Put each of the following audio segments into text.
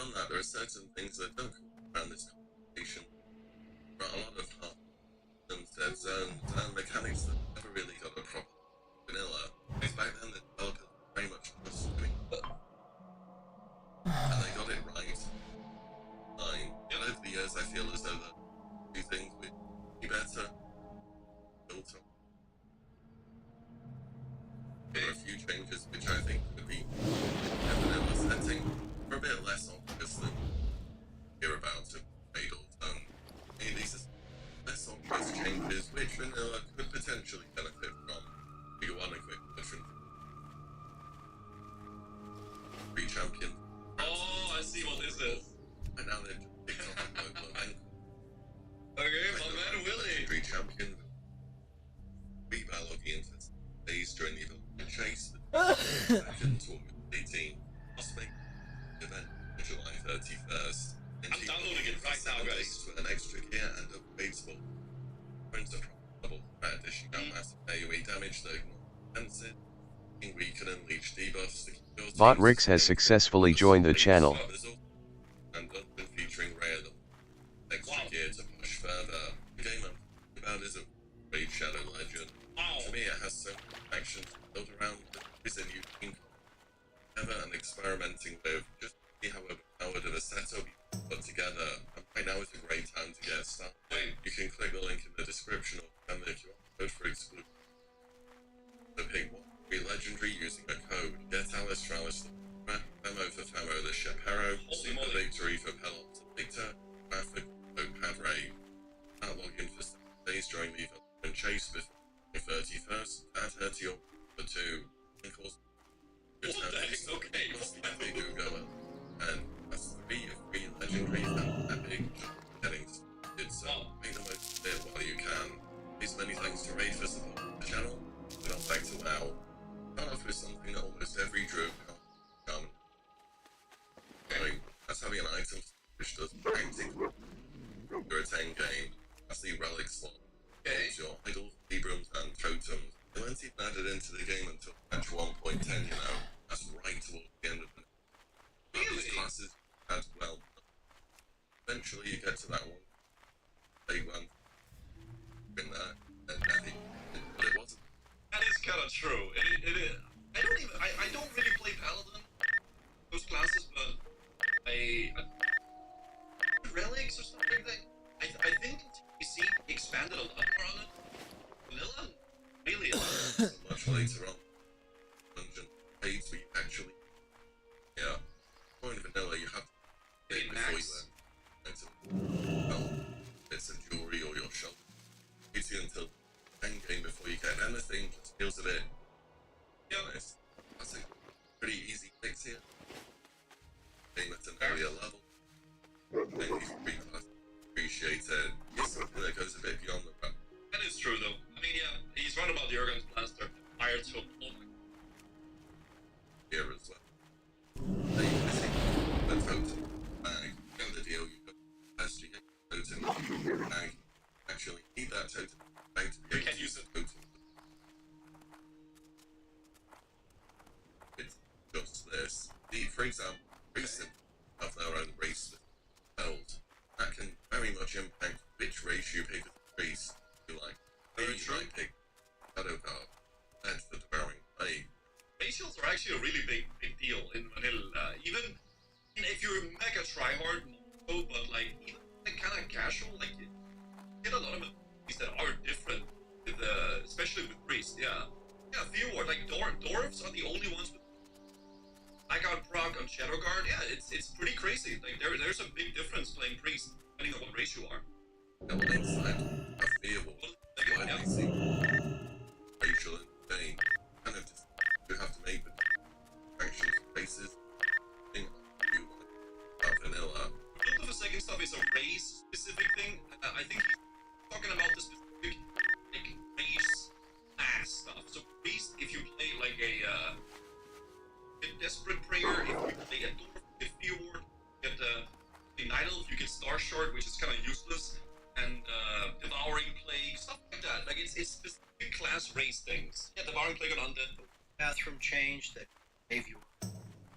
beyond that, there are certain things that don't come around this conversation. There are a lot of hard dead zones and mechanics that never really got a proper vanilla. Because back then the developers very much just doing that. And they got it right. And over the years I feel as though the two things would be better built up. There are a few changes which I think could be in a vanilla setting for a bit less obvious than hear about in Fatal Zone. I mean, these are less obvious changes which vanilla could potentially benefit from. You want a quick different free champion. Oh, I see what this is. And now they've just picked up a mobile ankle. Okay, my man Willie. Free champion. Reballogging into days during the event chase. Second to August 18. Must make the event July 31st. I'm downloading it right now, guys. With an extra gear and upgrades for points of double threat, dishing out massive AoE damage that ignores it. We can unleash debuffs to keep your Bot Rix has successfully joined the channel. And featuring rare extra gear to push further. The game I'm talking about isn't Raid Shadow Legend. To me, it has so many actions built around this a new team ever and experimenting with. Just see how overpowered of a setup you put together. And right now is a great time to get started. You can click the link in the description or send the QR code for exclusive. So pick one free legendary using a code. Get Alistralis, the Femo for Femo, the Shepero, Super Victory for Pelops and Victor, Traffic, Padre. Now log in for 7 days during the event and chase before the 31st. Add her to your for 2. And course, Okay. Epic Gogoa. And that's 3 of 3 legendaries and Epic getting started. So make the most of it while you can. Please many thanks to Raid for supporting the channel. But on back to WoW. Start off with something that almost every druid can that's having an item which does painting. You're a 10 game. That's the relic slot. It's your idols, Librams, and totems. They weren't even added into the game until patch 1.10, you know. That's right towards the end of the These classes as well. Eventually you get to that one. Big one. In there. And but it wasn't. That is kind of true. It is. I don't really play Paladin, those classes, but relics or something like that. I think TBC expanded a lot more on it. Vanilla, really. Much later on, dungeon raids we actually, point vanilla you have to get before you learn. Well, bits of jewelry or your shop. You see until end game before you get anything. Just feels a bit. To be honest, that's a pretty easy fix here. Game at an earlier level. Then these free classes appreciated. It's something that goes a bit beyond the run. That is true, though. I mean, yeah, he's right about the Jurgen's Blaster. Fire to Here as well. Then you missing the totem bag. You know the deal. You got as you get the totem bag. Actually need that totem bag to be able to use the totem. It's just this. For example, recent have their own race spells. That can very much impact which race you pick as a race. You like. You might pick Shadow Guard. That's the Devouring Plague. Facials are actually a really big deal in vanilla. Even if you're mega tryhard, but like even kind of casual, like you get a lot of things that are different, with, especially with priests. Yeah, Theoward, like dwarves are the only ones with blackout proc on Shadow Guard. Yeah, it's pretty crazy. Like there's a big difference playing priest depending on what race you are. Double inside of Theoward. Widely seen racial and vain. Kind of just you have to make the factions races. Thing you like about vanilla. Most of the second stuff is a race specific thing. I think he's talking about the specific like race class stuff. So priest, if you play like a desperate prayer, if you play a dwarf, if Theoward, get the night elf, you get star short, which is kind of useless. And devouring plague, stuff like that. Like it's specific class race things. Yeah, devouring plague on undead. Bathroom change that gave you.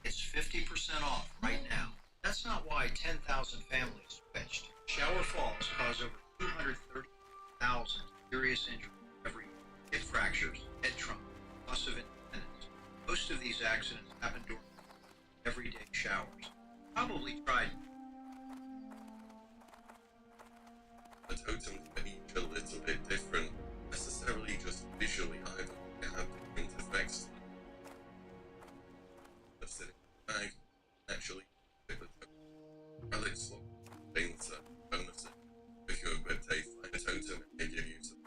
It's 50% off right now. That's not why 10,000 families switched. Shower falls cause over 230,000 serious injuries every year. Hip fractures, head trauma, loss of independence. Most of these accidents happen during everyday showers. Probably tried. The totems are each a little bit different, necessarily just visually either. They have different effects. The sitting bag actually with the relic slot things bonuses. If you're a good day, find a totem and they give you some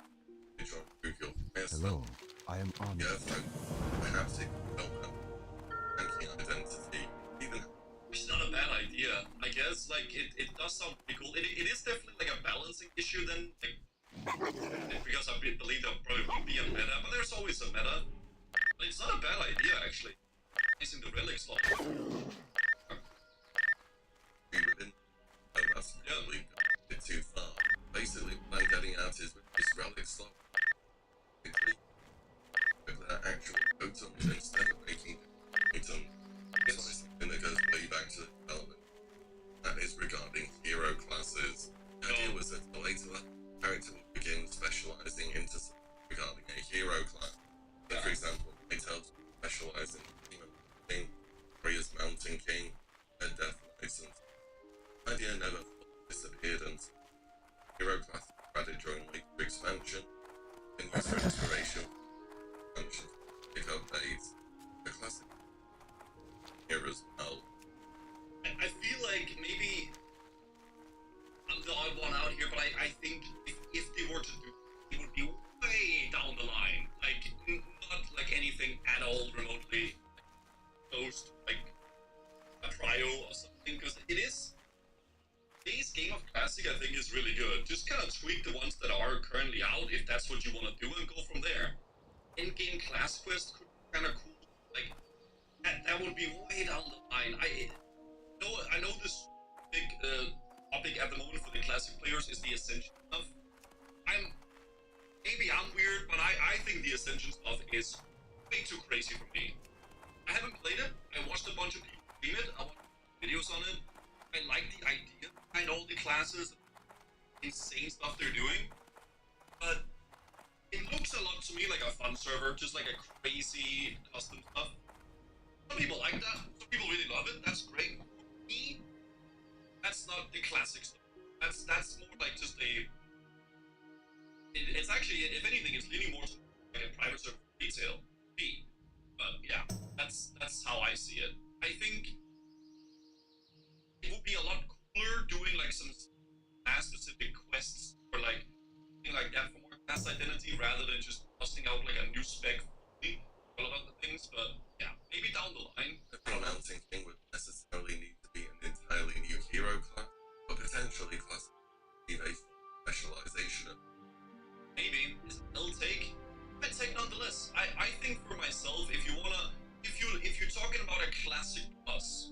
to improve your fire Hello, spell. I am on. Yeah, so perhaps it will help banking identity. Even It's not a bad idea. I guess like it does sound pretty cool. It is definitely like a balancing issue then, like because I believe there probably would be a meta, but there's always a meta. But it's not a bad idea actually. Using the relic slot. be within. Oh, that's probably a bit too far. Basically, what I'm getting at is with this relic slot, quickly, with their actual totems instead of making items. It's something that goes way back to the development. That is regarding hero classes. The idea was that the later the character will begin specializing into something regarding a hero class. So, for example, Maytals specialize in Demon King, Warrior's Mountain King, and Death License. The idea never fully disappeared until hero class was added during later expansion, and used for inspiration expansion to pick up updates. The classic here as well. I feel like maybe I'm the odd one out here, but I think if they were to do it, would be way down the line. Like, not like anything at all remotely close to like a Prio or something, because it is. Today's Game of Classic, I think, is really good. Just kind of tweak the ones that are currently out, if that's what you want to do, and go from there. In-game class quest could be kind of cool. Like, that would be way down the line. I know this big topic at the moment for the classic players is the Ascension stuff. Maybe I'm weird, but I think the Ascension stuff is way too crazy for me. I haven't played it. I watched a bunch of people stream it. I watched videos on it. I like the idea behind all the classes, insane stuff they're doing, but it looks a lot to me like a fun server, just like a crazy custom stuff. Some people like that. Some people really love it. That's great. For me, that's not the classic stuff. That's more like just a. It's actually, if anything, it's leaning more to like a private server retail fee. But yeah, that's how I see it. I think it would be a lot cooler doing like some class specific quests or like something like that for more class identity rather than just busting out like a new spec for all of the things. But yeah, maybe down the line. The Mountain King would necessarily need to be an entirely new hero class, but potentially class a specialization. Maybe it'll take. I'd take nonetheless. I think for myself, if you're talking about a classic plus,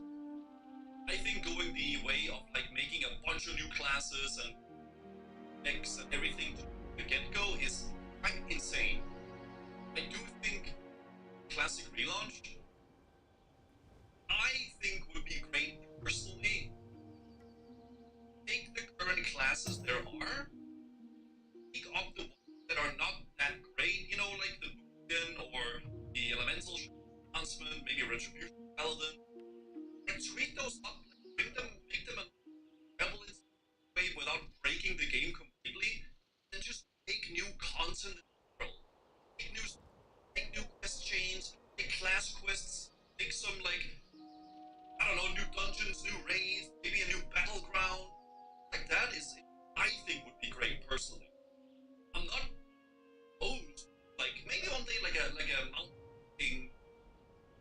I think going the way of like making a bunch of new classes and decks and everything to the get-go is quite insane. I do think classic relaunch, I think would be great personally. Take the current classes there are, pick up the ones that are not that great, you know, like the Boogan or the Elemental Huntsman, maybe Retribution Paladin, and tweak those up, make them a prevalent way without breaking the game completely, and just make new content in the world. Make new quest chains, make class quests, make some like, I don't know, new dungeons, new raids, maybe a new battleground. Like that is, I think would be great personally. I'm not opposed. Like maybe one day like a mountain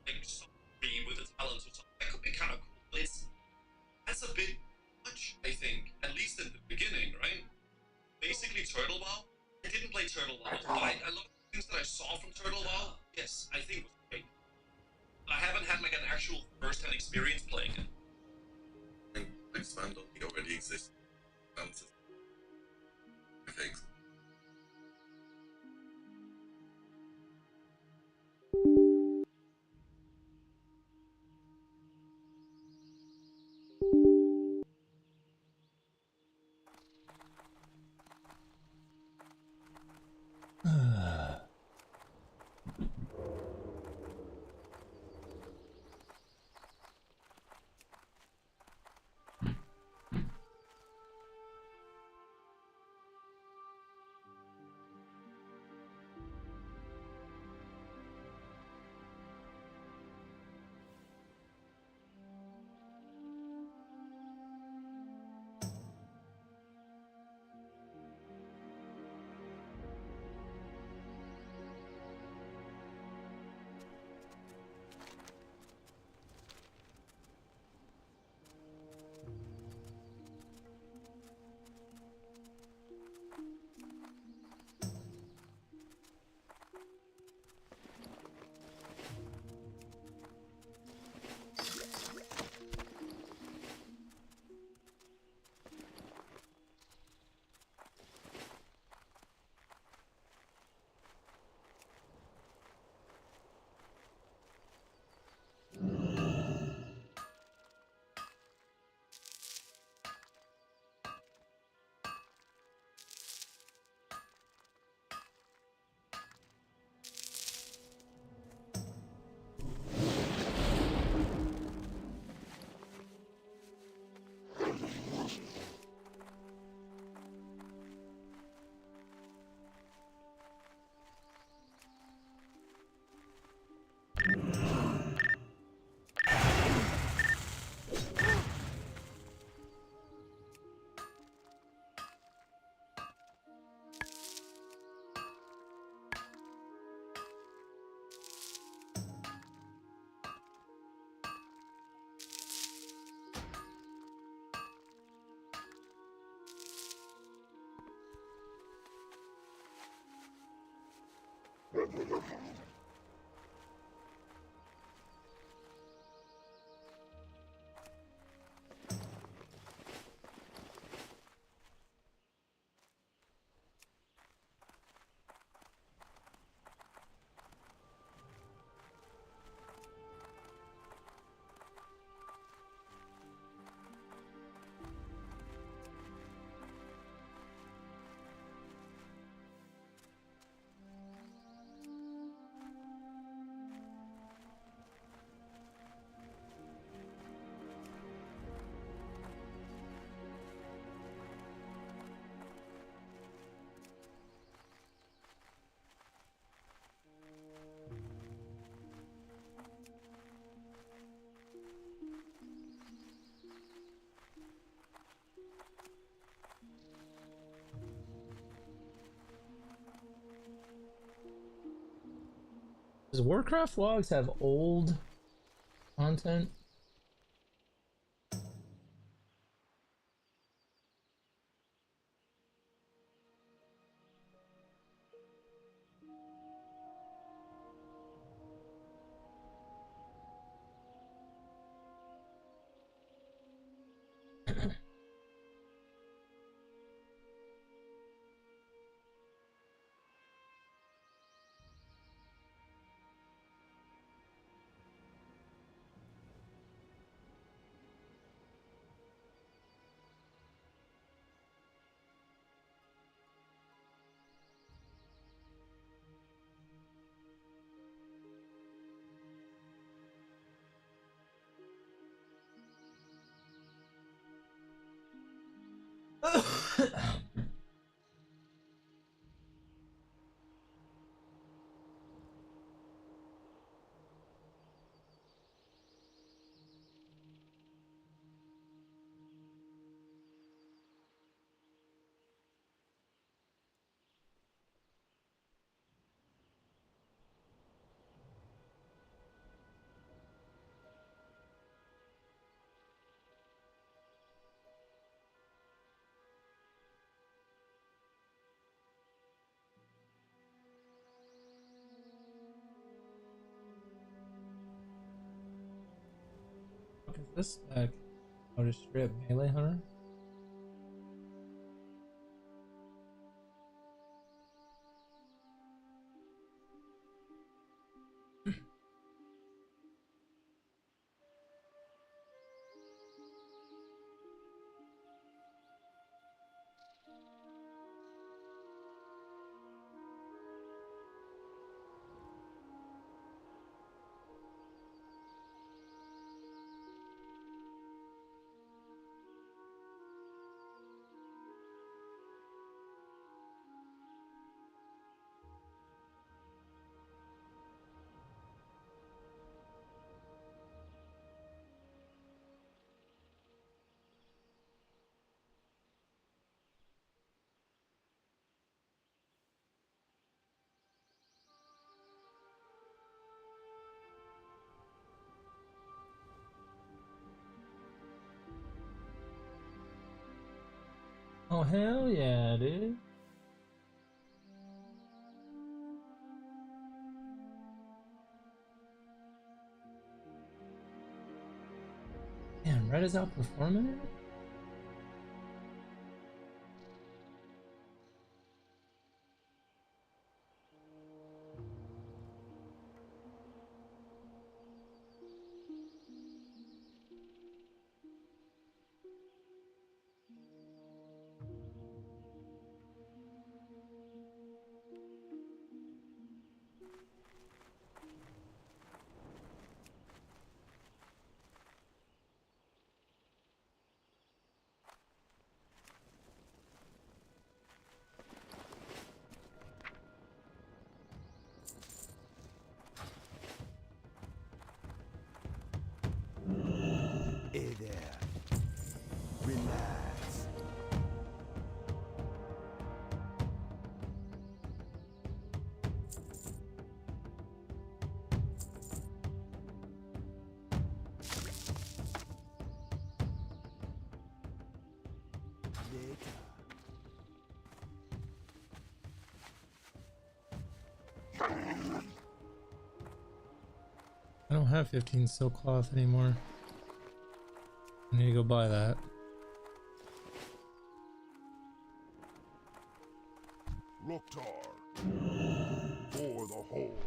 like somebody with a talent or something. That could be kind of cool. That's a bit much, I think. At least in the beginning, right? Basically Turtle WoW. I didn't play Turtle WoW, but I love the things that I saw from Turtle WoW. Yes, I think it was great. I haven't had like an actual first-hand experience playing it. And expand on the already existing fantasy. Okay. Does Warcraft logs have old content? What is this? Outer Strip Melee Hunter? Oh hell yeah, dude. Man, Red is outperforming it? Hey there. Relax. Later. I don't have 15 silk cloth anymore. I need to go buy that. Loktar. For the Horde.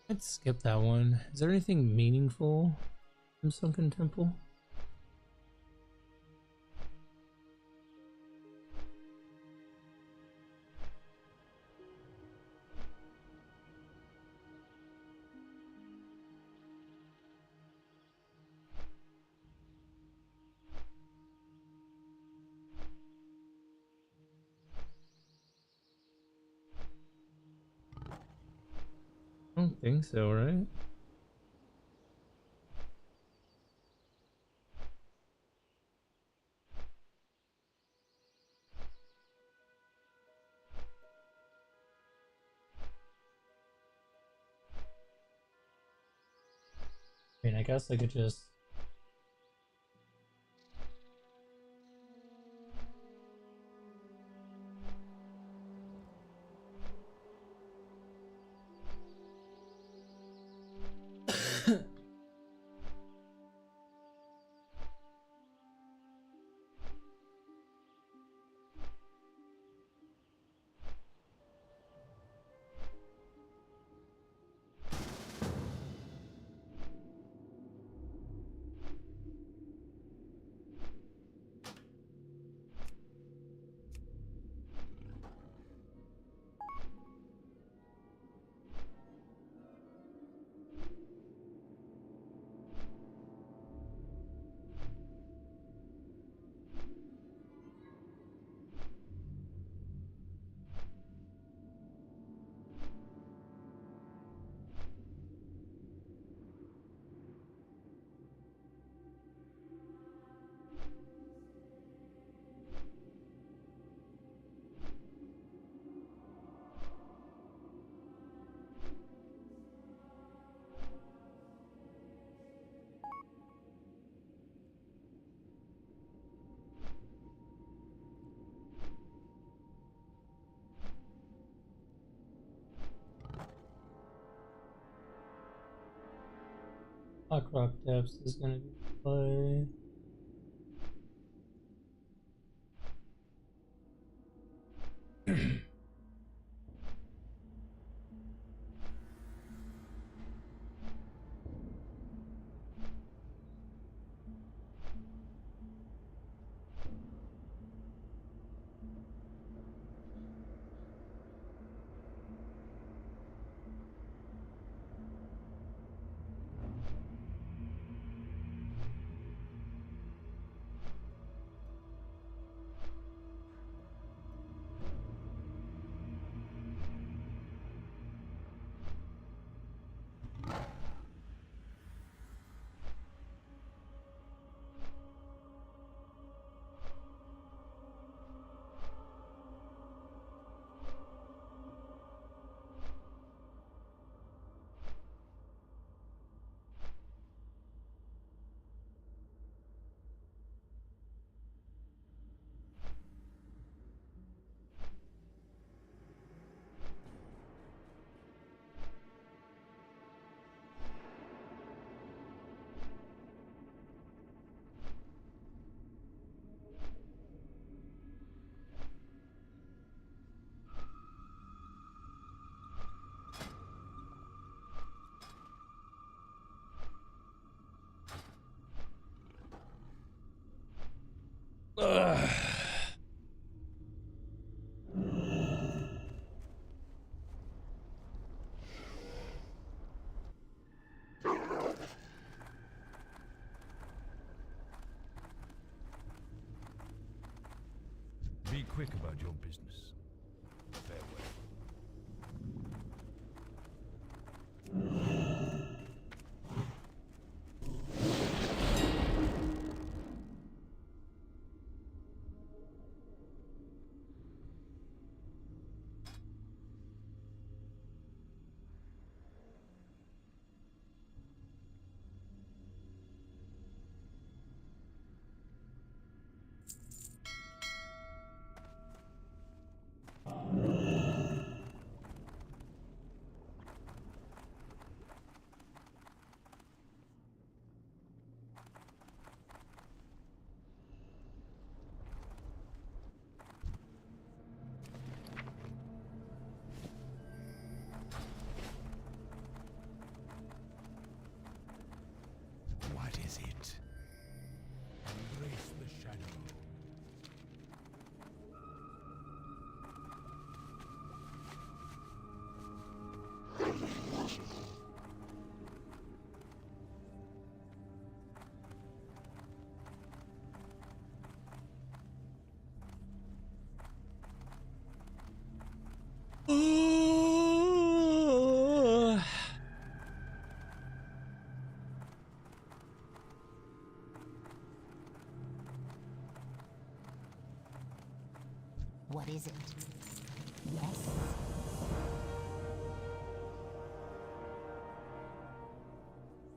Let's skip that one. Is there anything meaningful from Sunken Temple? I don't think so, right? I mean, I guess I could just... Black Rock Depths is gonna be play. quick about your business. Farewell. What is it? Embrace the shadow. What is it? Yes.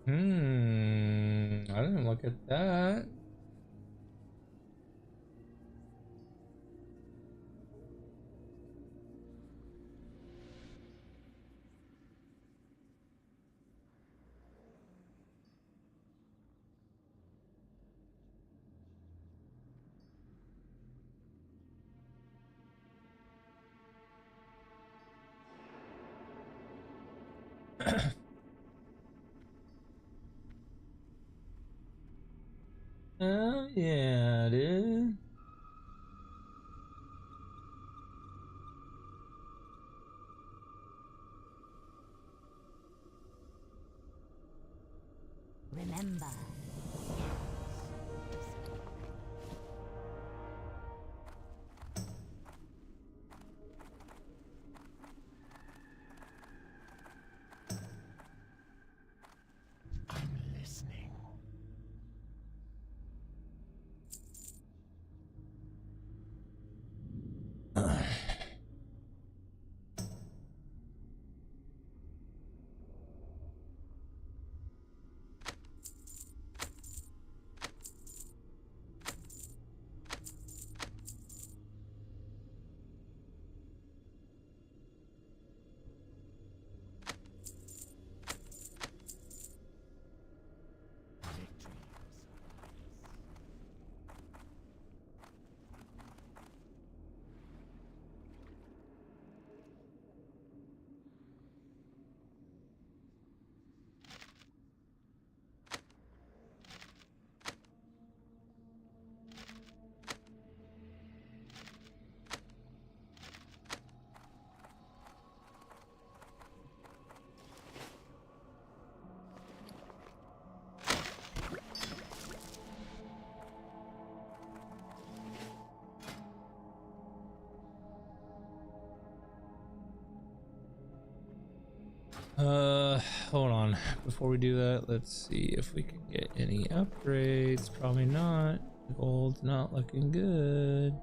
I didn't look at that. Oh yeah, dude. Remember. I'm listening. Hold on. Before we do that, let's see if we can get any upgrades. Probably not. Gold's not looking good.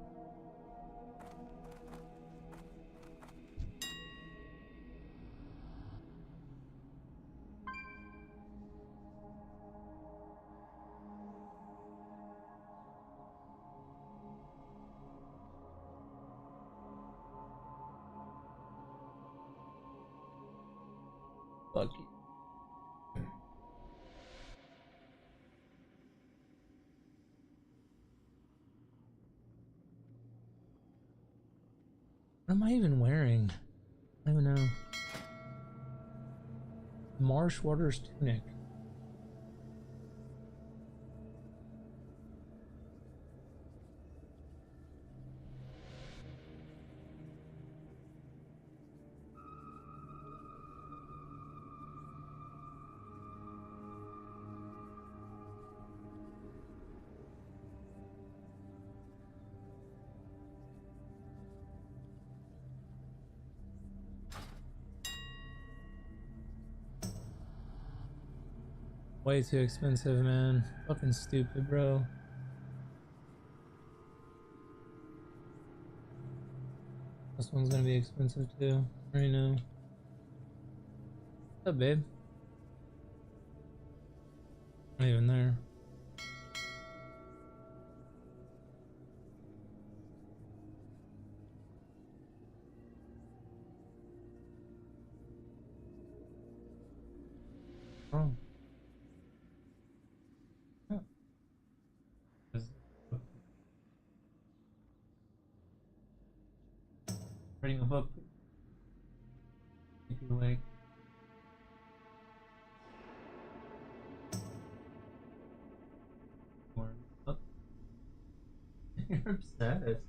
Lucky. What am I even wearing? I don't even know. Marsh Waters tunic. Way too expensive, man. Fucking stupid, bro. This one's gonna be expensive too. I already know. What's up, babe? Not even there. Oh. Yeah. Reading a book. Make you awake. Up. You're obsessed.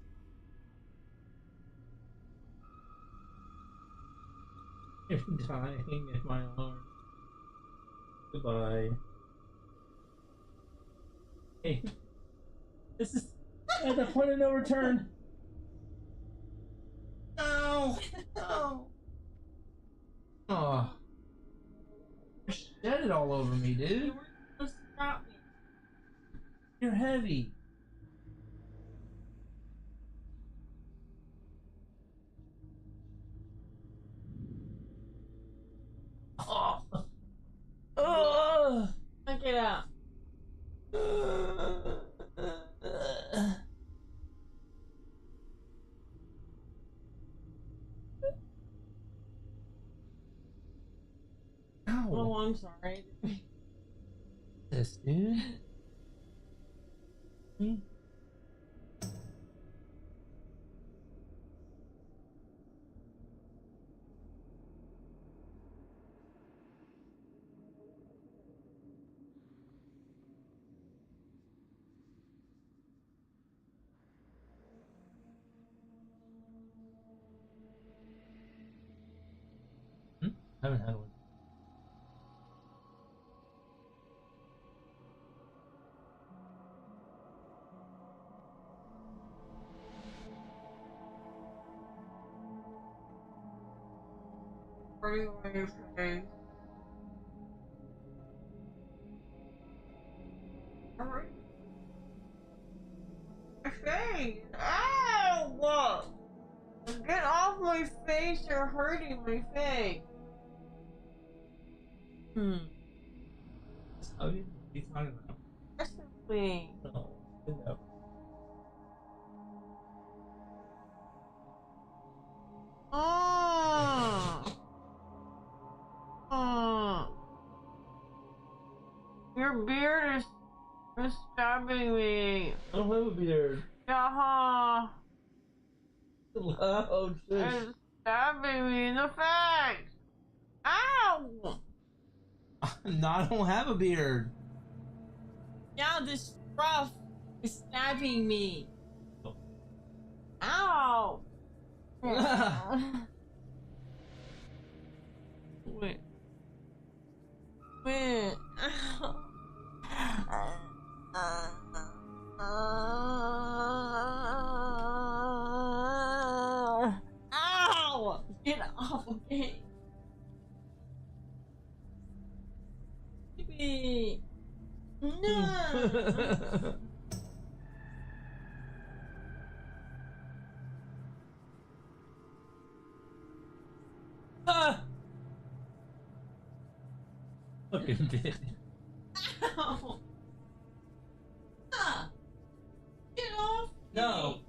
You're dying in my arms. Goodbye. Hey, this is at the point of no return. No, no. Oh, you shed it all over me, dude. You weren't supposed to stop me. You're heavy. Oh. Oh. Look it up. Ow. Oh, I'm sorry. This dude. Me? I haven't had one. Hurting on your face. Hurting my face. Ow! Get off my face. You're hurting my face. How are you talking about? Aggressively. No, no. Your beard is stabbing me. I don't have a beard. Yeah, Oh, shit. it's stabbing me in the face. Ow! No, I don't have a beard. Now this scruff is stabbing me. Ow! Wait. Wait. Ow! Get off of me. Baby. No. Ah! Fucking bitch. Ow. Ah. Get off. No.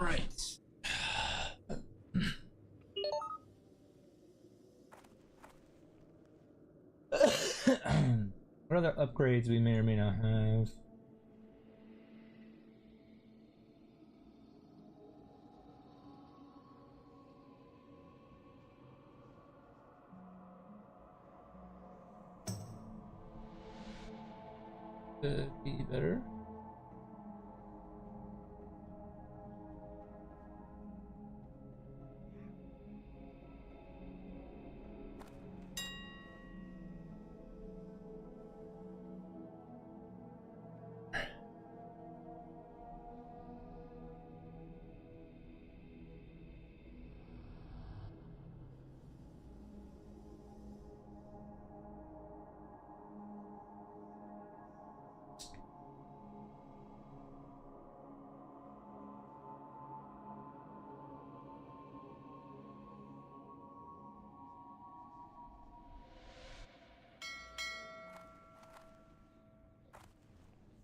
right. What other upgrades we may or may not have? Could be better.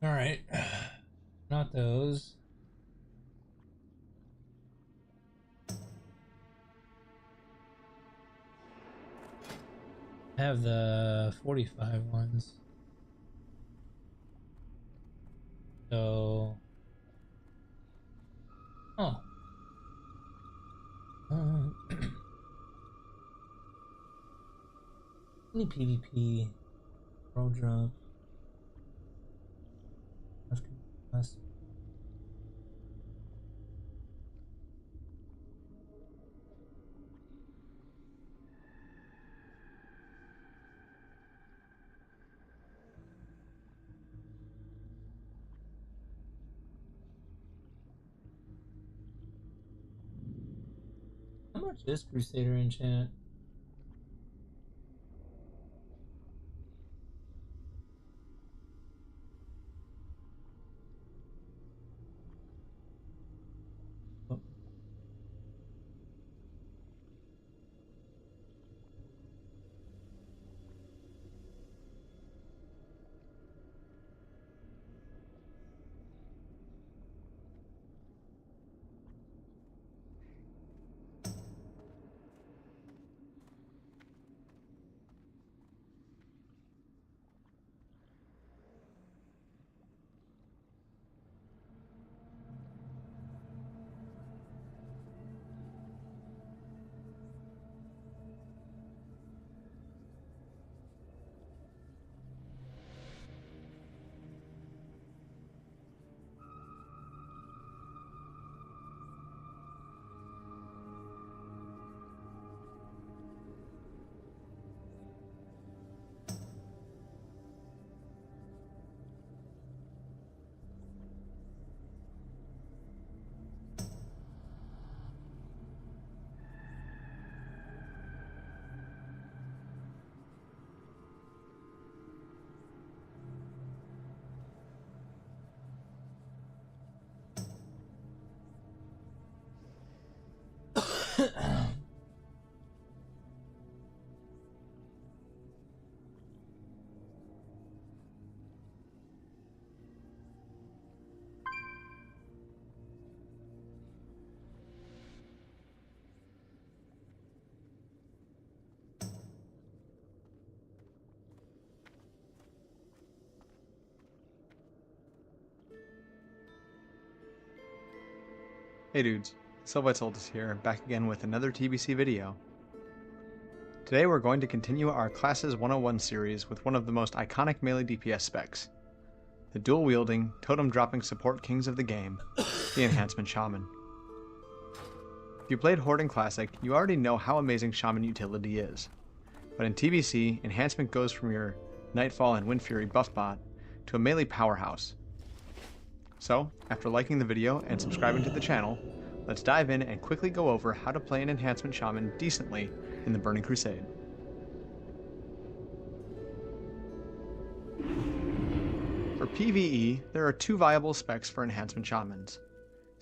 All right, not those. I have the 45 ones. So, oh, any PvP, roll drop. That's how much is Crusader enchant? Oh. Hey dudes, Sylvites here, back again with another TBC video. Today we're going to continue our Classes 101 series with one of the most iconic melee DPS specs, the dual-wielding, totem-dropping support kings of the game, the Enhancement Shaman. If you played Horde in Classic, you already know how amazing Shaman utility is, but in TBC, Enhancement goes from your Nightfall and Windfury buff bot to a melee powerhouse. So, after liking the video and subscribing to the channel, let's dive in and quickly go over how to play an Enhancement Shaman decently in the Burning Crusade. For PvE, there are two viable specs for Enhancement Shamans,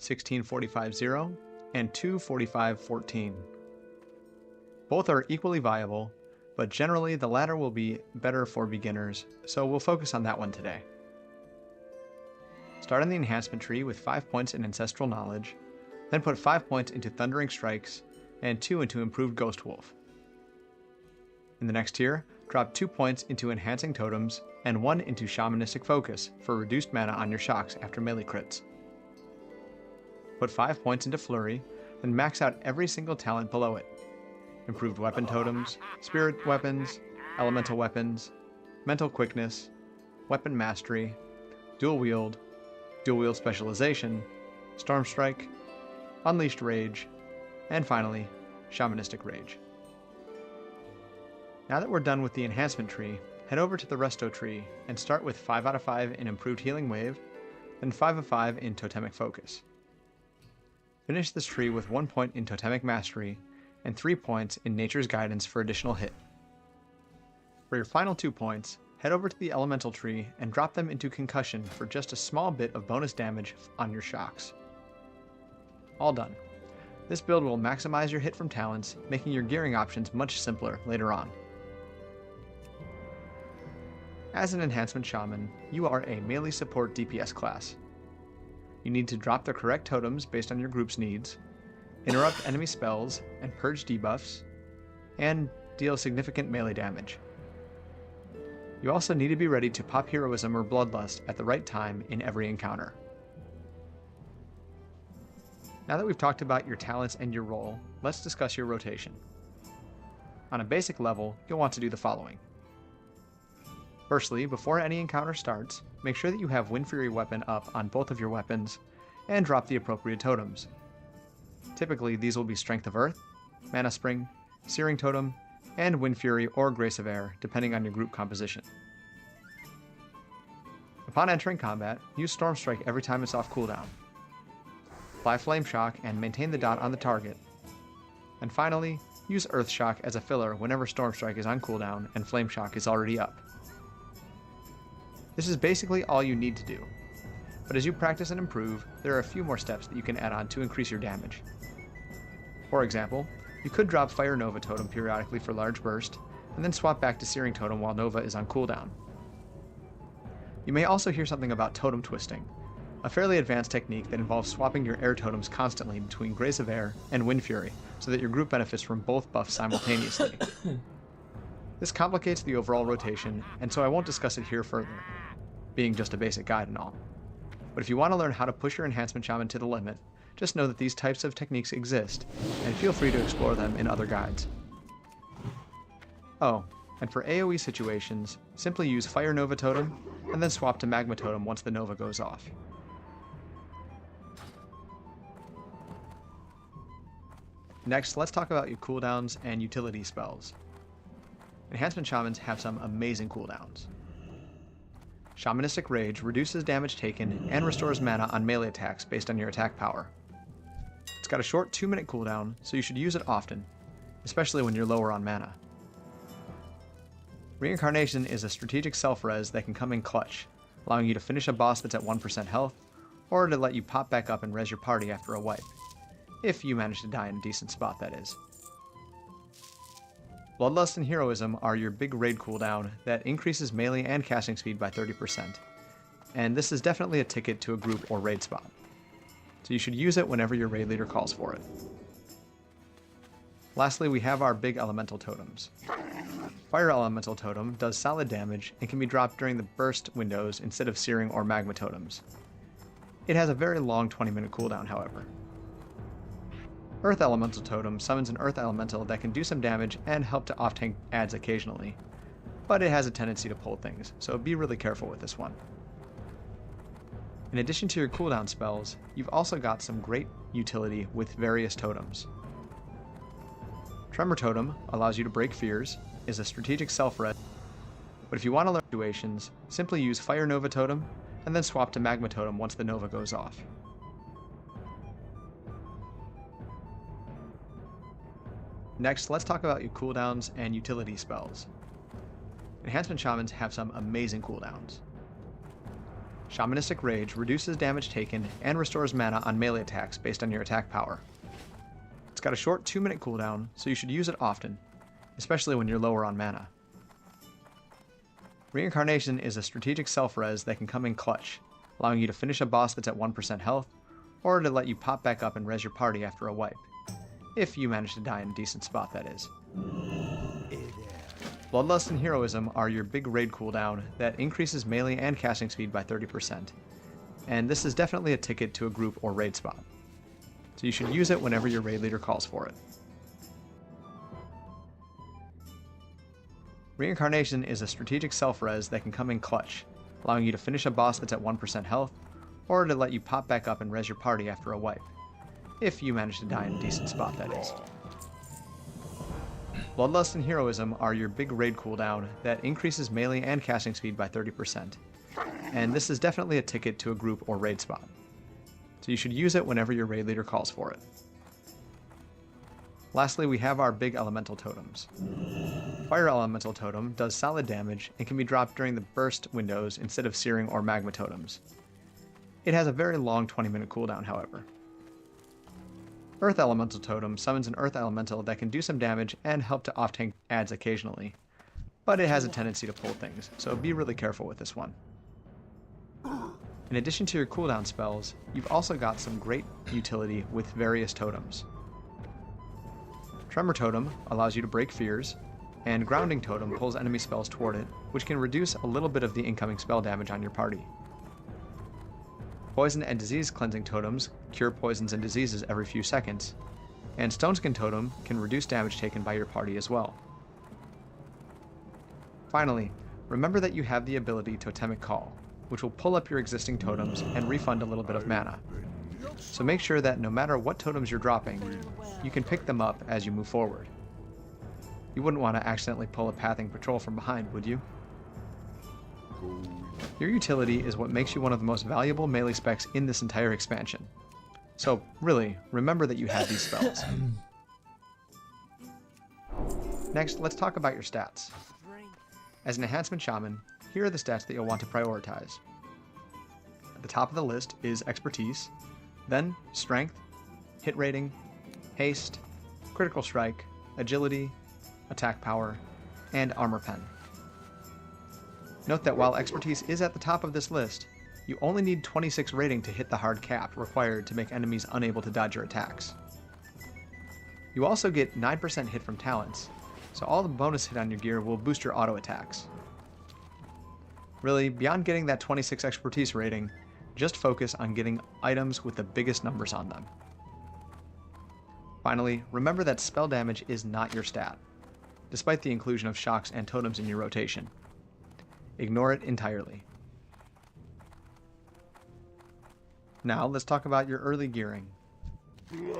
1645-0 and 245-14. Both are equally viable, but generally the latter will be better for beginners, so we'll focus on that one today. Start on the enhancement tree with 5 points in Ancestral Knowledge, Then put 5 points into Thundering Strikes and 2 into Improved Ghost Wolf. In the next tier, drop 2 points into Enhancing Totems and 1 into Shamanistic Focus for reduced mana on your shocks after melee crits. Put 5 points into Flurry, then max out every single talent below it. Improved Weapon Totems, Spirit Weapons, Elemental Weapons, Mental Quickness, Weapon Mastery, Dual Wield Specialization, Storm Strike, Unleashed Rage, and finally, Shamanistic Rage. Now that we're done with the enhancement tree, head over to the Resto tree and start with 5 out of 5 in Improved Healing Wave, then 5 of 5 in Totemic Focus. Finish this tree with 1 point in Totemic Mastery and 3 points in Nature's Guidance for additional hit. For your final 2 points, head over to the Elemental tree and drop them into Concussion for just a small bit of bonus damage on your shocks. All done. This build will maximize your hit from talents, making your gearing options much simpler later on. As an Enhancement Shaman, you are a melee support DPS class. You need to drop the correct totems based on your group's needs, interrupt enemy spells and purge debuffs, and deal significant melee damage. You also need to be ready to pop Heroism or Bloodlust at the right time in every encounter. Now that we've talked about your talents and your role, let's discuss your rotation. On a basic level, you'll want to do the following. Firstly, before any encounter starts, make sure that you have Wind Fury weapon up on both of your weapons, and drop the appropriate totems. Typically, these will be Strength of Earth, Mana Spring, Searing Totem, and Wind Fury or Grace of Air, depending on your group composition. Upon entering combat, use Storm Strike every time it's off cooldown. Apply Flame Shock and maintain the dot on the target. And finally, use Earth Shock as a filler whenever Storm Strike is on cooldown and Flame Shock is already up. This is basically all you need to do, but as you practice and improve, there are a few more steps that you can add on to increase your damage. For example, you could drop Fire Nova Totem periodically for large burst, and then swap back to Searing Totem while Nova is on cooldown. You may also hear something about Totem Twisting, a fairly advanced technique that involves swapping your air totems constantly between Grace of Air and Wind Fury, so that your group benefits from both buffs simultaneously. This complicates the overall rotation, and so I won't discuss it here further, being just a basic guide and all. But if you want to learn how to push your Enhancement Shaman to the limit, just know that these types of techniques exist, and feel free to explore them in other guides. Oh, and for AoE situations, simply use Fire Nova Totem, and then swap to Magma Totem once the Nova goes off. Next, let's talk about your cooldowns and utility spells. Enhancement Shamans have some amazing cooldowns. Shamanistic Rage reduces damage taken and restores mana on melee attacks based on your attack power. It's got a short 2-minute cooldown, so you should use it often, especially when you're lower on mana. Reincarnation is a strategic self-res that can come in clutch, allowing you to finish a boss that's at 1% health, or to let you pop back up and res your party after a wipe. If you manage to die in a decent spot, that is. Bloodlust and Heroism are your big raid cooldown that increases melee and casting speed by 30%, and this is definitely a ticket to a group or raid spot, so you should use it whenever your raid leader calls for it. Lastly, we have our big elemental totems. Fire Elemental Totem does solid damage and can be dropped during the burst windows instead of Searing or Magma Totems. It has a very long 20-minute cooldown, however. Earth Elemental Totem summons an Earth Elemental that can do some damage and help to off-tank adds occasionally, but it has a tendency to pull things, so be really careful with this one. In addition to your cooldown spells, you've also got some great utility with various totems. Tremor Totem allows you to break fears, is a strategic self-res, but if you want to learn situations, simply use Fire Nova Totem, and then swap to Magma Totem once the Nova goes off. Next, let's talk about your cooldowns and utility spells. Enhancement Shamans have some amazing cooldowns. Shamanistic Rage reduces damage taken and restores mana on melee attacks based on your attack power. It's got a short 2-minute cooldown, so you should use it often, especially when you're lower on mana. Reincarnation is a strategic self-res that can come in clutch, allowing you to finish a boss that's at 1% health, or to let you pop back up and res your party after a wipe. If you manage to die in a decent spot, that is. Bloodlust and Heroism are your big raid cooldown that increases melee and casting speed by 30%, and this is definitely a ticket to a group or raid spot, so you should use it whenever your raid leader calls for it. Reincarnation is a strategic self-res that can come in clutch, allowing you to finish a boss that's at 1% health, or to let you pop back up and res your party after a wipe, if you manage to die in a decent spot, that is. Bloodlust and Heroism are your big raid cooldown that increases melee and casting speed by 30%, and this is definitely a ticket to a group or raid spot, so you should use it whenever your raid leader calls for it. Lastly, we have our big elemental totems. Fire Elemental Totem does solid damage and can be dropped during the burst windows instead of Searing or Magma totems. It has a very long 20-minute cooldown, however. Earth Elemental Totem summons an Earth Elemental that can do some damage and help to off-tank adds occasionally, but it has a tendency to pull things, so be really careful with this one. In addition to your cooldown spells, you've also got some great utility with various totems. Tremor Totem allows you to break fears, and Grounding Totem pulls enemy spells toward it, which can reduce a little bit of the incoming spell damage on your party. Poison and Disease Cleansing Totems cure poisons and diseases every few seconds, and Stoneskin Totem can reduce damage taken by your party as well. Finally, remember that you have the ability Totemic Call, which will pull up your existing totems and refund a little bit of mana. So make sure that no matter what totems you're dropping, you can pick them up as you move forward. You wouldn't want to accidentally pull a Pathing Patrol from behind, would you? Your utility is what makes you one of the most valuable melee specs in this entire expansion. So really, remember that you have these spells. Next, let's talk about your stats. As an Enhancement Shaman, here are the stats that you'll want to prioritize. At the top of the list is Expertise, then Strength, Hit Rating, Haste, Critical Strike, Agility, Attack Power, and Armor Pen. Note that while Expertise is at the top of this list, you only need 26 rating to hit the hard cap required to make enemies unable to dodge your attacks. You also get 9% hit from talents, so all the bonus hit on your gear will boost your auto attacks. Really, beyond getting that 26 Expertise rating, just focus on getting items with the biggest numbers on them. Finally, remember that spell damage is not your stat, despite the inclusion of shocks and totems in your rotation. Ignore it entirely. Now let's talk about your early gearing.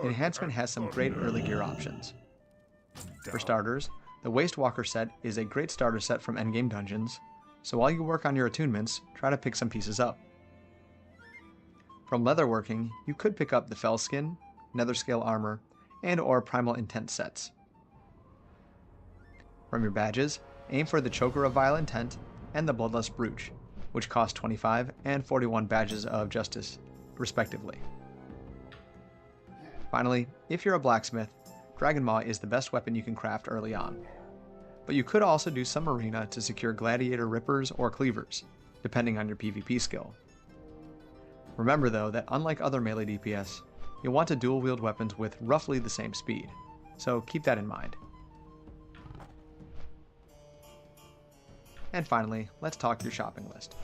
Enhancement has some great early gear options. For starters, the Wastewalker set is a great starter set from endgame dungeons, so while you work on your attunements, try to pick some pieces up. From leatherworking, you could pick up the Fellskin, Netherscale armor, and or Primal Intent sets. From your badges, aim for the Choker of Vile Intent and the Bloodlust Brooch, which cost 25 and 41 badges of justice, respectively. Finally, if you're a blacksmith, Dragon Maw is the best weapon you can craft early on. But you could also do some arena to secure gladiator rippers or cleavers, depending on your PvP skill. Remember though that unlike other melee DPS, you'll want to dual wield weapons with roughly the same speed, so keep that in mind. And finally, let's talk your shopping list.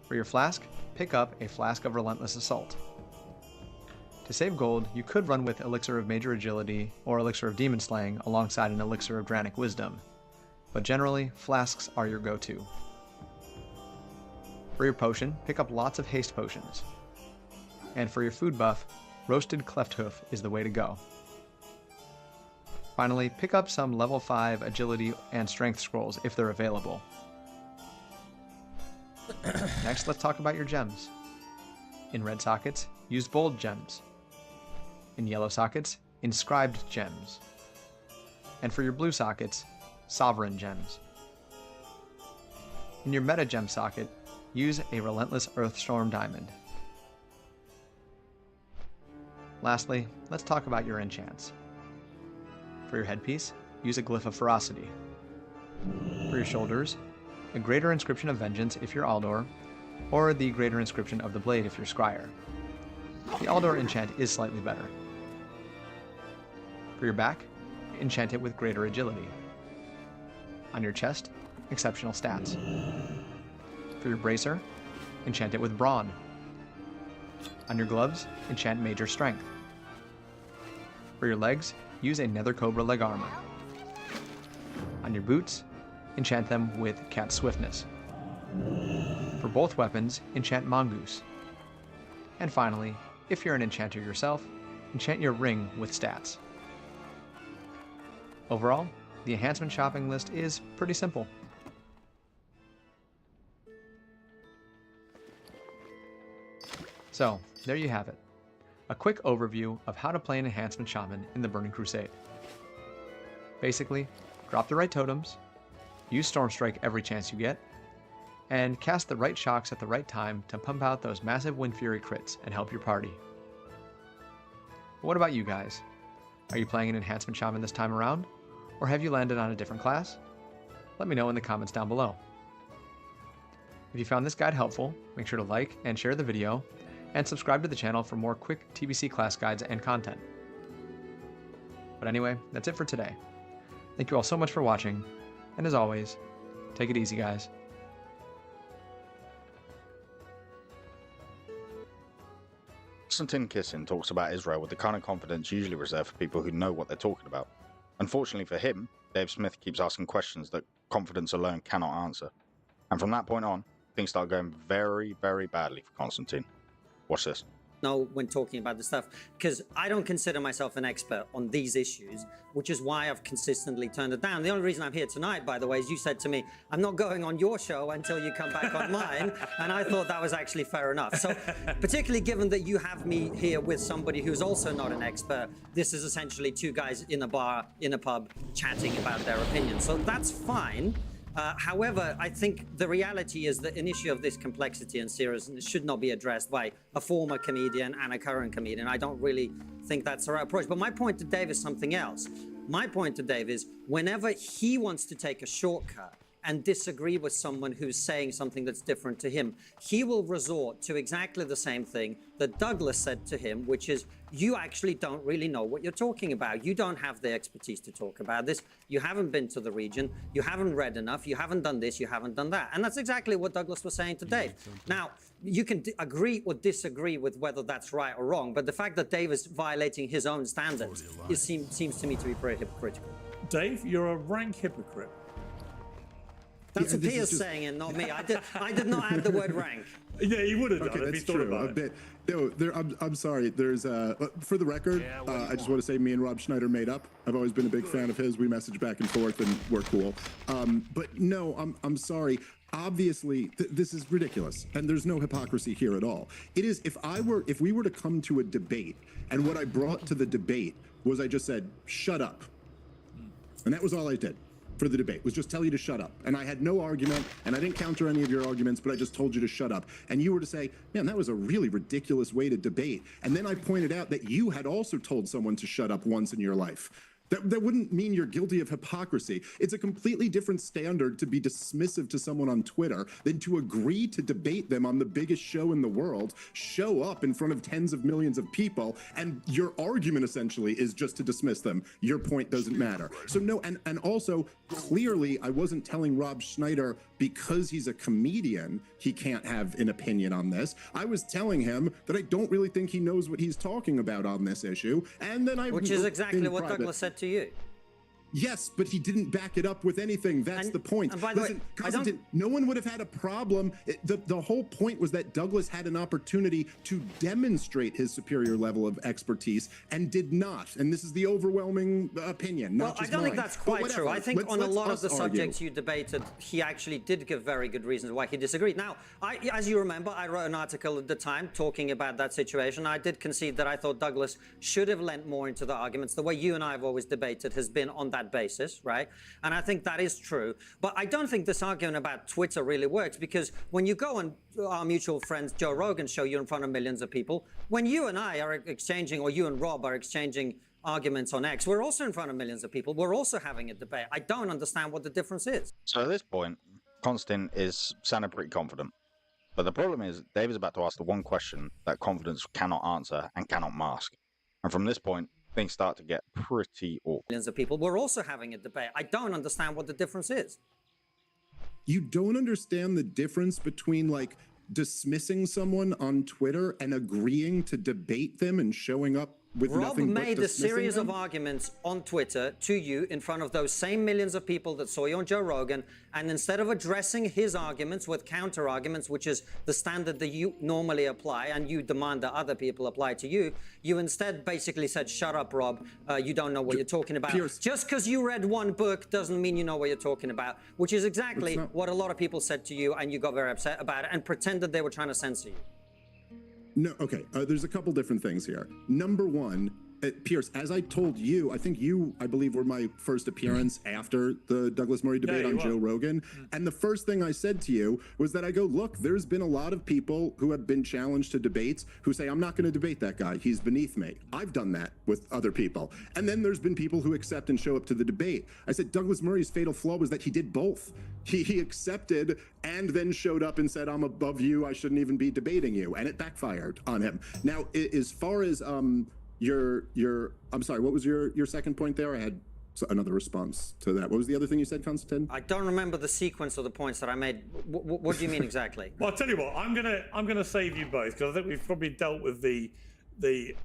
For your flask, pick up a Flask of Relentless Assault. To save gold, you could run with Elixir of Major Agility or Elixir of Demon Slaying alongside an Elixir of Dranic Wisdom, but generally, flasks are your go-to. For your potion, pick up lots of haste potions. And for your food buff, Roasted Clefthoof is the way to go. Finally, pick up some level 5 agility and strength scrolls if they're available. Next, let's talk about your gems. In red sockets, use bold gems. In yellow sockets, inscribed gems. And for your blue sockets, sovereign gems. In your meta gem socket, use a Relentless Earthstorm diamond. Lastly, let's talk about your enchants. For your headpiece, use a Glyph of Ferocity. For your shoulders, a Greater Inscription of Vengeance if you're Aldor, or the Greater Inscription of the Blade if you're Scryer. the Aldor enchant is slightly better. For your back, enchant it with greater agility. On your chest, exceptional stats. For your bracer, enchant it with brawn. On your gloves, enchant major strength. For your legs, use a Nether Cobra leg armor. On your boots, enchant them with cat swiftness. For both weapons, enchant mongoose. And finally, if you're an enchanter yourself, enchant your ring with stats. Overall, the enhancement shopping list is pretty simple. So, there you have it. A quick overview of how to play an enhancement shaman in the Burning Crusade. Basically, drop the right totems, use Stormstrike every chance you get, and cast the right shocks at the right time to pump out those massive Wind Fury crits and help your party. But what about you guys? Are you playing an enhancement shaman this time around? Or have you landed on a different class? Let me know in the comments down below. If you found this guide helpful, make sure to like and share the video, and subscribe to the channel for more quick TBC class guides and content. But anyway, that's it for today. Thank you all so much for watching, and as always, take it easy, guys. Konstantin Kisin talks about Israel with the kind of confidence usually reserved for people who know what they're talking about. Unfortunately for him, Dave Smith keeps asking questions that confidence alone cannot answer. And from that point on, things start going very, very badly for Konstantin. Watch this. Know when talking about this stuff, because I don't consider myself an expert on these issues, which is why I've consistently turned it down. The only reason I'm here tonight, by the way, is you said to me, I'm not going on your show until you come back on mine, and I thought that was actually fair enough. So particularly given that you have me here with somebody who's also not an expert, this is essentially two guys in a bar, in a pub, chatting about their opinions. So that's fine. However, I think the reality is that an issue of this complexity and seriousness should not be addressed by a former comedian and a current comedian. I don't really think that's the right approach. But my point to Dave is something else. My point to Dave is whenever he wants to take a shortcut and disagree with someone who's saying something that's different to him, he will resort to exactly the same thing that Douglas said to him, which is, you actually don't really know what you're talking about. You don't have the expertise to talk about this. You haven't been to the region. You haven't read enough. You haven't done this. You haven't done that. And that's exactly what Douglas was saying to Dave. Now, you can agree or disagree with whether that's right or wrong, but the fact that Dave is violating his own standards seems to me to be pretty hypocritical. Dave, you're a rank hypocrite. That's what Piers saying and not me. I did not add the word rank. Yeah, he would have done okay, if he thought about it. I'm sorry. There's for the record, I just want to say me and Rob Schneider made up. I've always been a big fan of his. We message back and forth, and we're cool. But no, I'm sorry. Obviously, this is ridiculous, and there's no hypocrisy here at all. It is if we were to come to a debate, and what I brought to the debate was I just said, "Shut up," and that was all I did. For the debate was just tell you to shut up, and I had no argument, and I didn't counter any of your arguments, but I just told you to shut up, and you were to say, man, that was a really ridiculous way to debate. And then I pointed out that you had also told someone to shut up once in your life. That wouldn't mean you're guilty of hypocrisy. It's a completely different standard to be dismissive to someone on Twitter than to agree to debate them on the biggest show in the world, show up in front of tens of millions of people, and your argument essentially is just to dismiss them. Your point doesn't matter. So no, and also, clearly I wasn't telling Rob Schneider because he's a comedian, he can't have an opinion on this. I was telling him that I don't really think he knows what he's talking about on this issue, and then Which is exactly what Douglas said to you. Yes, but he didn't back it up with anything. That's the point. And by the way, Konstantin, no one would have had a problem. The whole point was that Douglas had an opportunity to demonstrate his superior level of expertise and did not. And this is the overwhelming opinion. Well, I don't think that's quite true. I think on a lot of the subjects you debated, he actually did give very good reasons why he disagreed. Now, as you remember, I wrote an article at the time talking about that situation. I did concede that I thought Douglas should have lent more into the arguments. The way you and I have always debated has been on that basis, right? And I think that is true. But I don't think this argument about Twitter really works, because when you go on our mutual friend Joe Rogan's show, you're in front of millions of people. When you and I are exchanging, or you and Rob are exchanging arguments on X, we're also in front of millions of people. We're also having a debate. I don't understand what the difference is. So at this point, Konstantin is sounding pretty confident. But the problem is, Dave is about to ask the one question that confidence cannot answer and cannot mask. And from this point, things start to get pretty awkward. Millions of people. We're also having a debate. I don't understand what the difference is. You don't understand the difference between like dismissing someone on Twitter and agreeing to debate them and showing up with Rob nothing but made a dismissing series them? of arguments on Twitter to you in front of those same millions of people that saw you on Joe Rogan, and instead of addressing his arguments with counter arguments, which is the standard that you normally apply and you demand that other people apply to you, you instead basically said, shut up, Rob, you don't know what you're talking about. Pierce. Just because you read one book doesn't mean you know what you're talking about, which is exactly what a lot of people said to you, and you got very upset about it and pretended they were trying to censor you. No, okay. There's a couple different things here. Number one, Pierce, as I told you, I think you, I believe, were my first appearance after the Douglas Murray debate on Joe Rogan. And the first thing I said to you was that I go, look, there's been a lot of people who have been challenged to debates who say, I'm not going to debate that guy. He's beneath me. I've done that with other people. And then there's been people who accept and show up to the debate. I said, Douglas Murray's fatal flaw was that he did both. He accepted and then showed up and said, I'm above you. I shouldn't even be debating you. And it backfired on him. Now, as far as your I'm sorry, what was your second point there? I had another response to that. What was the other thing you said, Konstantin? I don't remember the sequence of the points that I made. What do you mean exactly? Well, I'll tell you what, I'm gonna save you both, because I think we've probably dealt with the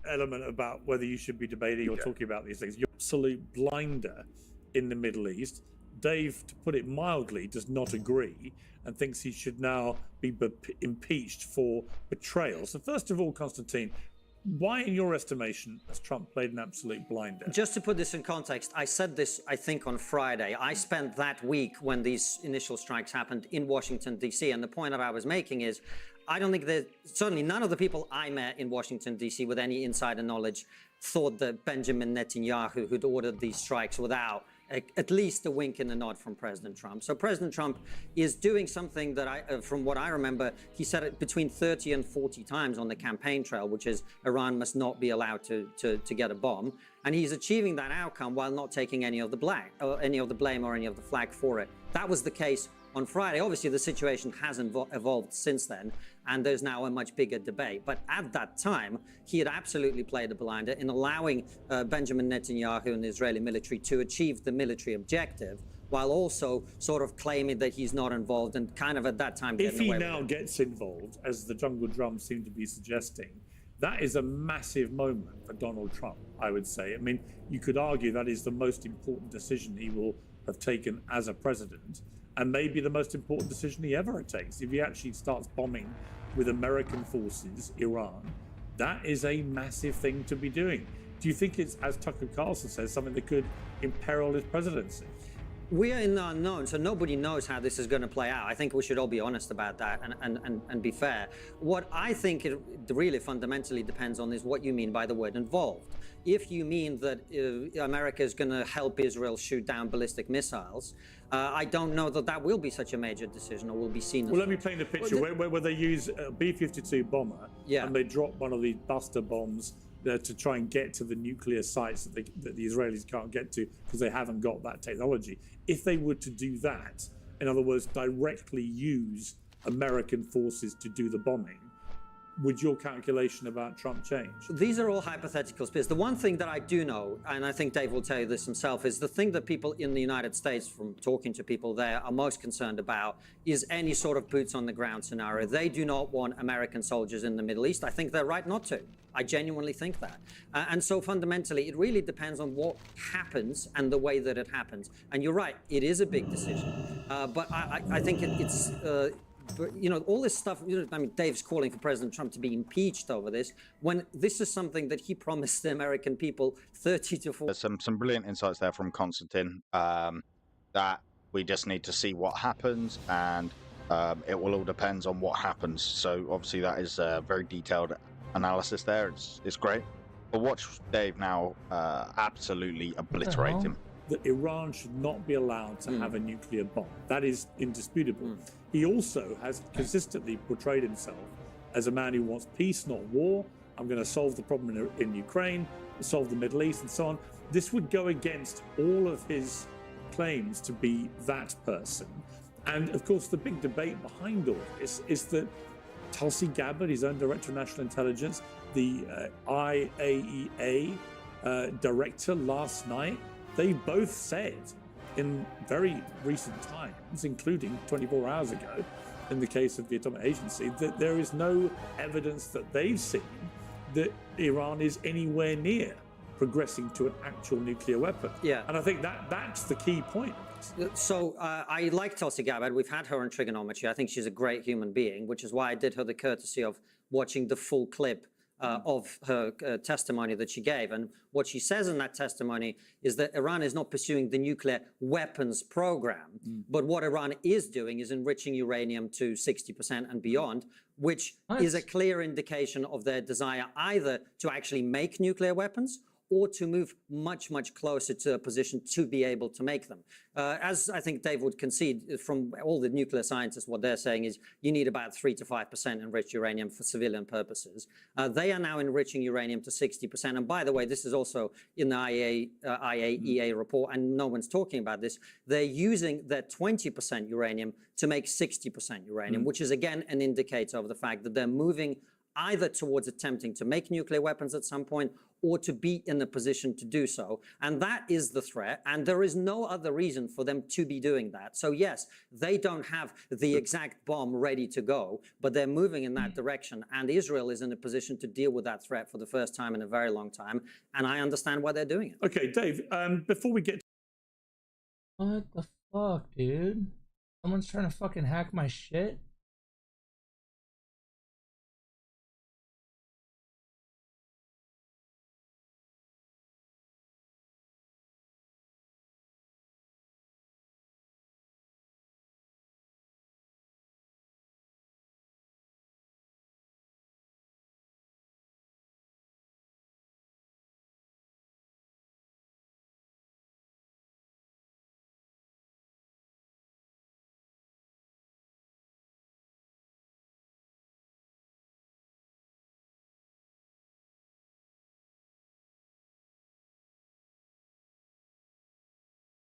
element about whether you should be debating or talking about these things. You're an absolute blinder in the Middle East. Dave, to put it mildly, does not agree and thinks he should now be impeached for betrayal. So first of all, Konstantin, why, in your estimation, has Trump played an absolute blinder? Just to put this in context, I said this, I think, on Friday. I spent that week when these initial strikes happened in Washington, D.C. And the point that I was making is, I don't think that, certainly none of the people I met in Washington, D.C. with any insider knowledge thought that Benjamin Netanyahu had ordered these strikes without at least a wink and a nod from President Trump. So President Trump is doing something that from what I remember, he said it between 30 and 40 times on the campaign trail, which is Iran must not be allowed to get a bomb. And he's achieving that outcome while not taking any of the blame or any of the flag for it. That was the case on Friday. Obviously, the situation has evolved since then, and there's now a much bigger debate. But at that time, he had absolutely played a blinder in allowing Benjamin Netanyahu and the Israeli military to achieve the military objective, while also sort of claiming that he's not involved and kind of at that time getting away with it. If he now gets involved, as the Jungle Drums seem to be suggesting, that is a massive moment for Donald Trump, I would say. I mean, you could argue that is the most important decision he will have taken as a president, and maybe the most important decision he ever takes. If he actually starts bombing with American forces Iran, that is a massive thing to be doing. Do you think it's, as Tucker Carlson says, something that could imperil his presidency? We are in the unknown, so nobody knows how this is going to play out. I think we should all be honest about that and be fair. What I think it really fundamentally depends on is what you mean by the word involved. If you mean that America is going to help Israel shoot down ballistic missiles, I don't know that that will be such a major decision or will be seen as... Well, let me paint a picture where they use a B-52 bomber and they drop one of these buster bombs to try and get to the nuclear sites that the Israelis can't get to because they haven't got that technology. If they were to do that, in other words, directly use American forces to do the bombing, would your calculation about Trump change? These are all hypotheticals, because the one thing that I do know, and I think Dave will tell you this himself, is the thing that people in the United States, from talking to people there, are most concerned about is any sort of boots on the ground scenario. They do not want American soldiers in the Middle East. I think they're right not to. I genuinely think that. And so fundamentally, it really depends on what happens and the way that it happens. And you're right, it is a big decision. But I think it's... But, you know, all this stuff, I mean, Dave's calling for President Trump to be impeached over this, when this is something that he promised the American people 30 to 40. There's some brilliant insights there from Konstantin, that we just need to see what happens, and it will all depend on what happens. So obviously that is a very detailed analysis there. It's great. But watch Dave now absolutely obliterate him. That Iran should not be allowed to have a nuclear bomb. That is indisputable. He also has consistently portrayed himself as a man who wants peace, not war. I'm going to solve the problem in Ukraine, solve the Middle East, and so on. This would go against all of his claims to be that person. And of course, the big debate behind all this is that Tulsi Gabbard, his own Director of National Intelligence, the IAEA director last night, they both said in very recent times, including 24 hours ago, in the case of the Atomic Agency, that there is no evidence that they've seen that Iran is anywhere near progressing to an actual nuclear weapon. Yeah. And I think that's the key point. So I like Tulsi Gabbard. We've had her on Trigonometry. I think she's a great human being, which is why I did her the courtesy of watching the full clip of her testimony that she gave. And what she says in that testimony is that Iran is not pursuing the nuclear weapons program, but what Iran is doing is enriching uranium to 60% and beyond, which is a clear indication of their desire either to actually make nuclear weapons or to move much, much closer to a position to be able to make them. As I think Dave would concede from all the nuclear scientists, what they're saying is you need about 3 to 5% enriched uranium for civilian purposes. They are now enriching uranium to 60%. And by the way, this is also in the IAEA report, and no one's talking about this. They're using their 20% uranium to make 60% uranium, which is again an indicator of the fact that they're moving either towards attempting to make nuclear weapons at some point or to be in a position to do so. And that is the threat. And there is no other reason for them to be doing that. So yes, they don't have the exact bomb ready to go, but they're moving in that direction. And Israel is in a position to deal with that threat for the first time in a very long time. And I understand why they're doing it. Okay, Dave, before we get... What the fuck, dude? Someone's trying to fucking hack my shit?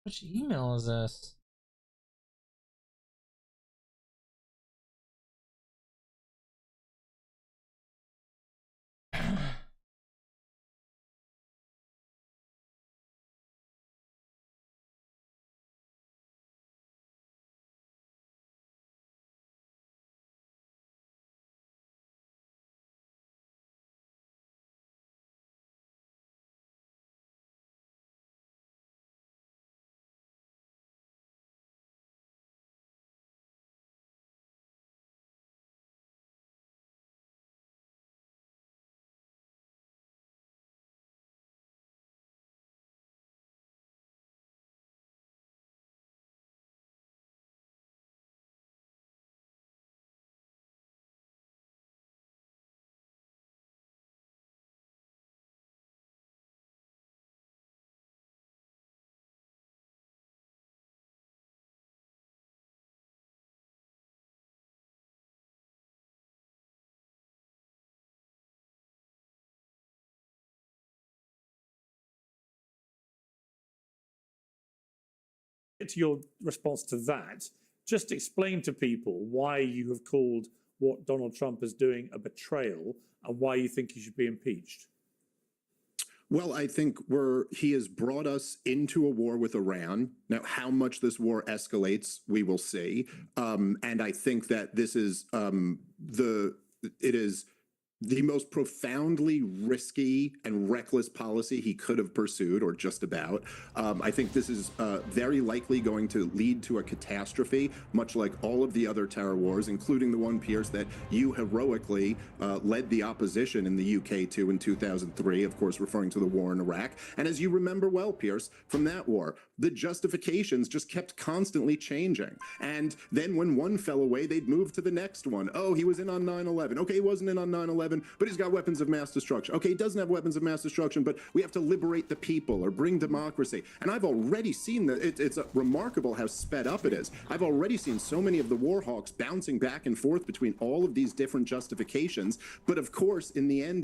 Which email is this? To your response to that, just explain to people why you have called what Donald Trump is doing a betrayal and why you think he should be impeached. Well, I think he has brought us into a war with Iran. Now, how much this war escalates, we will see. And I think that this is it is the most profoundly risky and reckless policy he could have pursued, or just about. I think this is very likely going to lead to a catastrophe, much like all of the other terror wars, including the one, Pierce, that you heroically led the opposition in the UK to in 2003, of course, referring to the war in Iraq. And as you remember well, Pierce, from that war, the justifications just kept constantly changing. And then when one fell away, they'd move to the next one. Oh, he was in on 9/11. Okay, he wasn't in on 9/11, but he's got weapons of mass destruction. Okay, he doesn't have weapons of mass destruction, but we have to liberate the people or bring democracy. And I've already seen that it's remarkable how sped up it is. I've already seen so many of the war hawks bouncing back and forth between all of these different justifications. But of course, in the end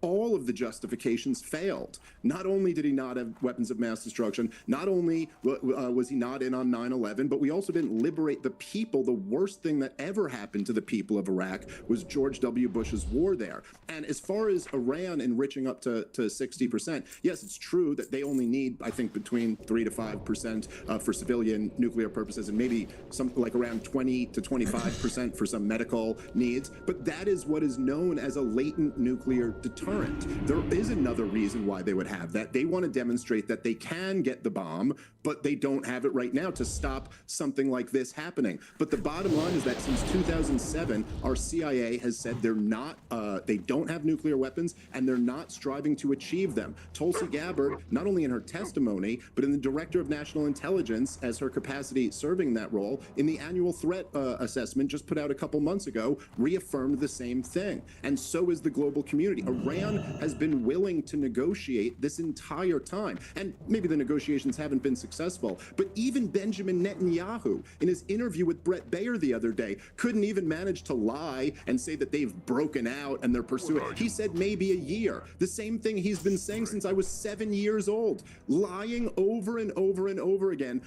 all of the justifications failed. Not only did he not have weapons of mass destruction, not only was he not in on 9/11, but we also didn't liberate the people. The worst thing that ever happened to the people of Iraq was George W. Bush's war there. And as far as Iran enriching up to 60%, yes, it's true that they only need, I think, between 3 to 5% for civilian nuclear purposes, and maybe some like around 20 to 25% for some medical needs. But that is what is known as a latent nuclear deterrent. There is another reason why they would have that. They want to demonstrate that they can get the bomb, but they don't have it right now to stop something like this happening. But the bottom line is that since 2007, our CIA has said they don't have nuclear weapons, and they're not striving to achieve them. Tulsi Gabbard, not only in her testimony, but in the Director of National Intelligence as her capacity serving that role, in the annual threat assessment just put out a couple months ago, reaffirmed the same thing. And so is the global community. Iran has been willing to negotiate this entire time. And maybe the negotiations haven't been successful, but even Benjamin Netanyahu, in his interview with Brett Baer the other day, couldn't even manage to lie and say that they've broken out and they're pursuing. He said maybe a year. The same thing he's been saying since I was 7 years old, lying over and over and over again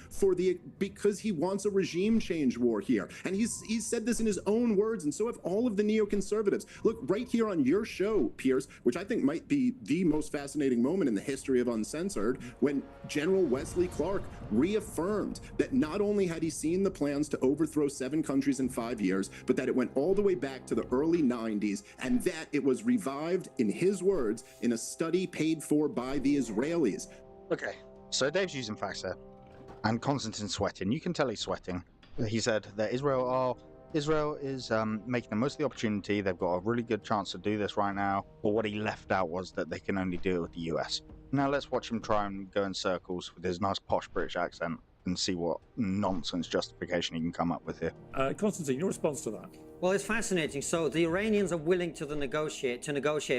because he wants a regime change war here. And he's said this in his own words, and so have all of the neoconservatives. Look, right here on your show, Piers, which I think might be the most fascinating moment in the history of Uncensored, when General Wesley Clark reaffirmed that not only had he seen the plans to overthrow 7 countries in 5 years, but that it went all the way back to the early 90s, and that it was revived, in his words, in a study paid for by the Israelis. Okay, so Dave's using facts there, and Konstantin's sweating. You can tell he's sweating. He said that Israel is making the most of the opportunity. They've got a really good chance to do this right now. But what he left out was that they can only do it with the US. Now let's watch him try and go in circles with his nice posh British accent and see what nonsense justification he can come up with here. Konstantin, your response to that? Well, it's fascinating. So the Iranians are willing to negotiate,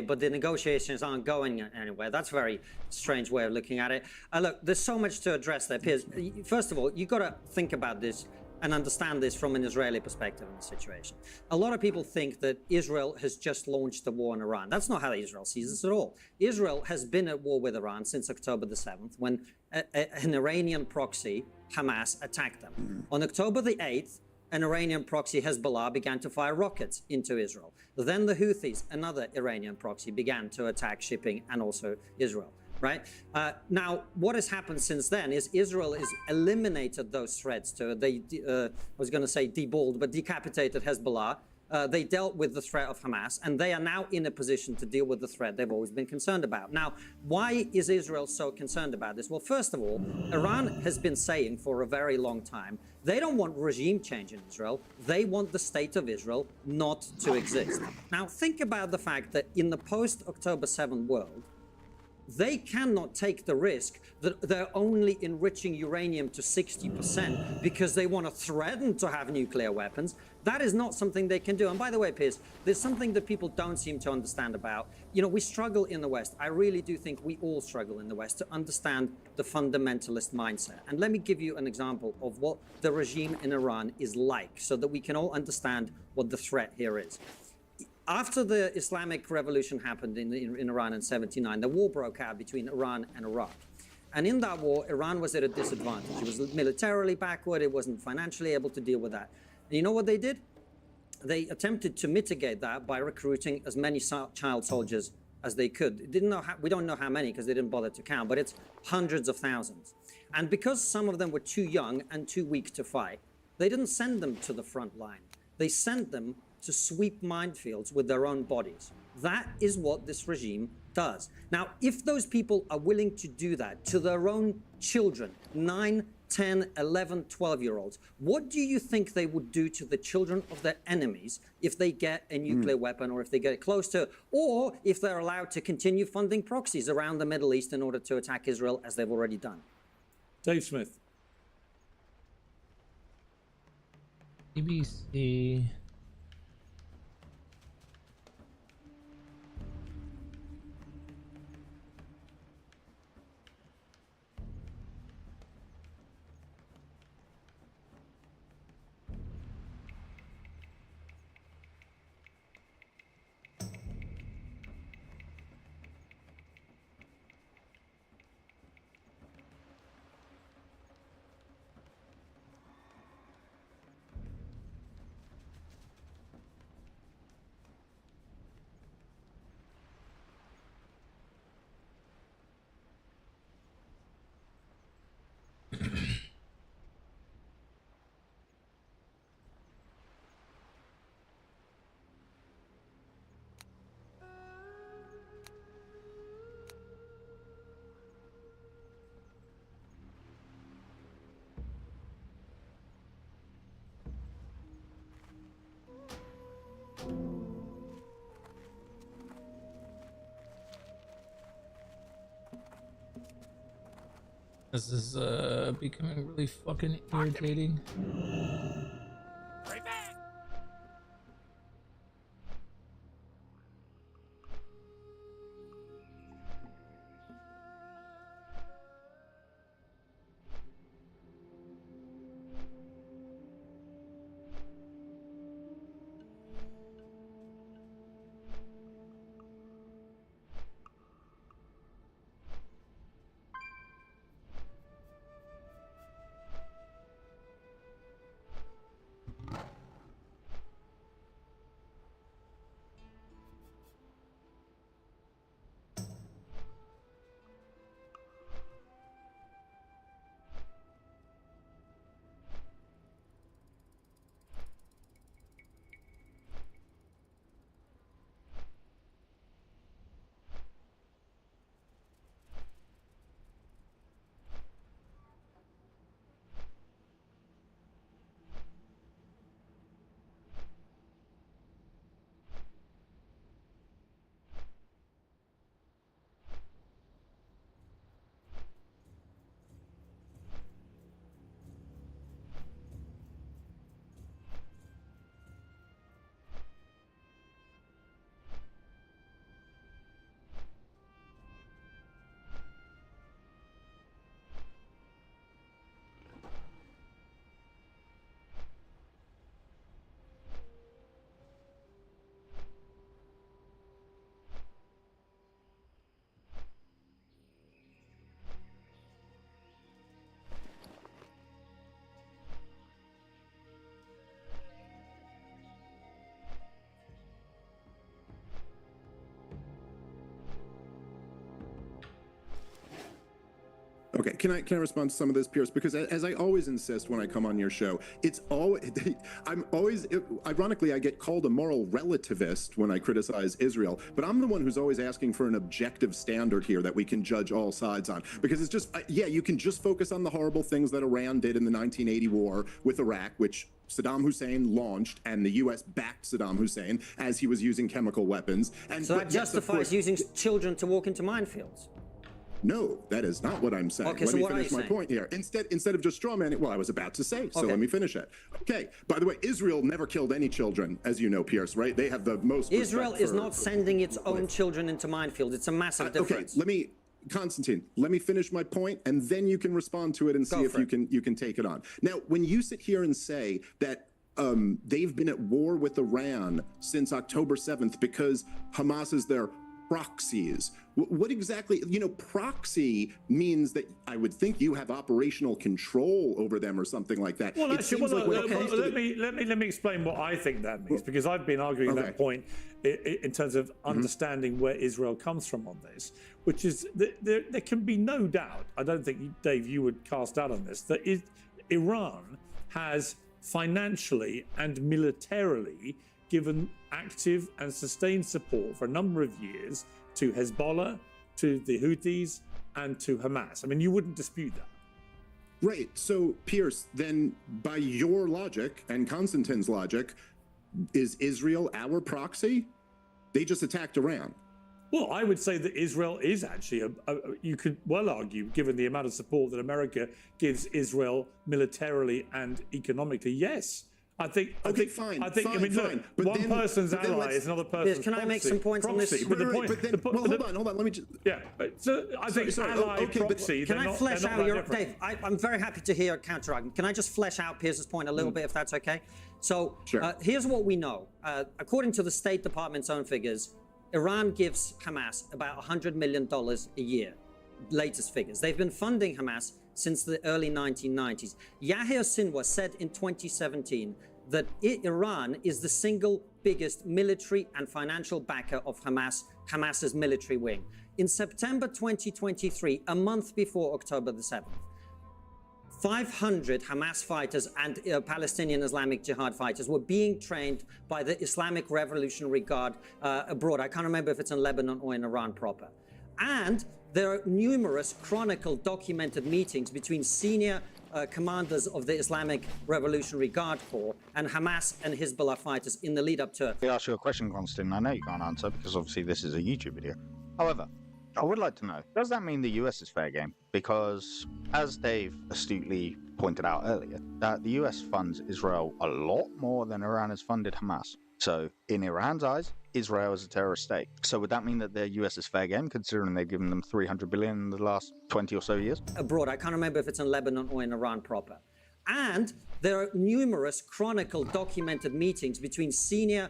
but the negotiations aren't going anywhere. That's a very strange way of looking at it. Look, there's so much to address there, Piers. First of all, you've got to think about this and understand this from an Israeli perspective in the situation. A lot of people think that Israel has just launched the war on Iran. That's not how Israel sees this at all. Israel has been at war with Iran since October the 7th, when an Iranian proxy, Hamas, attacked them. On October the 8th, an Iranian proxy, Hezbollah, began to fire rockets into Israel. Then the Houthis, another Iranian proxy, began to attack shipping and also Israel. Right? Now, what has happened since then is Israel has eliminated those threats to, I was going to say deballed, but decapitated Hezbollah. They dealt with the threat of Hamas, and they are now in a position to deal with the threat they've always been concerned about. Now, why is Israel so concerned about this? Well, first of all, Iran has been saying for a very long time, they don't want regime change in Israel. They want the state of Israel not to exist. Now, think about the fact that in the post-October 7 world, they cannot take the risk that they're only enriching uranium to 60% because they want to threaten to have nuclear weapons. That is not something they can do. And by the way, Piers, there's something that people don't seem to understand about. You know, we struggle in the West. I really do think we all struggle in the West to understand the fundamentalist mindset. And let me give you an example of what the regime in Iran is like so that we can all understand what the threat here is. After the Islamic Revolution happened in Iran in 79, the war broke out between Iran and Iraq. And in that war, Iran was at a disadvantage. It was militarily backward. It wasn't financially able to deal with that. And you know what they did? They attempted to mitigate that by recruiting as many child soldiers as they could. We don't know how many because they didn't bother to count, but it's hundreds of thousands. And because some of them were too young and too weak to fight, they didn't send them to the front line. They sent them to sweep minefields with their own bodies. That is what this regime does. Now, if those people are willing to do that to their own children, 9, 10, 11, 12-year-olds, what do you think they would do to the children of their enemies if they get a nuclear weapon, or if they get close to, or if they're allowed to continue funding proxies around the Middle East in order to attack Israel, as they've already done? Dave Smith. BBC. This is becoming really fucking irritating. Okay, can I respond to some of this, Pierce? Because as I always insist when I come on your show, it's always ironically I get called a moral relativist when I criticize Israel, but I'm the one who's always asking for an objective standard here that we can judge all sides on. Because it's just yeah, you can just focus on the horrible things that Iran did in the 1980 war with Iraq, which Saddam Hussein launched, and the U.S. backed Saddam Hussein as he was using chemical weapons. And so that justifies using children to walk into minefields. No, that is not what I'm saying. Okay, let so me what finish are you my saying? point here. Instead of just straw manning, well, I was about to say, so Okay. let me finish it. Okay, by the way, Israel never killed any children, as you know, Pierce, right? They have the most Israel respect is for- not sending its own children into minefields. It's a massive difference. Okay, Constantine, let me finish my point, and then you can respond to it and see if you can take it on. Now, when you sit here and say that they've been at war with Iran since October 7th because Hamas is their proxies. What exactly, proxy means that I would think you have operational control over them or something like that. Well, It actually, seems like when it comes to the- let me explain what I think that means, because I've been arguing that point in terms of understanding where Israel comes from on this, which is that there can be no doubt. I don't think, Dave, you would cast doubt on this, that Iran has financially and militarily given active and sustained support for a number of years to Hezbollah, to the Houthis, and to Hamas. I mean, you wouldn't dispute that. Right. So, Pierce, then by your logic and Constantine's logic, is Israel our proxy? They just attacked Iran. Well, I would say that Israel is actually, you could well argue, given the amount of support that America gives Israel militarily and economically, yes. I think, fine. I mean, look, But one then- person's but then ally let's- is another person's Can I make some points on this? proxy. But the point, hold on. Let me just. Yeah, so I think ally, proxy. Can they're I not- flesh they're not out that your different. Dave? I'm very happy to hear a counter argument. Can I just flesh out Pierce's point a little bit, if that's okay? So here's what we know. According to the State Department's own figures, Iran gives Hamas about $100 million a year. Latest figures. They've been funding Hamas since the early 1990s. Yahya Sinwar said in 2017 that Iran is the single biggest military and financial backer of Hamas's military wing. In September 2023, a month before October the 7th, 500 Hamas fighters and Palestinian Islamic Jihad fighters were being trained by the Islamic Revolutionary Guard abroad. I can't remember if it's in Lebanon or in Iran proper. And there are numerous chronicled, documented meetings between senior commanders of the Islamic Revolutionary Guard Corps and Hamas and Hezbollah fighters in the lead up to... Let me ask you a question, Constantine. I know you can't answer because obviously this is a YouTube video. However, I would like to know, does that mean the US is fair game? because, as Dave astutely pointed out earlier, that the US funds Israel a lot more than Iran has funded Hamas. So, in Iran's eyes, Israel is a terrorist state. So would that mean that the US is fair game, considering they've given them $300 billion in the last 20 or so years? Abroad, I can't remember if it's in Lebanon or in Iran proper. And there are numerous chronicled, documented meetings between senior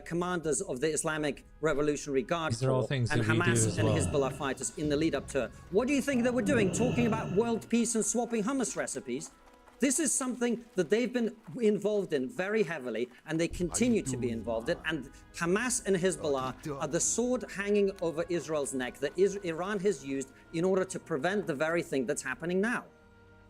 commanders of the Islamic Revolutionary Guard These are all Corps things and that we do Hamas as and well. Hezbollah fighters in the lead up to it. What do you think they were doing? Talking about world peace and swapping hummus recipes? This is something that they've been involved in very heavily, and they continue to be involved in. And Hamas and Hezbollah are the sword hanging over Israel's neck that Iran has used in order to prevent the very thing that's happening now.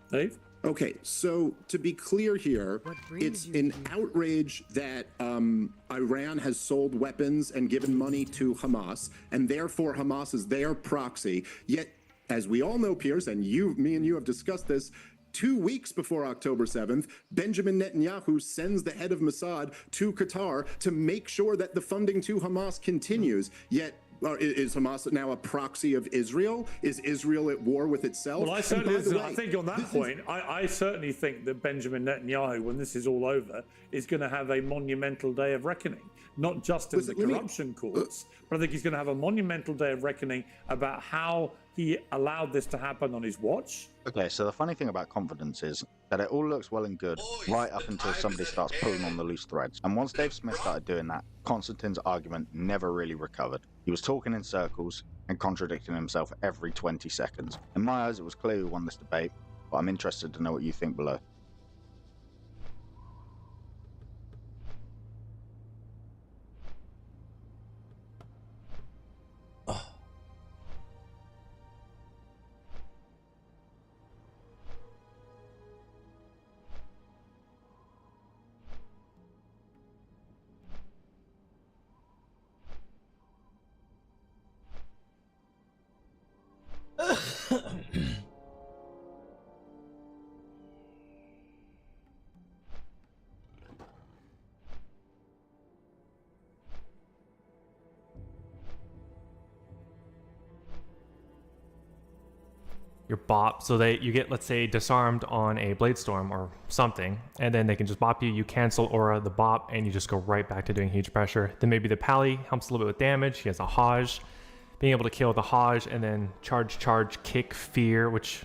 Dave? Okay, so to be clear here, it's an outrage that Iran has sold weapons and given money to Hamas, and therefore Hamas is their proxy. Yet, as we all know, Piers, and me and you have discussed this, 2 weeks before October 7th, Benjamin Netanyahu sends the head of Mossad to Qatar to make sure that the funding to Hamas continues. Yet, is Hamas now a proxy of Israel? Is Israel at war with itself? Well, I think on that point, I certainly think that Benjamin Netanyahu, when this is all over, is going to have a monumental day of reckoning. Not just in the corruption courts, but I think he's going to have a monumental day of reckoning about how he allowed this to happen on his watch. Okay, so the funny thing about confidence is that it all looks well and good right up until somebody starts pulling on the loose threads. And once Dave Smith started doing that, Konstantin's argument never really recovered. He was talking in circles and contradicting himself every 20 seconds. In my eyes, it was clear who won this debate, but I'm interested to know what you think below. Your bop, so you get, let's say, disarmed on a blade storm or something, and then they can just bop you. You cancel aura the bop, and you just go right back to doing huge pressure. Then maybe the pally helps a little bit with damage. He has a Hajj, being able to kill the Hajj, and then charge, kick, fear, which,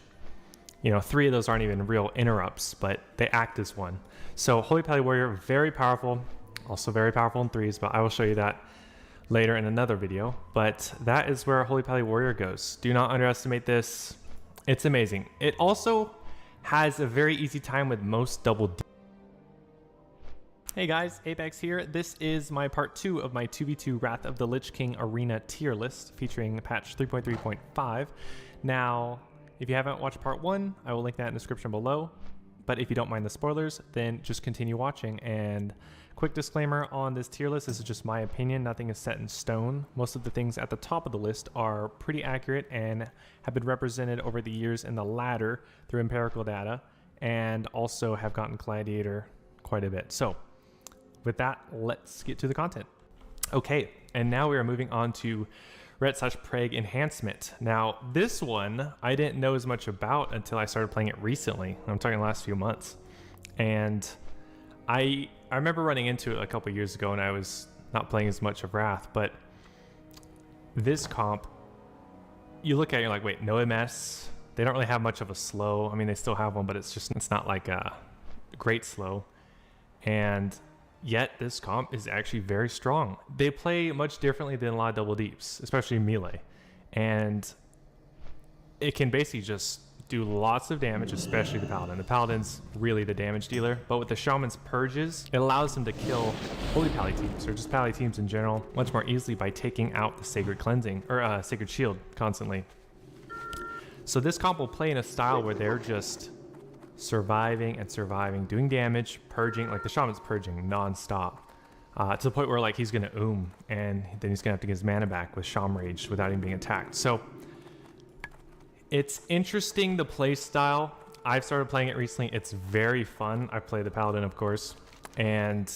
you know, 3 of those aren't even real interrupts, but they act as one. So Holy Pally Warrior, very powerful, also very powerful in 3s, but I will show you that later in another video. But that is where Holy Pally Warrior goes. Do not underestimate this. It's amazing. It also has a very easy time with most double D. Hey guys, Apex here. This is my part 2 of my 2v2 Wrath of the Lich King Arena tier list featuring patch 3.3.5. Now, if you haven't watched part 1, I will link that in the description below. But if you don't mind the spoilers, then just continue watching. And quick disclaimer on this tier list, this is just my opinion. Nothing is set in stone. Most of the things at the top of the list are pretty accurate and have been represented over the years in the ladder through empirical data, and also have gotten Gladiator quite a bit. So with that, let's get to the content. Okay, and now we are moving on to Ret/Prague Enhancement. Now, this one I didn't know as much about until I started playing it recently. I'm talking the last few months. And I remember running into it a couple years ago, and I was not playing as much of Wrath, but this comp, you look at it, you're like, wait, no MS? They don't really have much of a slow. I mean, they still have one, but it's not like a great slow. And yet this comp is actually very strong. They play much differently than a lot of double deeps, especially melee. And it can basically just do lots of damage, especially the Paladin. The Paladin's really the damage dealer, but with the Shaman's Purges, it allows them to kill Holy Pally teams, or just Pally teams in general, much more easily by taking out the Sacred Cleansing, or Sacred Shield constantly. So this comp will play in a style where they're just surviving and surviving, doing damage, purging, like the Shaman's purging non-stop, to the point where like he's gonna and then he's gonna have to get his mana back with Sham Rage without even being attacked. So it's interesting, the play style. I've started playing it recently. It's very fun. I play the Paladin, of course, and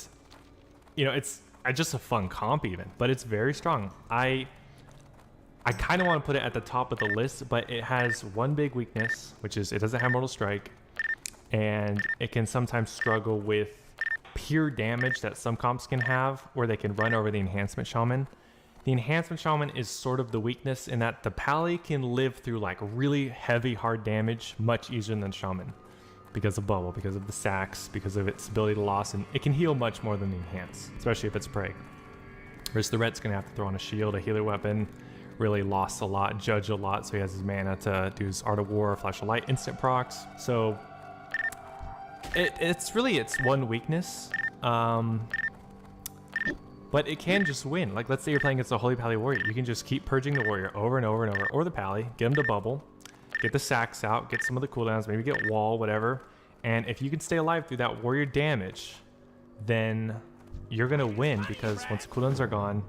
you know, it's just a fun comp even, but it's very strong. I kind of want to put it at the top of the list, but it has one big weakness, which is it doesn't have Mortal Strike, and it can sometimes struggle with pure damage that some comps can have, where they can run over the Enhancement Shaman. The Enhancement Shaman is sort of the weakness in that the Pally can live through like really heavy, hard damage much easier than Shaman because of Bubble, because of the sacks, because of its ability to loss, and it can heal much more than the Enhance, especially if it's Prey. Whereas the Ret's going to have to throw on a shield, a healer weapon, really lost a lot, judge a lot, so he has his mana to do his Art of War, Flash of Light, instant procs. So it's one weakness. But it can just win. Like, let's say you're playing against a Holy Pally Warrior. You can just keep purging the Warrior over and over and over, or the Pally, get him to bubble, get the sacks out, get some of the cooldowns, maybe get wall, whatever. And if you can stay alive through that Warrior damage, then you're going to win, because once the cooldowns are gone,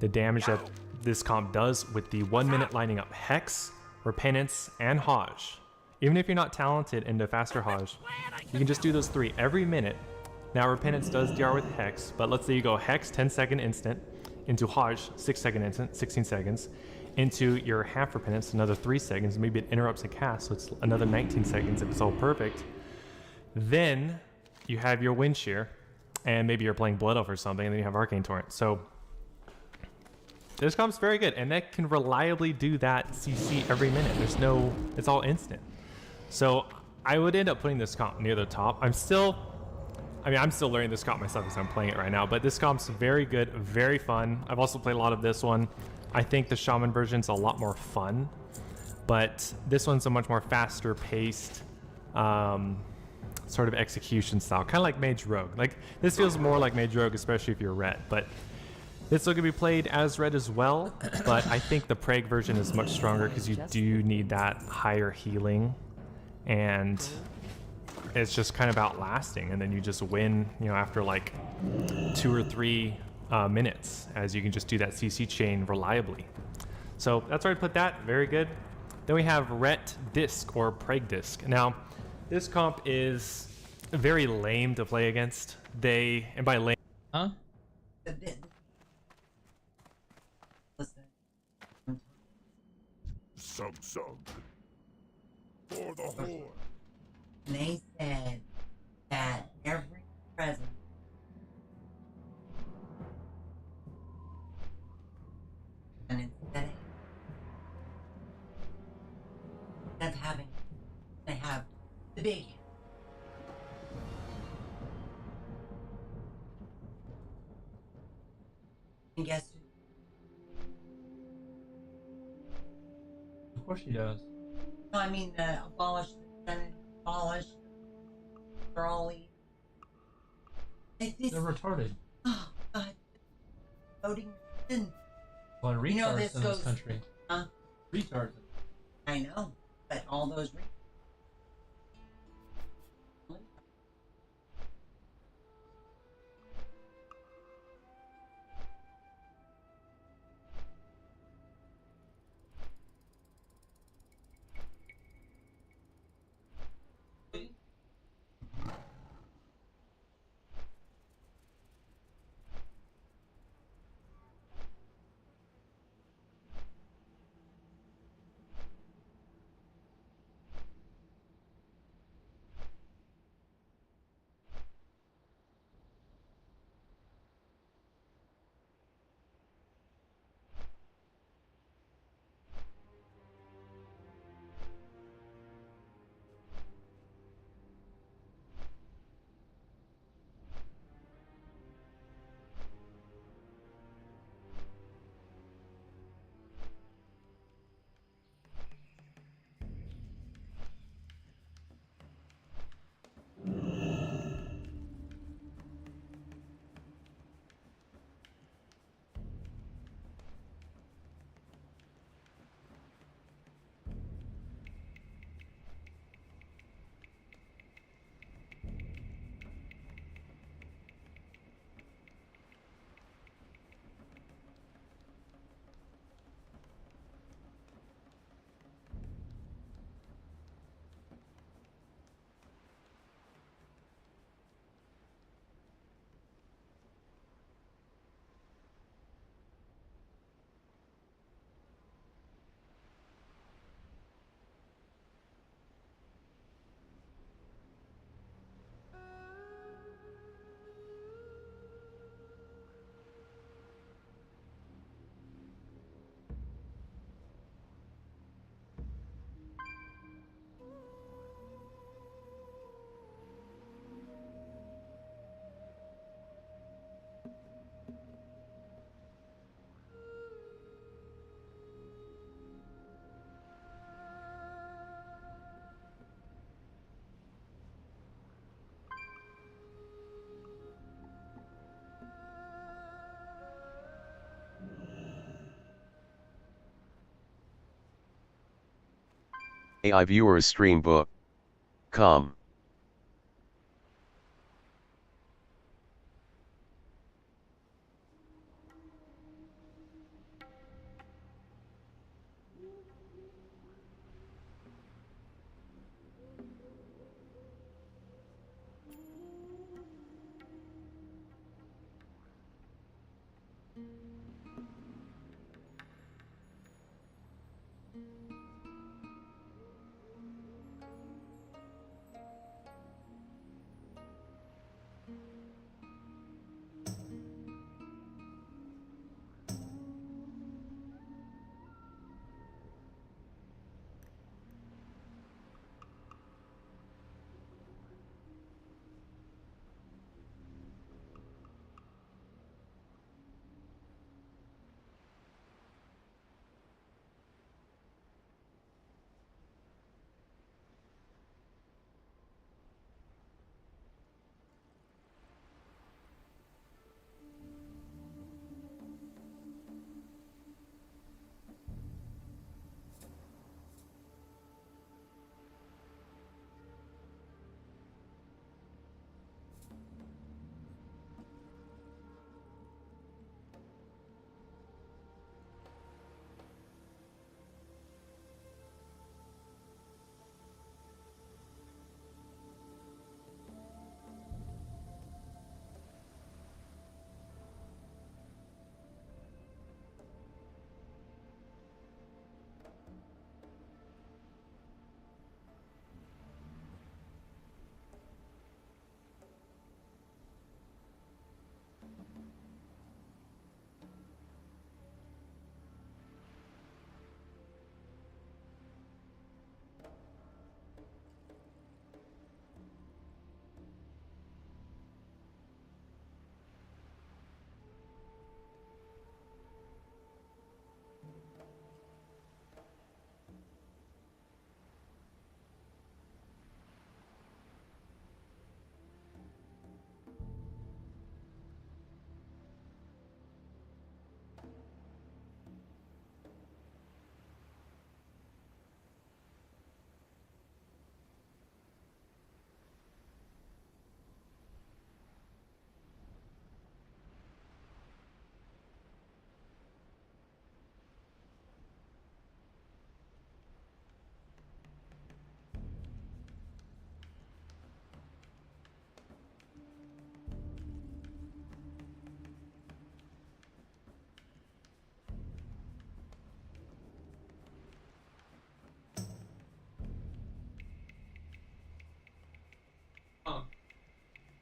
the damage that this comp does with the 1 minute lining up Hex, Repentance, and Hodge, even if you're not talented into faster Hodge, you can just do those 3 every minute. Now, Repentance does DR with Hex, but let's say you go Hex 10-second instant, into Hodge 6-second instant, 16 seconds, into your half Repentance, another 3 seconds, maybe it interrupts a cast, so it's another 19 seconds if it's all perfect. Then you have your Wind Shear, and maybe you're playing Blood Elf or something, and then you have Arcane Torrent. So this comp's very good, and that can reliably do that CC every minute. It's all instant. So I would end up putting this comp near the top. I'm still learning this comp myself as I'm playing it right now, but this comp's very good, very fun. I've also played a lot of this one. I think the Shaman version's a lot more fun, but this one's a much more faster paced sort of execution style, kind of like Mage Rogue. Like, this feels more like Mage Rogue, especially if you're Ret, but this will be played as Red as well, but I think the Prague version is much stronger because you do need that higher healing, and it's just kind of outlasting, and then you just win, after like 2 or 3 minutes, as you can just do that CC chain reliably. So that's where I put that. Very good. Then we have Ret Disc, or Prague Disc. Now, this comp is very lame to play against. And by lame, huh? Sug for the Horde. And they said that every present and instead of having, they have the big. And guess who? Of course she does. No, I mean, abolish the Senate, abolish for all evil. They're retarded. Oh, God. Voting sin. Well, retards You know, this in this goes- country. Huh? Retards. I know, but all those AI viewers stream book. Com.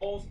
All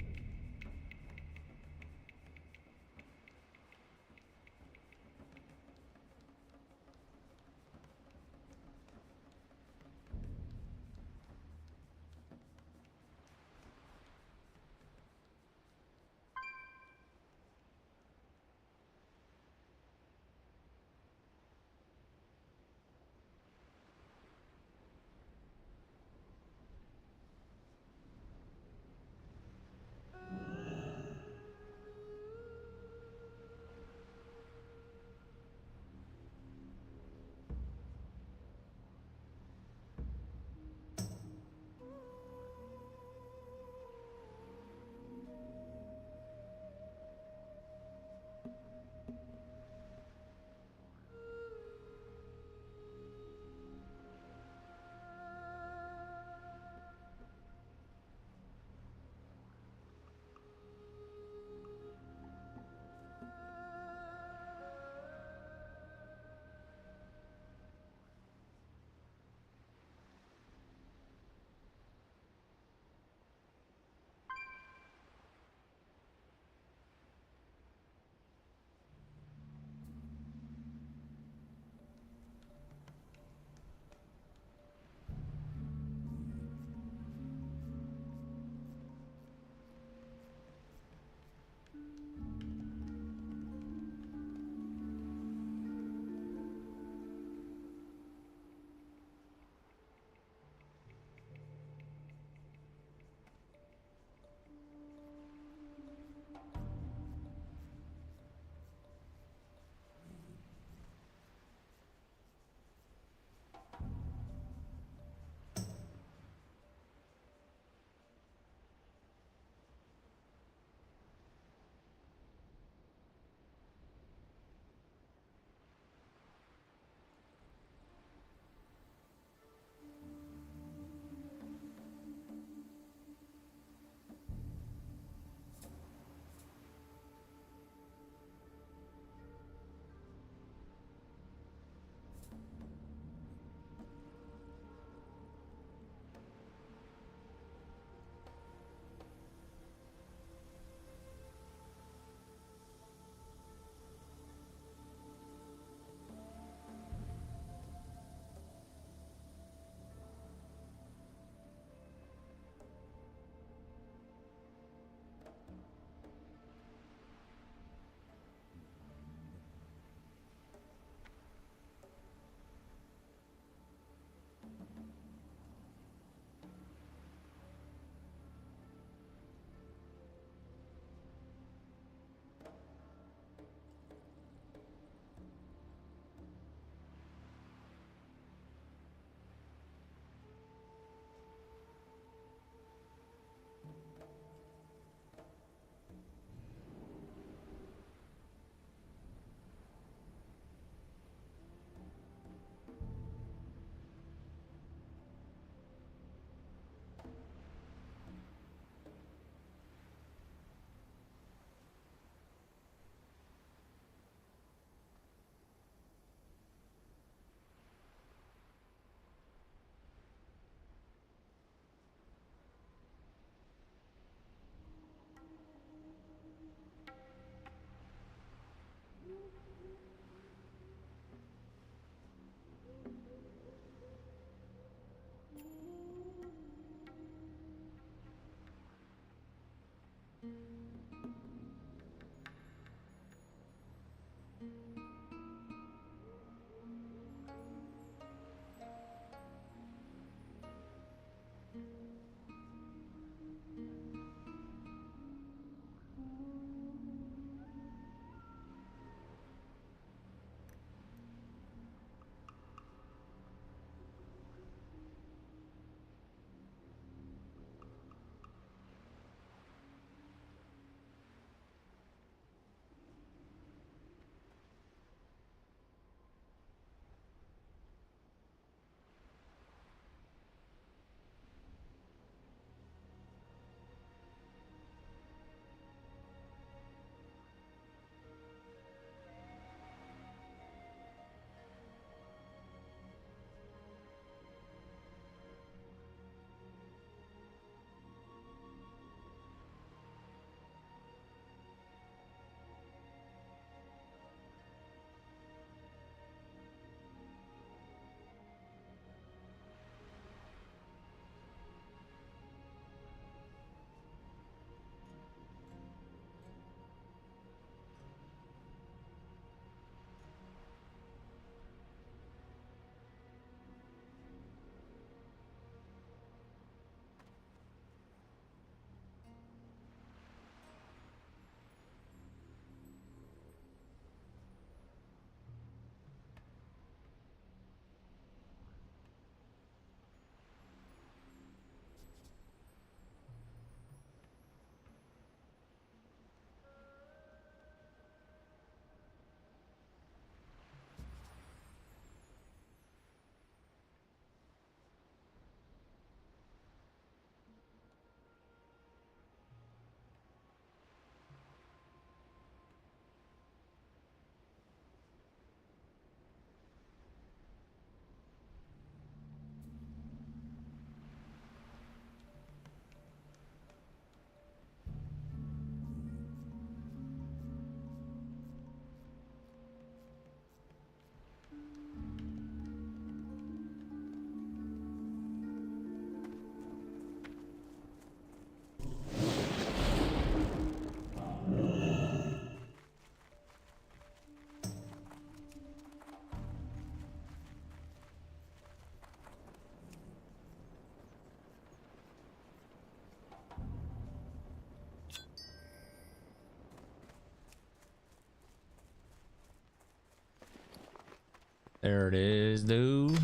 There it is, dude.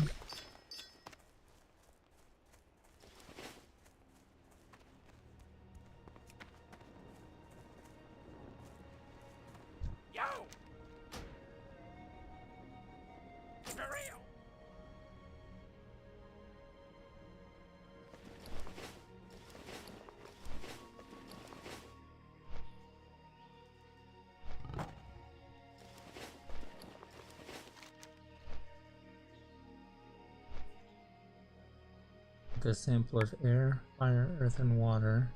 A sample of air, fire, earth, and water.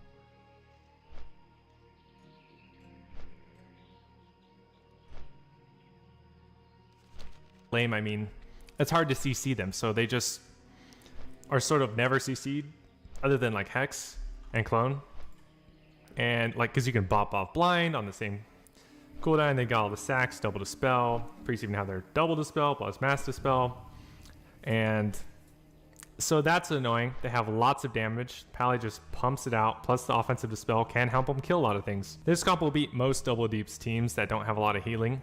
Lame, I mean, it's hard to CC them, so they just are sort of never CC'd, other than like Hex and Clone. And like, because you can bop off blind on the same cooldown, they got all the sacks, double dispel. Priests even have their double dispel plus mass dispel. And so that's annoying. They have lots of damage. Pally just pumps it out, plus the offensive dispel can help them kill a lot of things. This comp will beat most double deeps teams that don't have a lot of healing,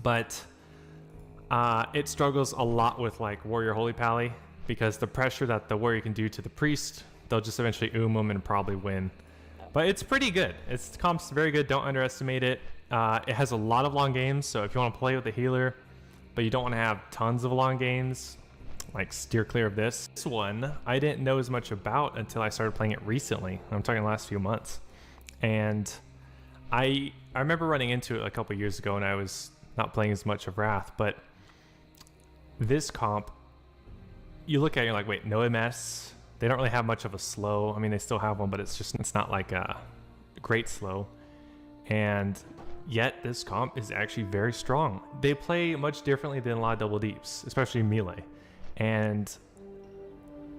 but it struggles a lot with like Warrior Holy Pally, because the pressure that the Warrior can do to the Priest, they'll just eventually them and probably win. But it's pretty good. Its comp's very good. Don't underestimate it. It has a lot of long games, so if you want to play with a healer, but you don't want to have tons of long games, like steer clear of this. This one I didn't know as much about until I started playing it recently. I'm talking the last few months. And I remember running into it a couple years ago and I was not playing as much of Wrath, but this comp, you look at it, you're like, wait, no MS. They don't really have much of a slow. I mean, they still have one, but it's not like a great slow. And yet this comp is actually very strong. They play much differently than a lot of double deeps, especially melee. And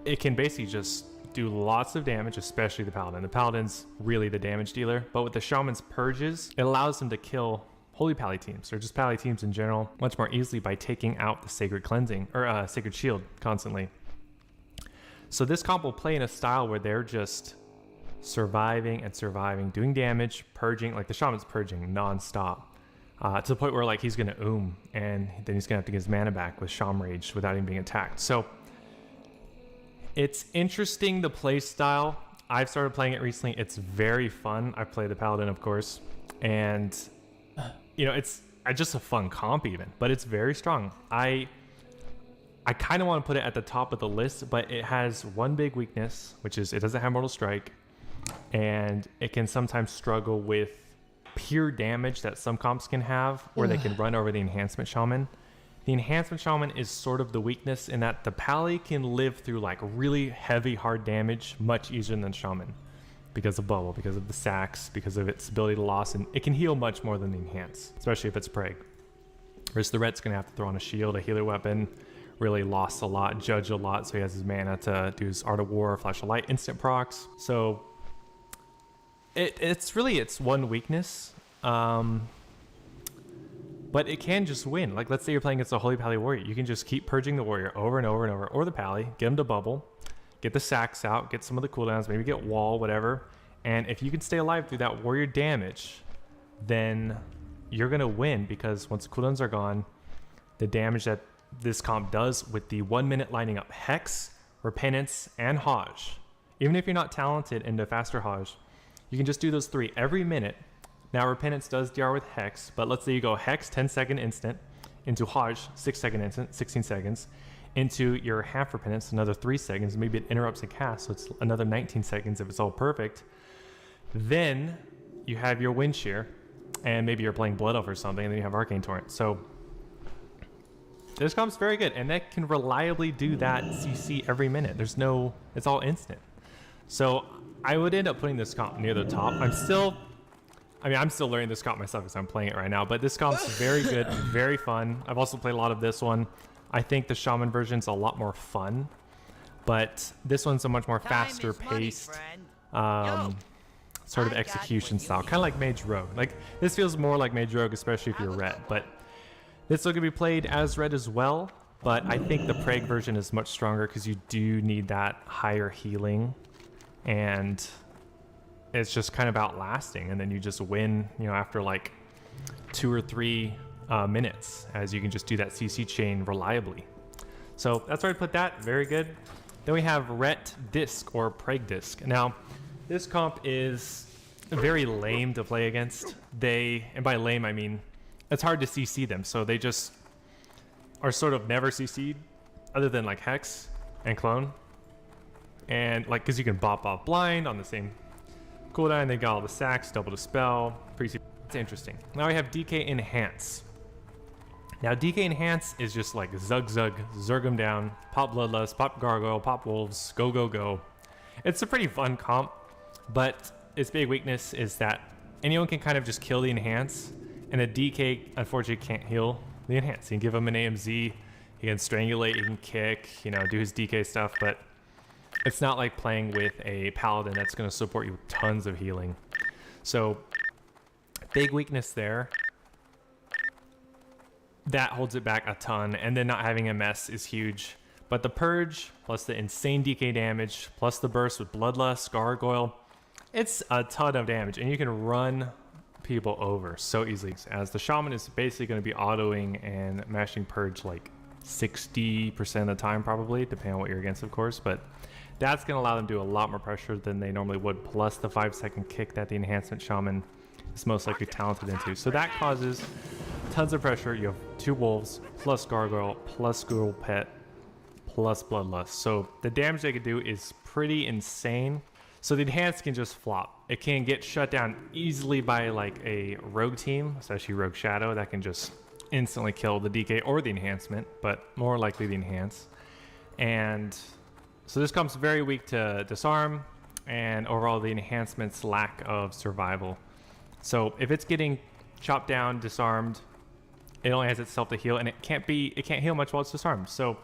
it can basically just do lots of damage, especially the Paladin. The Paladin's really the damage dealer, but with the Shaman's Purges, it allows them to kill Holy Pally teams, or just Pally teams in general, much more easily by taking out the Sacred Cleansing, or Sacred Shield constantly. So this comp will play in a style where they're just surviving and surviving, doing damage, purging, like the Shaman's purging non-stop. To the point where like he's gonna and then he's gonna have to get his mana back with Shaman Rage without even being attacked. So it's interesting, the play style. I've started playing it recently. It's very fun. I play the Paladin, of course, and you know, it's just a fun comp even, but it's very strong. I kind of want to put it at the top of the list, but it has one big weakness, which is it doesn't have Mortal Strike, and it can sometimes struggle with pure damage that some comps can have, where they can run over the Enhancement Shaman. The Enhancement Shaman is sort of the weakness in that the Pally can live through like really heavy, hard damage much easier than Shaman, because of Bubble, because of the sacks, because of its ability to loss, and it can heal much more than the Enhance, especially if it's Prague. Whereas the Ret's gonna have to throw on a shield, a healer weapon, really lost a lot, judge a lot, so he has his mana to do his Art of War, Flash of Light, instant procs. So it's really its one weakness, but it can just win. Like, let's say you're playing against a Holy Pally Warrior, you can just keep purging the Warrior over and over and over, or the Pally, get him to bubble, get the sacks out, get some of the cooldowns, maybe get wall, whatever, and if you can stay alive through that Warrior damage, then you're gonna win, because once the cooldowns are gone, the damage that this comp does with the 1 minute lining up Hex, Repentance, and Hajj, even if you're not talented into faster Hajj, you can just do those 3 every minute. Now Repentance does DR with Hex, but let's say you go Hex 10-second instant, into Hajj 6-second instant, 16 seconds, into your half Repentance another 3 seconds, maybe it interrupts a cast, so it's another 19 seconds if it's all perfect. Then you have your Wind Shear, and maybe you're playing Blood Elf or something, and then you have Arcane Torrent. So this comp's very good, and that can reliably do that CC every minute. It's all instant. So I would end up putting this comp near the top. I'm still learning this comp myself because I'm playing it right now, but this comp's very good, very fun. I've also played a lot of this one. I think the Shaman version's a lot more fun, but this one's a much more faster paced, sort of execution style, kind of like Mage Rogue. Like, this feels more like Mage Rogue, especially if you're Red, but this will be played as Red as well, but I think the Prague version is much stronger because you do need that higher healing, and it's just kind of outlasting, and then you just win, you know, after like 2 or 3 minutes, as you can just do that CC chain reliably. So that's where I put that. Very good. Then we have Ret Disc or Prague Disc. Now, this comp is very lame to play against. And by lame I mean it's hard to CC them, so they just are sort of never CC'd, other than like Hex and Clone. And like, because you can bop off blind on the same cooldown, they got all the sacks, double dispel, it's interesting. Now we have DK Enhance. Now DK Enhance is just like Zug, Zerg them down, pop Bloodlust, pop Gargoyle, pop Wolves, go, go, go. It's a pretty fun comp, but its big weakness is that anyone can kind of just kill the Enhance, and a DK unfortunately can't heal the Enhance. He can give him an AMZ, he can strangulate, he can kick, you know, do his DK stuff, but it's not like playing with a Paladin that's going to support you with tons of healing. So big weakness there. That holds it back a ton, and then not having MS is huge. But the Purge, plus the insane DK damage, plus the burst with Bloodlust, Gargoyle, it's a ton of damage, and you can run people over so easily, as the Shaman is basically going to be autoing and mashing Purge like 60% of the time probably, depending on what you're against, of course, but that's going to allow them to do a lot more pressure than they normally would, plus the 5-second kick that the Enhancement Shaman is most likely talented into. So that causes tons of pressure. You have 2 Wolves, plus Gargoyle, plus Ghoul Pet, plus Bloodlust. So the damage they could do is pretty insane. So the Enhance can just flop. It can get shut down easily by like a Rogue team, especially Rogue Shadow, that can just instantly kill the DK or the Enhancement, but more likely the Enhance. And so this comes very weak to Disarm, and overall the Enhancement's lack of survival. So if it's getting chopped down, disarmed, it only has itself to heal, and it can't heal much while it's disarmed. So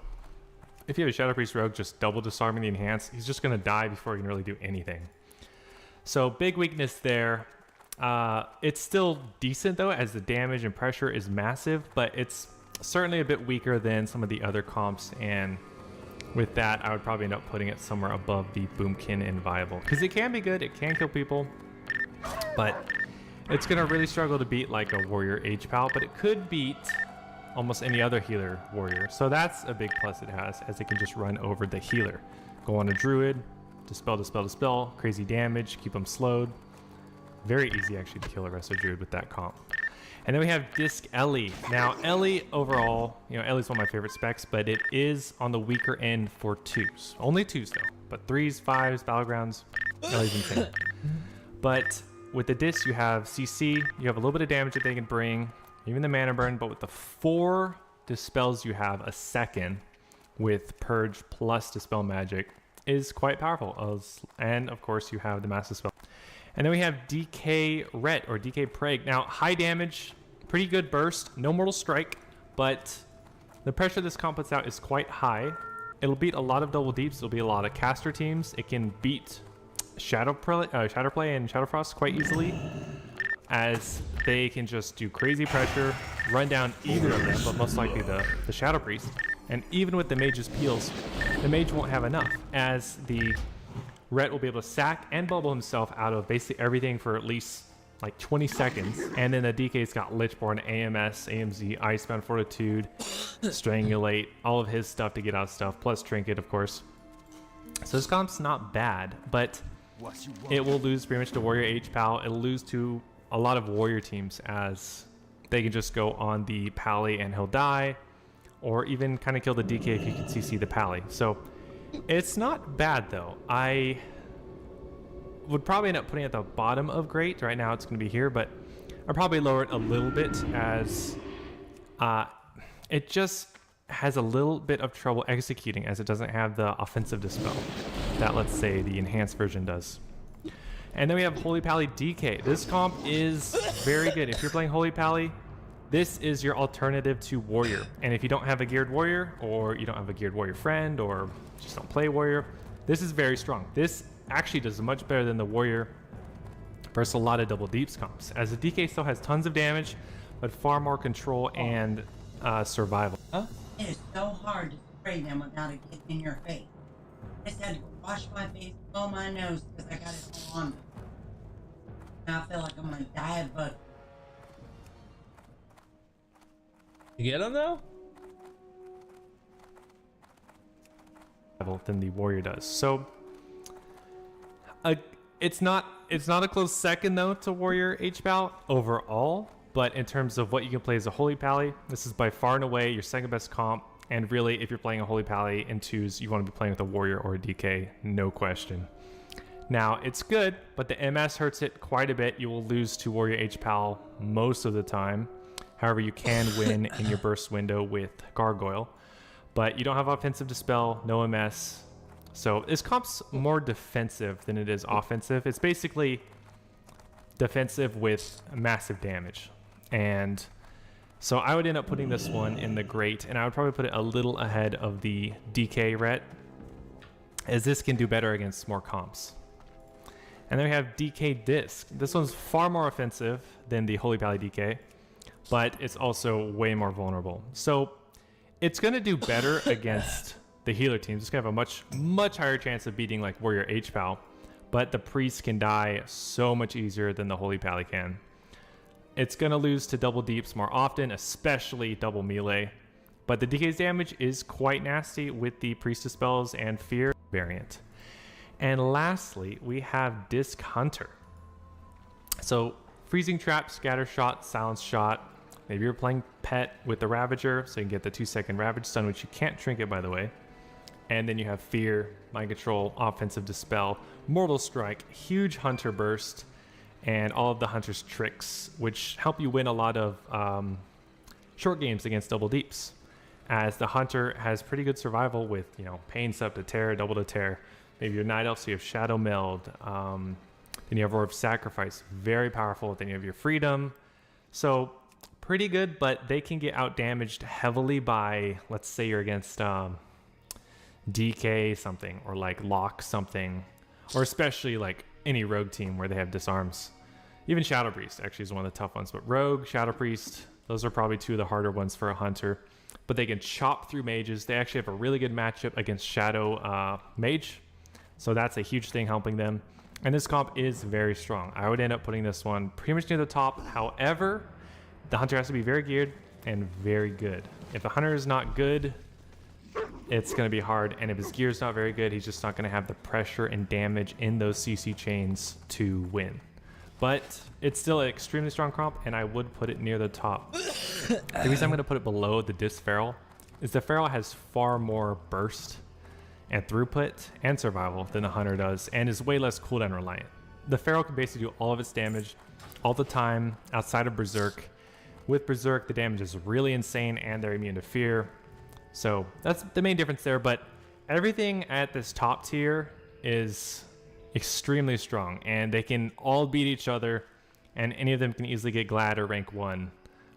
if you have a Shadow Priest Rogue just double disarming the Enhance, he's just going to die before he can really do anything. So big weakness there. It's still decent though, as the damage and pressure is massive, but it's certainly a bit weaker than some of the other comps, and with that I would probably end up putting it somewhere above the Boomkin and Viable, because it can be good, it can kill people, but it's going to really struggle to beat like a Warrior H-Pal, but it could beat almost any other healer warrior. So that's a big plus it has, as it can just run over the healer. Go on a Druid, dispel, crazy damage, keep them slowed. Very easy actually to kill a Resto Druid with that comp. And then we have Disc Ellie. Now Ellie overall, you know, Ellie's one of my favorite specs, but it is on the weaker end for 2s. Only 2s though, but 3s, 5s, Battlegrounds, Ellie's insane. But with the Disc you have CC, you have a little bit of damage that they can bring, even the mana burn, but with the 4 dispels you have a second with Purge plus Dispel Magic is quite powerful. And of course you have the Massive Spell. And then we have DK Ret or DK Prague. Now high damage, pretty good burst, no Mortal Strike, but the pressure this comp puts out is quite high. It'll beat a lot of double deeps, it'll beat a lot of caster teams. It can beat Shadowplay and Shadowfrost quite easily, as they can just do crazy pressure, run down either of them, but most likely the Shadow Priest. And even with the Mage's Peels, the Mage won't have enough, as the Ret will be able to sack and bubble himself out of basically everything for at least like 20 seconds. And then the DK's got Lichborn, AMS, AMZ, Icebound Fortitude, Strangulate, all of his stuff to get out stuff, plus Trinket, of course. So this comp's not bad, but it will lose pretty much to Warrior H-Pal. It'll lose to a lot of Warrior teams, as they can just go on the Pally and he'll die, or even kind of kill the DK if you can CC the Pally. So it's not bad though. I would probably end up putting it at the bottom of great. Right now it's going to be here, but I'll probably lower it a little bit, as it just has a little bit of trouble executing, as it doesn't have the offensive dispel that, let's say, the enhanced version does. And then we have Holy Pally DK. This comp is very good. If you're playing Holy Pally, this is your alternative to Warrior. And if you don't have a geared Warrior, or you don't have a geared Warrior friend, or just don't play Warrior, this is very strong. This actually does much better than the Warrior versus a lot of double deeps comps, as the DK still has tons of damage, but far more control and survival. It is so hard to spray them without it getting in your face. I just had to wash my face, blow my nose, because I got it all on me. Now I feel like I'm gonna die of bug. You get him though? Than the warrior does. So it's not a close second though to warrior HPAL overall, but in terms of what you can play as a holy pally, this is by far and away your second best comp. And really, if you're playing a holy pally in twos, you want to be playing with a warrior or a DK, no question. Now it's good, but the MS hurts it quite a bit. You will lose to warrior HPAL most of the time. However, you can win in your burst window with Gargoyle. But you don't have offensive dispel, no MS. So this comp's more defensive than it is offensive. It's basically defensive with massive damage. And so I would end up putting this one in the great, and I would probably put it a little ahead of the DK ret, as this can do better against more comps. And then we have DK Disc. This one's far more offensive than the Holy Pally DK, but it's also way more vulnerable. So it's going to do better against the healer teams. It's going to have a much higher chance of beating like Warrior HPAL, but the priest can die so much easier than the Holy Pally can. It's going to lose to double deeps more often, especially double melee, but the DK's damage is quite nasty with the priest dispels and fear variant. And lastly, we have Disc Hunter. So freezing trap, scatter shot, silence shot. Maybe you're playing pet with the Ravager, so you can get the 2-second Ravage stun, which you can't trinket, by the way. And then you have Fear, Mind Control, Offensive Dispel, Mortal Strike, huge Hunter Burst, and all of the Hunter's tricks, which help you win a lot of short games against double deeps, as the Hunter has pretty good survival with, you know, Pain Sub to Tear, Double to Tear. Maybe your Night Elf, so you have Shadow Meld. Then you have Roar of Sacrifice, very powerful. Then you have your Freedom. So pretty good, but they can get out damaged heavily by, let's say you're against DK something, or like Lock something, or especially like any rogue team where they have disarms. Even Shadow Priest actually is one of the tough ones, but Rogue, Shadow Priest, those are probably two of the harder ones for a Hunter. But they can chop through mages. They actually have a really good matchup against Shadow Mage, so that's a huge thing helping them. And this comp is very strong. I would end up putting this one pretty much near the top. However, the Hunter has to be very geared and very good. If the Hunter is not good, it's going to be hard. And if his gear is not very good, he's just not going to have the pressure and damage in those CC chains to win. But it's still an extremely strong comp, and I would put it near the top. The reason I'm going to put it below the Disc Feral is the Feral has far more burst and throughput and survival than the Hunter does, and is way less cooldown reliant. The Feral can basically do all of its damage all the time outside of Berserk. With Berserk, the damage is really insane, and they're immune to fear. So that's the main difference there, but everything at this top tier is extremely strong, and they can all beat each other, and any of them can easily get Glad or rank 1.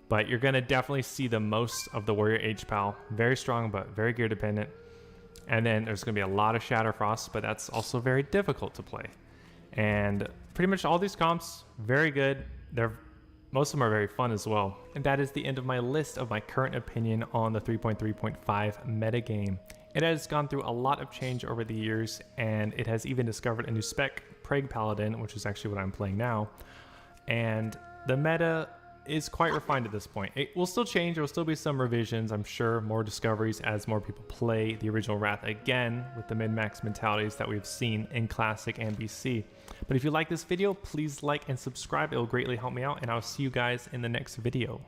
But you're going to definitely see the most of the Warrior HPAL. Very strong, but very gear dependent. And then there's going to be a lot of Shatterfrost, but that's also very difficult to play. And pretty much all these comps, very good. Most of them are very fun as well. And that is the end of my list of my current opinion on the 3.3.5 metagame. It has gone through a lot of change over the years, and it has even discovered a new spec, Prague Paladin, which is actually what I'm playing now. And the meta is quite refined at this point. It will still change, there will still be some revisions, I'm sure, more discoveries as more people play the original Wrath again with the min-max mentalities that we've seen in Classic and BC. But if you like this video, please like and subscribe, it will greatly help me out, and I'll see you guys in the next video.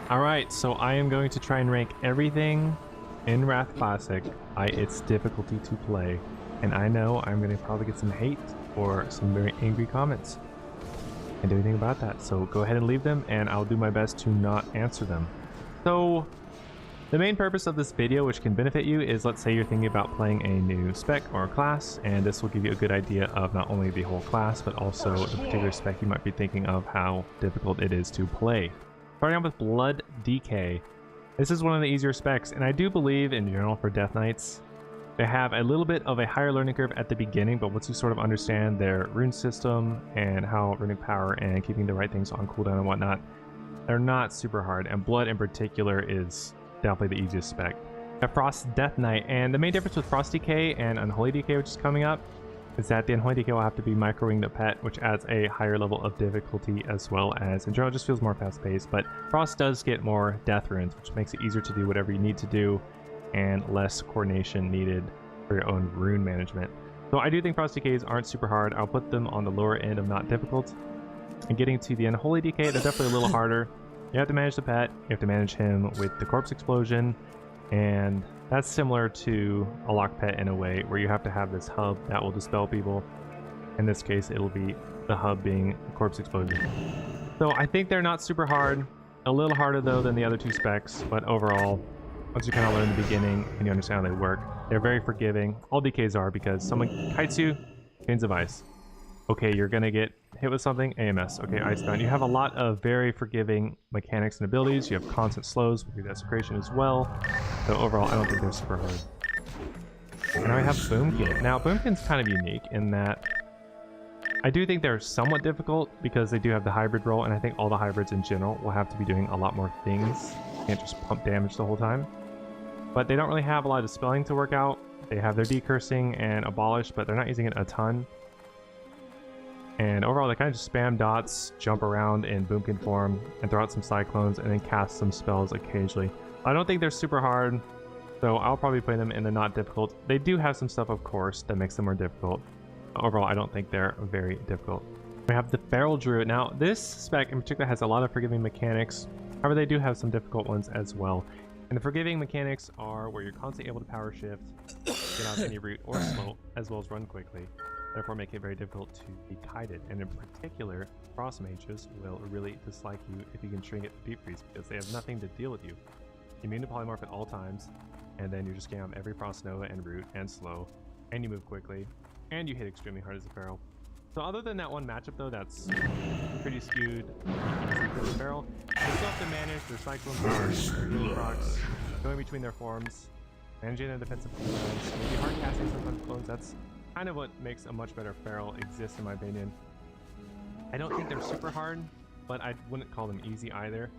Alright, so I am going to try and rank everything in Wrath Classic by its difficulty to play. And I know I'm going to probably get some hate or some very angry comments. Can't do anything about that, so go ahead and leave them and I'll do my best to not answer them. So, the main purpose of this video, which can benefit you, is let's say you're thinking about playing a new spec or class, and this will give you a good idea of not only the whole class, but also the particular spec you might be thinking of how difficult it is to play. Starting out with Blood DK. This is one of the easier specs, and I do believe in general for Death Knights, they have a little bit of a higher learning curve at the beginning, but once you sort of understand their rune system and how runic power and keeping the right things on cooldown and whatnot, they're not super hard, and Blood in particular is definitely the easiest spec. We have Frost Death Knight, and the main difference with Frost DK and Unholy DK, which is coming up, is that the Unholy DK will have to be microing the pet, which adds a higher level of difficulty, as well as in general just feels more fast-paced. But Frost does get more death runes, which makes it easier to do whatever you need to do, and less coordination needed for your own rune management. So I do think Frost DKs aren't super hard. I'll put them on the lower end of not difficult. And getting to the Unholy DK, they're definitely a little harder. You have to manage the pet, you have to manage him with the corpse explosion, and that's similar to a lock pet in a way, where you have to have this hub that will dispel people. In this case, it'll be the hub being the corpse explosion. So I think they're not super hard, a little harder though than the other two specs, but overall, once you kind of learn the beginning and you understand how they work, they're very forgiving. All DKs are, because someone kites you, Chains of Ice. Okay, you're gonna get hit with something, AMS. Okay, Icebound. You have a lot of very forgiving mechanics and abilities. You have constant slows with your Desecration as well. So overall, I don't think they're super hard. And now I have Boomkin. Now, Boomkin's kind of unique in that I do think they're somewhat difficult because they do have the hybrid role, and I think all the hybrids in general will have to be doing a lot more things. You can't just pump damage the whole time. But they don't really have a lot of dispelling to work out. They have their decursing and abolish, but they're not using it a ton. And overall, they kind of just spam dots, jump around in Boomkin form, and throw out some cyclones, and then cast some spells occasionally. I don't think they're super hard, so I'll probably play them in the not difficult. They do have some stuff, of course, that makes them more difficult. Overall, I don't think they're very difficult. We have the Feral Druid. Now, this spec in particular has a lot of forgiving mechanics. However, they do have some difficult ones as well. And the forgiving mechanics are where you're constantly able to power shift, get out any route or slow, as well as run quickly. Therefore, make it very difficult to be kited. And in particular, Frost Mages will really dislike you if you can shrink it to Deep Freeze, because they have nothing to deal with you. Immune to Polymorph at all times, and then you're just getting out every Frost Nova and root and slow, and you move quickly, and you hit extremely hard as a Feral. So other than that one matchup though, that's pretty skewed for the Feral, they still have to manage their Cyclones, their Healing Procs, going between their forms, managing their defensive clones, maybe hard casting sometimes clones. That's kind of what makes a much better Feral exist in my opinion. I don't think they're super hard, but I wouldn't call them easy either.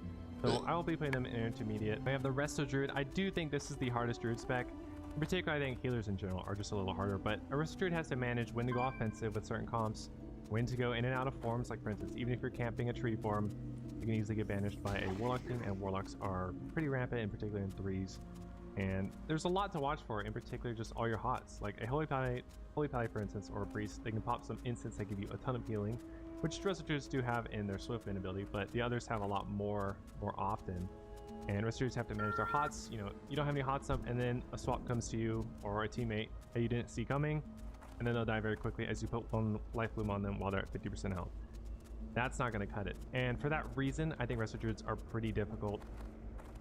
So I will be playing them in intermediate. I have the Resto Druid. I do think this is the hardest Druid spec. In particular, I think healers in general are just a little harder, but a Resto Druid has to manage when to go offensive with certain comps, when to go in and out of forms, like for instance, even if you're camping a tree form, you can easily get banished by a Warlock team, and Warlocks are pretty rampant, in particular in threes. And there's a lot to watch for, in particular just all your hots. Like a Holy Pally for instance, or a Priest, they can pop some instants that give you a ton of healing, which Resto Druids do have in their Swiftman ability, but the others have a lot more often. And Resto Druids have to manage their hots. You know, you don't have any hots up, and then a swap comes to you, or a teammate that you didn't see coming, and then they'll die very quickly as you put one life bloom on them while they're at 50% health. That's not going to cut it. And for that reason, I think Resto Druids are pretty difficult.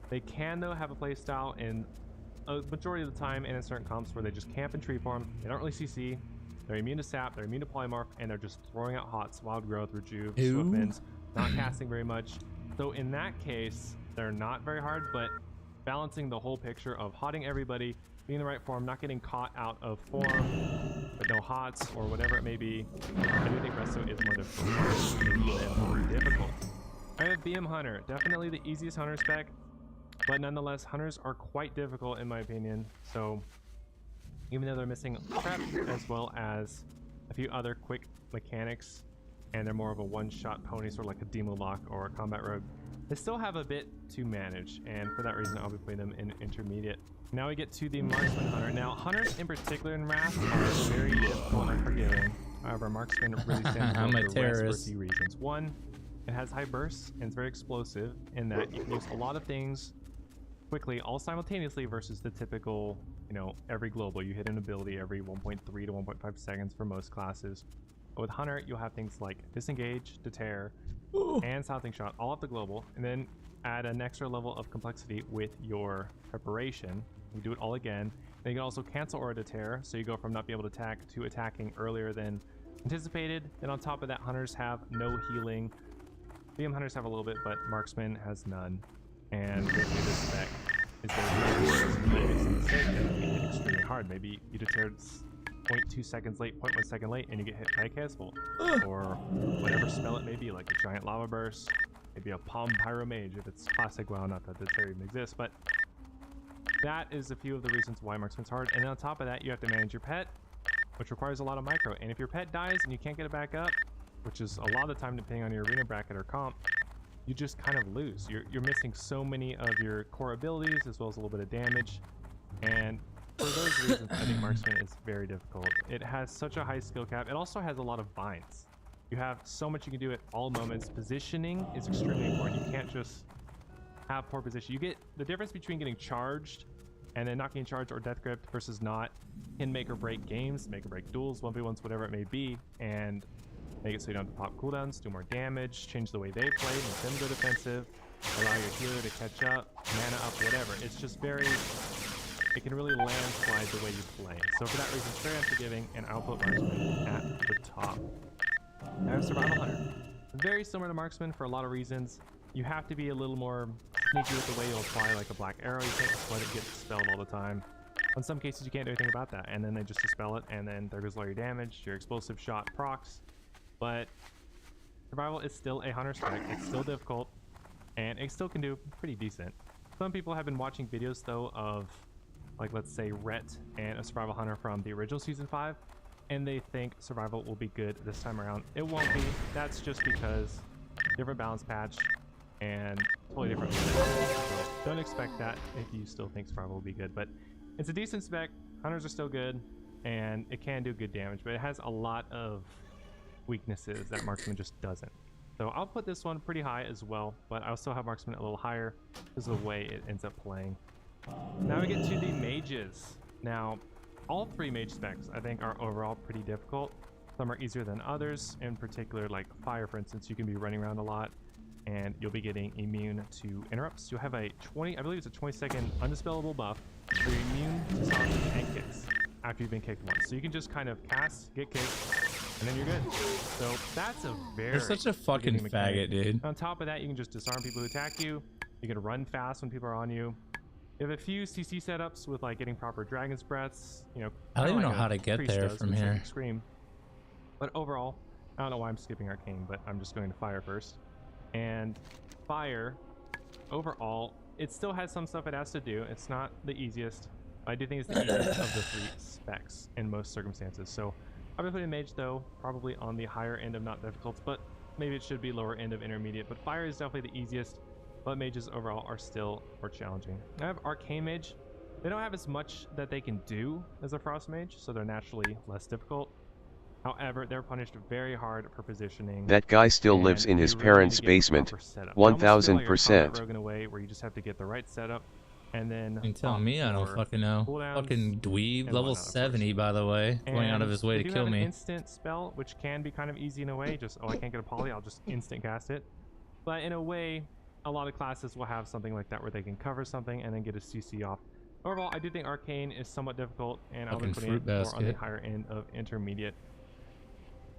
They can, though, have a playstyle in a majority of the time and in certain comps where they just camp in tree form. They don't really CC. They're immune to sap, they're immune to polymorph, and they're just throwing out hots, wild growth, rejuve, swiftmans, not casting very much. So in that case, they're not very hard, but balancing the whole picture of hotting everybody, being in the right form, not getting caught out of form, but no hots or whatever it may be, I do think Resto is more difficult. I have BM Hunter, definitely the easiest Hunter spec, but nonetheless, Hunters are quite difficult in my opinion. So even though they're missing prep as well as a few other quick mechanics, and they're more of a one-shot pony, sort of like a Demo Lock or a Combat Rogue, they still have a bit to manage, and for that reason I'll be playing them in intermediate. Now we get to the Marksman Hunter. Now Hunters in particular in Wrath are very difficult and forgiving. However, Marksman really stands out for West for a few reasons. One, It has high bursts and it's very explosive in that you can use a lot of things quickly, all simultaneously, versus the typical, you know, every global you hit an ability every 1.3 to 1.5 seconds for most classes. But with Hunter, you'll have things like disengage, deter, and Southing Shot all off the global, and then add an extra level of complexity with your preparation. You do it all again. Then you can also cancel Aura Deter, so you go from not being able to attack to attacking earlier than anticipated. Then on top of that, Hunters have no healing. BM Hunters have a little bit, but Marksman has none. And basically this spec is going to hit extremely hard. Maybe you deterred 0.2 seconds late, 0.1 second late, and you get hit by a Chaos Bolt. Or whatever spell it may be, like a Giant Lava Burst, maybe a Palm Pyro Mage if it's classic WoW, not that deter even exists, but that is a few of the reasons why Marksman's hard. And then on top of that, you have to manage your pet, which requires a lot of micro. And if your pet dies and you can't get it back up, which is a lot of the time depending on your arena bracket or comp, you just kind of lose. You're missing so many of your core abilities as well as a little bit of damage. And for those reasons, I think Marksman is very difficult. It has such a high skill cap. It also has a lot of binds. You have so much you can do at all moments. Positioning is extremely important. You can't just have poor position. You get the difference between getting charged and then not getting charged or death gripped versus not can make or break games, make or break duels, 1v1s, whatever it may be, and make it so you don't have to pop cooldowns, do more damage, change the way they play, make them go defensive, allow your healer to catch up, mana up, whatever. It's just very, it can really landslide the way you play. So for that reason, it's very unforgiving, and I'll put Marksman at the top. I have Survival Hunter. Very similar to Marksman for a lot of reasons. You have to be a little more sneaky with the way you'll apply like a Black Arrow. You can't just let it get dispelled all the time. In some cases, you can't do anything about that, and then they just dispel it, and then there goes all your damage, your explosive shot procs. But Survival is still a Hunter spec. It's still difficult, and it still can do pretty decent. Some people have been watching videos, though, of, like, let's say, Rhett and a Survival Hunter from the original Season 5, and they think Survival will be good this time around. It won't be. That's just because different balance patch and totally different. So don't expect that if you still think Survival will be good. But it's a decent spec. Hunters are still good, and it can do good damage, but it has a lot of weaknesses that Marksman just doesn't. So I'll put this one pretty high as well, but I also have Marksman a little higher because of the way it ends up playing. Now we get to the mages. Now, all three mage specs I think are overall pretty difficult. Some are easier than others. In particular, like Fire, for instance, you can be running around a lot and you'll be getting immune to interrupts. You'll have a 20, I believe it's a 20-second undispellable buff where you're immune to softens and kicks after you've been kicked once. So you can just kind of cast, get kicked, and then you're good. So that's a very You're such a fucking faggot, dude. On top of that, you can just disarm people who attack you. You can run fast when people are on you. You have a few CC setups with like getting proper Dragon's Breaths. You know, I don't even like know how to get Priest there does from with here. Sacred Scream. But overall, I don't know why I'm skipping Arcane, but I'm just going to Fire first. And Fire, overall, it still has some stuff it has to do. It's not the easiest. I do think it's the easiest of the three specs in most circumstances. So I've been putting Mage, though, probably on the higher end of not difficult, but maybe it should be lower end of intermediate. But Fire is definitely the easiest, but Mages overall are still more challenging. I have Arcane Mage. They don't have as much that they can do as a Frost Mage, so they're naturally less difficult. However, they're punished very hard for positioning. That guy still lives in his parents' basement. 1000%. Rogue in a way where you just have to get the right setup, and then. You tell me I don't fucking know. Fucking dweeb, level 70, by the way, going out of his way to kill me. An instant spell, which can be kind of easy in a way. Just I can't get a poly, I'll just instant cast it. But in a way, a lot of classes will have something like that where they can cover something and then get a CC off. Overall, I do think Arcane is somewhat difficult, and I'll be putting it more on the higher end of intermediate.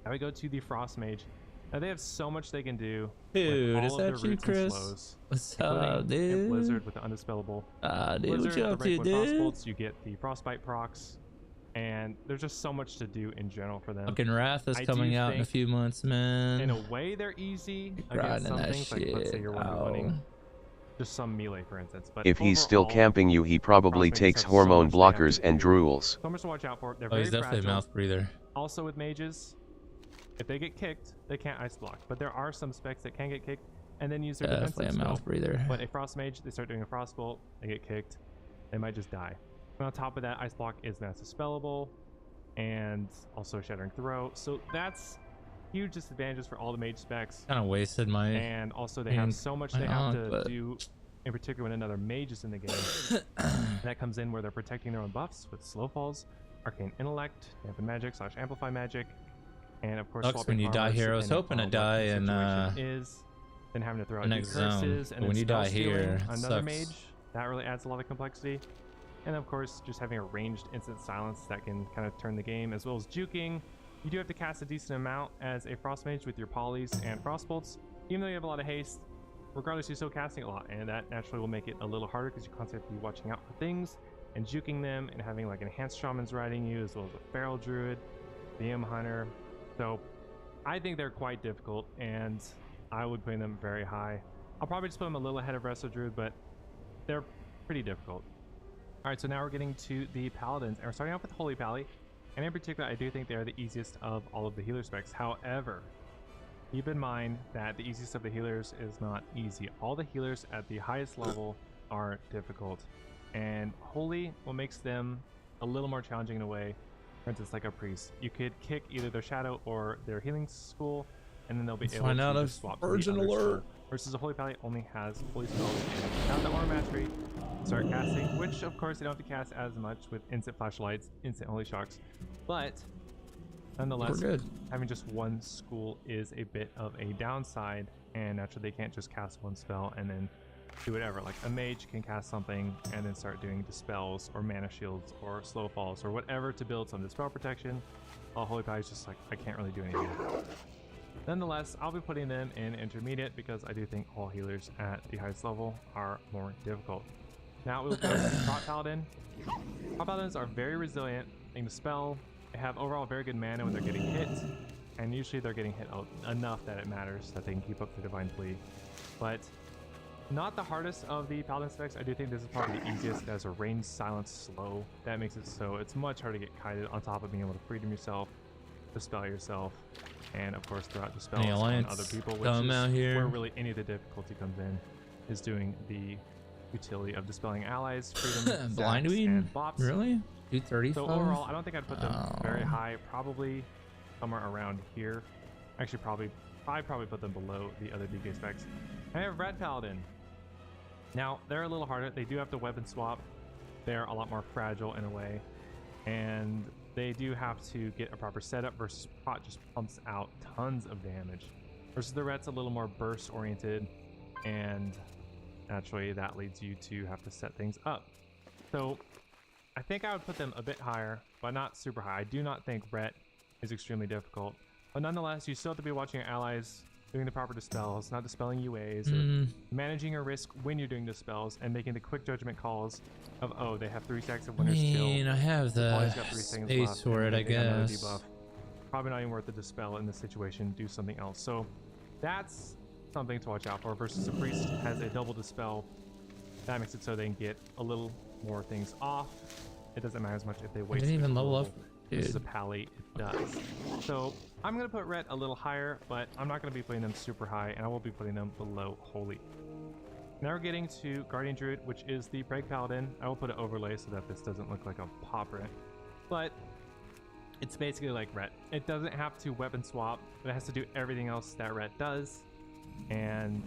Now we go to the Frost Mage. Now they have so much they can do. Dude, is that you, Chris? What's up, dude? Blizzard with the undispellable. Dude, Blizzard, what you up to, dude? Frostbolts, you get the Frostbite procs, and there's just so much to do in general for them. Fucking Wrath is coming out in a few months, man. In a way, they're easy against some things, like let's say you're running just some melee, for instance. But if he's still camping you, he probably takes hormone blockers and drools. So much to watch out for. They're he's definitely a mouth breather. Also with mages, if they get kicked, they can't ice block. But there are some specs that can get kicked and then use their defensive skill. Mouth breather. But a Frost Mage, they start doing a Frostbolt, they get kicked, they might just die. And on top of that, ice block is mass dispellable and also Shattering Throw. So that's huge disadvantages for all the mage specs. Kind of wasted my. And also they have so much they have to do, in particular when another mage is in the game. That comes in where they're protecting their own buffs with slow falls, arcane intellect, dampen magic / amplify magic, and of course Sucks when you die here. I was hoping to die in is then having to throw out the next zone. curses, and When then you die spell here, stealing it another sucks. mage, that really adds a lot of complexity. And of course, just having a ranged instant silence that can kind of turn the game, as well as juking. You do have to cast a decent amount as a frost mage with your polys and frostbolts. Even though you have a lot of haste, regardless, you're still casting a lot, and that naturally will make it a little harder because you constantly have to be watching out for things and juking them, and having like enhanced shamans riding you, as well as a feral druid, BM hunter. So I think they're quite difficult, and I would put them very high. I'll probably just put them a little ahead of Resto Druid, but they're pretty difficult. All right, so now we're getting to the paladins, and we're starting off with Holy Pally, and in particular, I do think they are the easiest of all of the healer specs. However, keep in mind that the easiest of the healers is not easy. All the healers at the highest level are difficult, and Holy, what makes them a little more challenging in a way, for instance, like a priest, you could kick either their shadow or their healing school, and then they'll be able to just swap to the Virgin other alert. school. Versus a Holy Pally only has holy spells and without the armor mastery, start casting, which of course they don't have to cast as much with instant flashlights, instant holy shocks, but nonetheless, having just one school is a bit of a downside, and naturally they can't just cast one spell and then do whatever. Like a mage can cast something and then start doing dispels or mana shields or slow falls or whatever to build some dispel protection. While Holy Pally is just like, I can't really do anything. Nonetheless, I'll be putting them in intermediate because I do think all healers at the highest level are more difficult. Now we'll go to Prot Paladin. Prot Paladins are very resilient. They can dispel. They have overall very good mana when they're getting hit, and usually they're getting hit enough that it matters that they can keep up the Divine Plea. But not the hardest of the Paladin specs. I do think this is probably the easiest as a ranged silence slow. That makes it so it's much harder to get kited, on top of being able to freedom yourself, dispel yourself, and of course throw out dispels on other people, which is out here. where really any of the difficulty comes in, is doing the utility of dispelling allies, freedom, Blindweed? and bops. Really? 235? So overall, I don't think I'd put them very high. Probably somewhere around here. Actually, I'd probably put them below the other DK specs. I have Red Paladin. Now they're a little harder. They do have to weapon swap. They're a lot more fragile in a way, and they do have to get a proper setup, versus Prot just pumps out tons of damage. Versus the Red's a little more burst oriented, and naturally that leads you to have to set things up. So I think I would put them a bit higher, but not super high. I do not think Ret is extremely difficult, but nonetheless, you still have to be watching your allies, doing the proper dispels, not dispelling UAs, or managing your risk when you're doing dispels, and making the quick judgment calls of, oh, they have 3 stacks of Winter's Kill. I have the Always got 3 seconds space left, for and it, I they got another guess. debuff. Probably not even worth the dispel in this situation. Do something else. So that's something to watch out for. Versus a priest has a double dispel. That makes it so they can get a little more things off. It doesn't matter as much if they waste. didn't even level up, This is dude. a pally, it does. So I'm gonna put Ret a little higher, but I'm not gonna be putting them super high, and I will be putting them below Holy. Now we're getting to Guardian Druid, which is the Plague Paladin. I will put an overlay so that this doesn't look like a pop Ret, but it's basically like Ret. It doesn't have to weapon swap, but it has to do everything else that Ret does, and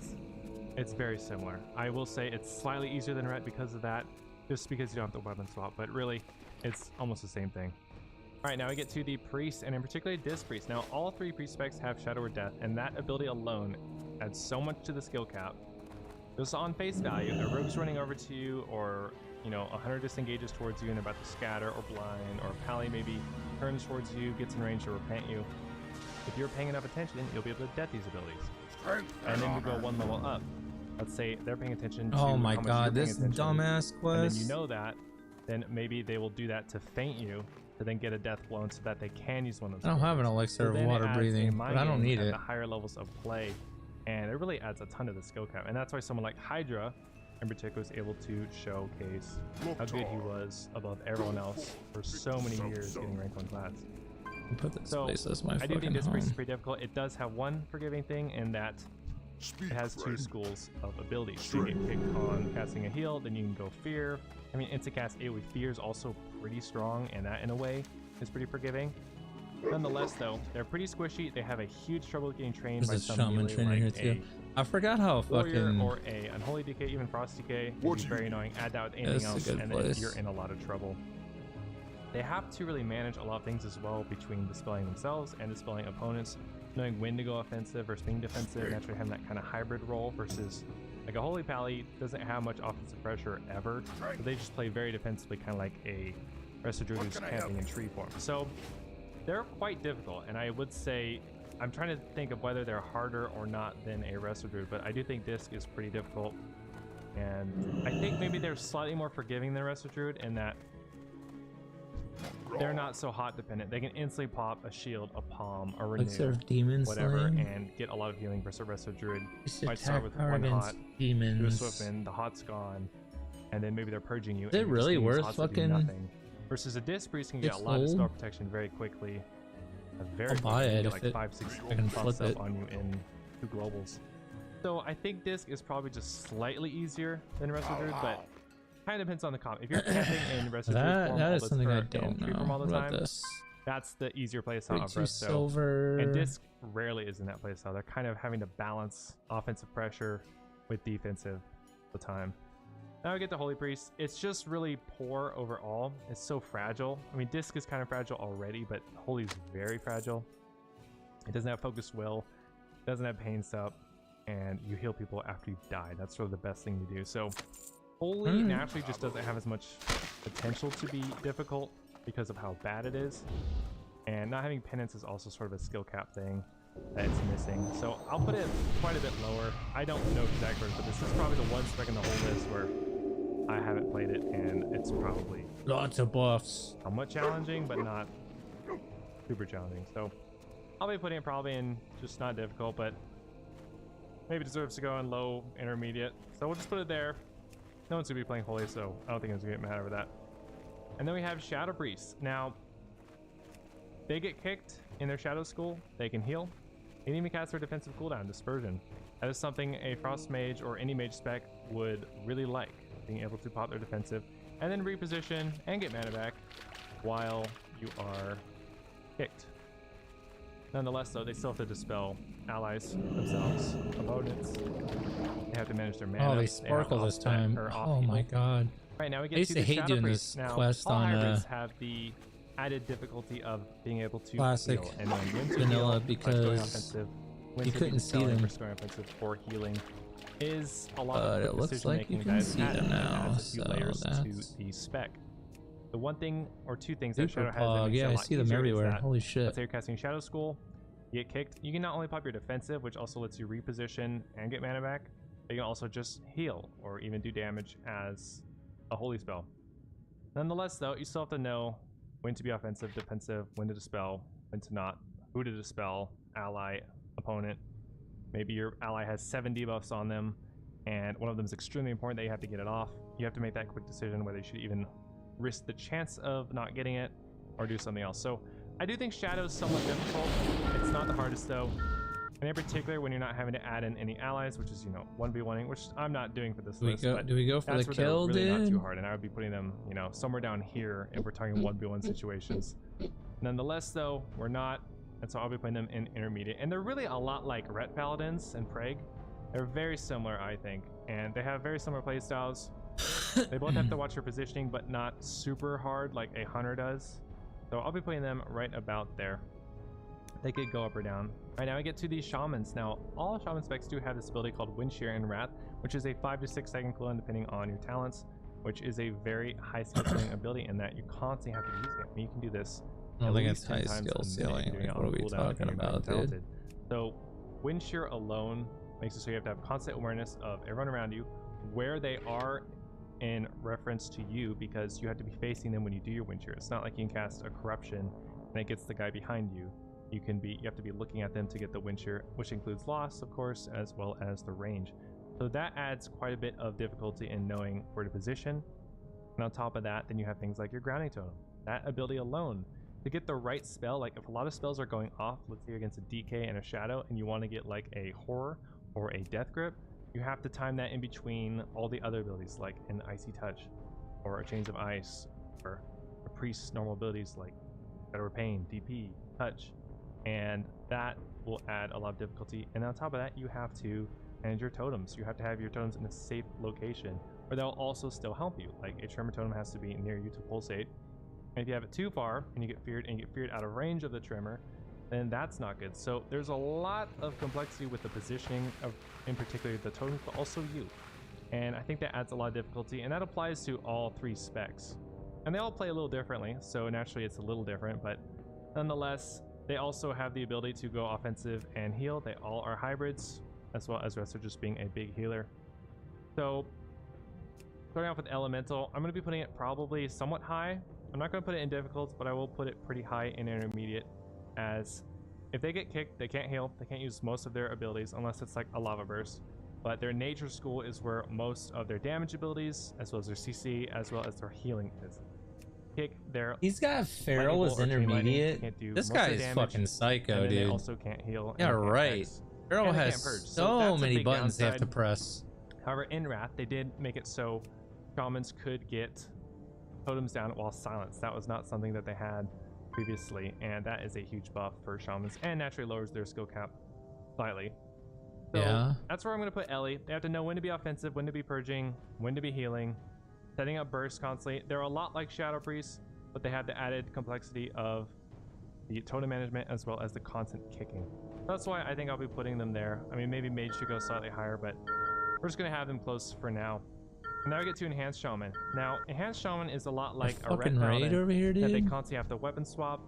it's very similar. I will say it's slightly easier than Ret because of that, just because you don't have to weapon swap, but really it's almost the same thing. All right, now we get to the priest, and in particular Disc Priest. Now all 3 priest specs have Shadow or Death, and that ability alone adds so much to the skill cap. Just on face value, a rogue's running over to you, or you know, a hunter disengages towards you and they're about to scatter or blind, or a pally maybe turns towards you, gets in range to repent you. If you're paying enough attention, you'll be able to death these abilities. And then we go 1 level up. Let's say they're paying attention to Oh my how much god, you're paying this attention, dumbass and quest. then you know that, then maybe they will do that to feint you, to then get a death blown so that they can use one of those. I don't have an abilities. elixir of then it water adds a breathing, mind but I don't game need at it. the higher levels of play, and it really adds a ton to the skill cap, and that's why someone like Hydra in particular was able to showcase how good he was above everyone else for so many years getting ranked 1 class. Put this So place as my I do think fucking this priest is home. pretty difficult. It does have one forgiving thing in that it has 2 schools of abilities. So you can pick on casting a heal, then you can go fear. I mean, instant cast AoE fear is also pretty strong, and that in a way is pretty forgiving. Nonetheless, though, they're pretty squishy. They have a huge trouble getting trained by There's a some shaman melee, trainer like here too. I forgot how warrior fucking. or a unholy DK, even frost DK, can be very annoying. Add that with anything That's a else, good and place. then you're in a lot of trouble. They have to really manage a lot of things as well between dispelling themselves and dispelling opponents, knowing when to go offensive versus being defensive, and actually having that kind of hybrid role versus like a Holy Pally doesn't have much offensive pressure ever, but they just play very defensively, kind of like a Resto Druid who's camping in tree form. So they're quite difficult, and I would say I'm trying to think of whether they're harder or not than a Resto Druid, but I do think Disc is pretty difficult, and I think maybe they're slightly more forgiving than Resto Druid in that they're not so hot dependent. They can instantly pop a shield, a palm, a renew, Sort of demon whatever, slaying? and get a lot of healing versus a Resto Druid. Just Might start attack with power one against hot, do a demons. Swiftman, the hot's gone, and then maybe they're purging you. Is it and you're just really getting these worth hots that do fucking- nothing. Versus a Disc Priest can get a It's lot of spell old? protection very quickly. Very I'll buy quickly, it get if like it- 5-6 I can buffs flip it. up on you in 2 globals. So I think Disc is probably just slightly easier than Resto Druid, but kind of depends on the comp. If you're camping in Resto Druid That- form that all is the something I turn don't and tree know form all the about time, this. that's the easier playstyle of 32 Resto. silver. And Disc rarely is in that playstyle. They're kind of having to balance offensive pressure with defensive all the time. Now we get to Holy Priest. It's just really poor overall. It's so fragile. I mean, Disc is kind of fragile already, but Holy is very fragile. It doesn't have Focus Will, doesn't have Pain Sup, and you heal people after you've died. That's sort of the best thing to do. So Holy naturally just doesn't have as much potential to be difficult because of how bad it is. And not having Penance is also sort of a skill cap thing that it's missing. So I'll put it quite a bit lower. I don't know exactly, but this is probably the one spec in the whole list where I haven't played it, and it's probably Lots of buffs. somewhat challenging, but not super challenging. So I'll be putting it probably in just not difficult, but maybe deserves to go in low intermediate. So we'll just put it there. No one's gonna be playing Holy, so I don't think it's gonna get mad over that. And then we have Shadow Priests. Now, they get kicked in their Shadow School, they can heal. They can even cast their defensive cooldown, Dispersion. That is something a Frost Mage or any Mage spec would really like, being able to pop their defensive, and then reposition and get mana back while you are kicked. Nonetheless, though, they still have to dispel allies themselves, opponents. They have to manage their mana. Oh, they have sparkle this offset time. or off Oh my heal. god. Right, now we get I used to to the hate Shadow doing Priest. this Now, quest all on hybrids have the added difficulty of being able to classic heal and knowing when to vanilla heal, by going because offensive, when you to be couldn't see dispelling them. versus going offensive for healing is a lot But of it quick looks decision like making you that can is see added, them and now, adds a few so layers that's- to the spec. The one thing or two things that Super Shadow has that Pog, makes it yeah, a I lot see them easier is everywhere. that, Holy shit. let's say you're casting Shadow School, you get kicked, you can not only pop your defensive, which also lets you reposition and get mana back, but you can also just heal or even do damage as a holy spell. Nonetheless, though, you still have to know when to be offensive, defensive, when to dispel, when to not, who to dispel, ally, opponent. Maybe your ally has 7 debuffs on them, and one of them is extremely important that you have to get it off. You have to make that quick decision whether you should even risk the chance of not getting it or do something else. So I do think Shadow is somewhat difficult. It's not the hardest though. And in particular when you're not having to add in any allies, which is, 1v1ing, which I'm not doing for this Do we list. go- but do we go for that's the where they're kill, really not too dude? hard, and I would be putting them, somewhere down here if we're talking 1v1 situations. Nonetheless though, we're not, and so I'll be putting them in intermediate. And they're really a lot like Ret Paladins and Prague. They're very similar, I think, and they have very similar playstyles. They both have to watch their positioning, but not super hard like a hunter does. So I'll be putting them right about there. They could go up or down. Right now I get to these shamans. Now, all shaman specs do have this ability called Wind Shear and Wrath, which is a 5 to 6 second cooldown depending on your talents, which is a very high skill ceiling ability in that you constantly have to use it. I mean, you can do this I don't at think least it's 10 high times skill a minute ceiling. doing it Like, on what are we cooldown talking if you're about, very dude? talented. So Wind Shear alone makes it so you have to have constant awareness of everyone around you, where they are in reference to you, because you have to be facing them when you do your Wind Shear. It's not like you can cast a Corruption and it gets the guy behind you. You have to be looking at them to get the Wind Shear, which includes loss, of course, as well as the range. So that adds quite a bit of difficulty in knowing where to position. And on top of that, then you have things like your Grounding Totem. That ability alone, to get the right spell, like if a lot of spells are going off, let's say you're against a DK and a Shadow, and you want to get like a Horror or a Death Grip, you have to time that in between all the other abilities, like an Icy Touch, or a Chains of Ice, or a Priest's normal abilities like Shadow Pain, DP, touch, and that will add a lot of difficulty. And on top of that, you have to manage your totems. You have to have your totems in a safe location where they'll also still help you. Like a tremor totem has to be near you to pulsate. And if you have it too far and you get feared out of range of the tremor, then that's not good. So there's a lot of complexity with the positioning of, in particular, the totems, but also you. And I think that adds a lot of difficulty, and that applies to all 3 specs. And they all play a little differently, so naturally it's a little different, but nonetheless, they also have the ability to go offensive and heal. They all are hybrids, as well as Resto just being a big healer. So starting off with Elemental, I'm going to be putting it probably somewhat high. I'm not going to put it in difficult, but I will put it pretty high in intermediate, as if they get kicked, they can't heal. They can't use most of their abilities unless it's like a lava burst. But their nature school is where most of their damage abilities, as well as their CC, as well as their healing is. Kick their. He's got Feral as intermediate. This guy is fucking psycho, dude. They also can't heal. Yeah, right. Feral has so many buttons they have to press. However, in Wrath, they did make it so shamans could get totems down while silenced. That was not something that they had previously, and that is a huge buff for shamans, and naturally lowers their skill cap slightly. So yeah, that's where I'm going to put Ellie. They have to know when to be offensive, when to be purging, when to be healing, setting up bursts constantly. They're a lot like Shadow Priest, but they have the added complexity of the totem management as well as the constant kicking. That's why I think I'll be putting them there. I mean, maybe Mage should go slightly higher, but we're just going to have them close for now. Now we get to Enhanced Shaman. Now, Enhanced Shaman is a lot like a Red Paladin over here, dude. that they constantly have to weapon swap.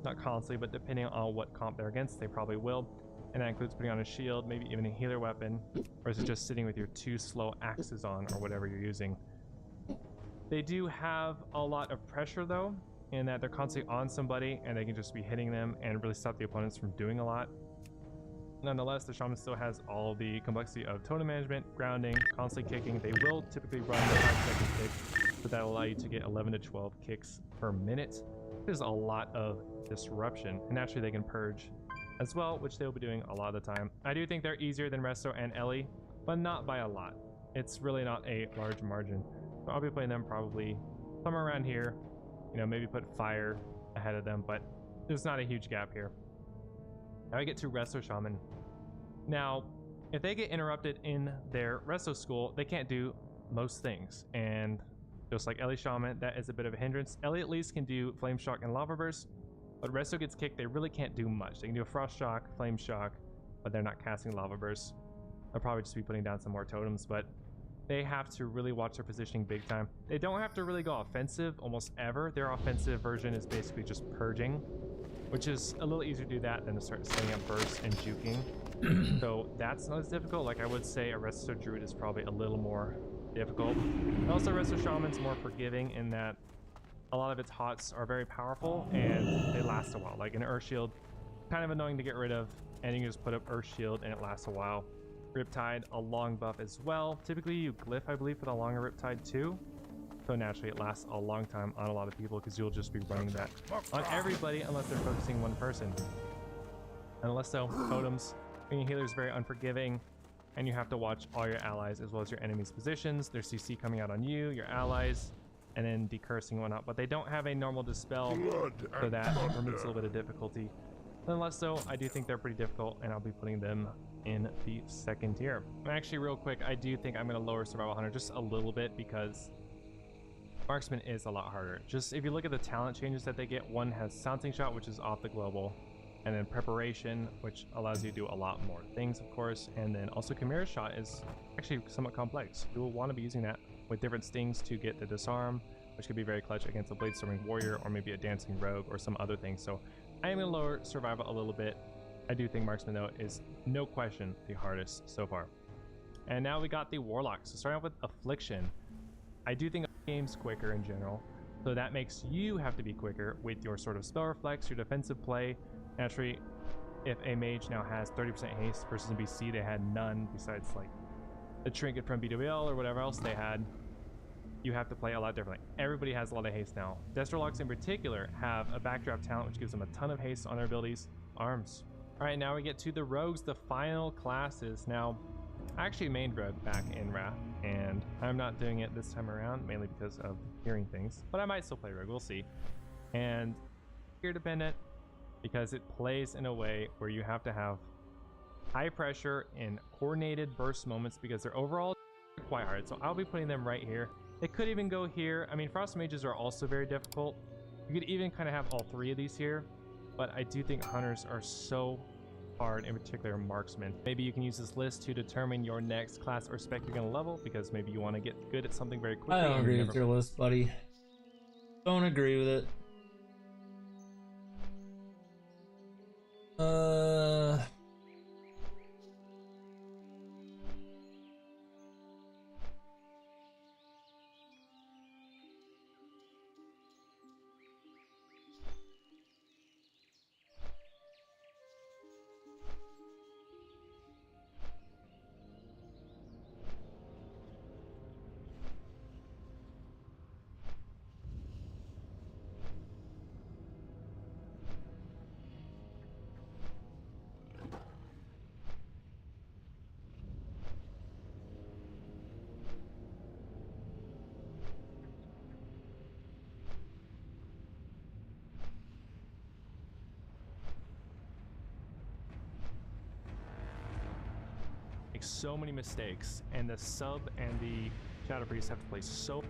Not constantly, but depending on what comp they're against, they probably will. And that includes putting on a shield, maybe even a healer weapon, or is it just sitting with your 2 slow axes on, or whatever you're using. They do have a lot of pressure though, in that they're constantly on somebody and they can just be hitting them and really stop the opponents from doing a lot. Nonetheless, the Shaman still has all the complexity of totem management, grounding, constantly kicking. They will typically run the 5-second kick, but that will allow you to get 11 to 12 kicks per minute. There's a lot of disruption, and naturally they can purge as well, which they'll be doing a lot of the time. I do think they're easier than Resto and Ellie, but not by a lot. It's really not a large margin. So I'll be playing them probably somewhere around here. You know, maybe put Fire ahead of them, but there's not a huge gap here. Now I get to Resto Shaman. Now, if they get interrupted in their Resto school, they can't do most things. And just like Ellie Shaman, that is a bit of a hindrance. Ellie at least can do Flame Shock and Lava Burst, but Resto gets kicked, they really can't do much. They can do a Frost Shock, Flame Shock, but they're not casting Lava Burst. They'll probably just be putting down some more totems, but they have to really watch their positioning big time. They don't have to really go offensive almost ever. Their offensive version is basically just purging, which is a little easier to do that than to start setting up bursts and juking. So that's not as difficult. Like I would say a Resto Druid is probably a little more difficult. And also Resto Shaman's more forgiving in that a lot of its hots are very powerful and they last a while. Like an Earth Shield, kind of annoying to get rid of, and you can just put up Earth Shield and it lasts a while. Riptide, a long buff as well. Typically you glyph, I believe, for the longer Riptide too. So naturally it lasts a long time on a lot of people because you'll just be running that on everybody unless they're focusing one person. Unless so, totems, being a healer is very unforgiving, and you have to watch all your allies as well as your enemies' positions, their CC coming out on you, your allies, and then decursing and whatnot. But they don't have a normal dispel, so that removes a little bit of difficulty. Nonetheless, though, I do think they're pretty difficult, and I'll be putting them in the second tier. Actually, real quick, I do think I'm going to lower Survival Hunter just a little bit because Marksman is a lot harder. Just if you look at the talent changes that they get, one has Silencing Shot, which is off the global, and then Preparation, which allows you to do a lot more things, of course, and then also Chimera Shot is actually somewhat complex. You will want to be using that with different stings to get the Disarm, which could be very clutch against a Bladestorming Warrior or maybe a Dancing Rogue or some other thing. So I am going to lower Survival a little bit. I do think Marksman, though, is no question the hardest so far. And now we got the Warlock. So starting off with Affliction, I do think the game's quicker in general, so that makes you have to be quicker with your sort of spell reflex, your defensive play. Naturally, if a mage now has 30% haste versus in BC they had none besides like the trinket from BWL or whatever else they had, you have to play a lot differently. Everybody has a lot of haste now. Destrologs in particular have a backdraft talent which gives them a ton of haste on their abilities. Arms. All right, now we get to the rogues, the final classes. Now, I actually mained rogue back in Wrath, and I'm not doing it this time around, mainly because of hearing things, but I might still play rogue, we'll see. And gear dependent, because it plays in a way where you have to have high pressure and coordinated burst moments because they're overall quite hard. So I'll be putting them right here. It could even go here. I mean, Frost Mages are also very difficult. You could even kind of have all three of these here, but I do think Hunters are so hard, in particular Marksman. Maybe you can use this list to determine your next class or spec you're going to level, because maybe you want to get good at something very quickly. I don't agree with your list, buddy. Don't agree with it. So many mistakes, and the sub and the Shadow Priest have to play so.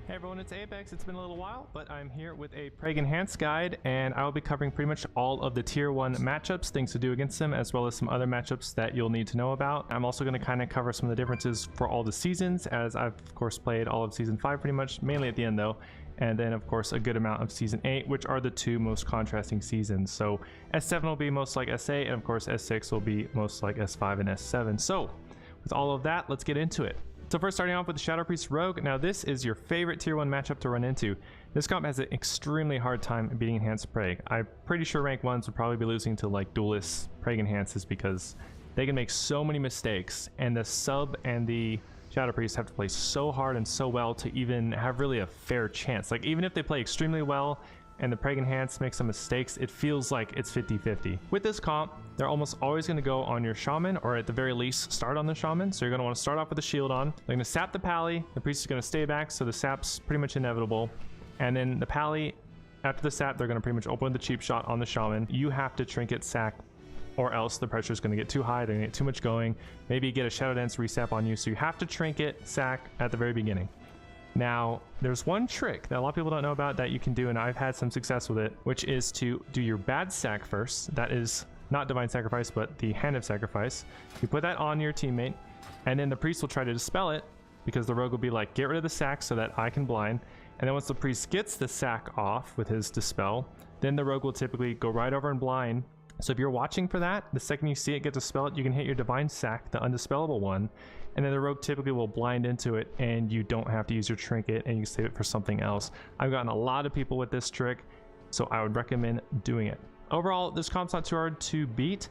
Hey everyone, it's Apex. It's been a little while, but I'm here with a Prague Enhanced guide, and I will be covering pretty much all of the tier 1 matchups, things to do against them, as well as some other matchups that you'll need to know about. I'm also going to kind of cover some of the differences for all the seasons, as I've of course played all of Season 5 pretty much, mainly at the end though, and then of course a good amount of Season 8, which are the two most contrasting seasons. So S7 will be most like S8, and of course S6 will be most like S5 and S7. So with all of that, let's get into it. So first, starting off with the Shadow Priest Rogue. Now this is your favorite tier 1 matchup to run into. This comp has an extremely hard time beating Enhanced Prague. I'm pretty sure rank 1s would probably be losing to like Duelist Prague Enhances because they can make so many mistakes, and the sub and the Shadow Priests have to play so hard and so well to even have really a fair chance. Like even if they play extremely well and the Prague Enhanced makes some mistakes, it feels like it's 50-50. With this comp, they're almost always going to go on your Shaman, or at the very least start on the Shaman. So you're going to want to start off with the shield on. They're going to sap the Pally. The Priest is going to stay back, so the sap's pretty much inevitable. And then the Pally, after the sap, they're going to pretty much open the cheap shot on the Shaman. You have to Trinket sack, or else the pressure is going to get too high. They're going to get too much going. Maybe get a Shadow Dance resap on you. So you have to Trinket sack at the very beginning. Now, there's one trick that a lot of people don't know about that you can do, and I've had some success with it, which is to do your bad sack first. That is not Divine Sacrifice, but the Hand of Sacrifice. You put that on your teammate, and then the Priest will try to dispel it, because the Rogue will be like, get rid of the sack so that I can blind. And then once the Priest gets the sack off with his dispel, then the Rogue will typically go right over and blind. So if you're watching for that, the second you see it get dispelled, you can hit your Divine Sack, the undispellable one, and then the Rogue typically will blind into it, and you don't have to use your Trinket, and you can save it for something else. I've gotten a lot of people with this trick, so I would recommend doing it. Overall, this comp's not too hard to beat.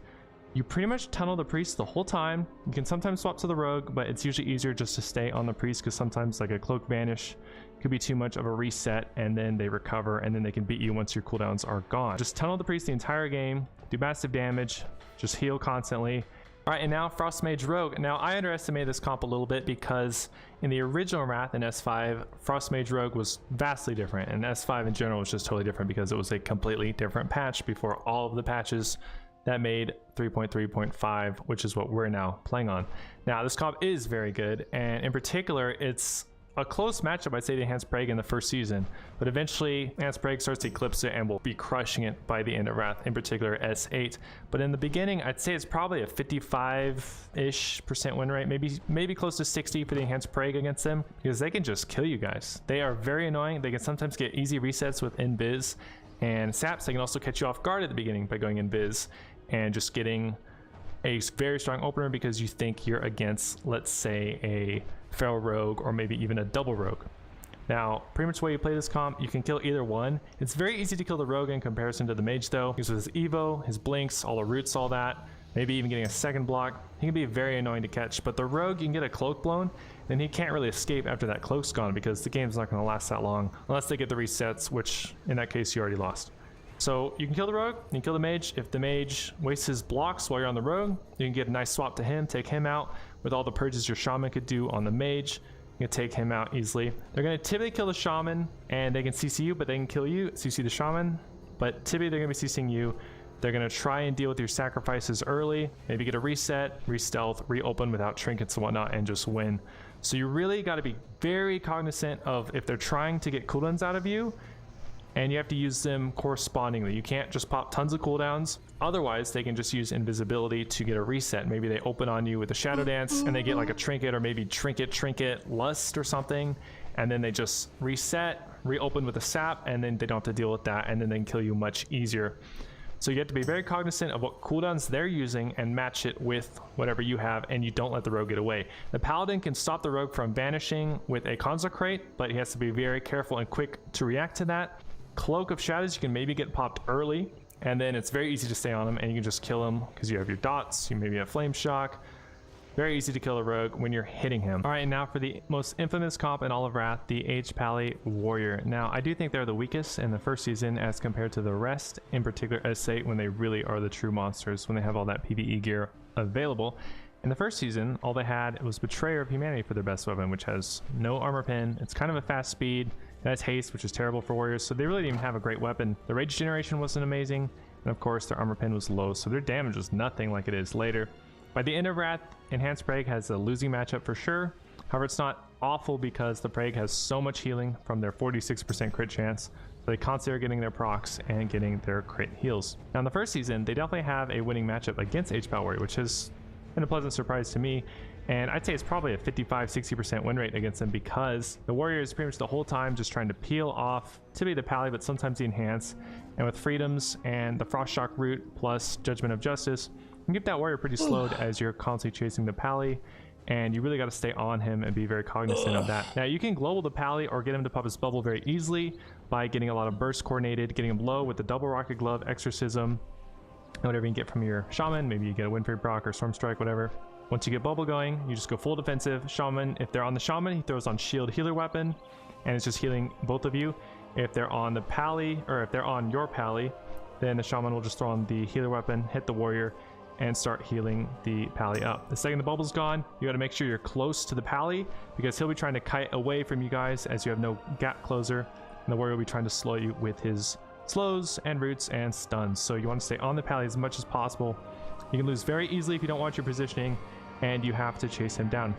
You pretty much tunnel the Priest the whole time. You can sometimes swap to the Rogue, but it's usually easier just to stay on the Priest, because sometimes like a Cloak Vanish could be too much of a reset, and then they recover, and then they can beat you once your cooldowns are gone. Just tunnel the Priest the entire game, do massive damage, just heal constantly. All right, and now Frost Mage Rogue. Now I underestimated this comp a little bit because in the original Wrath in S5, Frost Mage Rogue was vastly different, and S5 in general was just totally different because it was a completely different patch before all of the patches that made 3.3.5, which is what we're now playing on. Now this comp is very good, and in particular, it's a close matchup, I'd say, to Enhanced Prague in the first season, but eventually Enhanced Prague starts to eclipse it and will be crushing it by the end of Wrath, in particular S8. But in the beginning, I'd say it's probably a 55-ish% win rate, maybe close to 60 for the Enhanced Prague against them, because they can just kill you guys. They are very annoying. They can sometimes get easy resets with Invis, and saps, they can also catch you off guard at the beginning by going Invis and just getting a very strong opener because you think you're against, let's say, a Feral Rogue or maybe even a double Rogue. Now, pretty much the way you play this comp, you can kill either one. It's very easy to kill the Rogue in comparison to the Mage though, because with his Evo, his Blinks, all the roots, all that, maybe even getting a second block, he can be very annoying to catch. But the Rogue, you can get a Cloak blown, then he can't really escape after that Cloak's gone because the game's not going to last that long unless they get the resets, which in that case you already lost. So you can kill the Rogue, you can kill the Mage. If the Mage wastes his blocks while you're on the Rogue, you can get a nice swap to him, take him out. With all the purges your Shaman could do on the Mage, you can take him out easily. They're going to typically kill the Shaman, and they can CC you, but they can kill you, CC the Shaman, but typically they're going to be CCing you. They're going to try and deal with your sacrifices early, maybe get a reset, re-stealth, reopen without trinkets and whatnot, and just win. So you really got to be very cognizant of if they're trying to get cooldowns out of you, and you have to use them correspondingly. You can't just pop tons of cooldowns. Otherwise, they can just use invisibility to get a reset. Maybe they open on you with a Shadow Dance and they get like a trinket, or maybe trinket, lust or something, and then they just reset, reopen with a sap, and then they don't have to deal with that, and then they can kill you much easier. So you have to be very cognizant of what cooldowns they're using and match it with whatever you have, and you don't let the rogue get away. The paladin can stop the rogue from vanishing with a consecrate, but he has to be very careful and quick to react to that. Cloak of Shadows, you can maybe get popped early, and then it's very easy to stay on him, and you can just kill him because you have your dots, you maybe have Flame Shock. Very easy to kill a rogue when you're hitting him. All right, now for the most infamous comp in all of Wrath, the H-Pally Warrior. Now, I do think they're the weakest in the first season as compared to the rest, in particular S8, when they really are the true monsters, when they have all that PvE gear available. In the first season, all they had was Betrayer of Humanity for their best weapon, which has no armor pin. It's kind of a fast speed. It has haste, which is terrible for warriors, so they really didn't even have a great weapon. The rage generation wasn't amazing, and of course their armor pin was low, so their damage was nothing like it is later. By the end of Wrath, Enhanced Prague has a losing matchup for sure. However, it's not awful because the Prague has so much healing from their 46% crit chance, so they constantly are getting their procs and getting their crit heals. Now in the first season, they definitely have a winning matchup against H-Pal Warrior, which has been a pleasant surprise to me. And I'd say it's probably a 55-60% win rate against them because the Warrior is pretty much the whole time just trying to peel off typically the Pally, but sometimes the Enhance. And with Freedoms and the Frost Shock route plus Judgment of Justice, you can keep that Warrior pretty slowed as you're constantly chasing the Pally. And you really got to stay on him and be very cognizant of that. Now you can global the Pally or get him to pop his bubble very easily by getting a lot of burst coordinated, getting him low with the double rocket glove, exorcism, and whatever you can get from your shaman. Maybe you get a Windfury proc or Storm Strike, whatever. Once you get bubble going, you just go full defensive. Shaman, if they're on the shaman, he throws on shield healer weapon, and it's just healing both of you. If they're on the Pally, or if they're on your Pally, then the shaman will just throw on the healer weapon, hit the warrior, and start healing the Pally up. The second the bubble's gone, you got to make sure you're close to the Pally because he'll be trying to kite away from you guys as you have no gap closer, and the warrior will be trying to slow you with his slows and roots and stuns. So you want to stay on the Pally as much as possible. You can lose very easily if you don't watch your positioning, and you have to chase him down.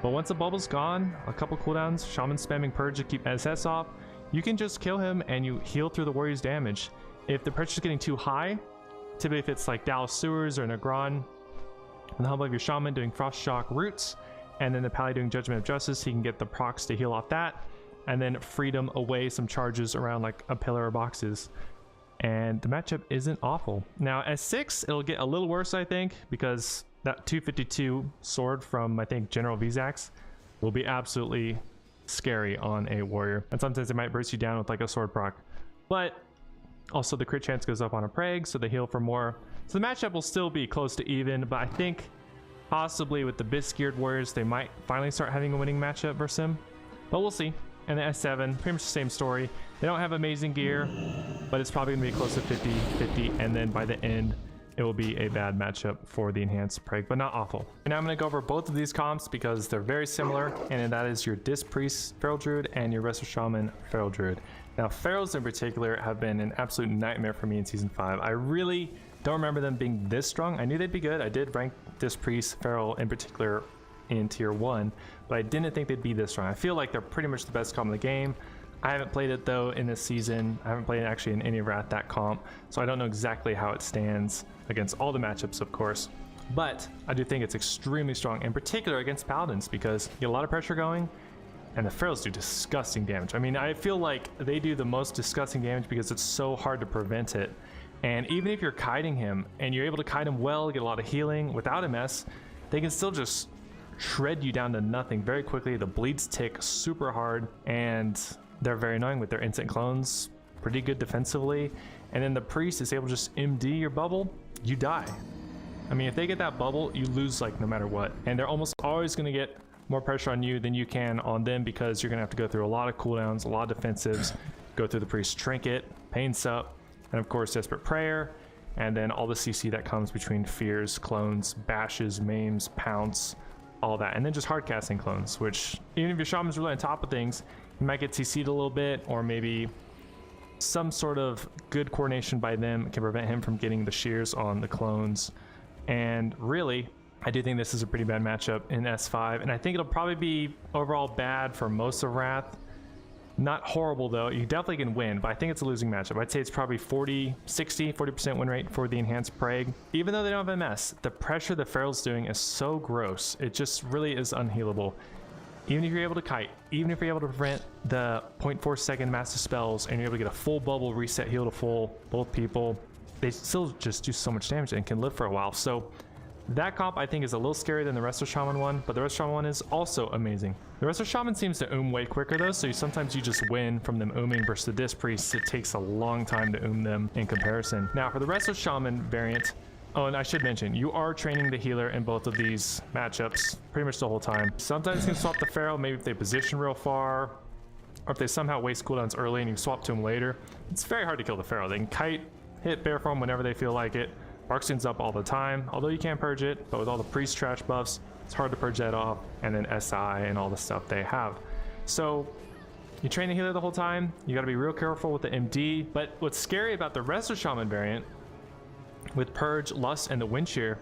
But once the bubble's gone, a couple cooldowns, shaman spamming purge to keep SS off, you can just kill him and you heal through the warrior's damage. If the pressure's getting too high, typically if it's like Dallas Sewers or Negron, and the help of your shaman doing Frost Shock roots, and then the Pally doing Judgment of Justice, he can get the procs to heal off that, and then Freedom away some charges around like a pillar or boxes. And the matchup isn't awful. Now at 6, it'll get a little worse, I think, because that 252 sword from, I think, General Vizax will be absolutely scary on a warrior. And sometimes they might burst you down with like a sword proc. But also the crit chance goes up on a Prague, so they heal for more. So the matchup will still be close to even, but I think possibly with the Bisc-geared warriors, they might finally start having a winning matchup versus him. But we'll see. And the S7, pretty much the same story. They don't have amazing gear, but it's probably going to be close to 50-50, and then by the end, it will be a bad matchup for the Enhanced Prague, but not awful. And now I'm going to go over both of these comps because they're very similar, and that is your Disc Priest Feral Druid and your Resto Shaman Feral Druid. Now, Ferals in particular have been an absolute nightmare for me in Season 5. I really don't remember them being this strong. I knew they'd be good. I did rank Disc Priest Feral in particular in Tier 1, but I didn't think they'd be this strong. I feel like they're pretty much the best comp in the game. I haven't played it though in this season. I haven't played it actually in any of Wrath that comp, so I don't know exactly how it stands against all the matchups, of course. But I do think it's extremely strong, in particular against Paladins, because you get a lot of pressure going, and the Ferals do disgusting damage. I mean, I feel like they do the most disgusting damage because it's so hard to prevent it. And even if you're kiting him, and you're able to kite him well, get a lot of healing without MS, they can still just shred you down to nothing very quickly. The bleeds tick super hard, and they're very annoying with their instant clones, pretty good defensively. And then the priest is able to just MD your bubble, you die. I mean, if they get that bubble, you lose like no matter what. And they're almost always going to get more pressure on you than you can on them because you're going to have to go through a lot of cooldowns, a lot of defensives, go through the priest trinket, pain sup, and of course Desperate Prayer, and then all the CC that comes between fears, clones, bashes, maims, pounce, all that. And then just hard casting clones, which even if your shaman's really on top of things, you might get CC'd a little bit, or maybe some sort of good coordination by them can prevent him from getting the shears on the clones. And really, I do think this is a pretty bad matchup in S5, and I think it'll probably be overall bad for most of Wrath. Not horrible though, you definitely can win, but I think it's a losing matchup. I'd say it's probably 40% win rate for the Enhanced Prague. Even though they don't have MS, the pressure the Feral's doing is so gross, it just really is unhealable. Even if you're able to kite, even if you're able to prevent the 0.4 second massive spells and you're able to get a full bubble reset heal to full, both people, they still just do so much damage and can live for a while. So that comp I think is a little scarier than the Resto Shaman one, but the Resto Shaman one is also amazing. The Resto Shaman seems to way quicker though, so sometimes you just win from them versus the Disc Priest. It takes a long time to them in comparison. Now for the Resto Shaman variant, oh, and I should mention, you are training the healer in both of these matchups pretty much the whole time. Sometimes you can swap the Feral, maybe if they position real far, or if they somehow waste cooldowns early and you swap to them later. It's very hard to kill the Feral. They can kite, hit Bear Form whenever they feel like it. Barkstone's up all the time, although you can purge it, but with all the priest trash buffs, it's hard to purge that off, and then SI and all the stuff they have. So you train the healer the whole time, you gotta be real careful with the MD, but what's scary about the Resto Shaman variant, with Purge, Lust, and the Wind Shear,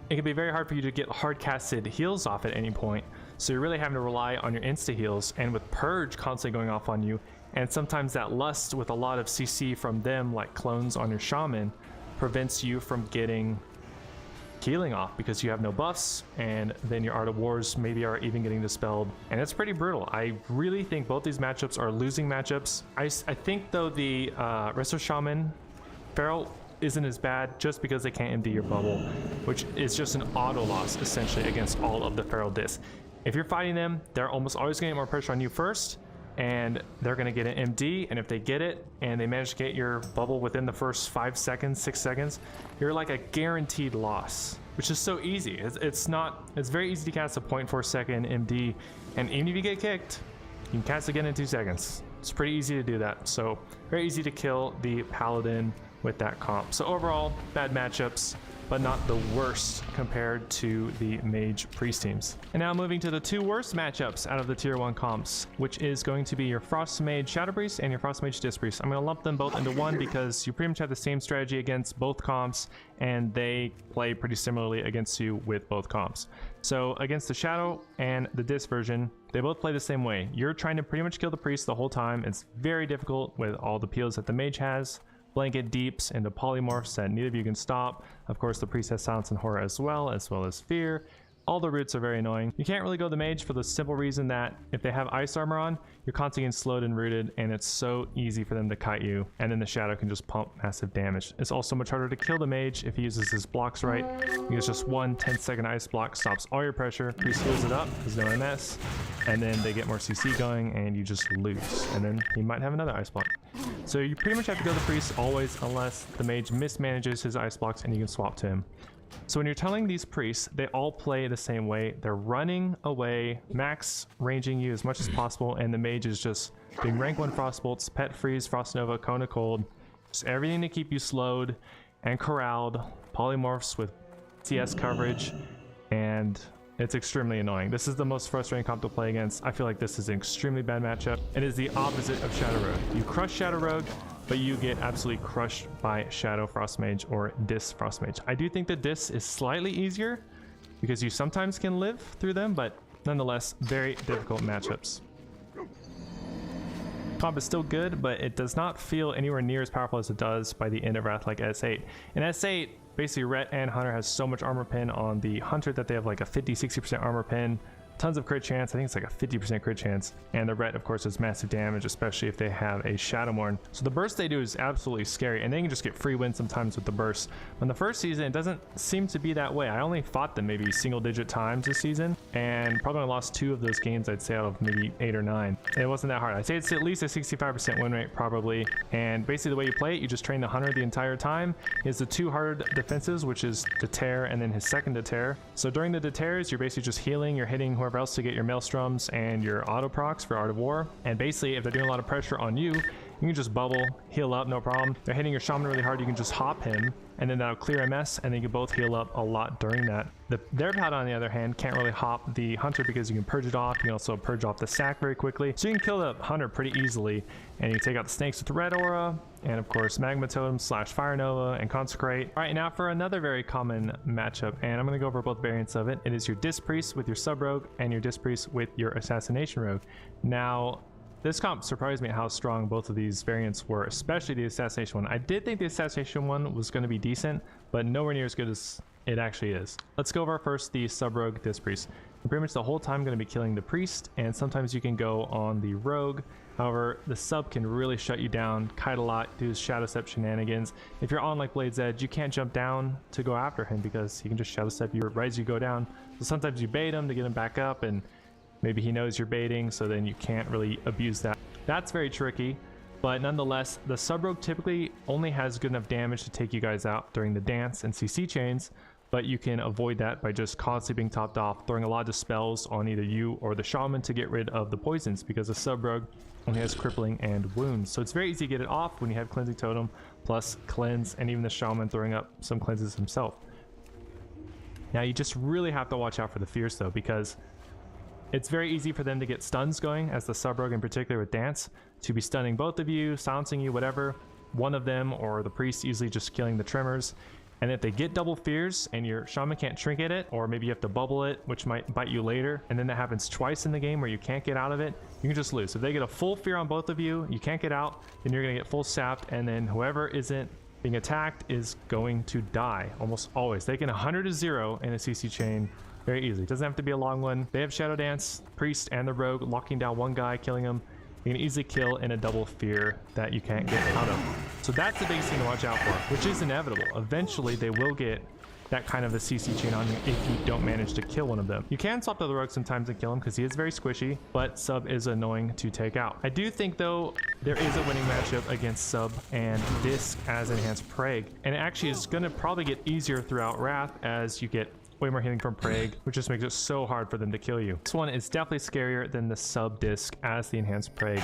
it can be very hard for you to get hard casted heals off at any point, so you're really having to rely on your insta heals, and with Purge constantly going off on you, and sometimes that Lust with a lot of CC from them, like clones on your Shaman, prevents you from getting healing off because you have no buffs, and then your Art of Wars maybe are even getting dispelled, and it's pretty brutal. I really think both these matchups are losing matchups. I think though the Resto Shaman Feral isn't as bad just because they can't MD your bubble, which is just an auto loss essentially against all of the Feral discs. If you're fighting them, they're almost always going to get more pressure on you first, and they're going to get an MD, and if they get it and they manage to get your bubble within the first 5 seconds, 6 seconds, you're like a guaranteed loss, which is so easy. It's very easy to cast a 0.4 second MD, and even if you get kicked, you can cast again in 2 seconds. It's pretty easy to do that, so very easy to kill the Paladin with that comp. So overall, bad matchups, but not the worst compared to the Mage Priest teams. And now moving to the 2 worst matchups out of the tier 1 comps, which is going to be your Frost Mage Shadow Priest and your Frost Mage Disc Priest. I'm going to lump them both into one because you pretty much have the same strategy against both comps, and they play pretty similarly against you with both comps. So against the Shadow and the Disc version, they both play the same way. You're trying to pretty much kill the Priest the whole time. It's very difficult with all the peels that the Mage has. Blanket deeps into polymorphs that neither of you can stop. Of course, the Priest has Silence and Horror as well as Fear. All the roots are very annoying. You can't really go the Mage for the simple reason that if they have Ice Armor on, you're constantly getting slowed and rooted, and it's so easy for them to kite you, and then the Shadow can just pump massive damage. It's also much harder to kill the Mage if he uses his blocks right, because just one 10-second ice block stops all your pressure. Priest heals it up, there's no MS, and then they get more CC going, and you just lose. And then he might have another ice block. So you pretty much have to go the Priest always, unless the Mage mismanages his ice blocks and you can swap to him. So when you're telling these priests, they all play the same way. They're running away, max ranging you as much as possible, and the Mage is just doing rank 1 Frostbolts, Pet Freeze, Frost Nova, Cone of Cold, just everything to keep you slowed and corralled, polymorphs with CS coverage, and it's extremely annoying. This is the most frustrating comp to play against. I feel like this is an extremely bad matchup. It is the opposite of Shadow Rogue. You crush Shadow Rogue, but you get absolutely crushed by Shadow Frost Mage or Disc Frost Mage. I do think the Disc is slightly easier because you sometimes can live through them, but nonetheless, very difficult matchups. Comp is still good, but it does not feel anywhere near as powerful as it does by the end of Wrath like S8. In S8, basically Ret and Hunter has so much armor pin on the Hunter that they have like a 50-60% armor pin. Tons of crit chance. I think it's like a 50% crit chance. And the Ret, of course, does massive damage, especially if they have a Shadowmourne. So the burst they do is absolutely scary, and they can just get free wins sometimes with the burst. But in the first season, it doesn't seem to be that way. I only fought them maybe single-digit times this season, and probably lost 2 of those games, I'd say, out of maybe 8 or 9. It wasn't that hard. I'd say it's at least a 65% win rate, probably. And basically the way you play it, you just train the Hunter the entire time. He has the 2 hard defenses, which is Deter and then his second Deter. So during the Deters, you're basically just healing, you're hitting whoever else to get your Maelstroms and your auto procs for Art of War. And basically, if they're doing a lot of pressure on you, You can just bubble, heal up, no problem. They're hitting your shaman really hard, you can just hop him, and then that'll clear MS, and then you can both heal up a lot during that. Their pad, on the other hand, can't really hop the hunter because you can purge it off. You can also purge off the sack very quickly. So you can kill the hunter pretty easily, and you take out the snakes with the red aura, and of course magma totem / fire nova and consecrate. All right, now for another very common matchup, and I'm going to go over both variants of it. It is your disc priest with your sub rogue and your disc priest with your assassination rogue. Now this comp surprised me at how strong both of these variants were, especially the assassination one. I did think the assassination one was going to be decent, but nowhere near as good as it actually is. Let's go over first the sub rogue disc priest. You're pretty much the whole time going to be killing the priest, and sometimes you can go on the rogue. However, the sub can really shut you down, kite a lot, do his shadow step shenanigans. If you're on like Blade's Edge, you can't jump down to go after him because he can just shadow step you right as you go down. So sometimes you bait him to get him back up, and maybe he knows you're baiting, so then you can't really abuse that. That's very tricky, but nonetheless, the sub rogue typically only has good enough damage to take you guys out during the dance and CC chains, but you can avoid that by just constantly being topped off, throwing a lot of spells on either you or the shaman to get rid of the poisons, because the sub rogue only has crippling and wounds. So it's very easy to get it off when you have cleansing totem plus cleanse, and even the shaman throwing up some cleanses himself. Now you just really have to watch out for the fears though, because it's very easy for them to get stuns going, as the sub rogue in particular with dance, to be stunning both of you, silencing you, whatever. One of them or the priest usually just killing the tremors. And if they get double fears and your shaman can't trinket it, or maybe you have to bubble it, which might bite you later, and then that happens twice in the game where you can't get out of it, you can just lose. If they get a full fear on both of you, you can't get out, then you're gonna get full sapped, and then whoever isn't being attacked is going to die, almost always. They can 100 to 0 in a CC chain very easily. It doesn't have to be a long one. They have Shadow Dance, Priest, and the Rogue locking down one guy, killing him. You can easily kill in a double fear that you can't get out of. So that's the biggest thing to watch out for, which is inevitable. Eventually, they will get that kind of a CC chain on you if you don't manage to kill one of them. You can swap to the Rogue sometimes and kill him because he is very squishy, but Sub is annoying to take out. I do think, though, there is a winning matchup against Sub and Disc as Enhanced Prague, and it actually is going to probably get easier throughout Wrath as you get way more healing from Prague, which just makes it so hard for them to kill you. This one is definitely scarier than the sub disc as the Enhanced Prague.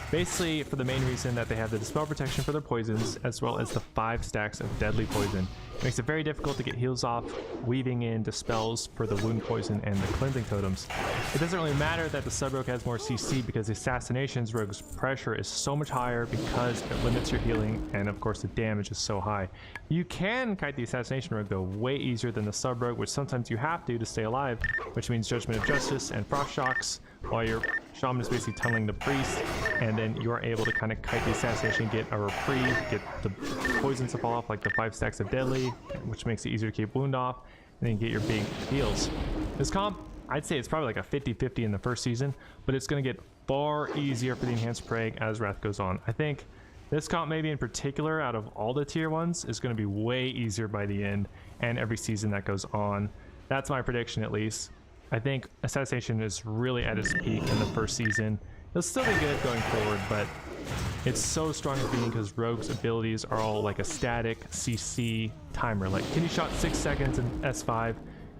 Basically, for the main reason that they have the Dispel protection for their poisons, as well as the 5 stacks of deadly poison. It makes it very difficult to get heals off, weaving in Dispels for the wound poison and the cleansing totems. It doesn't really matter that the sub rogue has more CC because the Assassination's rogue's pressure is so much higher because it limits your healing, and of course the damage is so high. You can kite the Assassination rogue though way easier than the sub rogue, which sometimes you have to stay alive, which means Judgment of Justice and Frost Shocks, while your shaman is basically tunneling the priest, and then you are able to kind of kite the assassination, get a reprieve, get the poisons to fall off like the 5 stacks of deadly, which makes it easier to keep wound off, and then get your big heals. This comp, I'd say it's probably like a 50-50 in the first season, but it's going to get far easier for the Enhanced Prague as Wrath goes on. I think this comp maybe in particular out of all the tier 1s is going to be way easier by the end and every season that goes on. That's my prediction at least. I think Assassination is really at its peak in the first season. It'll still be good going forward, but it's so strong at being because Rogue's abilities are all like a static CC timer. Like, can you shot 6 seconds in S5?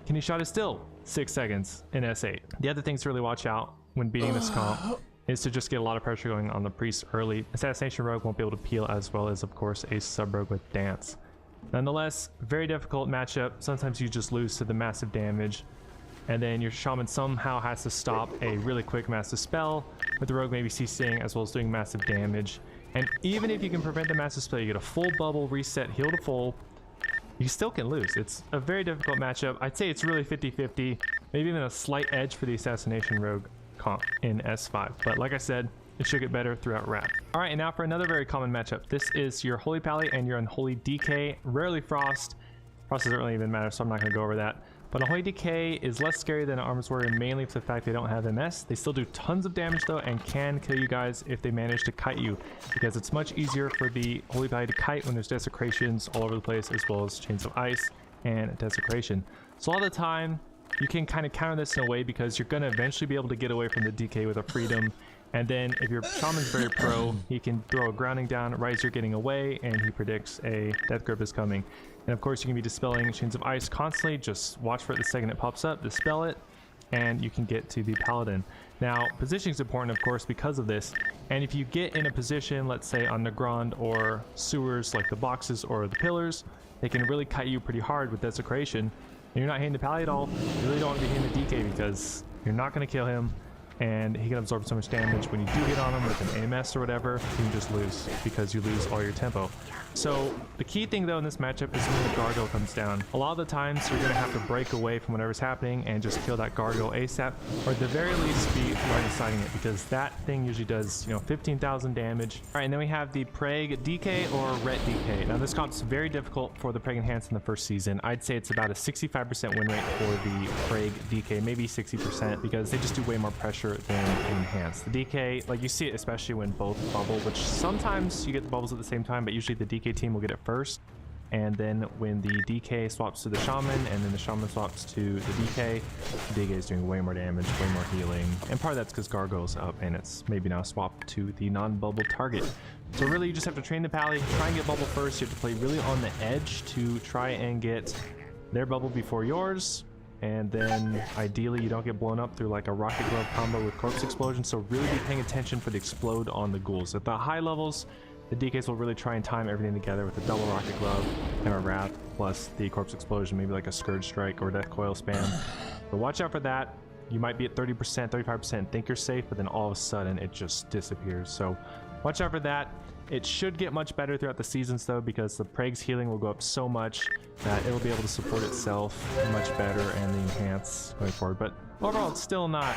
Can you shot it still 6 seconds in S8? The other things to really watch out when beating this comp is to just get a lot of pressure going on the priest early. Assassination Rogue won't be able to peel as well as, of course, a sub rogue with dance. Nonetheless, very difficult matchup. Sometimes you just lose to the massive damage, and then your shaman somehow has to stop a really quick massive spell, with the rogue maybe CCing as well as doing massive damage. And even if you can prevent the massive spell, you get a full bubble, reset, heal to full, you still can lose. It's a very difficult matchup. I'd say it's really 50-50, maybe even a slight edge for the Assassination Rogue comp in S5. But like I said, it should get better throughout Wrath. All right, and now for another very common matchup. This is your Holy Pally and your Unholy DK, rarely Frost. Frost doesn't really even matter, so I'm not going to go over that. But Unholy Decay is less scary than Arms Warrior, mainly for the fact they don't have MS. They still do tons of damage though, and can kill you guys if they manage to kite you, because it's much easier for the Holy Pally to kite when there's desecrations all over the place, as well as Chains of Ice and Desecration. So all the time, you can kind of counter this in a way because you're going to eventually be able to get away from the DK with a freedom. And then if your shaman's very pro, he can throw a grounding down right as you're getting away, and he predicts a death grip is coming. And of course you can be dispelling Chains of Ice constantly. Just watch for it the second it pops up, dispel it, and you can get to the paladin. Now, positioning is important, of course, because of this. And if you get in a position, let's say on the ground or sewers like the boxes or the pillars, they can really cut you pretty hard with desecration. And you're not hitting the pally at all. You really don't want to be hitting the DK because you're not going to kill him, and he can absorb so much damage. When you do get on him with an AMS or whatever, you can just lose because you lose all your tempo. So the key thing though in this matchup is when the gargoyle comes down. A lot of the times you're going to have to break away from whatever's happening and just kill that gargoyle ASAP, or at the very least be right deciding it, because that thing usually does, 15,000 damage. All right, and then we have the Prague DK or Ret DK. Now this comp's very difficult for the Prague Enhanced in the first season. I'd say it's about a 65% win rate for the Prague DK, maybe 60%, because they just do way more pressure than Enhanced. The DK, like you see it especially when both bubble, which sometimes you get the bubbles at the same time, but usually the DK team will get it first. And then when the DK swaps to the Shaman, and then the Shaman swaps to the DK is doing way more damage, way more healing. And part of that's because Gargoyle's up, and it's maybe now swapped to the non-bubble target. So really, you just have to train the pally, try and get bubble first. You have to play really on the edge to try and get their bubble before yours. And then ideally you don't get blown up through like a rocket glove combo with corpse explosion. So really be paying attention for the explode on the ghouls. At the high levels, the DKs will really try and time everything together with a double rocket glove and a wrath plus the corpse explosion, maybe like a scourge strike or death coil spam. But watch out for that. You might be at 30%, 35%, think you're safe, but then all of a sudden it just disappears. So watch out for that. It should get much better throughout the seasons though, because the Prague's healing will go up so much that it'll be able to support itself much better and the enhance going forward. But overall, it's still not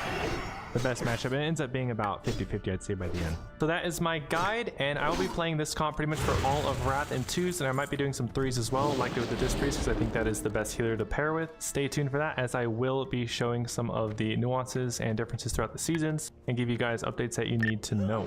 the best matchup. It ends up being about 50-50, I'd say, by the end. So that is my guide, and I will be playing this comp pretty much for all of Wrath and 2s, and I might be doing some 3s as well, likely with the Disc Priest, because I think that is the best healer to pair with. Stay tuned for that, as I will be showing some of the nuances and differences throughout the seasons, and give you guys updates that you need to know.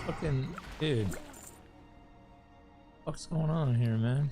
Fucking dude, what's going on here, man?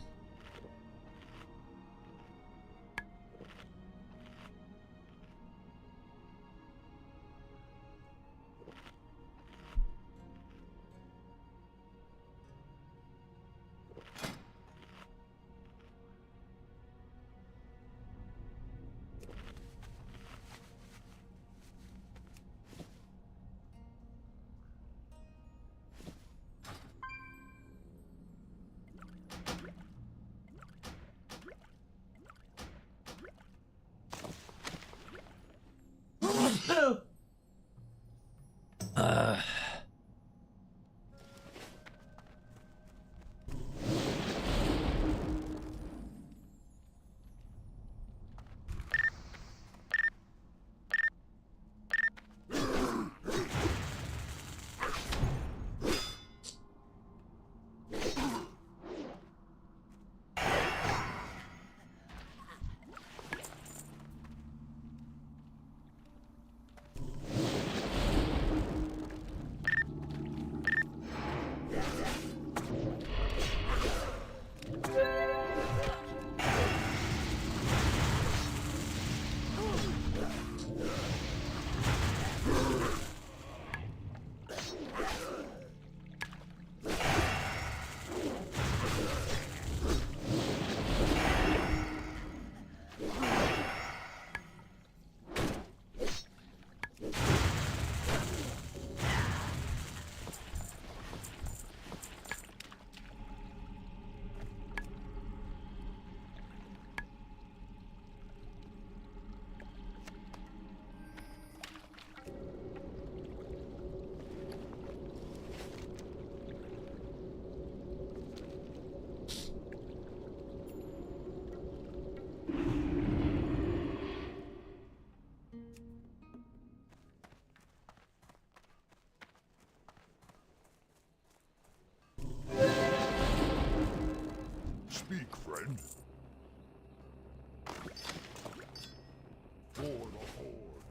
For the Horde.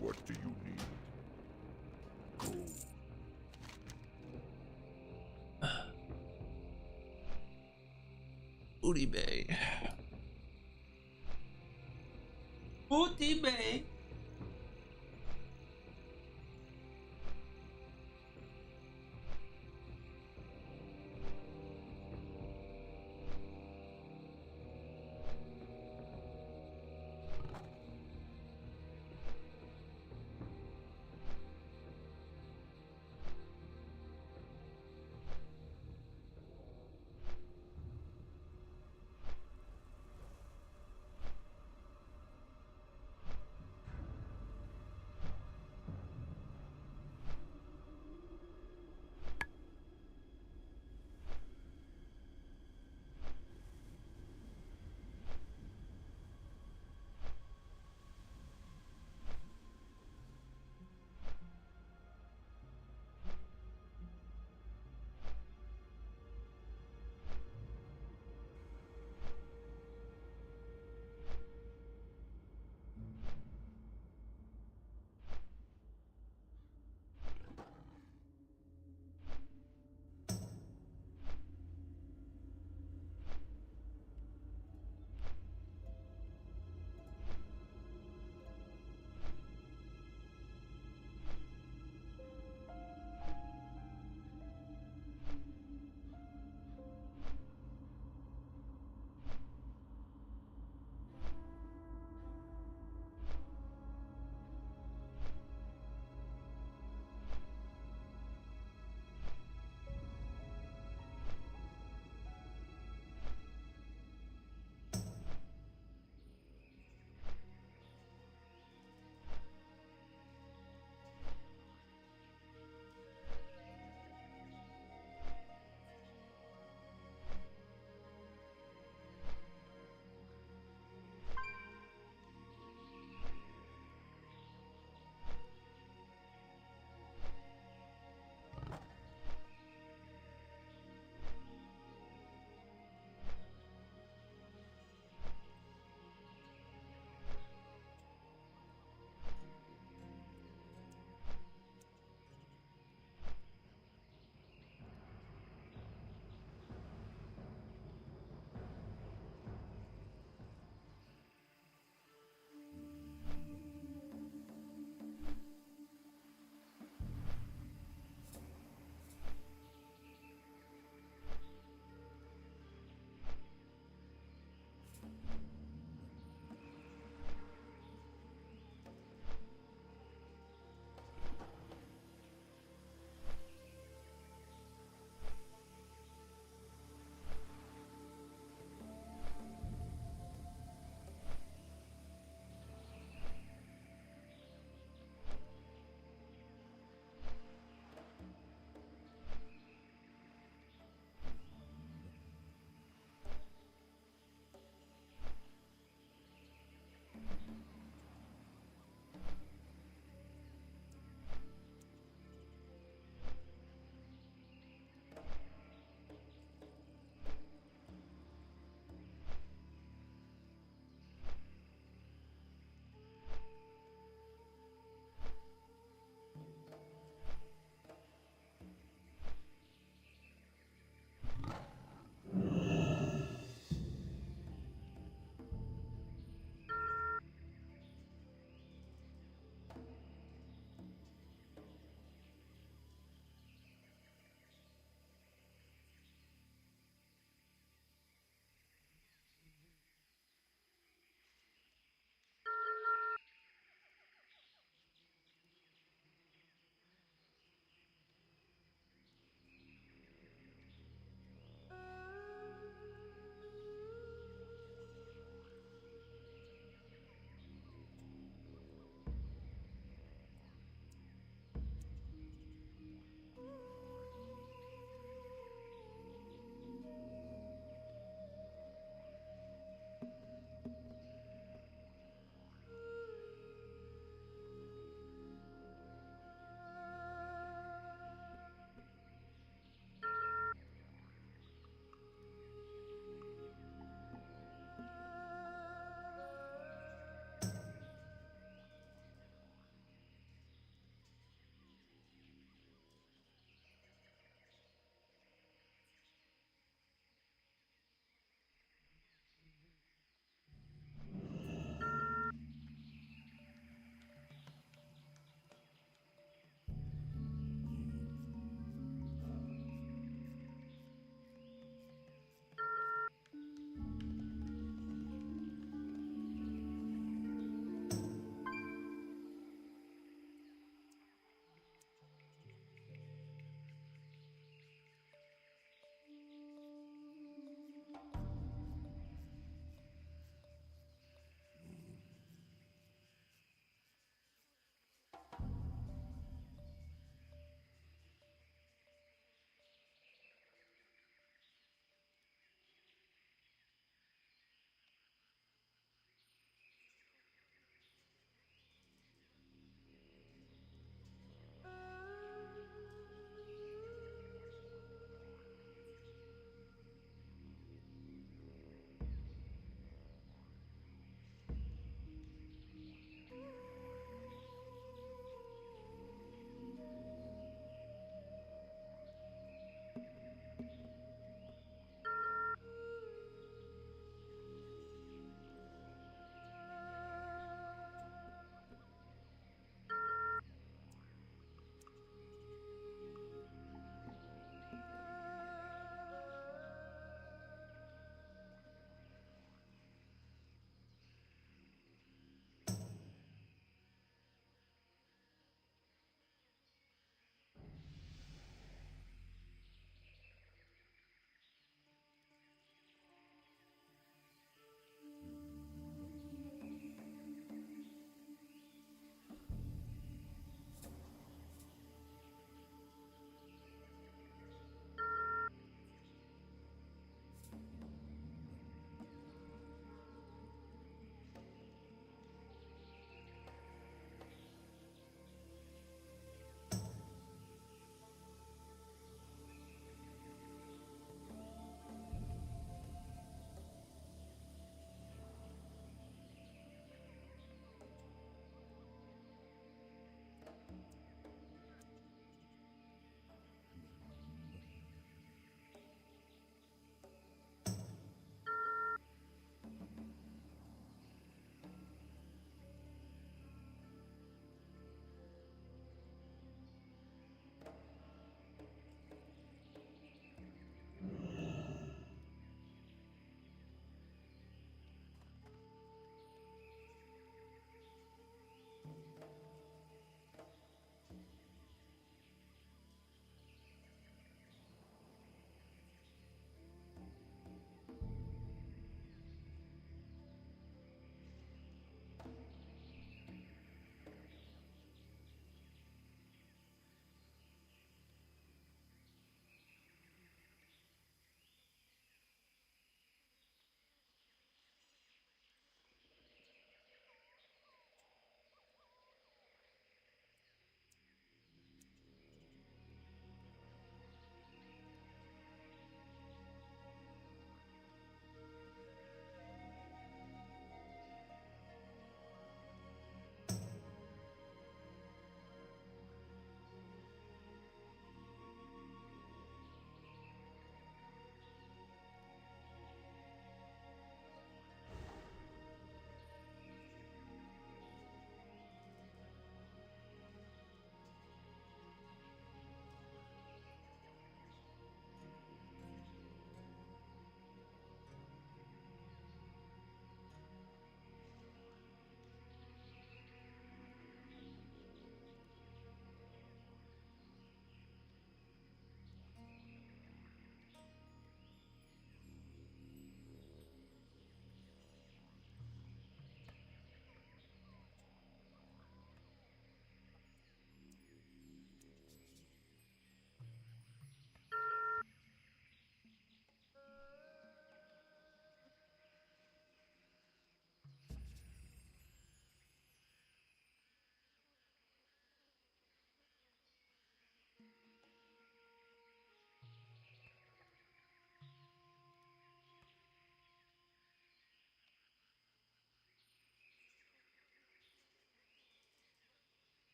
What do you need? Go. Booty Bay. Booty Bay.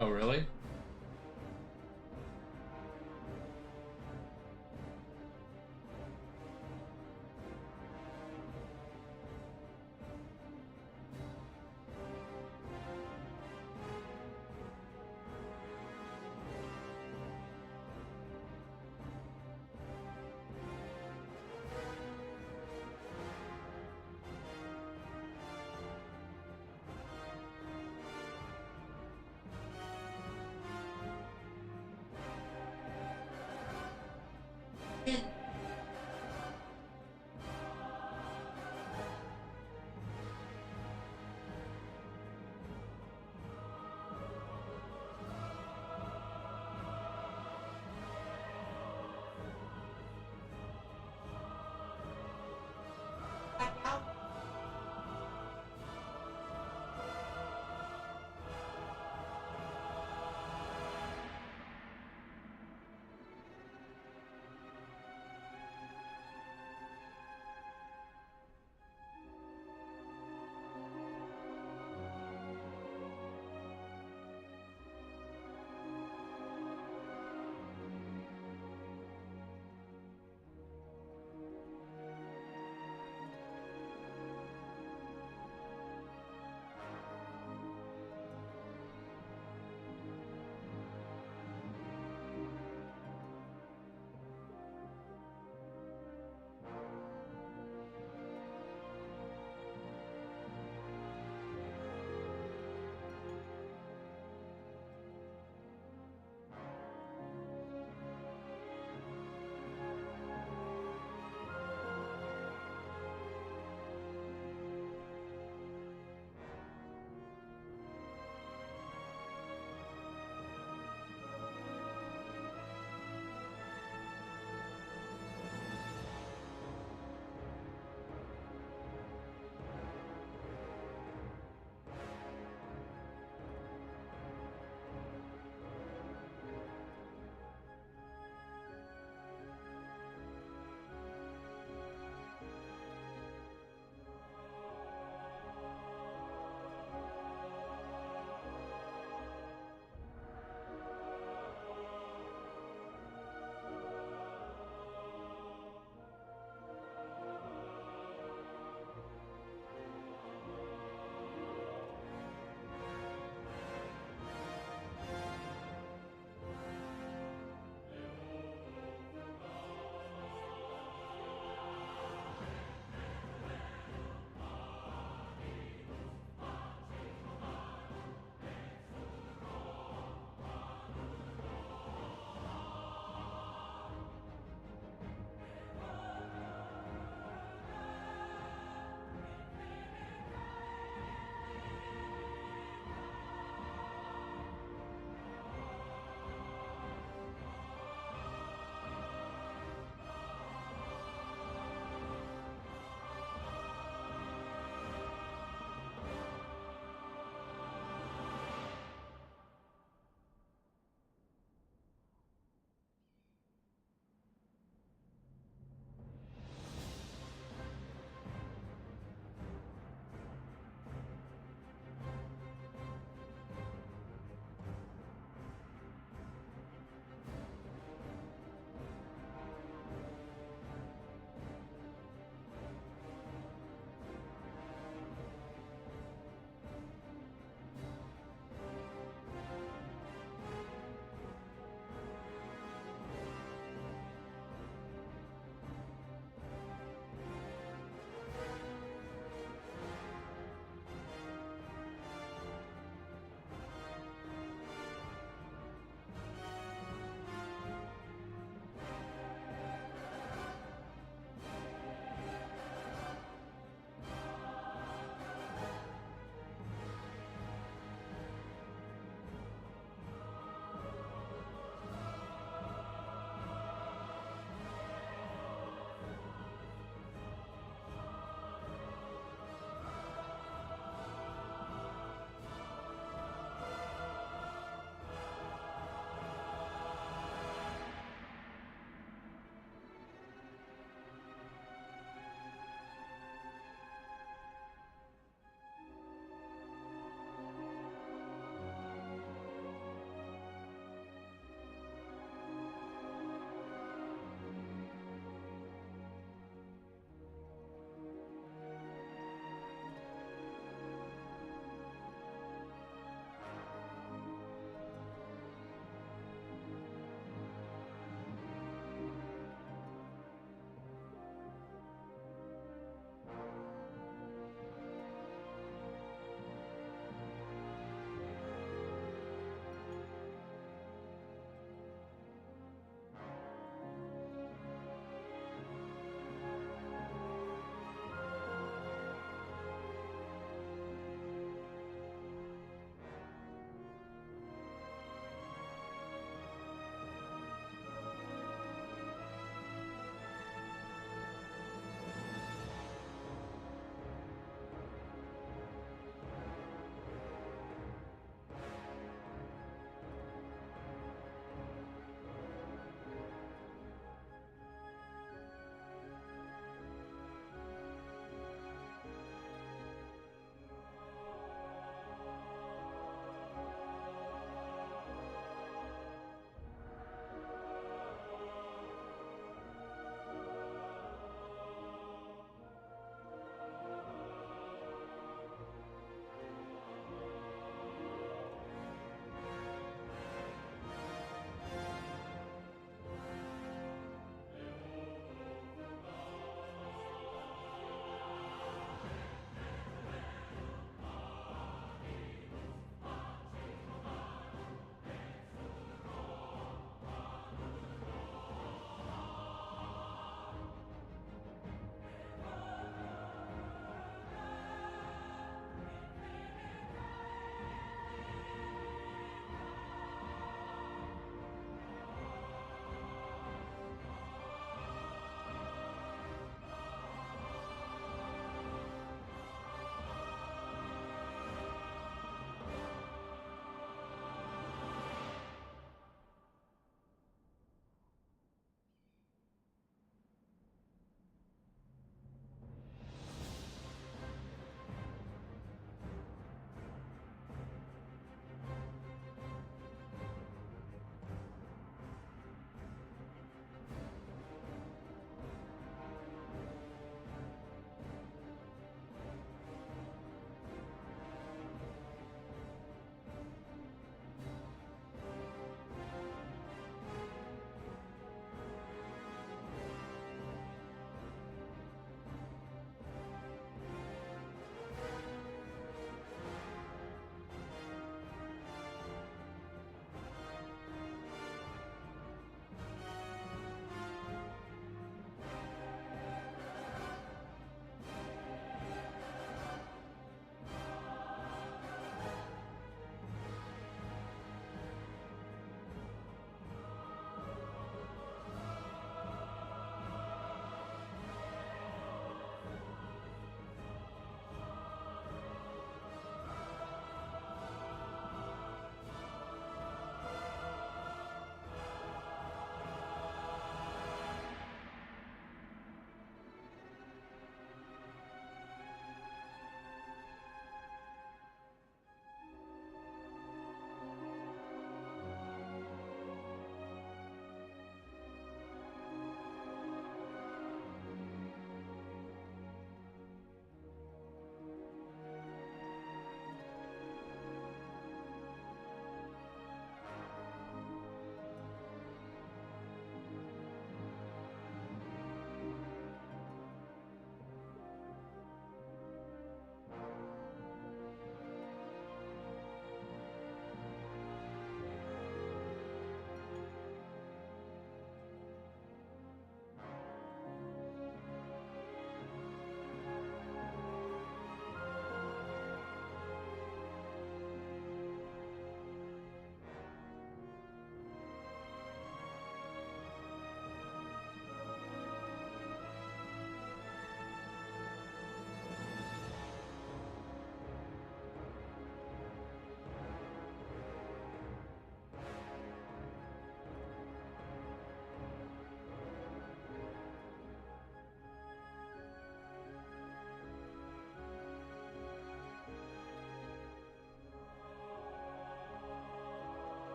Oh, really?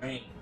rain.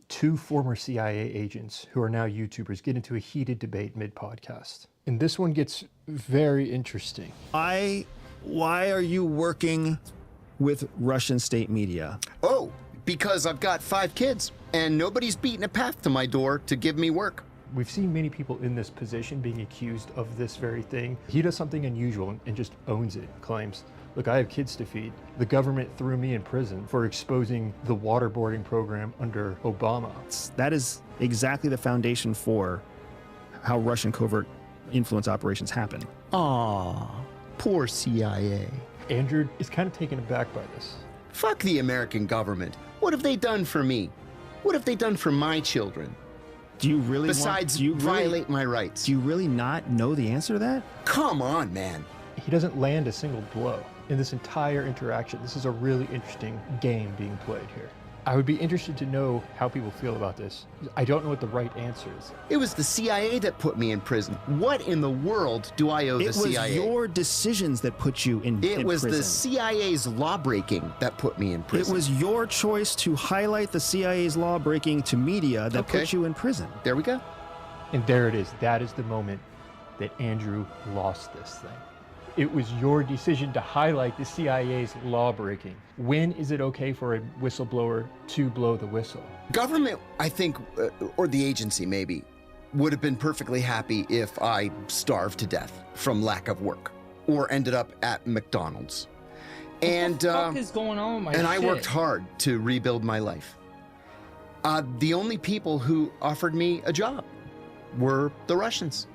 Two former CIA agents who are now YouTubers get into a heated debate mid-podcast. And this one gets very interesting. Why are you working with Russian state media? Oh, because I've got 5 kids, and nobody's beaten a path to my door to give me work. We've seen many people in this position being accused of this very thing. He does something unusual and just owns it, claims, look, I have kids to feed. The government threw me in prison for exposing the waterboarding program under Obama. That is exactly the foundation for how Russian covert influence operations happen. Aw, poor CIA. Andrew is kind of taken aback by this. Fuck the American government. What have they done for me? What have they done for my children? Do you really Besides violate my rights? Do you really not know the answer to that? Come on, man. He doesn't land a single blow in this entire interaction. This is a really interesting game being played here. I would be interested to know how people feel about this. I don't know what the right answer is. It was the CIA that put me in prison. What in the world do I owe the CIA? It was your decisions that put you in prison. It was the CIA's law-breaking that put me in prison. It was your choice to highlight the CIA's law-breaking to media that put you in prison. There we go. And there it is. That is the moment that Andrew lost this thing. It was your decision to highlight the CIA's law-breaking. When is it okay for a whistleblower to blow the whistle? Government, I think, or the agency maybe, would have been perfectly happy if I starved to death from lack of work or ended up at McDonald's. What the fuck is going on with my And shit? I worked hard to rebuild my life. The only people who offered me a job were the Russians.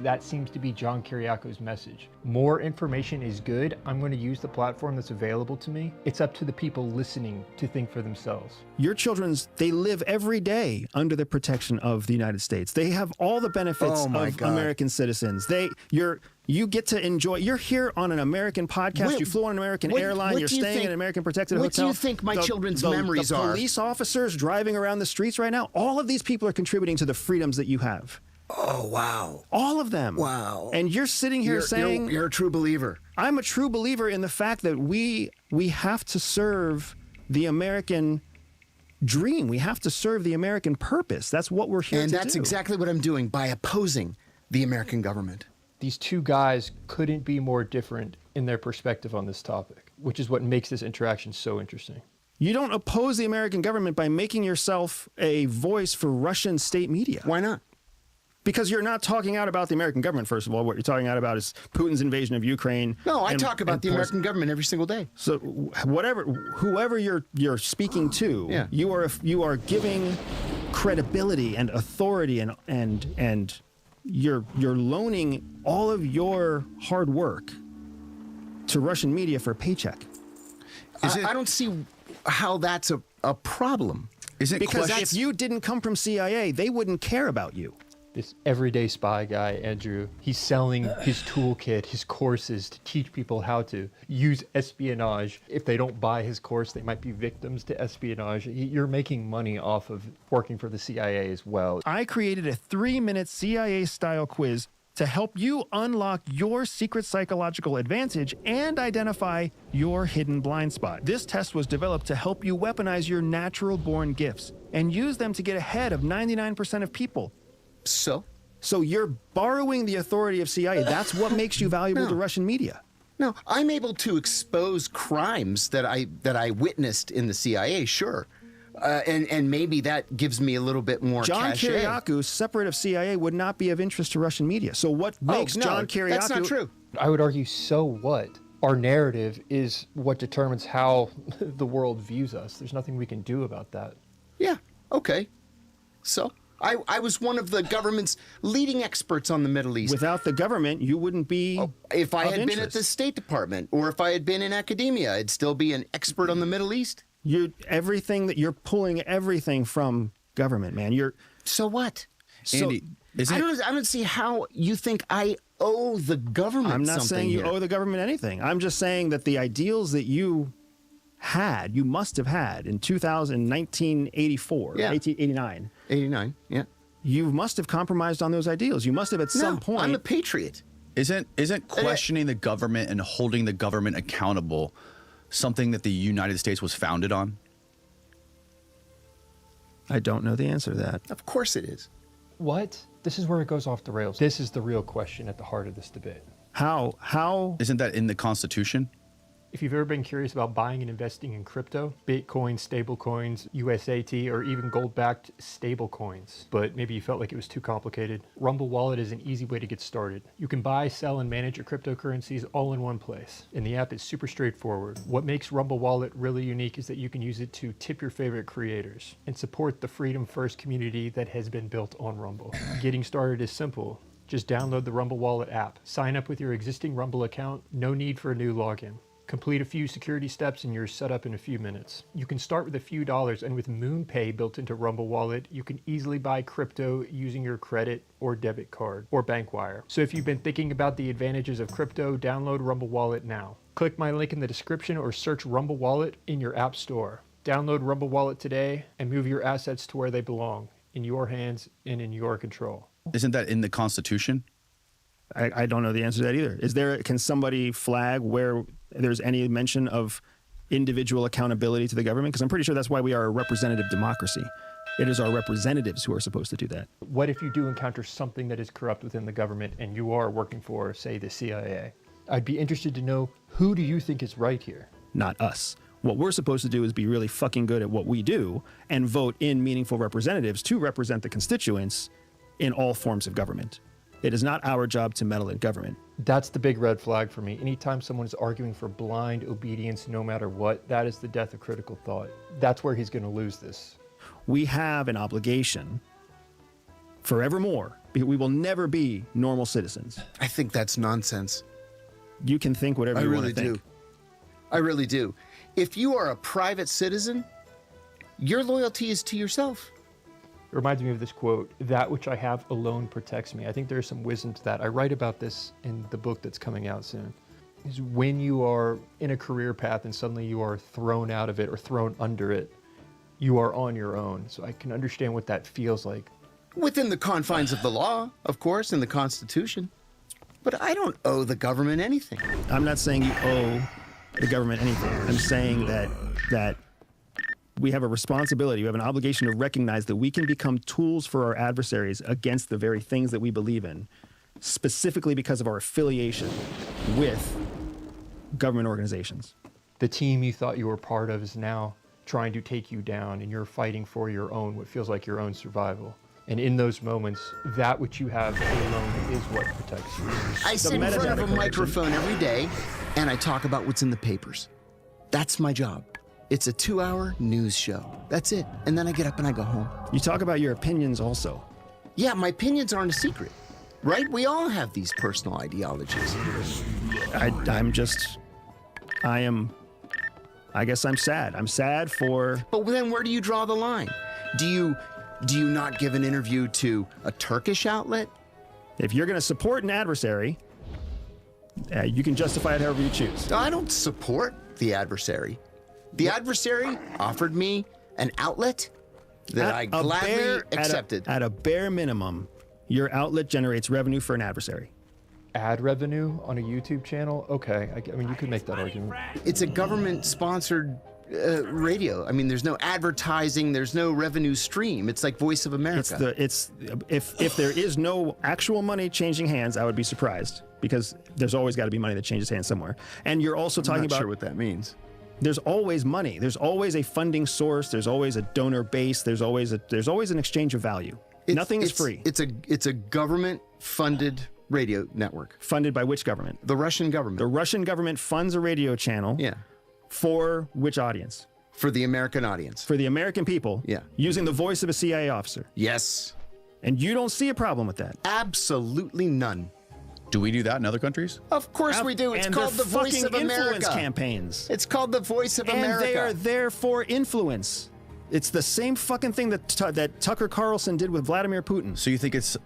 That seems to be John Kiriako's message. More information is good. I'm going to use the platform that's available to me. It's up to the people listening to think for themselves. Your children's, they live every day under the protection of the United States. They have all the benefits of American citizens. You get to enjoy, you're here on an American podcast, you flew on an American airline, you're staying in an American protected hotel. What do you think my children's memories are? The police officers driving around the streets right now, all of these people are contributing to the freedoms that you have. Oh, wow. All of them. Wow. And you're sitting here saying... You're a true believer. I'm a true believer in the fact that we have to serve the American dream. We have to serve the American purpose. That's what we're here to do. And that's exactly what I'm doing by opposing the American government. These two guys couldn't be more different in their perspective on this topic, which is what makes this interaction so interesting. You don't oppose the American government by making yourself a voice for Russian state media. Why not? Because you're not talking out about the American government, first of all. What you're talking out about is Putin's invasion of Ukraine. No, I talk about the American government every single day. So whoever you're speaking to, you are giving credibility and authority and you're loaning all of your hard work to Russian media for a paycheck. I don't see how that's a problem. Is it? Because if you didn't come from CIA, they wouldn't care about you. This everyday spy guy, Andrew, he's selling his toolkit, his courses to teach people how to use espionage. If they don't buy his course, they might be victims to espionage. You're making money off of working for the CIA as well. I created a 3-minute CIA-style quiz to help you unlock your secret psychological advantage and identify your hidden blind spot. This test was developed to help you weaponize your natural-born gifts and use them to get ahead of 99% of people. So you're borrowing the authority of CIA. That's what makes you valuable to Russian media. No, I'm able to expose crimes that I witnessed in the CIA, sure. And maybe that gives me a little bit more John cachet. Kiriakou, separate of CIA, would not be of interest to Russian media. So what makes John Kiriakou... That's not true. I would argue, so what? Our narrative is what determines how the world views us. There's nothing we can do about that. Yeah, okay. So... I was one of the government's leading experts on the Middle East. Without the government, you wouldn't be if I had been at the State Department, or if I had been in academia, I'd still be an expert on the Middle East. You're pulling everything from government, man. You're so what? Andy, I don't see how you think I owe the government. I'm not something saying you here. owe the government anything. I'm just saying that the ideals that you must have had in 1984, Yeah. 1889. 89, yeah. You must have compromised on those ideals. You must have at some point. I'm a patriot. Isn't questioning the government and holding the government accountable something that the United States was founded on? I don't know the answer to that. Of course it is. What? This is where it goes off the rails. This is the real question at the heart of this debate. How? Isn't that in the Constitution? If you've ever been curious about buying and investing in crypto, Bitcoin, stablecoins, USAT, or even gold-backed stablecoins, but maybe you felt like it was too complicated, Rumble Wallet is an easy way to get started. You can buy, sell, and manage your cryptocurrencies all in one place, and the app is super straightforward. What makes Rumble Wallet really unique is that you can use it to tip your favorite creators and support the Freedom First community that has been built on Rumble. Getting started is simple. Just download the Rumble Wallet app. Sign up with your existing Rumble account. No need for a new login. Complete a few security steps and you're set up in a few minutes. You can start with a few dollars, and with MoonPay built into Rumble Wallet, you can easily buy crypto using your credit or debit card or bank wire. So if you've been thinking about the advantages of crypto, download Rumble Wallet now. Click my link in the description or search Rumble Wallet in your app store. Download Rumble Wallet today and move your assets to where they belong, in your hands and in your control. Isn't that in the Constitution? I don't know the answer to that either. Can somebody flag where there's any mention of individual accountability to the government? Because I'm pretty sure that's why we are a representative democracy. It is our representatives who are supposed to do that. What if you do encounter something that is corrupt within the government and you are working for, say, the CIA? I'd be interested to know, who do you think is right here? Not us. What we're supposed to do is be really fucking good at what we do and vote in meaningful representatives to represent the constituents in all forms of government. It is not our job to meddle in government. That's the big red flag for me. Anytime someone is arguing for blind obedience no matter what, that is the death of critical thought. That's where he's going to lose this. We have an obligation forevermore. We will never be normal citizens. I think that's nonsense. You can think whatever you want to think. I really do. If you are a private citizen, your loyalty is to yourself. It reminds me of this quote, "That which I have alone protects me." I think there's some wisdom to that. I write about this in the book that's coming out soon. Is when you are in a career path and suddenly you are thrown out of it or thrown under it, you are on your own. So I can understand what that feels like. Within the confines of the law, of course, and the Constitution. But I don't owe the government anything. I'm not saying you owe the government anything. I'm saying that we have a responsibility, we have an obligation to recognize that we can become tools for our adversaries against the very things that we believe in, specifically because of our affiliation with government organizations. The team you thought you were part of is now trying to take you down, and you're fighting for your own, what feels like your own survival. And in those moments, that which you have alone is what protects you. I sit in front of a microphone every day, and I talk about what's in the papers. That's my job. It's a 2-hour news show. That's it. And then I get up and I go home. You talk about your opinions also. Yeah, my opinions aren't a secret, right? We all have these personal ideologies. I guess I'm sad. I'm sad for... But then where do you draw the line? Do you not give an interview to a Turkish outlet? If you're going to support an adversary, you can justify it however you choose. I don't support the adversary. The adversary offered me an outlet that I gladly accepted. At a bare minimum, your outlet generates revenue for an adversary. Ad revenue on a YouTube channel? Okay, I mean, you could make that argument. It's a government-sponsored radio. I mean, there's no advertising, there's no revenue stream. It's like Voice of America. If there is no actual money changing hands, I would be surprised, because there's always got to be money that changes hands somewhere. And you're also talking about... I'm not sure what that means. There's always money. There's always a funding source. There's always a donor base. There's always an exchange of value. Nothing is free. It's a government-funded radio network. Funded by which government? The Russian government. The Russian government funds a radio channel. Yeah. For which audience? For the American audience. For the American people. Yeah. Using the voice of a CIA officer. Yes. And you don't see a problem with that? Absolutely none. Do we do that in other countries? Of course we do. It's called the Voice of America. Influence campaigns. It's called the Voice of America. And they are there for influence. It's the same fucking thing that Tucker Carlson did with Vladimir Putin. So you think it's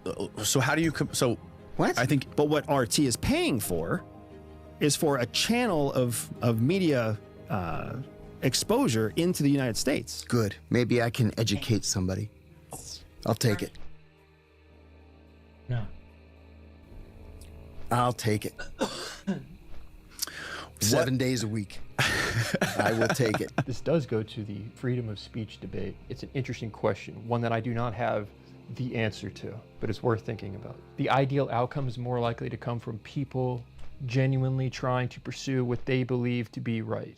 so? How do you so? What? I think, but what RT is paying for is for a channel of media exposure into the United States. Good. Maybe I can educate somebody. I'll take it. No. I'll take it. 7 days a week. I will take it. This does go to the freedom of speech debate. It's an interesting question, one that I do not have the answer to, but it's worth thinking about. The ideal outcome is more likely to come from people genuinely trying to pursue what they believe to be right.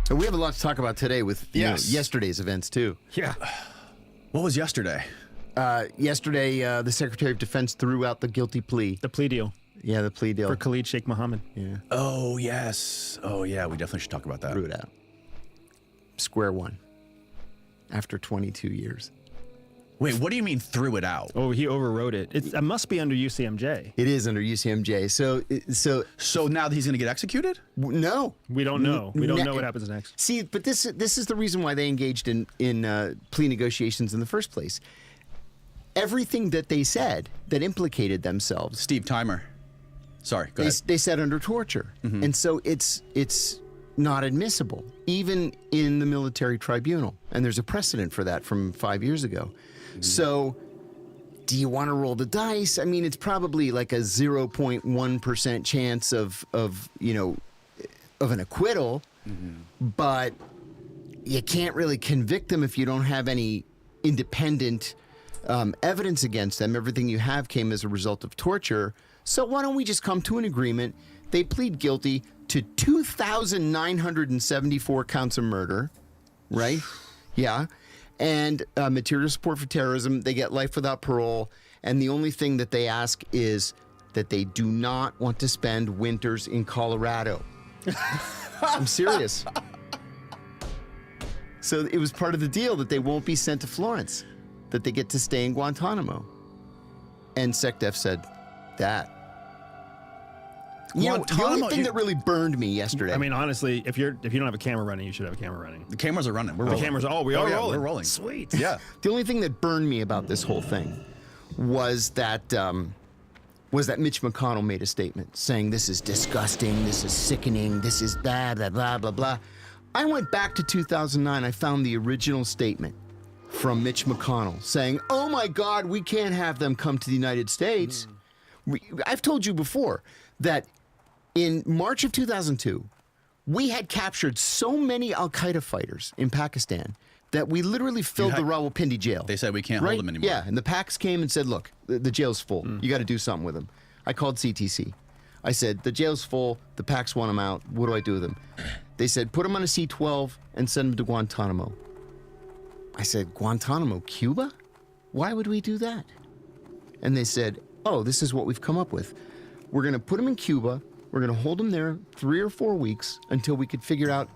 So we have a lot to talk about today with Yes. yesterday's events too. Yeah. What was yesterday? Yesterday, the Secretary of Defense threw out the guilty plea. The plea deal. Yeah, the plea deal. For Khalid Sheikh Mohammed. Yeah. Oh, yes. Oh, yeah, we definitely should talk about that. Threw it out. Square one. After 22 years. Wait, what do you mean threw it out? Oh, he overrode it. It must be under UCMJ. It is under UCMJ. So now he's going to get executed? No. We don't know. We don't know what happens next. See, but this is the reason why they engaged in plea negotiations in the first place. Everything that they said that implicated themselves. Steve Timer. Sorry, go ahead. They said under torture. And so it's not admissible, even in the military tribunal. And there's a precedent for that from 5 years ago. So do you want to roll the dice? I mean, it's probably like a 0.1% chance of an acquittal, but you can't really convict them if you don't have any independent evidence against them. Everything you have came as a result of torture. So why don't we just come to an agreement? They plead guilty to 2,974 counts of murder, right? Yeah. And material support for terrorism. They get life without parole. And the only thing that they ask is that they do not want to spend winters in Colorado. I'm serious. So it was part of the deal that they won't be sent to Florence, that they get to stay in Guantanamo. And SecDef said that. You know, the only thing that really burned me yesterday. I mean, honestly, if you don't have a camera running, you should have a camera running. The cameras are running. We're the rolling. cameras. Oh, we are yeah, rolling. We're rolling. Sweet. Yeah. The only thing that burned me about this whole thing was that Mitch McConnell made a statement saying this is disgusting, this is sickening, this is blah, blah, blah, blah, blah. I went back to 2009. I found the original statement from Mitch McConnell saying, oh my God, we can't have them come to the United States. I've told you before that in March of 2002, we had captured so many Al-Qaeda fighters in Pakistan that we literally filled the Rawalpindi jail. They said we can't hold them anymore. Yeah, and the PACs came and said, look, the jail's full. You got to do something with them. I called CTC. I said, the jail's full. The PACs want them out. What do I do with them? They said, put them on a C-12 and send them to Guantanamo. I said, Guantanamo, Cuba? Why would we do that? And they said, oh, this is what we've come up with. We're going to put them in Cuba. We're going to hold them there 3 or 4 weeks until we could figure out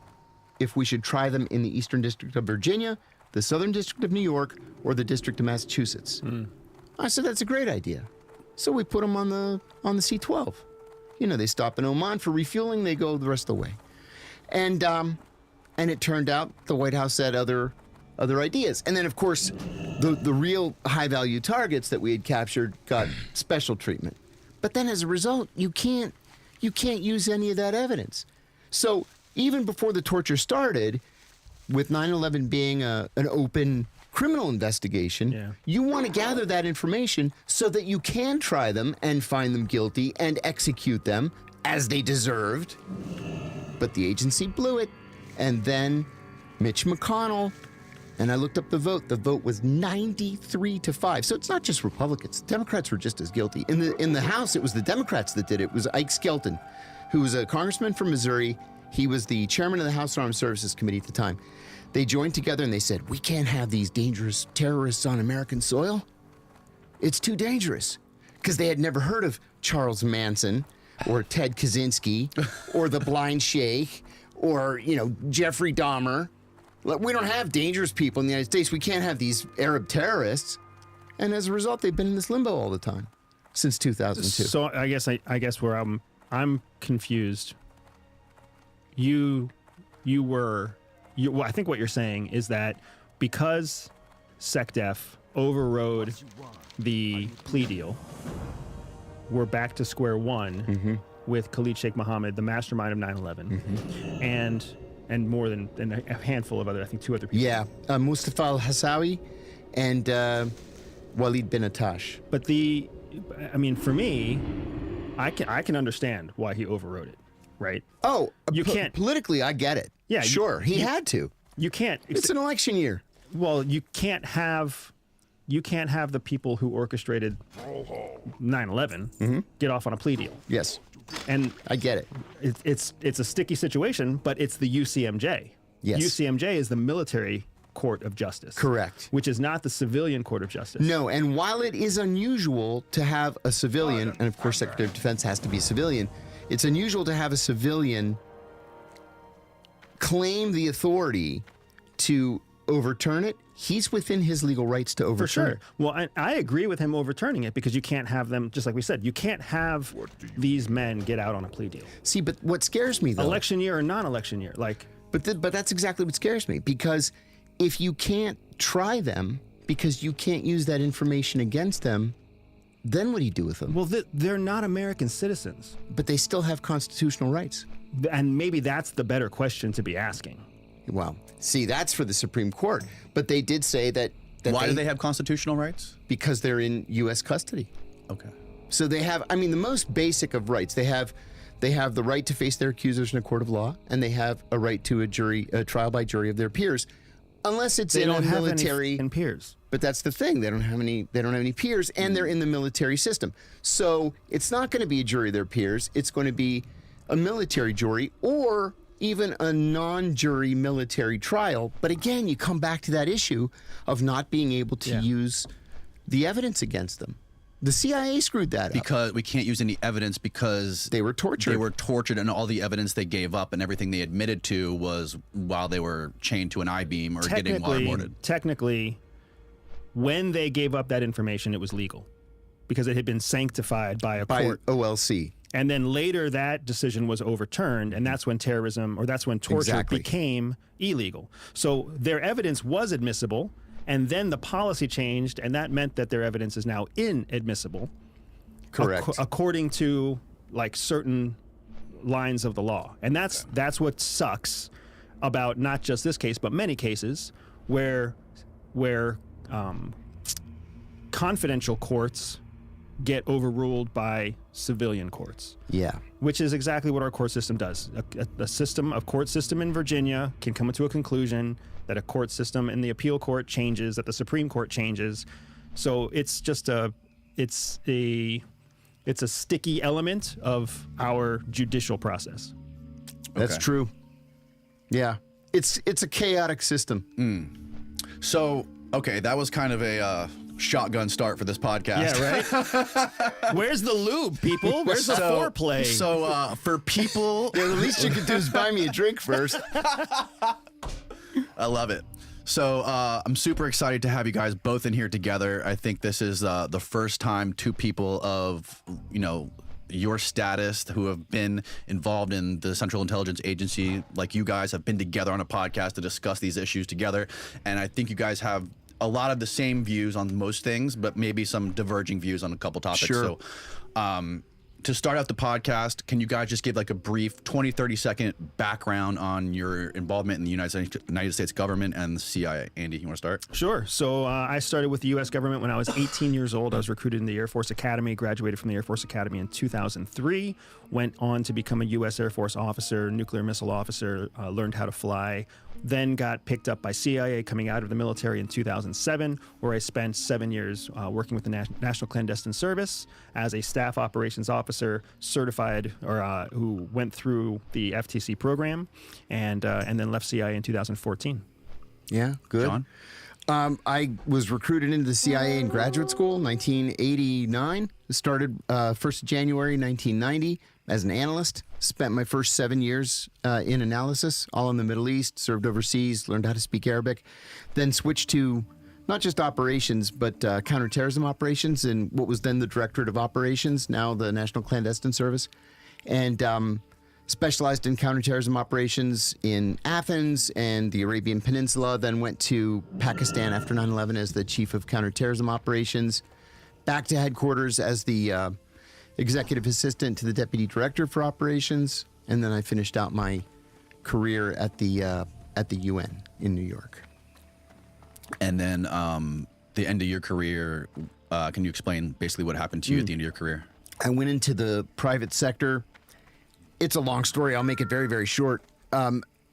if we should try them in the Eastern District of Virginia, the Southern District of New York, or the District of Massachusetts. I said, that's a great idea. So we put them on the C-12. You know, they stop in Oman for refueling. They go the rest of the way. And it turned out the White House had other ideas. And then, of course, the real high-value targets that we had captured got special treatment. But then as a result, you can't use any of that evidence. So even before the torture started, with 9/11 being an open criminal investigation, you want to gather that information so that you can try them and find them guilty and execute them as they deserved. But the agency blew it. And then Mitch McConnell And I looked up the vote. The vote was 93-5. So it's not just Republicans. Democrats were just as guilty. In the House, it was the Democrats that did it. It was Ike Skelton, who was a congressman from Missouri. He was the chairman of the House Armed Services Committee at the time. They joined together and they said, we can't have these dangerous terrorists on American soil. It's too dangerous. Because they had never heard of Charles Manson or Ted Kaczynski or the Blind Sheikh or, Jeffrey Dahmer. We don't have dangerous people in the United States. We can't have these Arab terrorists. And as a result, they've been in this limbo all the time since 2002. So I guess where I'm confused. I think what you're saying is that because SecDef overrode the plea deal, we're back to square one with Khalid Sheikh Mohammed, the mastermind of 9/11, and more than a handful of other, I think 2 other people. Yeah, Mustafa al-Hassawi and Walid bin Attash. But for me, I can understand why he overrode it, right? Oh, you can't politically. I get it. Yeah, sure, he had to. You can't. It's an election year. Well, you can't have the people who orchestrated 9/11 get off on a plea deal. Yes. And I get it. It's a sticky situation, but it's the UCMJ. Yes. UCMJ is the military court of justice. Correct. Which is not the civilian court of justice. No, and while it is unusual to have a civilian, and of course Secretary of Defense has to be a civilian, it's unusual to have a civilian claim the authority to overturn it. He's within his legal rights to overturn For sure. it. Well, I agree with him overturning it because you can't have them, just like we said, you can't have these men get out on a plea deal. See, but what scares me, though... Election year or non-election year, But that's exactly what scares me, because if you can't try them because you can't use that information against them, then what do you do with them? Well, they're not American citizens. But they still have constitutional rights. And maybe that's the better question to be asking. Well, see, that's for the Supreme Court. But they did say that Why do they have constitutional rights? Because they're in U.S. custody. Okay. So they have, the most basic of rights. They have the right to face their accusers in a court of law, and they have a right to a trial by jury of their peers, unless it's in a military. Any peers. But that's the thing; they don't have any peers, and they're in the military system. So it's not going to be a jury of their peers. It's going to be a military jury, or even a non-jury military trial. But again, you come back to that issue of not being able to use the evidence against them. The CIA screwed that up. Because we can't use any evidence because they were tortured. They were tortured, and all the evidence they gave up and everything they admitted to was while they were chained to an I-beam or getting waterboarded. Technically, when they gave up that information, it was legal because it had been sanctified by a court. OLC. And then later that decision was overturned, and that's when torture became illegal. So their evidence was admissible, and then the policy changed, and that meant that their evidence is now inadmissible. Correct. According to certain lines of the law. And that's what sucks about not just this case, but many cases where confidential courts get overruled by civilian courts. Yeah. Which is exactly what our court system does. A court system in Virginia can come to a conclusion that a court system in the appeal court changes, that the Supreme Court changes. So it's just a sticky element of our judicial process. That's true. Yeah. It's a chaotic system. So, okay, that was kind of a shotgun start for this podcast. Yeah, right? Where's the lube, people? Where's the foreplay? So, for people... the least you could do is buy me a drink first. I love it. So I'm super excited to have you guys both in here together. I think this is the first time two people of, your status who have been involved in the Central Intelligence Agency, like you guys, have been together on a podcast to discuss these issues together. And I think you guys have a lot of the same views on most things, but maybe some diverging views on a couple topics. Sure. So to start out the podcast, can you guys just give like a brief 20, 30-second background on your involvement in the United States government and the CIA? Andy, you want to start? Sure. So I started with the U.S. government when I was 18 years old. I was recruited in the Air Force Academy, graduated from the Air Force Academy in 2003, went on to become a U.S. Air Force officer, nuclear missile officer, learned how to fly, then got picked up by CIA coming out of the military in 2007, where I spent 7 years working with the National Clandestine Service as a staff operations officer, certified, or who went through the FTC program, and then left CIA in 2014. Yeah, good. John? I was recruited into the CIA in graduate school, 1989. Started 1st of January 1990 as an analyst. Spent my first 7 years in analysis, all in the Middle East, served overseas, learned how to speak Arabic, then switched to not just operations, but counterterrorism operations in what was then the Directorate of Operations, now the National Clandestine Service, and specialized in counterterrorism operations in Athens and the Arabian Peninsula, then went to Pakistan after 9/11 as the Chief of Counterterrorism Operations, back to headquarters as the Executive Assistant to the Deputy Director for Operations, and then I finished out my career at the UN in New York. And then the end of your career, can you explain basically what happened to you at the end of your career? I went into the private sector. It's a long story. I'll make it very, very short.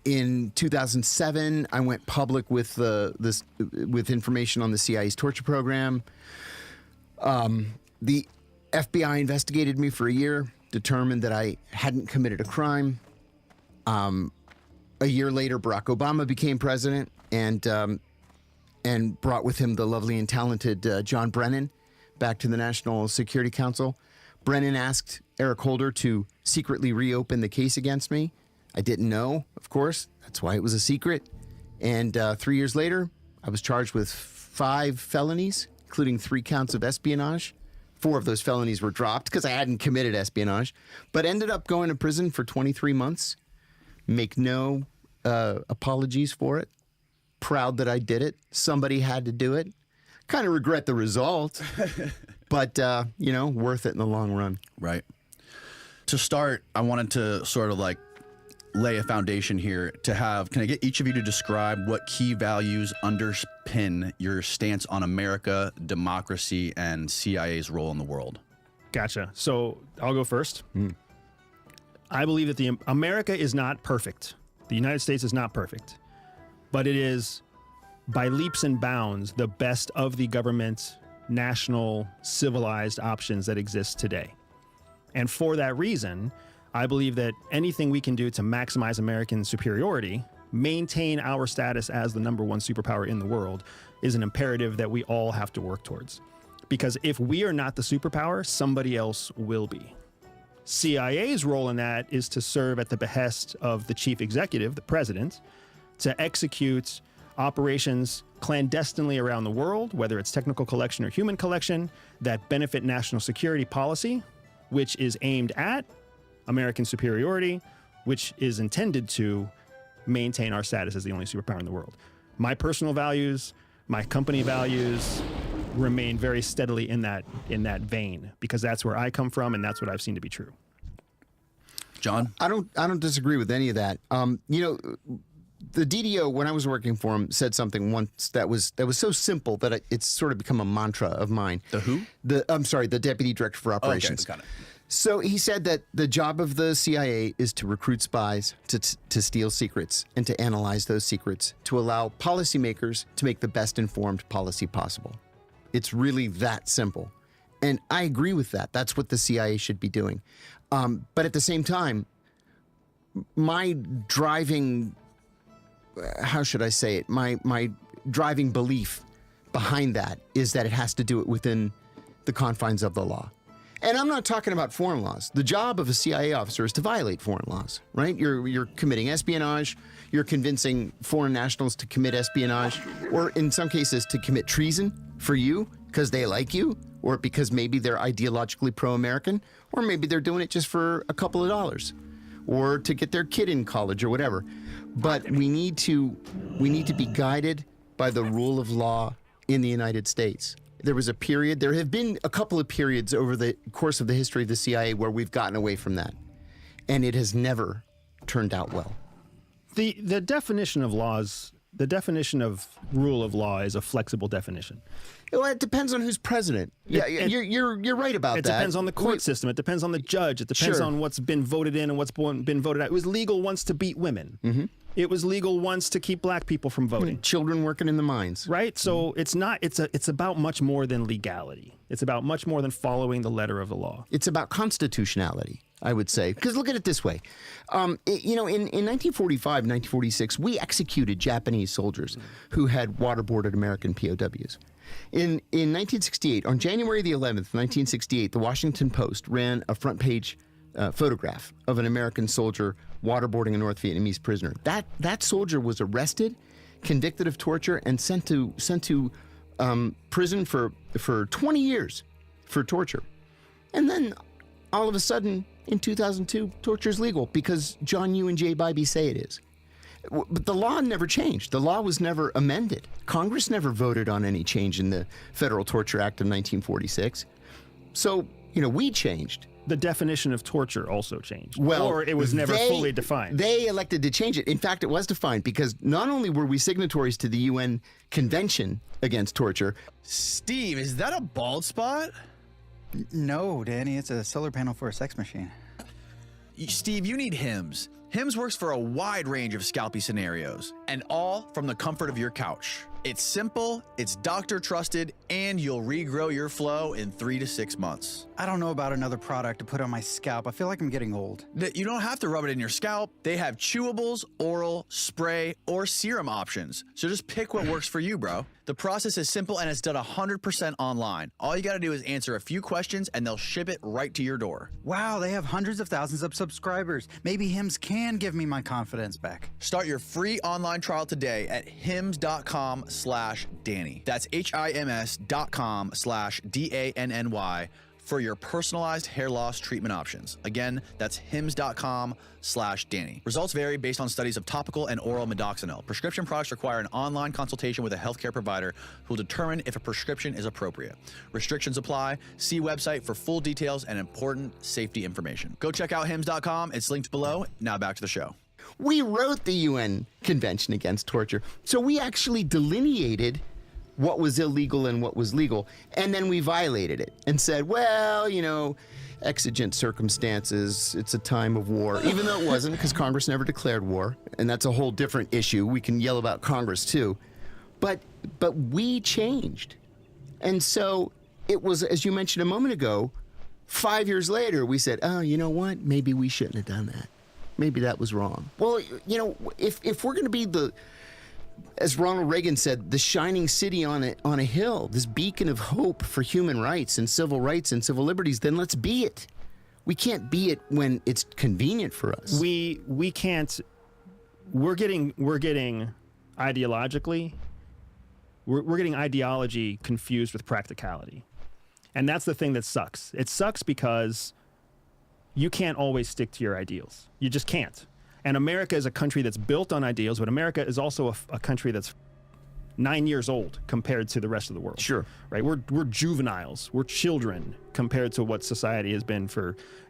In 2007, I went public with with information on the CIA's torture program. The FBI investigated me for a year, determined that I hadn't committed a crime. A year later, Barack Obama became president and brought with him the lovely and talented John Brennan back to the National Security Council. Brennan asked Eric Holder to secretly reopen the case against me. I didn't know, of course. That's why it was a secret. And 3 years later, I was charged with 5 felonies, including 3 counts of espionage. 4 of those felonies were dropped because I hadn't committed espionage, but ended up going to prison for 23 months. Make no apologies for it. Proud that I did it. Somebody had to do it. Kind of regret the result, but, worth it in the long run. Right. To start, I wanted to sort of like lay a foundation here to have, can I get each of you to describe what key values underpin your stance on America, democracy, and CIA's role in the world? Gotcha. So I'll go first. I believe that America is not perfect. The United States is not perfect, but it is by leaps and bounds the best of the government, national, civilized options that exist today. And for that reason, I believe that anything we can do to maximize American superiority, maintain our status as the #1 superpower in the world, is an imperative that we all have to work towards. Because if we are not the superpower, somebody else will be. CIA's role in that is to serve at the behest of the chief executive, the president, to execute operations clandestinely around the world, whether it's technical collection or human collection, that benefit national security policy, which is aimed at American superiority, which is intended to maintain our status as the only superpower in the world. My personal values, my company values remain very steadily in that vein, because that's where I come from and that's what I've seen to be true. John? I don't disagree with any of that. The DDO, when I was working for him, said something once that was so simple that it's sort of become a mantra of mine. The who? The Deputy Director for Operations. Okay, got it. So he said that the job of the CIA is to recruit spies, to steal secrets, and to analyze those secrets, to allow policymakers to make the best informed policy possible. It's really that simple. And I agree with that. That's what the CIA should be doing. But at the same time, my driving, how should I say it? My driving belief behind that is that it has to do it within the confines of the law. And I'm not talking about foreign laws. The job of a CIA officer is to violate foreign laws, right? You're committing espionage, you're convincing foreign nationals to commit espionage, or in some cases to commit treason for you because they like you, or because maybe they're ideologically pro-American, or maybe they're doing it just for a couple of dollars, or to get their kid in college or whatever. But we need to be guided by the rule of law in the United States. there was a period. There have been a couple of periods over the course of the history of the CIA where we've gotten away from that, and it has never turned out well. The definition of laws, the definition of rule of law is a flexible definition. Well, it depends on who's president. Yeah, you're right about it that. It depends on the court system. It depends on the judge. It depends on what's been voted in and what's been voted out. It was legal once to beat women. Mm-hmm. It was legal once to keep black people from voting. Children working in the mines. Right? So it's not. It's about much more than legality. It's about much more than following the letter of the law. It's about constitutionality, I would say. Because look at it this way. In 1945, 1946, we executed Japanese soldiers who had waterboarded American POWs. In 1968, on January the 11th, 1968, the Washington Post ran a front page photograph of an American soldier waterboarding a North Vietnamese prisoner. That soldier was arrested, convicted of torture, and sent to prison for 20 years for torture. And then all of a sudden, in 2002, torture is legal because John Yoo and Jay Bybee say it is. But the law never changed. The law was never amended. Congress never voted on any change in the Federal Torture Act of 1946. So, we changed. The definition of torture also changed. Well, or it was never fully defined. They elected to change it. In fact, it was defined because not only were we signatories to the UN Convention Against Torture. Steve, is that a bald spot? No, Danny, it's a solar panel for a sex machine. Steve, you need Hims. Hims works for a wide range of scalpy scenarios, and all from the comfort of your couch. It's simple, it's doctor trusted, and you'll regrow your flow in 3 to 6 months. I don't know about another product to put on my scalp. I feel like I'm getting old. You don't have to rub it in your scalp. They have chewables, oral, spray, or serum options. So just pick what works for you, bro. The process is simple and it's done 100% online. All you gotta do is answer a few questions and they'll ship it right to your door. Wow, they have hundreds of thousands of subscribers. Maybe Hims can give me my confidence back. Start your free online trial today at hims.com/Danny. That's HIMS.com/DANNY for your personalized hair loss treatment options. Again, that's hims.com/Danny. Results vary based on studies of topical and oral midoxanil. Prescription products require an online consultation with a healthcare provider who will determine if a prescription is appropriate. Restrictions apply. See website for full details and important safety information. Go check out hims.com. It's linked below. Now back to the show. We wrote the UN Convention Against Torture, so we actually delineated what was illegal and what was legal, and then we violated it and said, well, exigent circumstances, it's a time of war, even though it wasn't, because Congress never declared war, and that's a whole different issue. We can yell about Congress too, but we changed. And so it was, as you mentioned a moment ago, 5 years later, we said, oh, you know what? Maybe we shouldn't have done that. Maybe that was wrong. Well, if we're going to be as Ronald Reagan said, the shining city on a hill, this beacon of hope for human rights and civil liberties, then let's be it. We can't be it when it's convenient for us. We can't. We're getting ideologically. We're getting ideology confused with practicality, and that's the thing that sucks. It sucks because you can't always stick to your ideals. You just can't. And America is a country that's built on ideals, but America is also a country that's 9 years old compared to the rest of the world. Sure. Right? We're juveniles. We're children compared to what society has been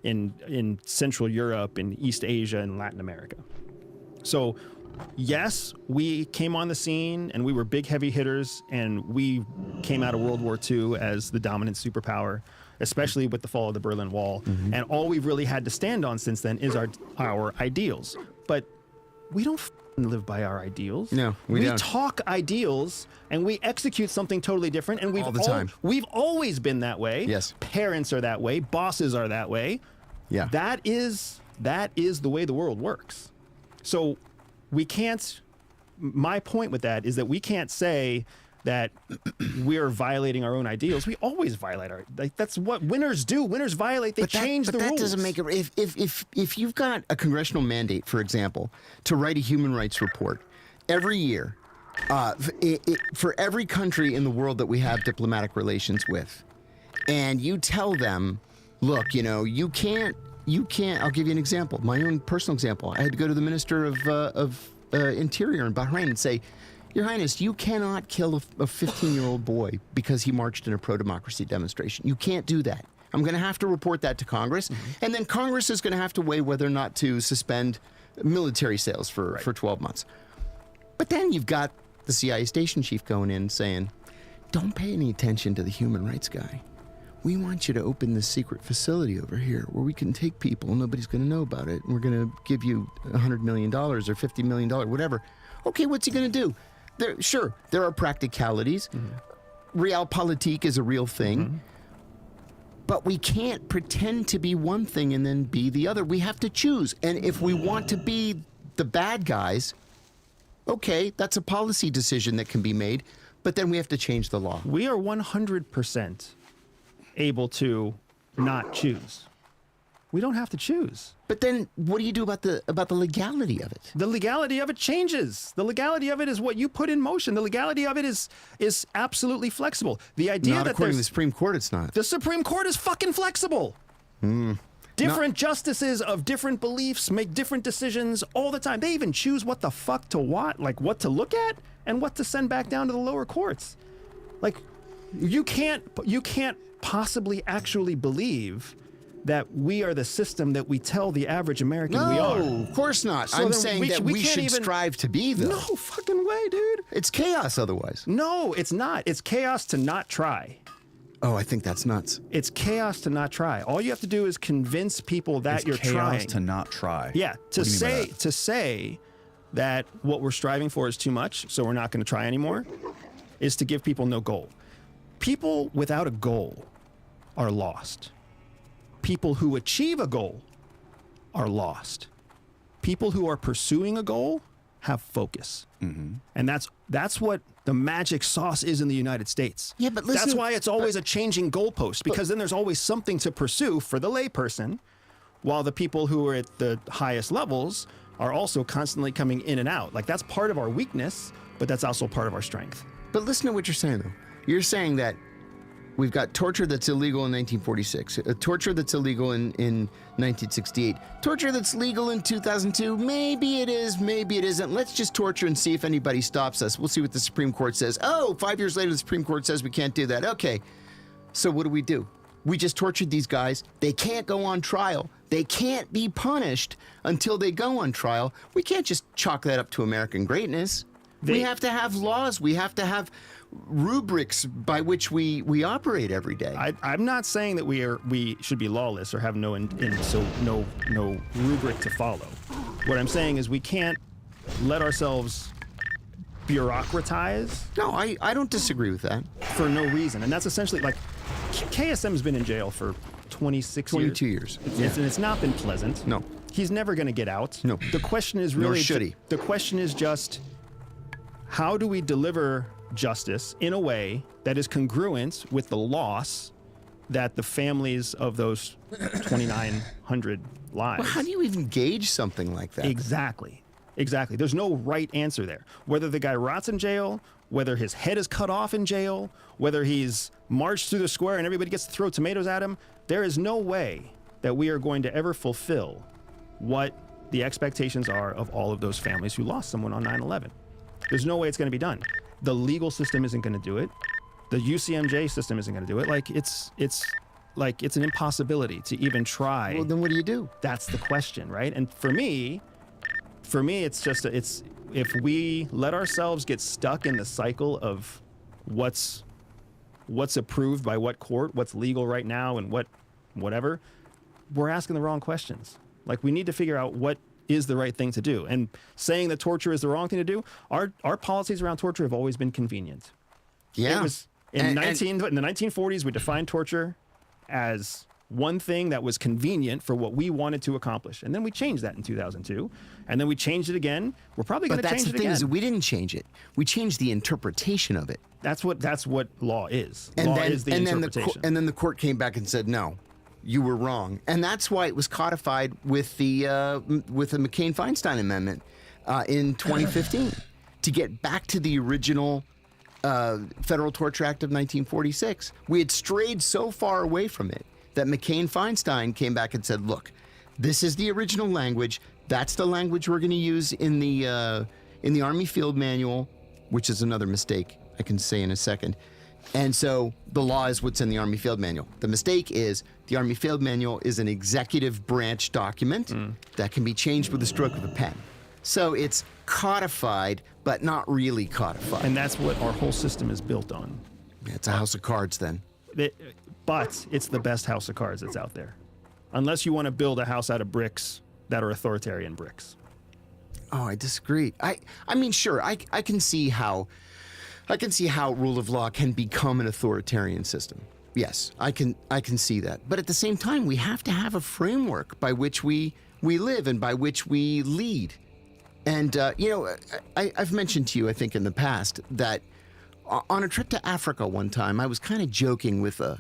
in Central Europe, in East Asia, and Latin America. So, yes, we came on the scene and we were big heavy hitters, and we came out of World War II as the dominant superpower, especially with the fall of the Berlin Wall. Mm-hmm. And all we've really had to stand on since then is our ideals. But we don't live by our ideals. No, we don't. We talk ideals and we execute something totally different. And all the time. We've always been that way. Yes. Parents are that way. Bosses are that way. Yeah. That is the way the world works. So we can't. My point with that is that we can't say that we're violating our own ideals. We always violate that's what winners do. Winners violate. They change the rules. But that doesn't make it. If you've got a congressional mandate, for example, to write a human rights report every year for every country in the world that we have diplomatic relations with, and you tell them, look, you can't. I'll give you an example. My own personal example. I had to go to the Minister of Interior in Bahrain and say, Your Highness, you cannot kill a 15-year-old boy because he marched in a pro-democracy demonstration. You can't do that. I'm going to have to report that to Congress, and then Congress is going to have to weigh whether or not to suspend military sales for 12 months. But then you've got the CIA station chief going in saying, don't pay any attention to the human rights guy. We want you to open this secret facility over here where we can take people, nobody's going to know about it, and we're going to give you $100 million or $50 million, whatever. Okay, what's he going to do? Sure, there are practicalities. Realpolitik is a real thing. But we can't pretend to be one thing and then be the other. We have to choose. And if we want to be the bad guys, okay, that's a policy decision that can be made, but then we have to change the law. We are 100% able to not choose. We don't have to choose. But then what do you do about the legality of it? The legality of it changes. The legality of it is what you put in motion. The legality of it is absolutely flexible. The idea Not that according to the there's Supreme Court, it's not. the Supreme Court is fucking flexible. Different justices of different beliefs make different decisions all the time. They even choose what the fuck to what to look at and what to send back down to the lower courts. Like, you can't possibly actually believe that we are the system that we tell the average American we are. No, of course not. So I'm then saying that we can't should even strive to be, though. No fucking way, dude. It's chaos otherwise. No, it's not. It's chaos to not try. Oh, I think that's nuts. It's chaos to not try. All you have to do is convince people that It's you're chaos trying. to not try. Yeah, What do you mean by that? say that what we're striving for is too much, so we're not going to try anymore, is to give people no goal. People without a goal are lost. People who achieve a goal are lost. People who are pursuing a goal have focus. And that's what the magic sauce is in the United States. Yeah, but that's listen- why it's always a changing goalpost, because then there's always something to pursue for the layperson, while the people who are at the highest levels are also constantly coming in and out. Like, that's part of our weakness, but that's also part of our strength. But listen to what you're saying, though. You're saying that we've got torture that's illegal in 1946, torture that's illegal in 1968, torture that's legal in 2002. Maybe it is, maybe it isn't. Let's just torture and see if anybody stops us. We'll see what the Supreme Court says. Oh, 5 years later, the Supreme Court says we can't do that. Okay, so what do? We just tortured these guys. They can't go on trial. They can't be punished until they go on trial. We can't just chalk that up to American greatness. We have to have laws. We have to have rubrics by which we operate every day. I'm not saying that we should be lawless or have no rubric to follow. What I'm saying is we can't let ourselves bureaucratize. No, I don't disagree with that. For no reason. And that's essentially like KSM's been in jail for 22 years. And it's not been pleasant. No. He's never going to get out. No. The question is really Nor should he. The question is just, how do we deliver justice in a way that is congruent with the loss that the families of those 2,900 lives. Well, how do you even gauge something like that? Exactly. There's no right answer there. Whether the guy rots in jail, whether his head is cut off in jail, whether he's marched through the square and everybody gets to throw tomatoes at him, there is no way that we are going to ever fulfill what the expectations are of all of those families who lost someone on 9/11. There's no way it's going to be done. The legal system isn't going to do it. The UCMJ system isn't going to do it. It's an impossibility to even try. Well, then what do you do? That's the question, right? And for me, it's just if we let ourselves get stuck in the cycle of what's approved by what court, what's legal right now, and whatever, we're asking the wrong questions. Like, we need to figure out what is the right thing to do. And saying that torture is the wrong thing to do, our policies around torture have always been convenient. Yeah. It was in the 1940s, we defined torture as one thing that was convenient for what we wanted to accomplish. And then we changed that in 2002. And then we changed it again. We're probably going to change it again. But that's the thing, is that we didn't change it. We changed the interpretation of it. That's what law is. And is the interpretation. And then the court came back and said, no, you were wrong. And that's why it was codified with the McCain-Feinstein Amendment in 2015 to get back to the original Federal Torture Act of 1946. We had strayed so far away from it that McCain-Feinstein came back and said, look, this is the original language. That's the language we're going to use in the Army Field Manual. which is another mistake I can say in a second. And so the law is what's in the Army Field Manual. The mistake is the Army Field Manual is an executive branch document that can be changed with the stroke of a pen. So it's codified, but not really codified. And that's what our whole system is built on. Yeah, it's a house of cards then. But it's the best house of cards that's out there. Unless you want to build a house out of bricks that are authoritarian bricks. Oh, I disagree. I mean, sure, I can see how rule of law can become an authoritarian system. Yes, I can see that. But at the same time, we have to have a framework by which we live and by which we lead. And I've mentioned to you, I think, in the past that on a trip to Africa one time, I was kind of joking with a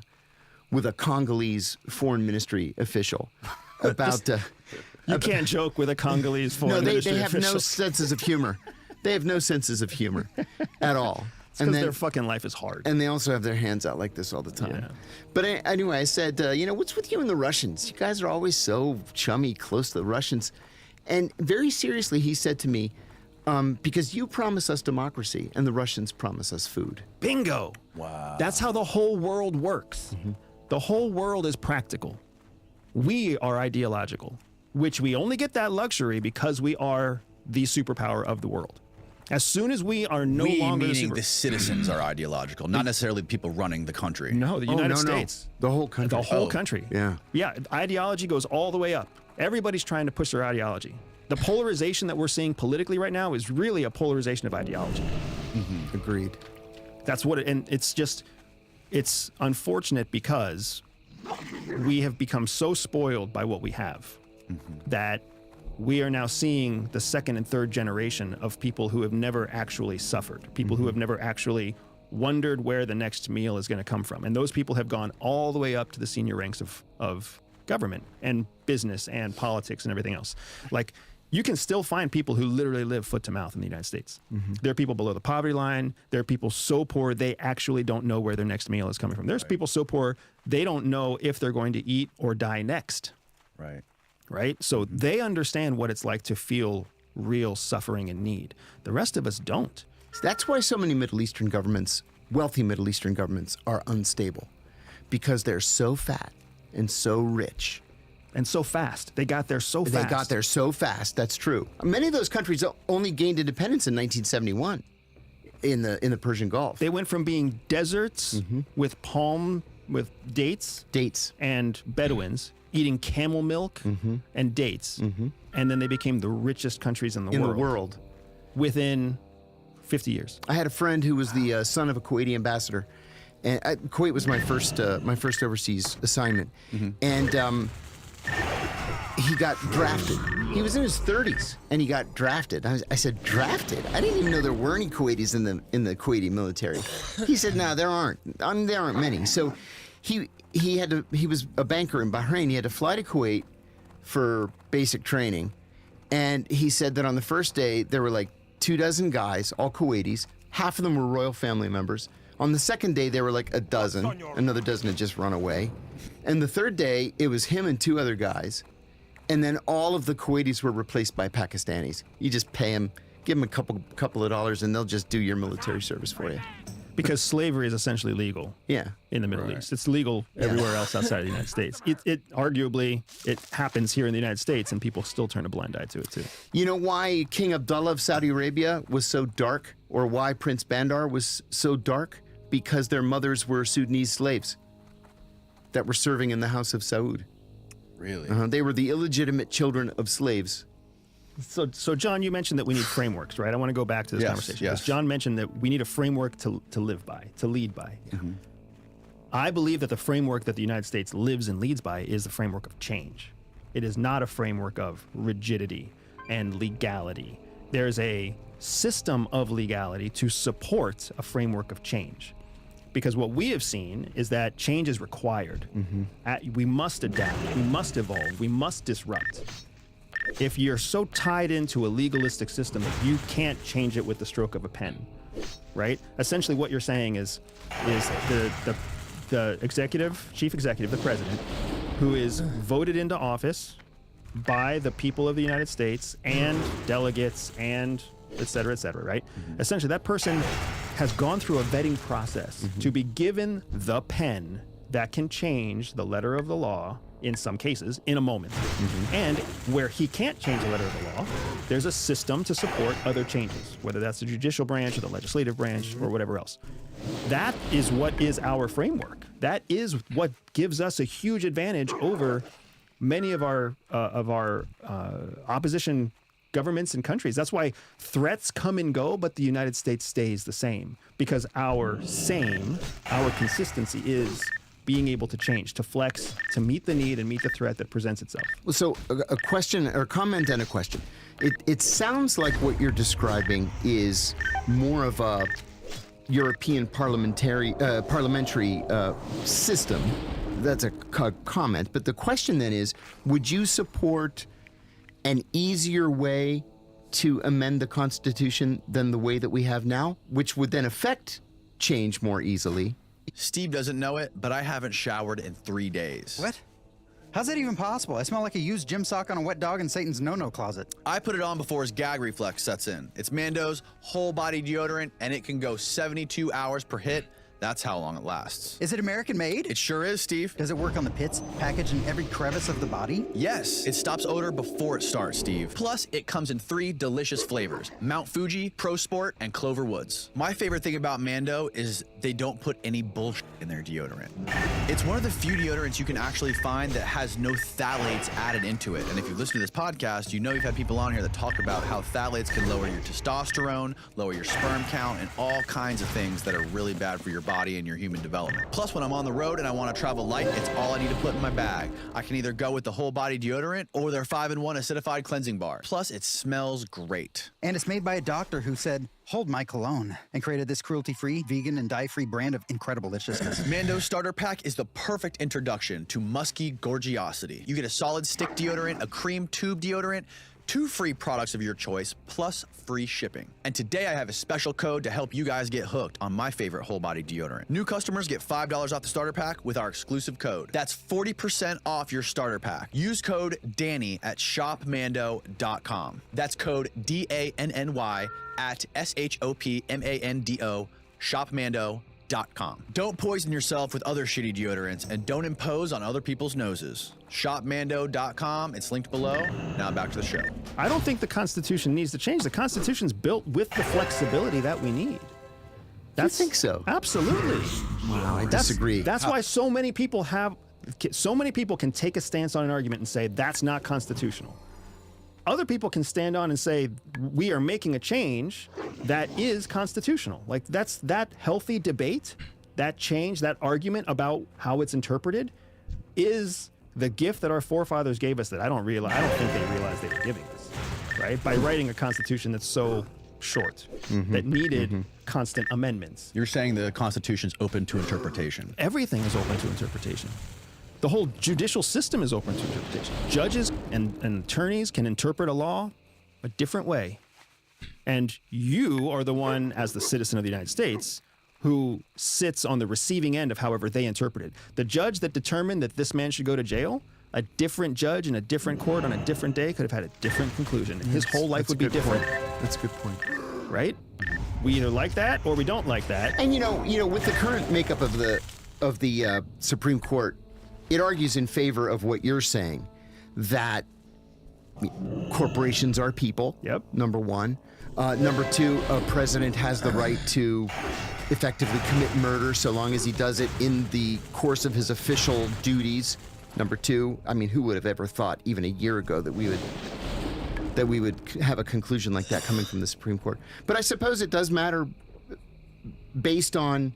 Congolese foreign ministry official about. You can't joke with a Congolese foreign ministry they have official. no senses of humor. They have no senses of humor at all. Because their fucking life is hard. And they also have their hands out like this all the time. Yeah. But anyway, I said, what's with you and the Russians? You guys are always so chummy, close to the Russians. And very seriously, he said to me, because you promise us democracy and the Russians promise us food. Bingo! Wow. That's how the whole world works. The whole world is practical. We are ideological, which we only get that luxury because we are the superpower of the world. As soon as we are no longer meaning the citizens are ideological, not necessarily the people running the country. No, the United States. The whole country. The whole country. Yeah. Yeah, ideology goes all the way up. Everybody's trying to push their ideology. The polarization that we're seeing politically right now is really a polarization of ideology. Agreed. That's what and it's unfortunate because we have become so spoiled by what we have that we are now seeing the second and third generation of people who have never actually suffered, people who have never actually wondered where the next meal is going to come from. And those people have gone all the way up to the senior ranks of government and business and politics and everything else. Like, you can still find people who literally live foot to mouth in the United States. There are people below the poverty line. There are people so poor they actually don't know where their next meal is coming from. There's people so poor they don't know if they're going to eat or die next. Right? So they understand what it's like to feel real suffering and need. The rest of us don't. That's why so many Middle Eastern governments, wealthy Middle Eastern governments, are unstable. Because they're so fat and so rich. And so fast. They got there so fast. They got there so fast, that's true. Many of those countries only gained independence in 1971 in the Persian Gulf. They went from being deserts with dates and Bedouins eating camel milk and dates. And then they became the richest countries in the world within 50 years. I had a friend who was the son of a Kuwaiti ambassador. And Kuwait was my first overseas assignment. And he got drafted. He was in his 30s and he got drafted. I said, drafted? I didn't even know there were any Kuwaitis in the Kuwaiti military. He said, no, there aren't. I mean, there aren't many. So he was a banker in Bahrain. He had to fly to Kuwait for basic training. And he said that on the first day, there were like 24 guys, all Kuwaitis. Half of them were royal family members. On the second day, there were like a dozen. Another dozen had just run away. And the third day, it was him and 2 other guys. And then all of the Kuwaitis were replaced by Pakistanis. You just pay them, give them a couple of dollars, and they'll just do your military service for you. Because slavery is essentially legal in the Middle East. It's legal everywhere else outside of the United States. It arguably, it happens here in the United States, and people still turn a blind eye to it, too. You know why King Abdullah of Saudi Arabia was so dark, or why Prince Bandar was so dark? Because their mothers were Sudanese slaves that were serving in the House of Saud. Really? They were the illegitimate children of slaves. So John, you mentioned that we need frameworks, right? I want to go back to this conversation. Because John mentioned that we need a framework to live by, to lead by. I believe that the framework that the United States lives and leads by is the framework of change. It is not a framework of rigidity and legality. There's a system of legality to support a framework of change. Because what we have seen is that change is required. We must adapt, we must evolve, we must disrupt. If you're so tied into a legalistic system that you can't change it with the stroke of a pen, right? Essentially what you're saying is the chief executive, the president, who is voted into office by the people of the United States and delegates and et cetera, right? Essentially, that person has gone through a vetting process to be given the pen that can change the letter of the law in some cases in a moment. And where he can't change the letter of the law, there's a system to support other changes, whether that's the judicial branch or the legislative branch or whatever else. That is what is our framework. That is what gives us a huge advantage over many of our opposition governments and countries. That's why threats come and go, but the United States stays the same, because our consistency is being able to change, to flex, to meet the need and meet the threat that presents itself. So a question or comment and a question. It sounds like what you're describing is more of a European parliamentary system. That's a comment. But the question then is, would you support an easier way to amend the Constitution than the way that we have now, which would then affect change more easily? Steve doesn't know it, but I haven't showered in 3 days. What? How's that even possible? I smell like a used gym sock on a wet dog in Satan's no-no closet. I put it on before his gag reflex sets in. It's Mando's whole body deodorant, and it can go 72 hours per hit. That's how long it lasts. Is it American made? It sure is, Steve. Does it work on the pits, package, and every crevice of the body? Yes, it stops odor before it starts, Steve. Plus, it comes in 3 delicious flavors: Mount Fuji, Pro Sport, and Clover Woods. My favorite thing about Mando is they don't put any bullshit in their deodorant. It's one of the few deodorants you can actually find that has no phthalates added into it. And if you listen to this podcast, you know you've had people on here that talk about how phthalates can lower your testosterone, lower your sperm count, and all kinds of things that are really bad for your body and your human development. Plus, when I'm on the road and I want to travel light, it's all I need to put in my bag. I can either go with the whole body deodorant or their 5-in-1 acidified cleansing bar. Plus, it smells great. And it's made by a doctor who said, "Hold my cologne," and created this cruelty-free, vegan, and dye-free brand of incredible deliciousness. Mando's starter pack is the perfect introduction to musky gorgiosity. You get a solid stick deodorant, a cream tube deodorant, 2 free products of your choice, plus free shipping. And today I have a special code to help you guys get hooked on my favorite whole body deodorant. New customers get $5 off the starter pack with our exclusive code. That's 40% off your starter pack. Use code DANNY at shopmando.com. That's code DANNY at SHOPMANDO, shopmando.com. Don't poison yourself with other shitty deodorants, and don't impose on other people's noses. Shopmando.com. It's linked below. Now back to the show. I don't think the Constitution needs to change. The Constitution's built with the flexibility that we need. I think so. Absolutely. Wow, I disagree. That's why so many people can take a stance on an argument and say that's not constitutional. Other people can stand on and say we are making a change that is constitutional. Like that healthy debate, that change, that argument about how it's interpreted is the gift that our forefathers gave us that I don't think they realized they were giving us, right? By writing a constitution that's so short, that needed constant amendments. You're saying the Constitution's open to interpretation. Everything is open to interpretation. The whole judicial system is open to interpretation. Judges and attorneys can interpret a law a different way. And you are the one, as the citizen of the United States, who sits on the receiving end of however they interpret it. The judge that determined that this man should go to jail, a different judge in a different court on a different day could have had a different conclusion. His whole life would be different. That's a good point. Right? We either like that or we don't like that. And you know, with the current makeup of the Supreme Court, it argues in favor of what you're saying, that corporations are people. Yep. Number one. Number two, a president has the right to effectively commit murder so long as he does it in the course of his official duties. Number two, I mean, who would have ever thought even a year ago that we would have a conclusion like that coming from the Supreme Court? But I suppose it does matter based on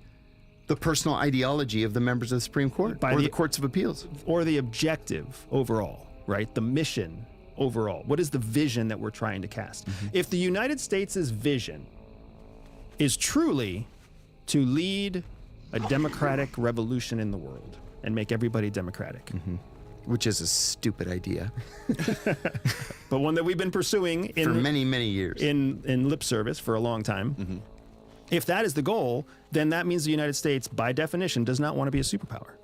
the personal ideology of the members of the Supreme Court or the courts of appeals. Or the objective overall, right? The mission overall. What is the vision that we're trying to cast? If the United States' vision is truly to lead a democratic revolution in the world and make everybody democratic. Which is a stupid idea. But one that we've been pursuing for many, many years. In lip service for a long time. If that is the goal, then that means the United States, by definition, does not want to be a superpower.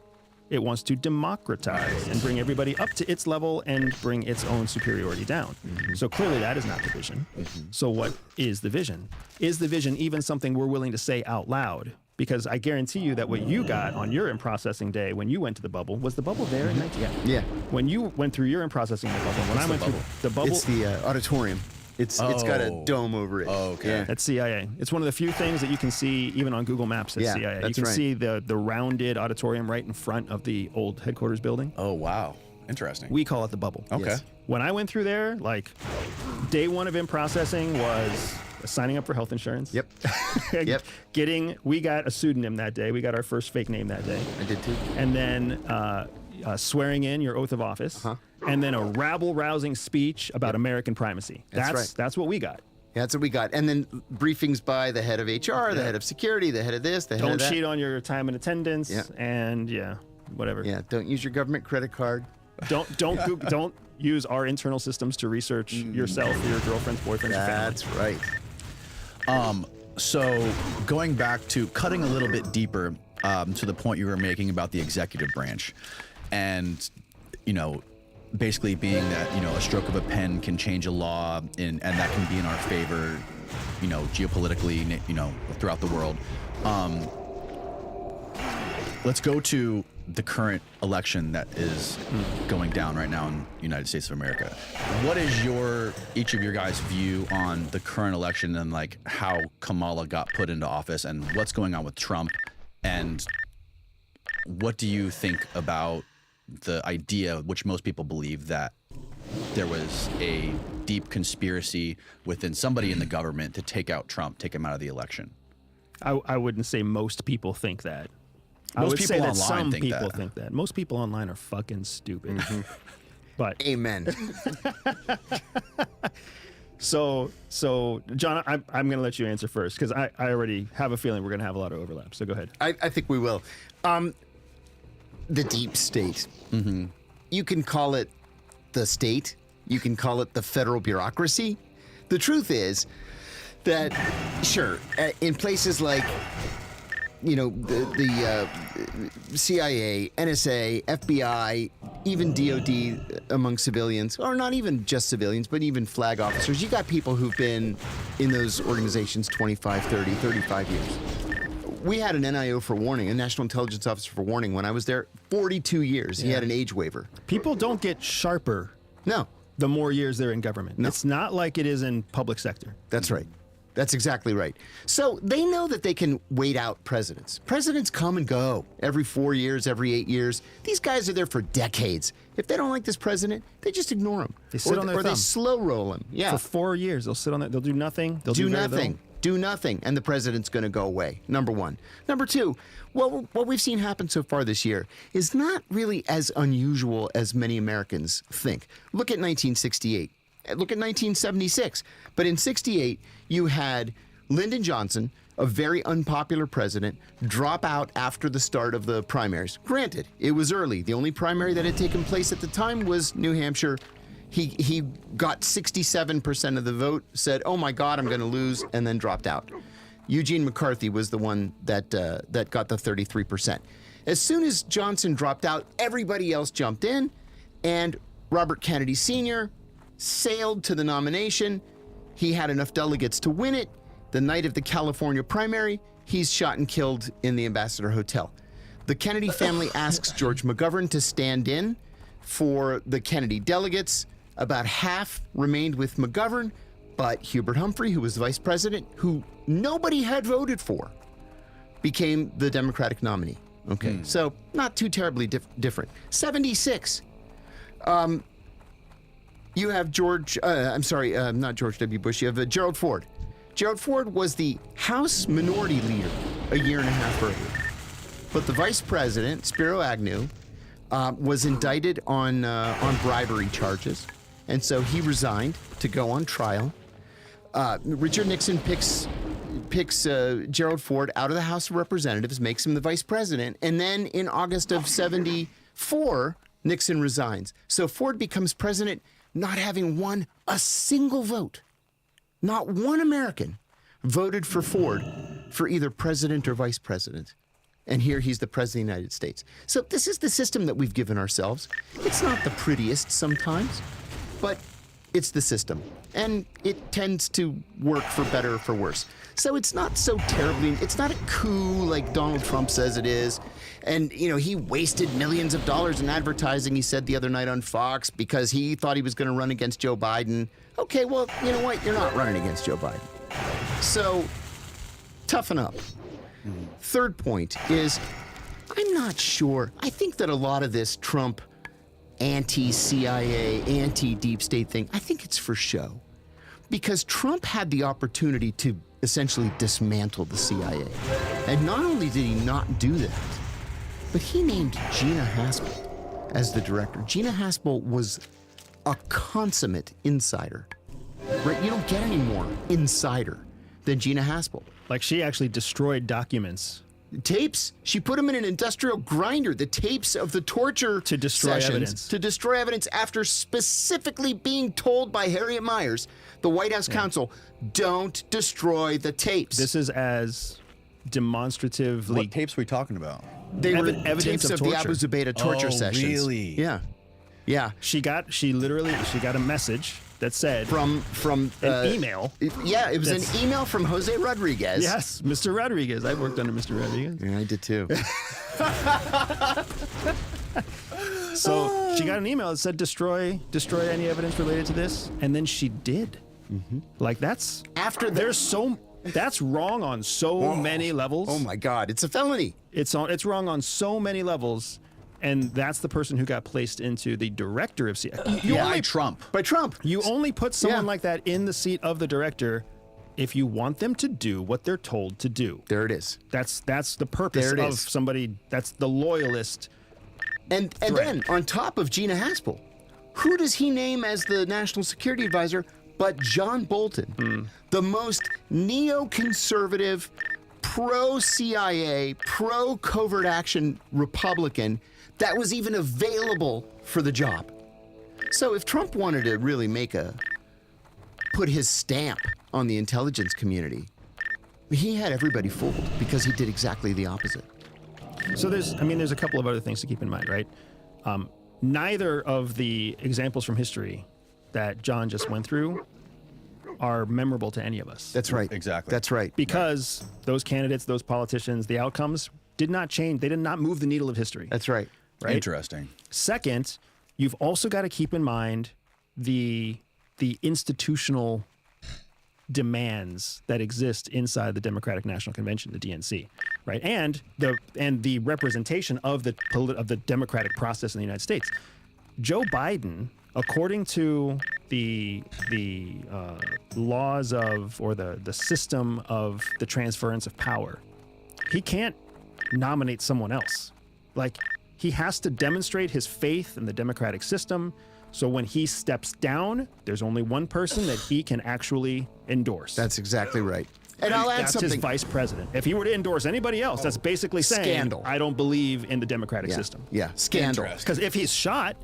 It wants to democratize and bring everybody up to its level and bring its own superiority down. So clearly that is not the vision. So what is the vision? Is the vision even something we're willing to say out loud? Because I guarantee you that what you got on your in-processing day when you went to the bubble, was the bubble there in 19? Yeah. When you went through your in-processing in the bubble, when I went through the bubble. It's the auditorium. It's got a dome over it. Oh, okay. Yeah. That's CIA. It's one of the few things that you can see even on Google Maps at CIA. That's you can right. see the rounded auditorium right in front of the old headquarters building. Oh, wow. Interesting. We call it the bubble. Okay. Yes. When I went through there, like, day one of in-processing was signing up for health insurance. Yep. We got a pseudonym that day. We got our first fake name that day. I did too. And then swearing in your oath of office. And then a rabble-rousing speech about American primacy. That's right. That's what we got. Yeah, that's what we got. And then briefings by the head of HR, the head of security, the head of this, the head Don't of that. cheat on your time and attendance. And whatever. Yeah, don't use your government credit card. Don't use our internal systems to research yourself or your girlfriend's boyfriend's family. That's right. So going back to cutting a little bit deeper to the point you were making about the executive branch, and basically being that a stroke of a pen can change a law, and that can be in our favor, geopolitically, throughout the world. Let's go to the current election that is going down right now in the United States of America. What is each of your guys' view on the current election and like how Kamala got put into office and what's going on with Trump? And what do you think about the idea, which most people believe, that there was a deep conspiracy within somebody in the government to take out Trump, take him out of the election? I wouldn't say most people think that. I Most would say people that online some think people that. think that. Most people online are fucking stupid. But amen. So John, I'm going to let you answer first because I already have a feeling we're going to have a lot of overlap. So go ahead. I think we will. The deep state. You can call it the state. You can call it the federal bureaucracy. The truth is that, sure, in places like the CIA, NSA, FBI, even DOD among civilians, or not even just civilians, but even flag officers. You got people who've been in those organizations 25, 30, 35 years. We had an NIO for warning, a National Intelligence Officer for warning, when I was there, 42 years. He had an age waiver. People don't get sharper. No. The more years they're in government. No. It's not like it is in public sector. That's right. That's exactly right. So they know that they can wait out presidents. Presidents come and go every 4 years, every 8 years. These guys are there for decades. If they don't like this president, they just ignore him. They sit on their or thumb. they slow roll him. Yeah. For 4 years, they'll sit on that. They'll do nothing. They'll do very nothing. little. Do nothing, and the president's going to go away. Number one. Number two, what we've seen happen so far this year is not really as unusual as many Americans think. Look at 1968. Look at 1976. But in 68, you had Lyndon Johnson, a very unpopular president, drop out after the start of the primaries. Granted, it was early. The only primary that had taken place at the time was New Hampshire. He got 67% of the vote, said, "Oh my God, I'm going to lose," and then dropped out. Eugene McCarthy was the one that got the 33%. As soon as Johnson dropped out, everybody else jumped in, and Robert Kennedy Sr. sailed to the nomination. He had enough delegates to win it. The night of the California primary, he's shot and killed in the Ambassador Hotel. The Kennedy family asks George McGovern to stand in for the Kennedy delegates. About half remained with McGovern, but Hubert Humphrey, who was vice president, who nobody had voted for, became the Democratic nominee. Okay, so not too terribly different. 76. You have not George W. Bush, you have Gerald Ford. Gerald Ford was the House Minority Leader a year and a half earlier. But the vice president, Spiro Agnew, was indicted on bribery charges, and so he resigned to go on trial. Richard Nixon picks Gerald Ford out of the House of Representatives, makes him the vice president, and then in August of 74, Nixon resigns. So Ford becomes president not having won a single vote. Not one American voted for Ford for either president or vice president. And here he's the president of the United States. So this is the system that we've given ourselves. It's not the prettiest sometimes, but it's the system. And it tends to work for better or for worse. So it's not so terribly, it's not a coup like Donald Trump says it is. And, you know, he wasted millions of dollars in advertising, he said the other night on Fox, because he thought he was going to run against Joe Biden. Okay, well, you know what? You're not running against Joe Biden. So toughen up. Third point is, I'm not sure. I think that a lot of this Trump anti-CIA, anti-deep state thing, I think it's for show. Because Trump had the opportunity to essentially dismantle the CIA. And not only did he not do that, but he named Gina Haspel as the director. Gina Haspel was a consummate insider. Right? You don't get any more insider than Gina Haspel. Like, she actually destroyed documents. Tapes. She put them in an industrial grinder, the tapes of the torture to destroy sessions, evidence. To destroy evidence after specifically being told by Harriet Miers, the White House counsel, don't destroy the tapes. This is as demonstratively... What tapes are we talking about? They were evidence tapes of the Abu Zubaydah torture sessions. Really? Yeah. Yeah. She got a message that said from an email. Yeah, it was an email from Jose Rodriguez. Yes, Mr. Rodriguez. I worked under Mr. Rodriguez. Yeah, I did too. So she got an email that said destroy any evidence related to this, and then she did. Like, that's that's wrong on so many levels. Oh my God, it's a felony. It's wrong on so many levels. And that's the person who got placed into the director of CIA. By Trump. By Trump. You only put someone like that in the seat of the director if you want them to do what they're told to do. There it is. That's the purpose of somebody. That's the loyalist. And then on top of Gina Haspel, who does he name as the national security advisor but John Bolton, the most neoconservative, pro-CIA, pro-covert action Republican that was even available for the job. So if Trump wanted to really put his stamp on the intelligence community, he had everybody fooled because he did exactly the opposite. So there's a couple of other things to keep in mind, right? Neither of the examples from history that John just went through are memorable to any of us. That's right. Exactly. That's right. Because those candidates, those politicians, the outcomes did not change. They did not move the needle of history. That's right. Right? Interesting. Second, you've also got to keep in mind the institutional demands that exist inside the Democratic National Convention, the DNC, right? And the representation of the democratic process in the United States. Joe Biden, according to the laws of, or the system of the transference of power, he can't nominate someone else. Like, he has to demonstrate his faith in the democratic system. So when he steps down, there's only one person that he can actually endorse. That's exactly right. And I'll add that's something. His vice president. If he were to endorse anybody else, that's basically saying, Scandal. I don't believe in the democratic system. Yeah, scandal. Because if he's shot,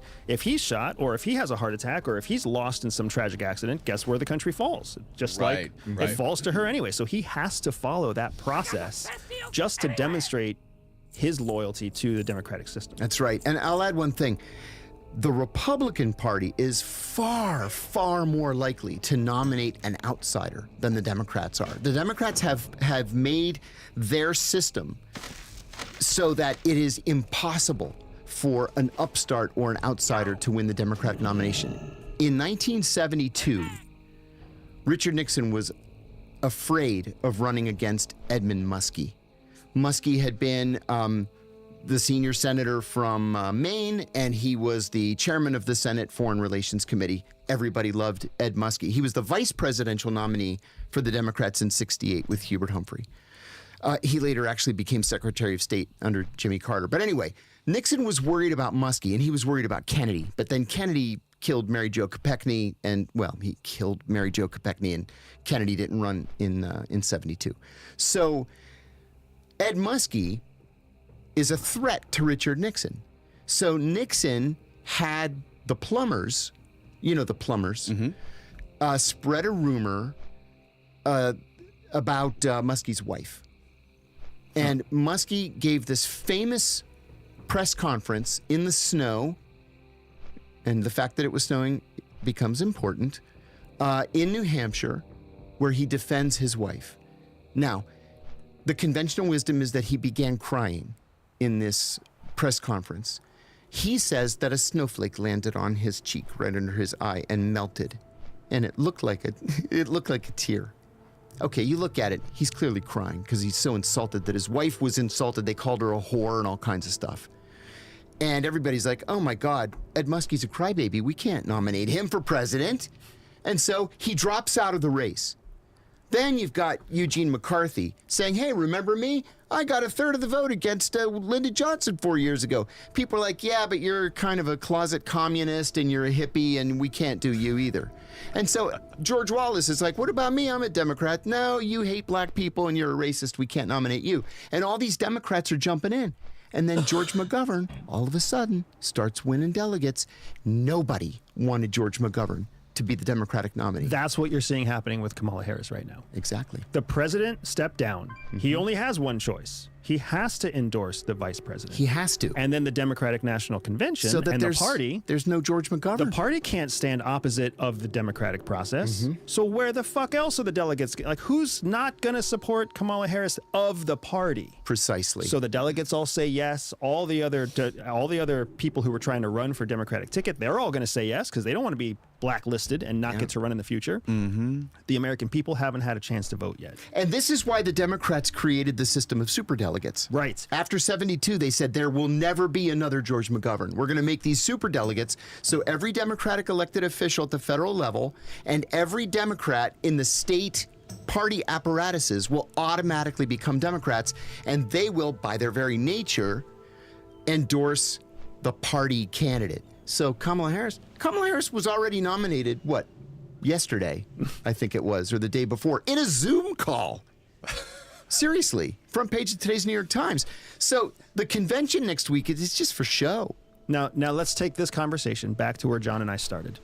or if he has a heart attack, or if he's lost in some tragic accident, guess where the country falls? Just like it falls to her anyway. So he has to follow that process just to demonstrate his loyalty to the democratic system. That's right. And I'll add one thing. The Republican Party is far, far more likely to nominate an outsider than the Democrats are. The Democrats have made their system so that it is impossible for an upstart or an outsider to win the Democratic nomination. In 1972, Richard Nixon was afraid of running against Edmund Muskie. Muskie had been the senior senator from Maine, and he was the chairman of the Senate Foreign Relations Committee. Everybody loved Ed Muskie. He was the vice presidential nominee for the Democrats in '68 with Hubert Humphrey. He later actually became Secretary of State under Jimmy Carter. But anyway, Nixon was worried about Muskie, and he was worried about Kennedy. But then Kennedy killed Mary Jo Kopechne, and, well, he killed Mary Jo Kopechne, and Kennedy didn't run in '72. So Ed Muskie is a threat to Richard Nixon. So Nixon had the plumbers, spread a rumor about Muskie's wife. And Muskie gave this famous press conference in the snow, and the fact that it was snowing becomes important, in New Hampshire, where he defends his wife. Now, the conventional wisdom is that he began crying in this press conference. He says that a snowflake landed on his cheek right under his eye and melted, and it looked like a tear. Okay, you look at it, he's clearly crying because he's so insulted that his wife was insulted. They called her a whore and all kinds of stuff. And everybody's like, oh my God, Ed Muskie's a crybaby. We can't nominate him for president. And so he drops out of the race. Then you've got Eugene McCarthy saying, hey, remember me? I got a third of the vote against Lyndon Johnson 4 years ago. People are like, yeah, but you're kind of a closet communist and you're a hippie and we can't do you either. And so George Wallace is like, what about me? I'm a Democrat. No, you hate black people and you're a racist. We can't nominate you. And all these Democrats are jumping in. And then George McGovern, all of a sudden, starts winning delegates. Nobody wanted George McGovern to be the Democratic nominee. That's what you're seeing happening with Kamala Harris right now. Exactly. The president stepped down. He only has one choice. He has to endorse the vice president. He has to. And then the Democratic National Convention So that and the party. There's no George McGovern. The party can't stand opposite of the democratic process. So where the fuck else are the delegates? Like, who's not going to support Kamala Harris of the party? Precisely. So the delegates all say yes. All the other people who were trying to run for Democratic ticket, they're all going to say yes because they don't want to be blacklisted and not get to run in the future. The American people haven't had a chance to vote yet. And this is why the Democrats created the system of superdelegates. Right. After 72, they said there will never be another George McGovern. We're going to make these superdelegates so every Democratic elected official at the federal level and every Democrat in the state party apparatuses will automatically become Democrats, and they will, by their very nature, endorse the party candidate. So Kamala Harris was already nominated, yesterday, I think it was, or the day before, in a Zoom call. Seriously, front page of today's New York Times. So the convention next week is just for show. Now let's take this conversation back to where John and I started.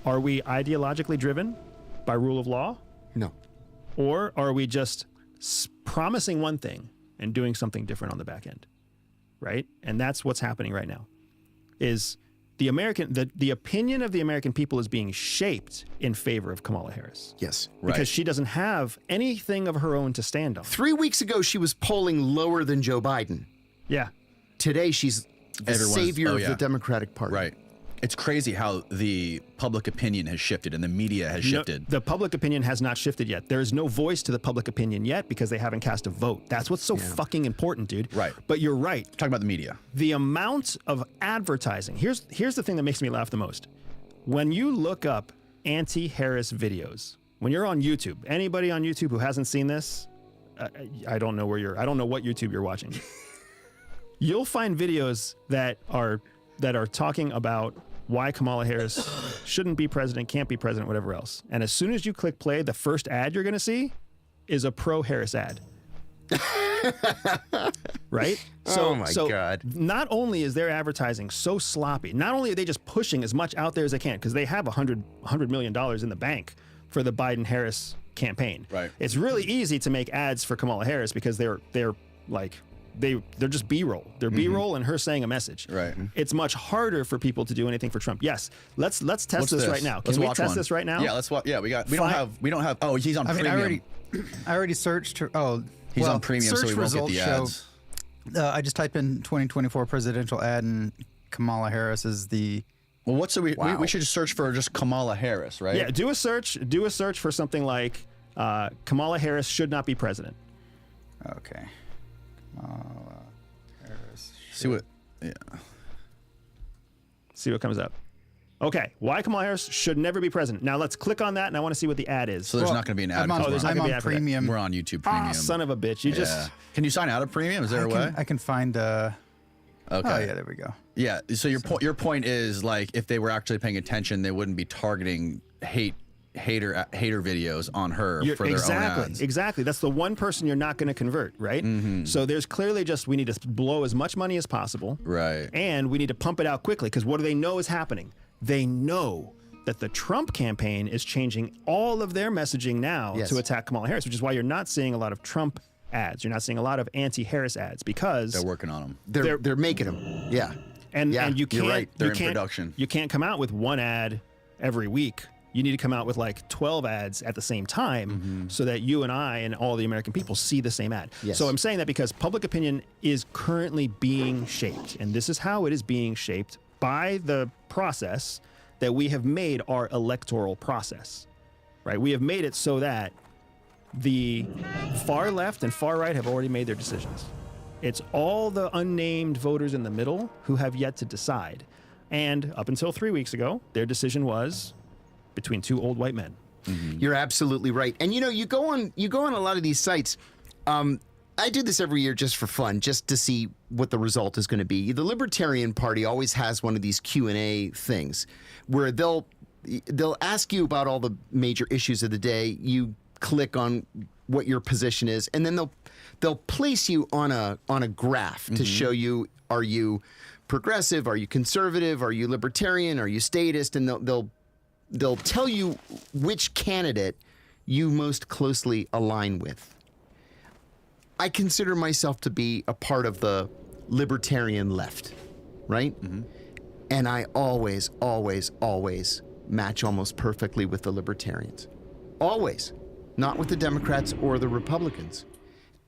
Are we ideologically driven by rule of law? No. Or are we just promising one thing and doing something different on the back end? Right? And that's what's happening right now. Is the opinion of the American people is being shaped in favor of Kamala Harris. Yes. Because she doesn't have anything of her own to stand on. 3 weeks ago, she was polling lower than Joe Biden. Yeah. Today, she's the savior of the Democratic Party. Right. It's crazy how the public opinion has shifted and the media has shifted. The public opinion has not shifted yet. There is no voice to the public opinion yet because they haven't cast a vote. That's what's so fucking important, dude. Right. But you're right. Talking about the media. The amount of advertising. Here's the thing that makes me laugh the most. When you look up anti-Harris videos, when you're on YouTube, anybody on YouTube who hasn't seen this, I don't know what YouTube you're watching. You'll find videos that are talking about why Kamala Harris shouldn't be president, can't be president, whatever else. And as soon as you click play, the first ad you're going to see is a pro-Harris ad. Right? Oh my God. Not only is their advertising so sloppy, not only are they just pushing as much out there as they can, because they have $100 million in the bank for the Biden-Harris campaign. Right. It's really easy to make ads for Kamala Harris because they're just B-roll. They're B-roll and her saying a message. Right. It's much harder for people to do anything for Trump. Yes. Let's test this right now. Can we test this right now? Yeah, let's watch. Yeah, we don't have. Oh, he's on premium. I already searched. He's on premium, so we won't get the ads. I just typed in 2024 presidential ad, and Kamala Harris is the. Well, we should just search for just Kamala Harris, right? Yeah, do a search for something like Kamala Harris should not be president. Okay. Harris. See what comes up. Okay, why Kamala Harris should never be president. Now let's click on that, and I want to see what the ad is. So there's not going to be an ad. I'm on premium. We're on YouTube Premium. Son of a bitch! Can you sign out of premium? Is there a way? I can find. Okay. Oh yeah, there we go. Yeah. So your point is, like, if they were actually paying attention, they wouldn't be targeting hater videos on her for their own ads. Exactly. That's the one person you're not going to convert, right? So there's clearly just, we need to blow as much money as possible. Right. And we need to pump it out quickly, because what do they know is happening? They know that the Trump campaign is changing all of their messaging now to attack Kamala Harris, which is why you're not seeing a lot of Trump ads. You're not seeing a lot of anti-Harris ads because They're working on them. They're making them. Yeah. And Yeah, and you you're can't right. They're you in can't, production. You can't come out with one ad every week. You need to come out with like 12 ads at the same time so that you and I and all the American people see the same ad. Yes. So I'm saying that because public opinion is currently being shaped, and this is how it is being shaped by the process that we have made our electoral process, right? We have made it so that the far left and far right have already made their decisions. It's all the unnamed voters in the middle who have yet to decide. And up until 3 weeks ago, their decision was between two old white men. You're absolutely right. And you go on a lot of these sites. I do this every year just for fun, just to see what the result is going to be. The Libertarian Party always has one of these Q&A things where they'll ask you about all the major issues of the day. You click on what your position is, and then they'll place you on a graph to show you, are you progressive, are you conservative, are you libertarian, are you statist, and they'll tell you which candidate you most closely align with. I consider myself to be a part of the libertarian left, right? And I always, always, always match almost perfectly with the libertarians. Always. Not with the Democrats or the Republicans.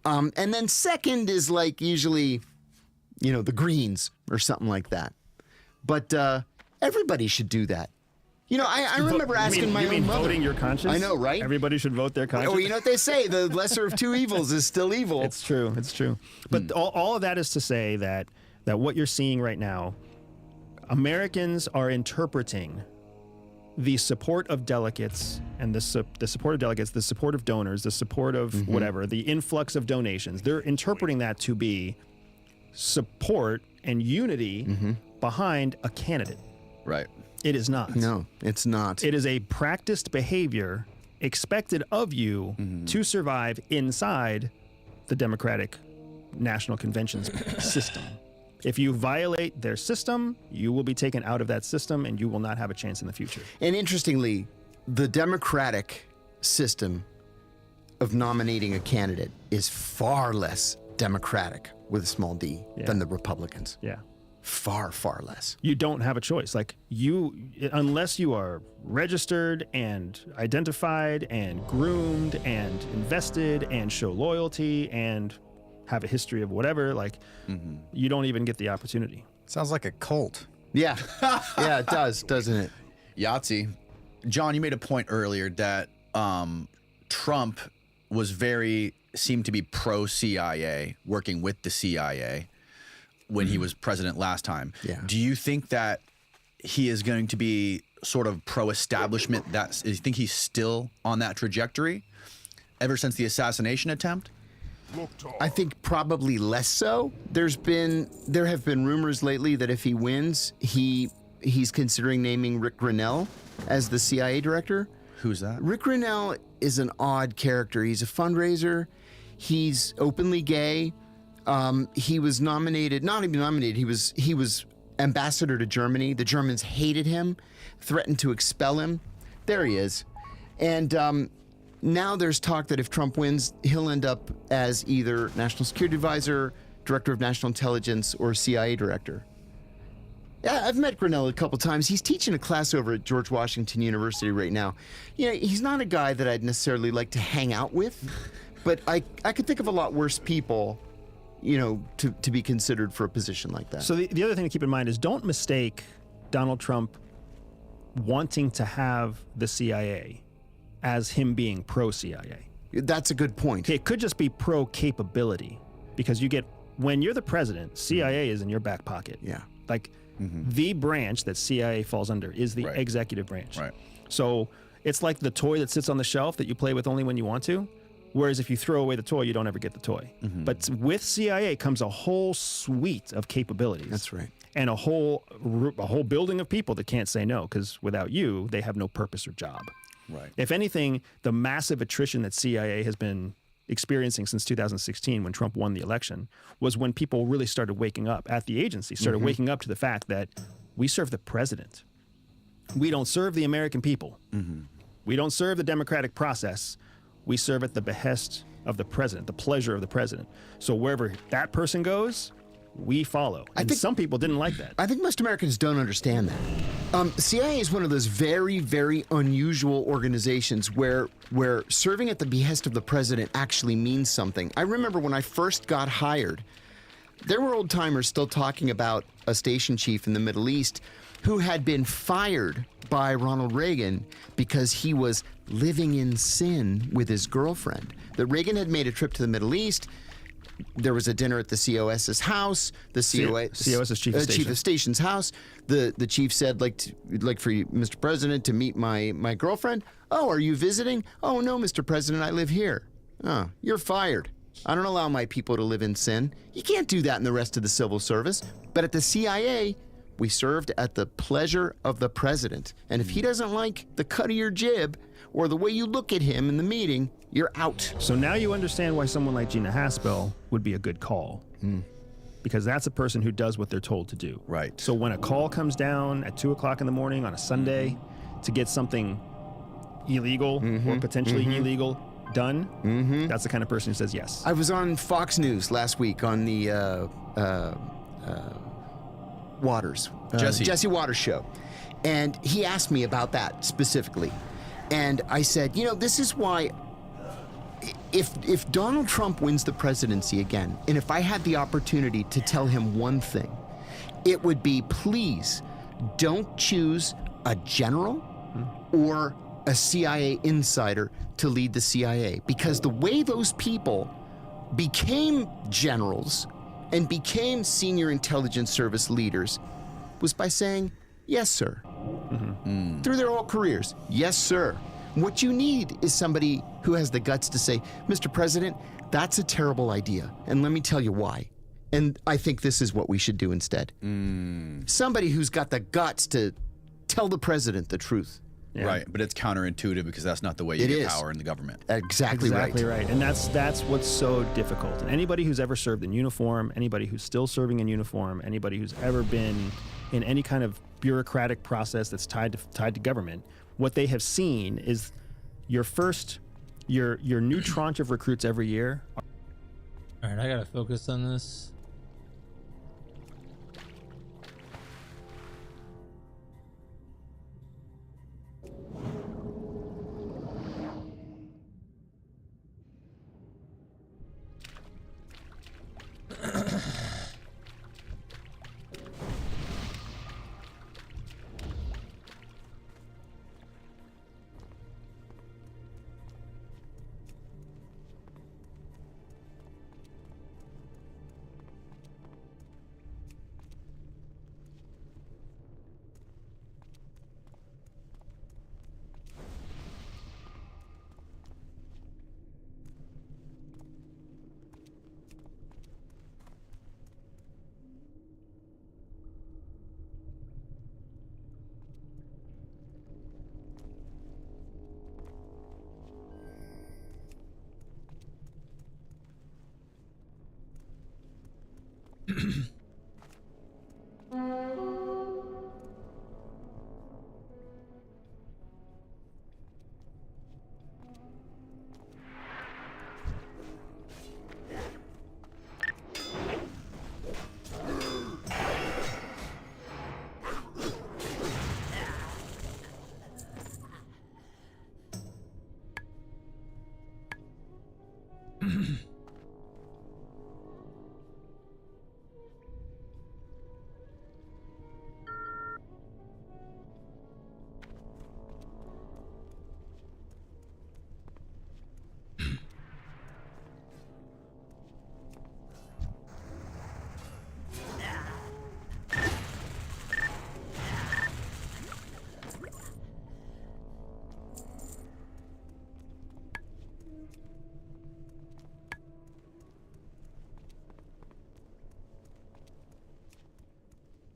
And then second is like usually, the Greens or something like that. But everybody should do that. I remember asking my own mother. Voting your conscience? I know, right? Everybody should vote their conscience. Well, you know what they say, the lesser of two evils is still evil. It's true. It's true. But all of that is to say that what you're seeing right now, Americans are interpreting the support of delegates and the support of delegates, the support of donors, the support of whatever, the influx of donations. They're interpreting that to be support and unity behind a candidate. Right. It is not. No, it's not. It is a practiced behavior expected of you to survive inside the Democratic National Convention's system. If you violate their system, you will be taken out of that system and you will not have a chance in the future. And interestingly, the Democratic system of nominating a candidate is far less democratic with a small d than the Republicans. Yeah. Far, far less. You don't have a choice. Like unless you are registered and identified and groomed and invested and show loyalty and have a history of whatever, you don't even get the opportunity. Sounds like a cult. Yeah. Yeah, it does, doesn't it? Yahtzee. John, you made a point earlier that Trump seemed to be pro-CIA, working with the CIA when he was president last time. Yeah. Do you think that he is going to be sort of pro-establishment? Do you think he's still on that trajectory ever since the assassination attempt? I think probably less so. There have been rumors lately that if he wins, he's considering naming Rick Grinnell as the CIA director. Who's that? Rick Grinnell is an odd character. He's a fundraiser. He's openly gay. He was nominated, not even nominated, he was ambassador to Germany. The Germans hated him, threatened to expel him. There he is. And now there's talk that if Trump wins, he'll end up as either National Security Advisor, Director of National Intelligence, or CIA Director. Yeah, I've met Grinnell a couple times. He's teaching a class over at George Washington University right now. He's not a guy that I'd necessarily like to hang out with, but I could think of a lot worse people to be considered for a position like that. So the other thing to keep in mind is don't mistake Donald Trump wanting to have the CIA as him being pro-CIA. That's a good point. It could just be pro-capability because when you're the president, CIA is in your back pocket. Yeah. The branch that CIA falls under is the executive branch. Right. So it's like the toy that sits on the shelf that you play with only when you want to. Whereas if you throw away the toy, you don't ever get the toy. But with CIA comes a whole suite of capabilities. That's right. And a whole building of people that can't say no, because without you, they have no purpose or job. Right. If anything, the massive attrition that CIA has been experiencing since 2016 when Trump won the election was when people really started waking up at the agency, started waking up to the fact that we serve the president. We don't serve the American people. We don't serve the democratic process. We serve at the behest of the president, the pleasure of the president. So wherever that person goes, we follow. And some people didn't like that. I think most Americans don't understand that. CIA is one of those very, very unusual organizations where serving at the behest of the president actually means something. I remember when I first got hired, there were old timers still talking about a station chief in the Middle East who had been fired by Ronald Reagan because he was living in sin with his girlfriend. That Reagan had made a trip to the Middle East. There was a dinner at the COS's house. The COS's chief of station. Chief of station's house. The chief said, like for you, Mr. President, to meet my girlfriend. Oh, are you visiting? Oh no, Mr. President, I live here. Oh, you're fired. I don't allow my people to live in sin. You can't do that in the rest of the civil service. But at the CIA, we served at the pleasure of the president. And if he doesn't like the cut of your jib or the way you look at him in the meeting, you're out. So now you understand why someone like Gina Haspel would be a good call. Because that's a person who does what they're told to do. Right. So when a call comes down at 2 o'clock in the morning on a Sunday to get something illegal or potentially illegal done, that's the kind of person who says yes. I was on Fox News last week on the Waters, Jesse Waters show. And he asked me about that specifically. And I said, you know, this is why if Donald Trump wins the presidency again, and if I had the opportunity to tell him one thing, it would be, please don't choose a general or a CIA insider to lead the CIA. Because the way those people became generals and became senior intelligence service leaders was by saying, yes, sir. Through their whole careers, yes, sir. What you need is somebody who has the guts to say, Mr. President, that's a terrible idea, and let me tell you why. And I think this is what we should do instead. Somebody who's got the guts to tell the president the truth. Right, but it's counterintuitive because that's not the way you get power in the government. Exactly right. And that's what's so difficult. And anybody who's ever served in uniform, anybody who's still serving in uniform, anybody who's ever been in any kind of bureaucratic process that's tied to government, what they have seen is your new tranche of recruits every year. All right, I gotta focus on this.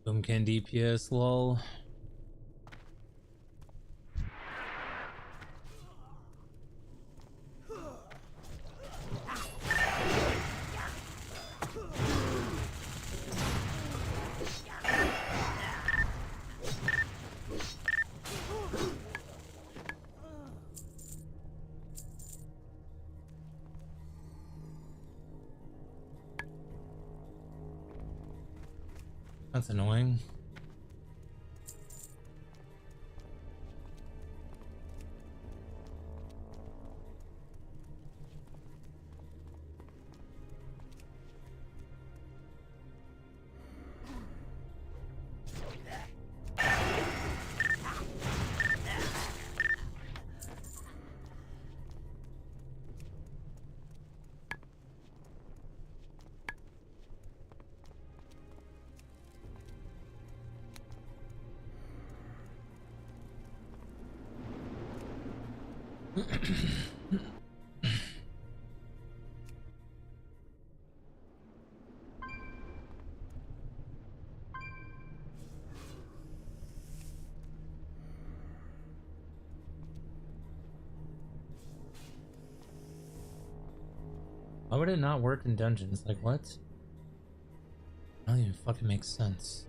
Boomcan DPS, lol. That's annoying. Why would it not work in dungeons? Like, what? That don't even fucking make sense.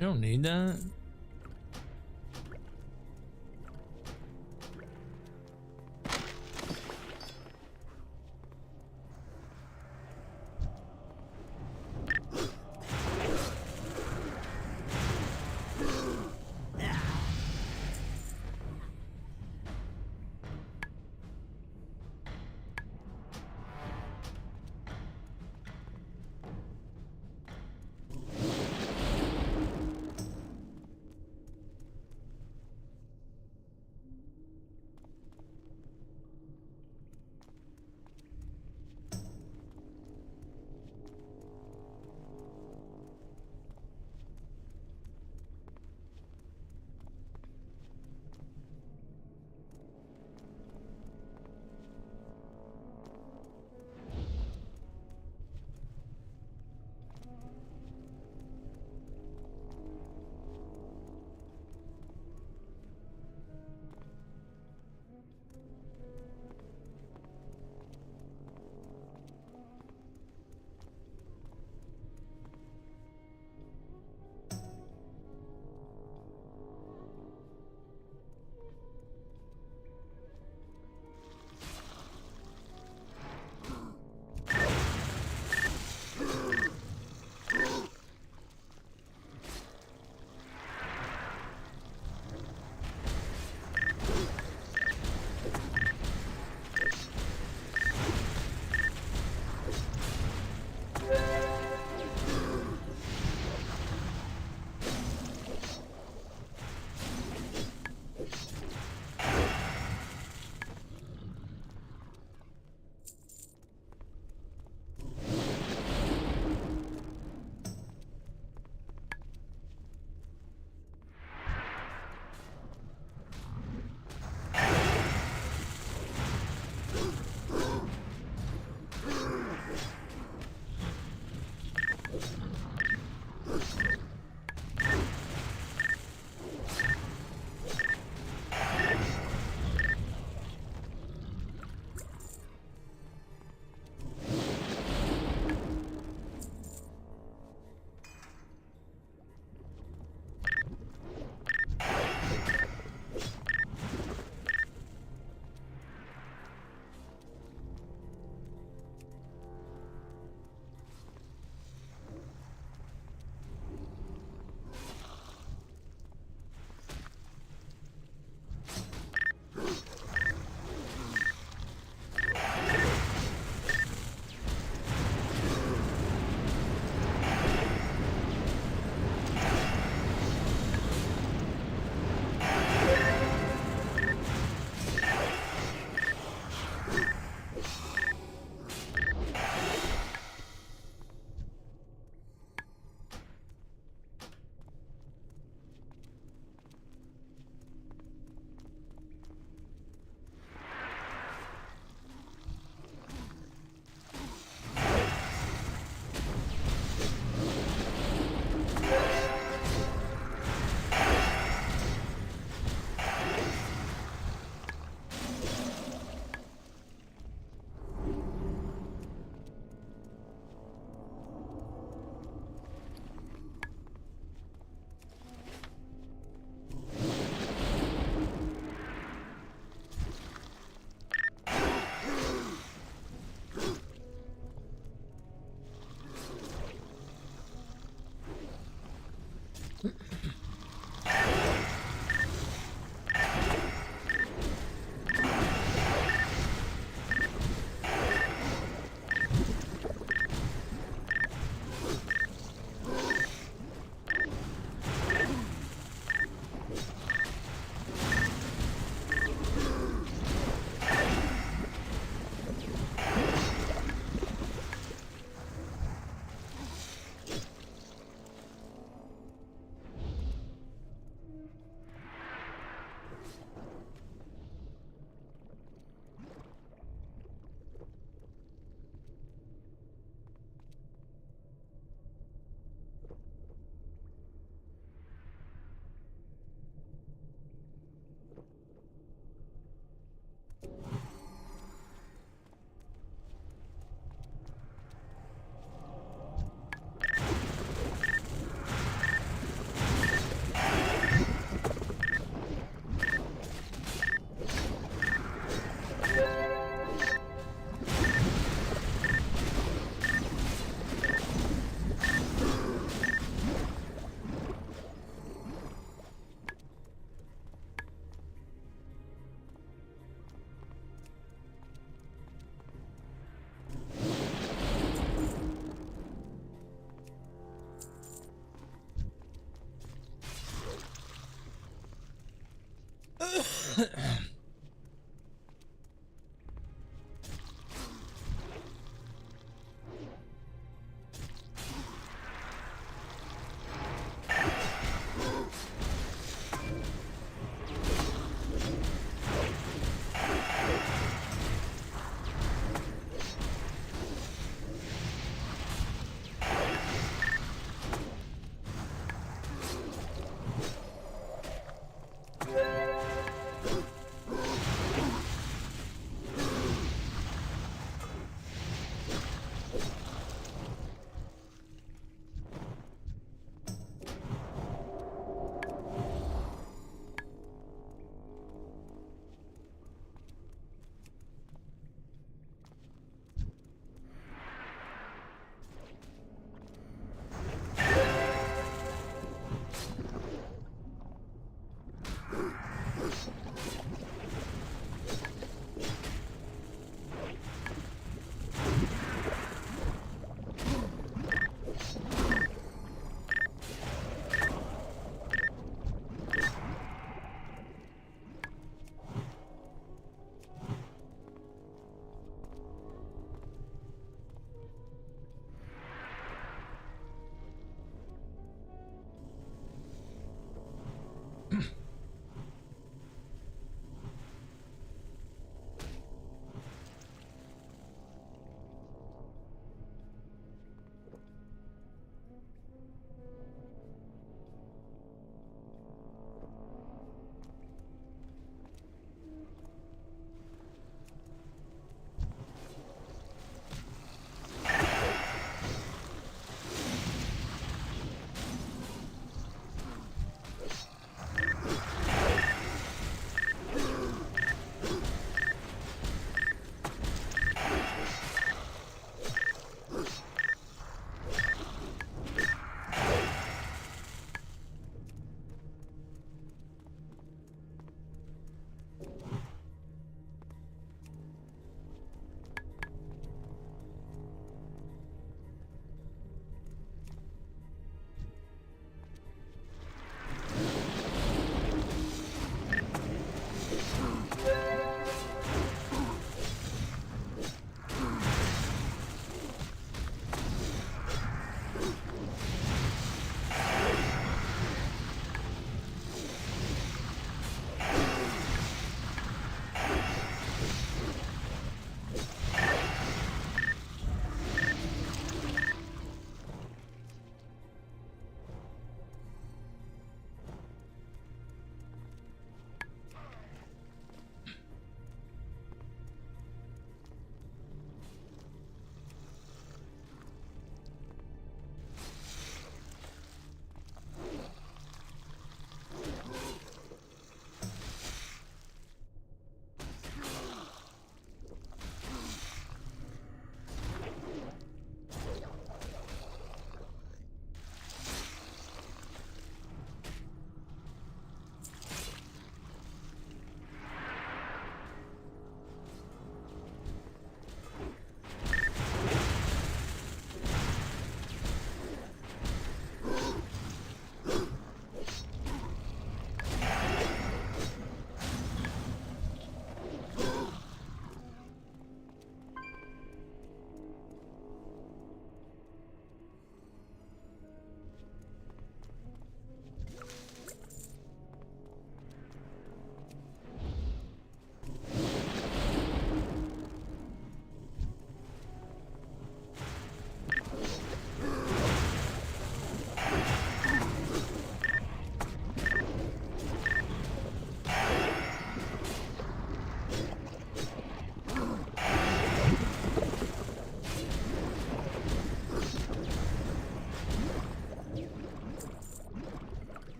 You don't need that.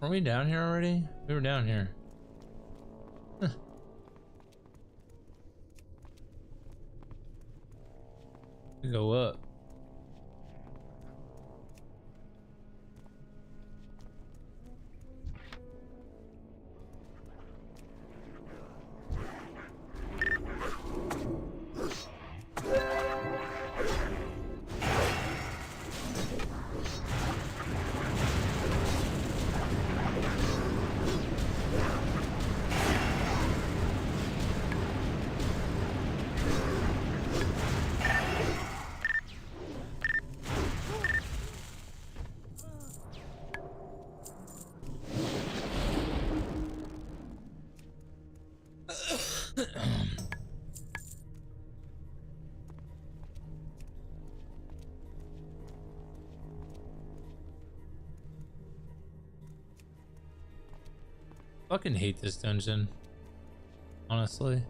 Are we down here already? We were down here. Huh. We go up. Fucking hate this dungeon, honestly.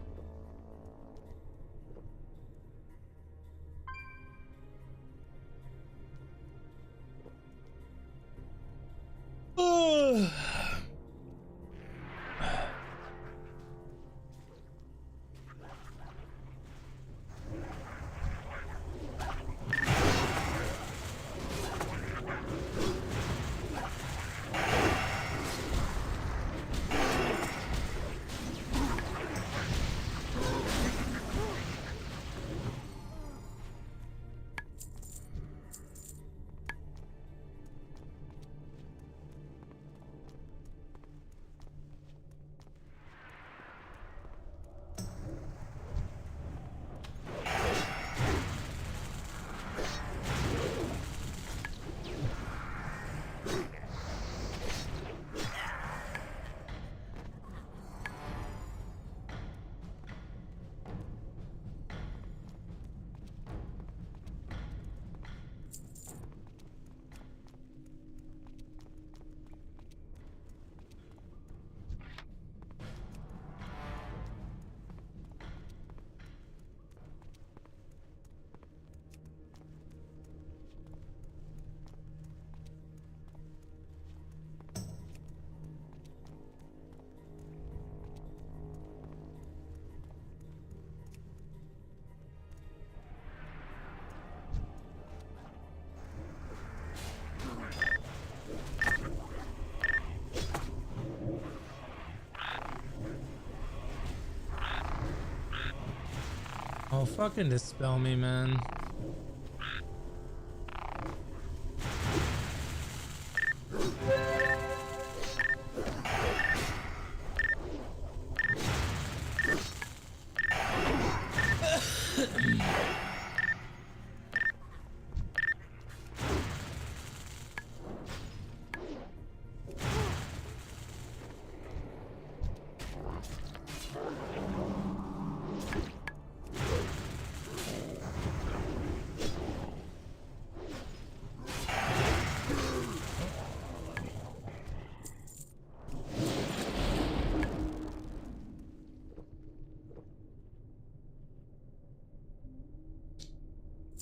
Oh, fucking dispel me, man.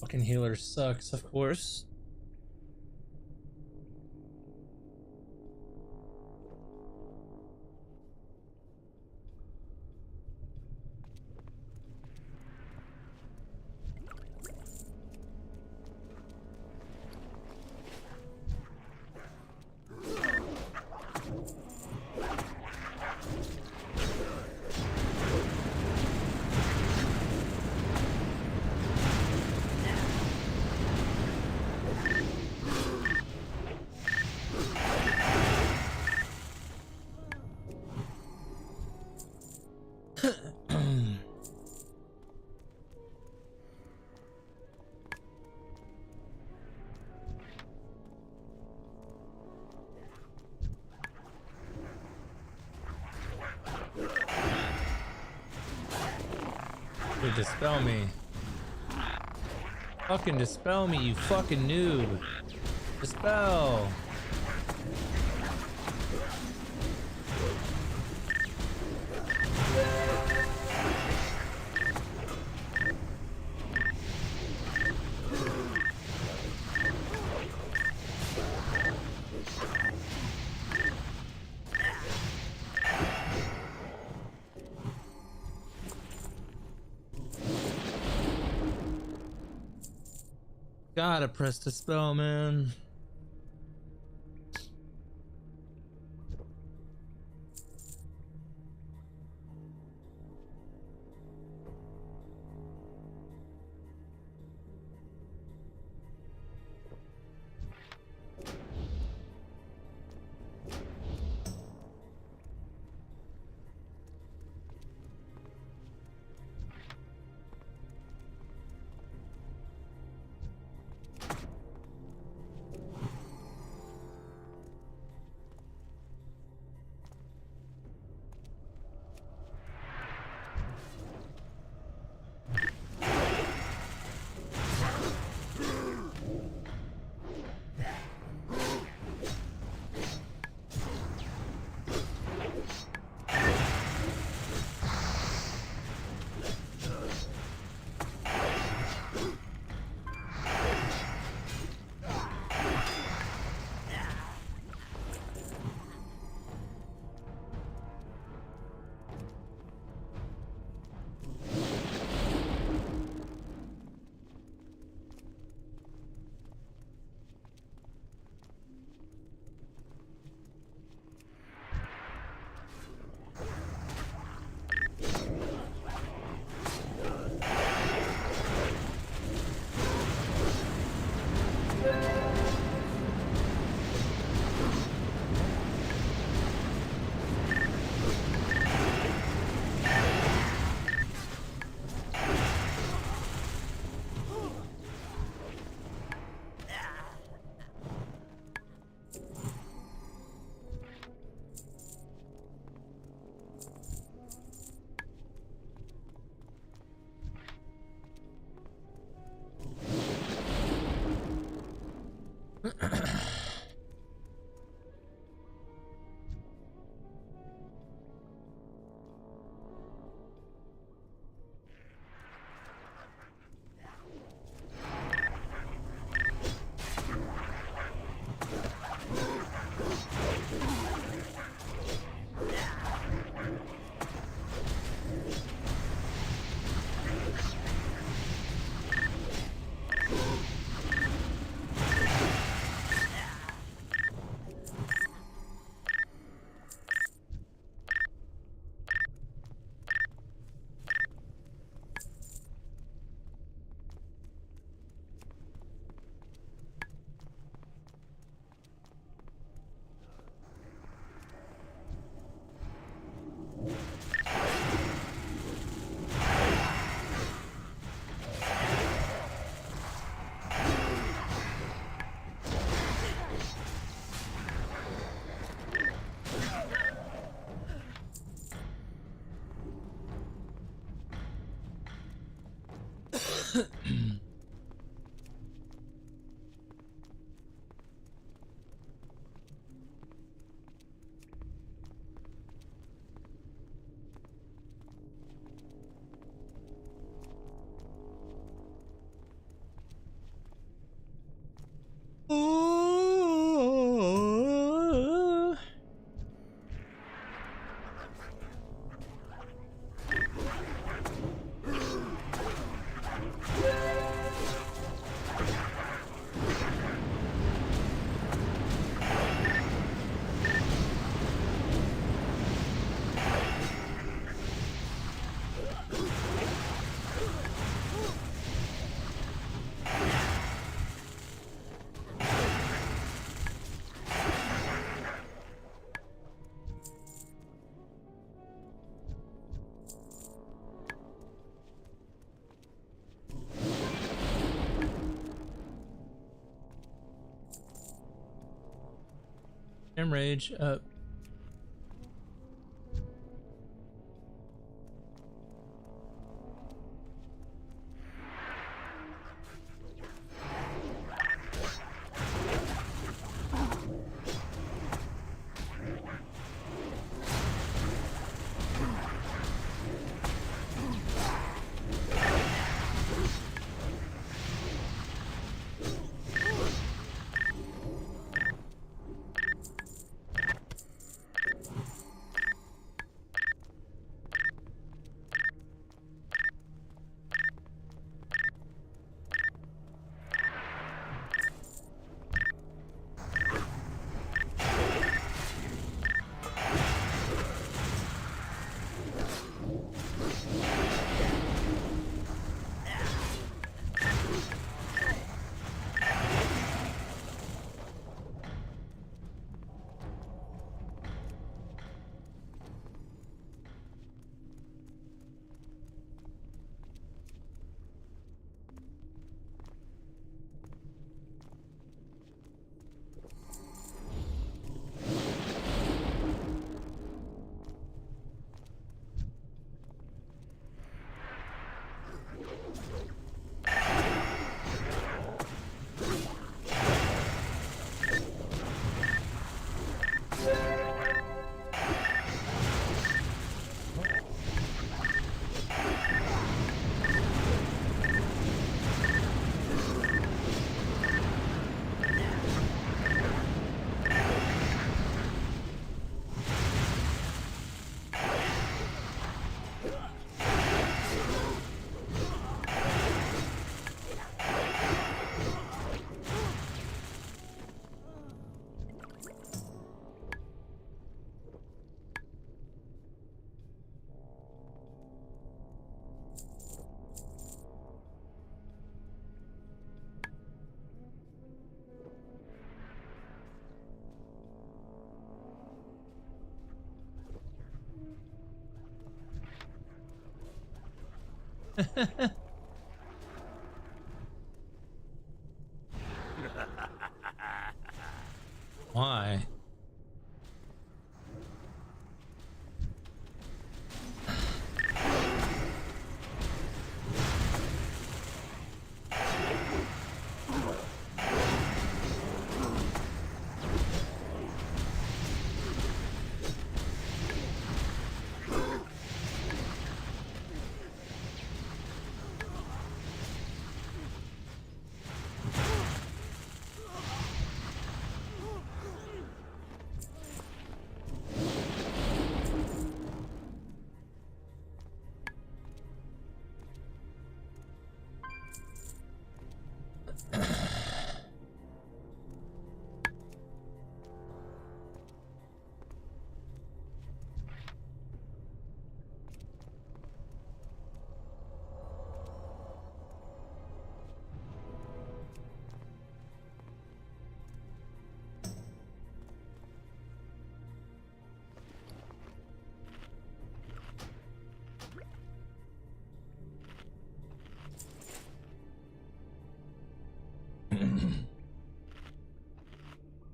Fucking healer sucks, of course. Dude, dispel me. Fucking dispel me, you fucking noob. Dispel. Gotta press the spell, man. Rage up. Why?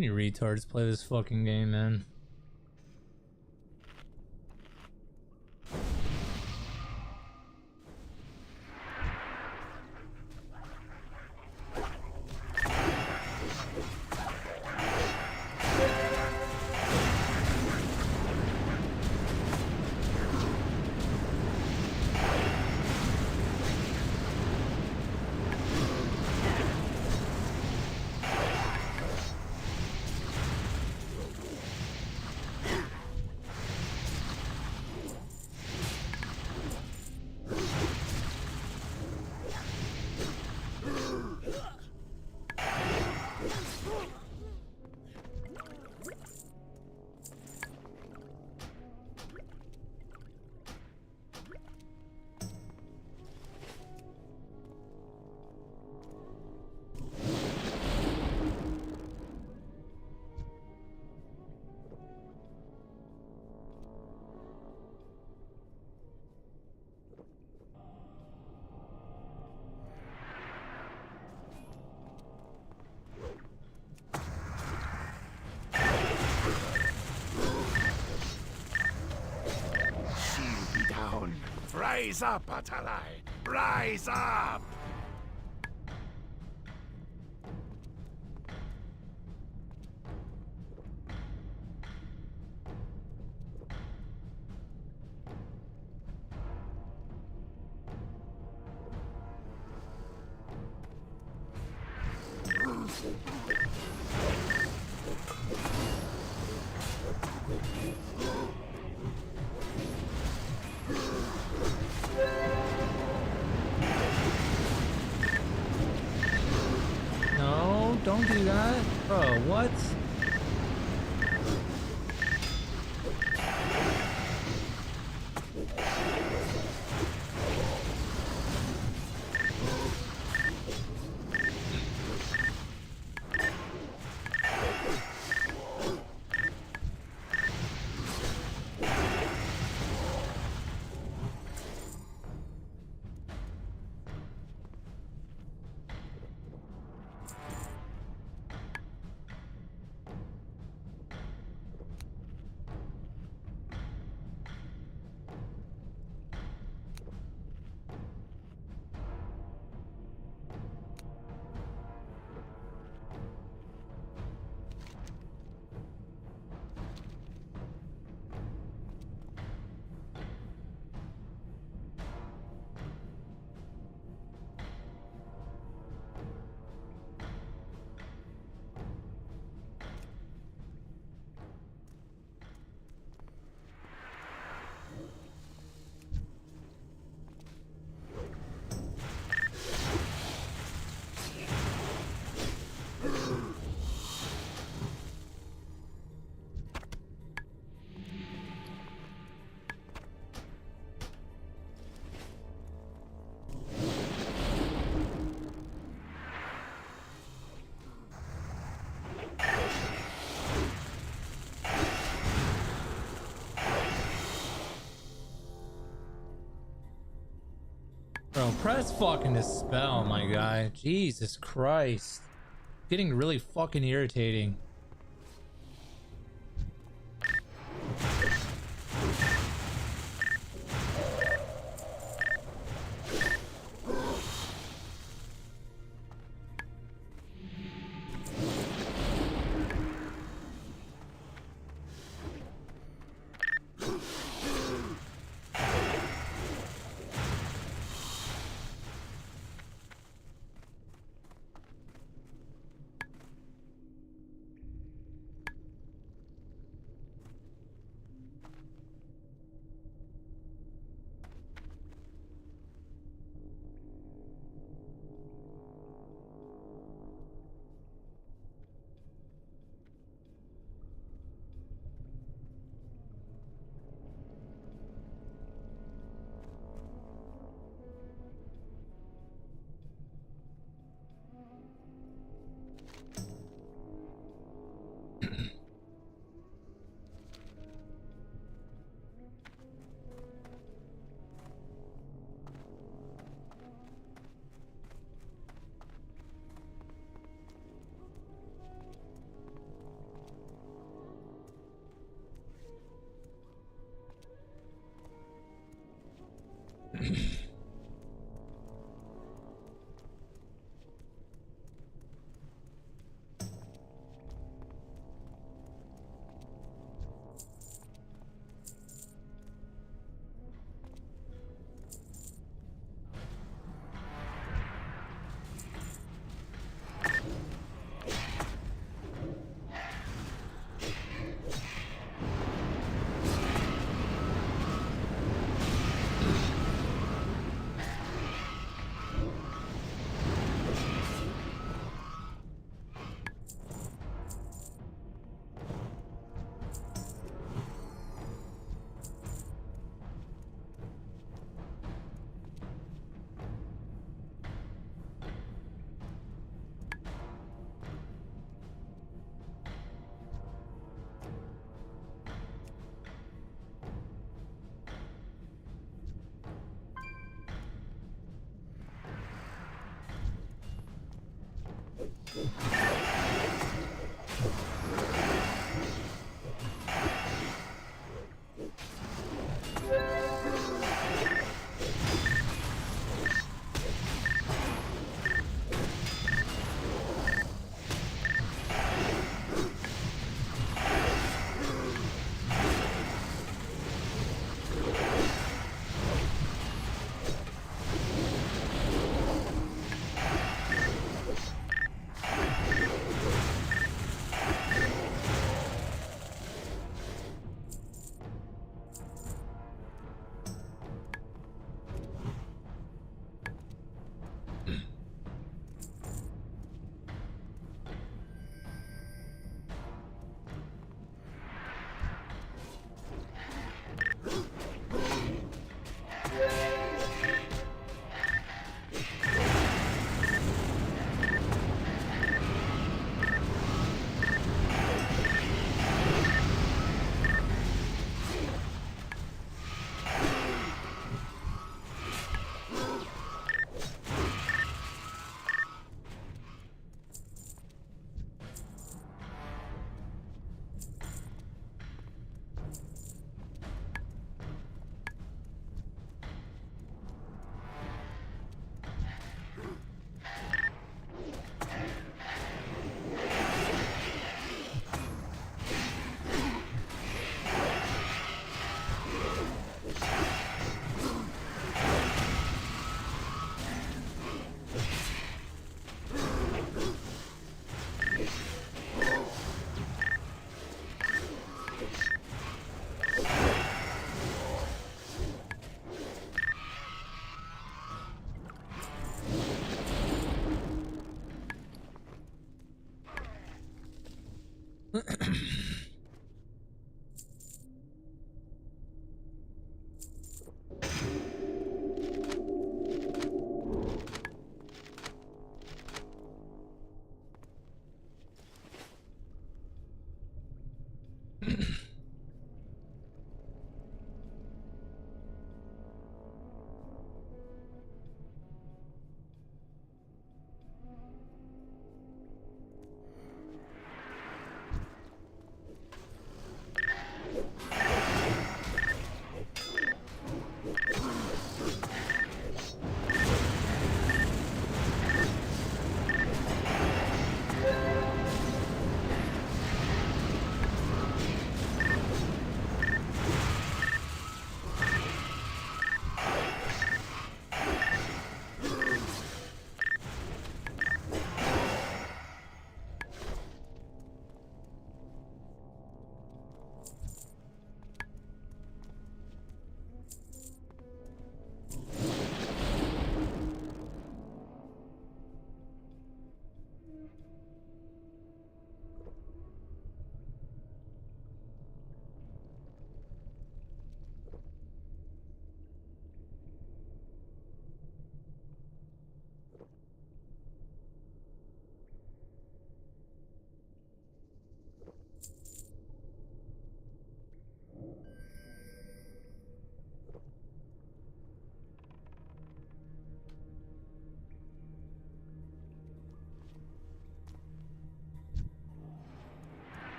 You retards play this fucking game, man. Rise up, Atalai! Rise up! No, don't do that. Bro, what? No, press fucking dispel, my guy. Jesus Christ. Getting really fucking irritating.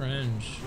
cringe.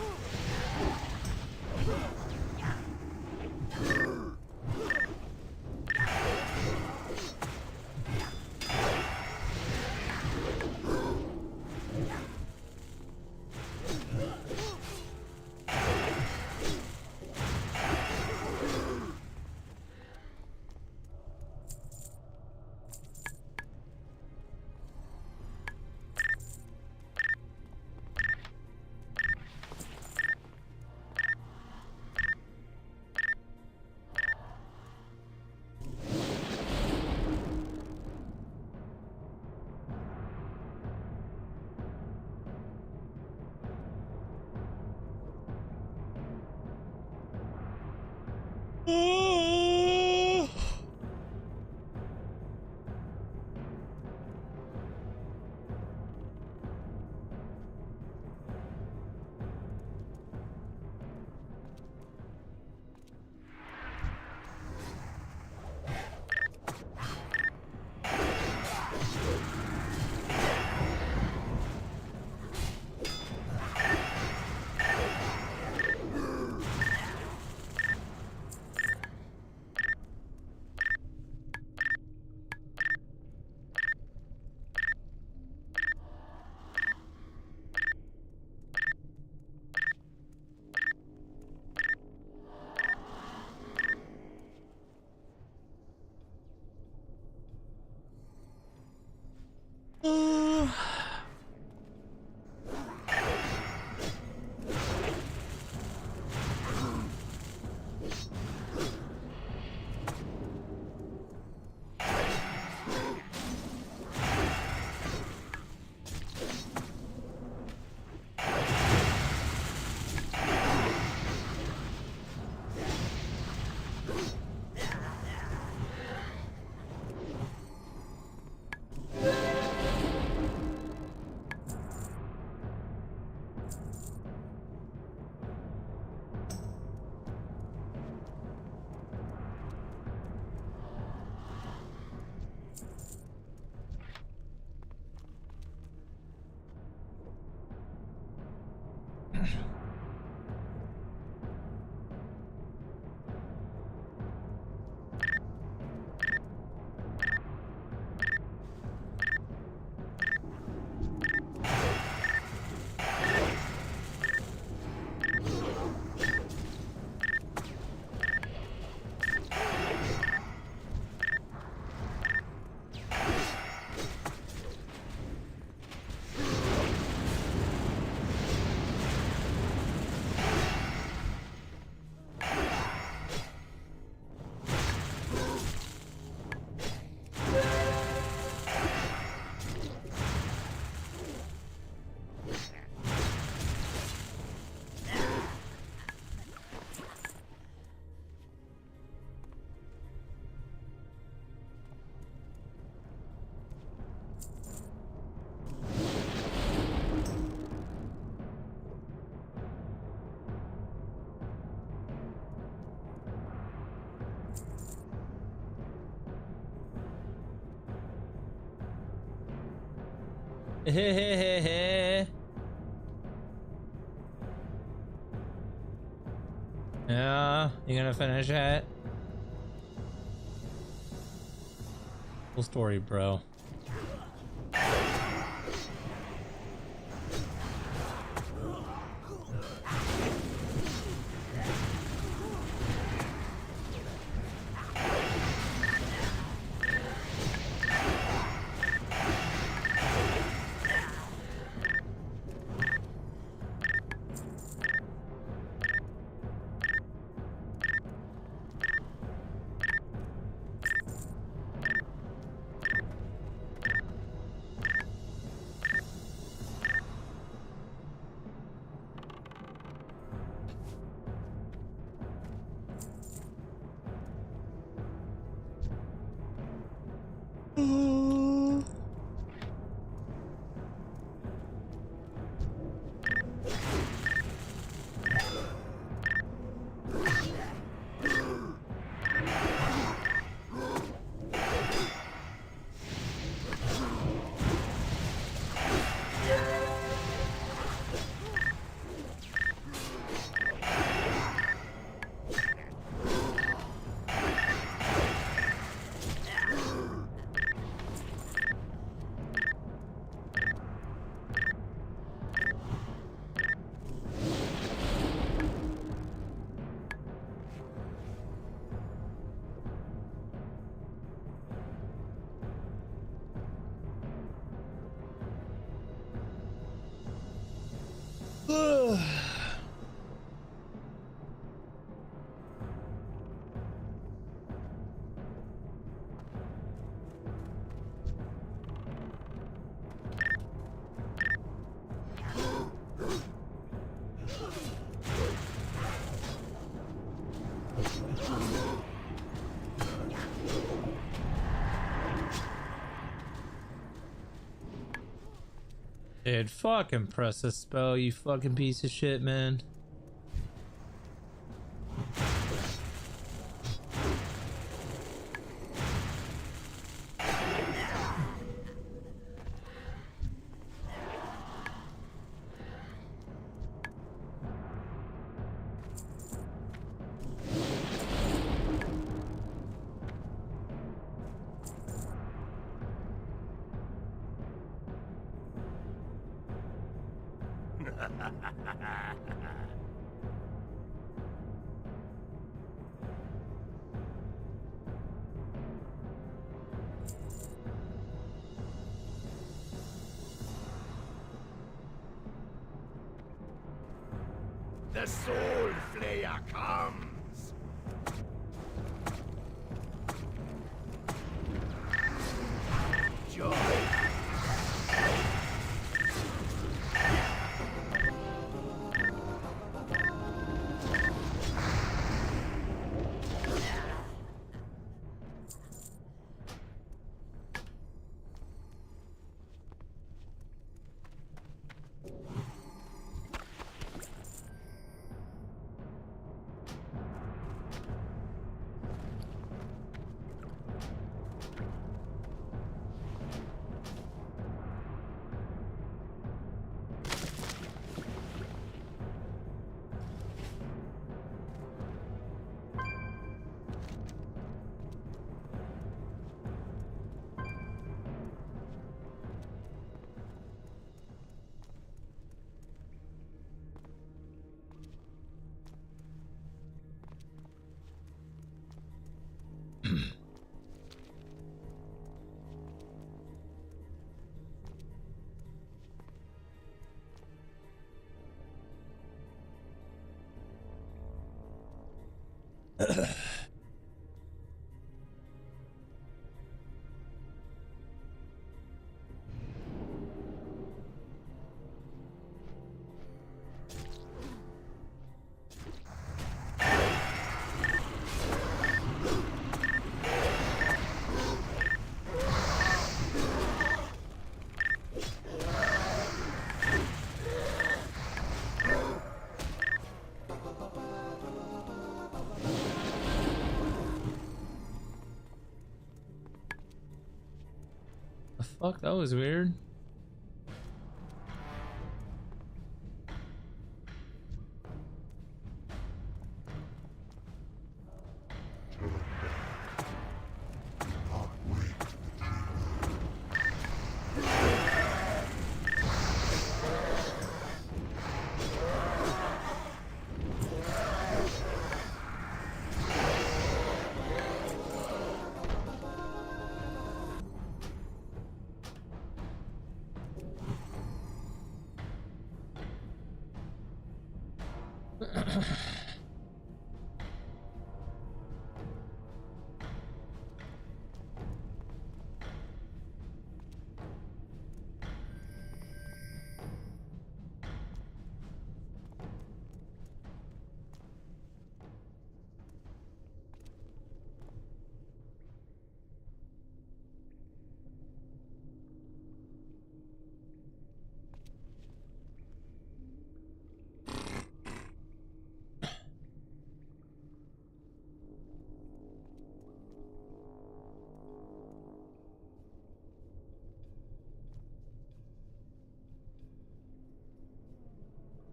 Yeah, you gonna finish it? Full story, bro. Dude, fucking press a spell, you fucking piece of shit, man. The Soul Flayer comes! Joy! The fuck? That was weird.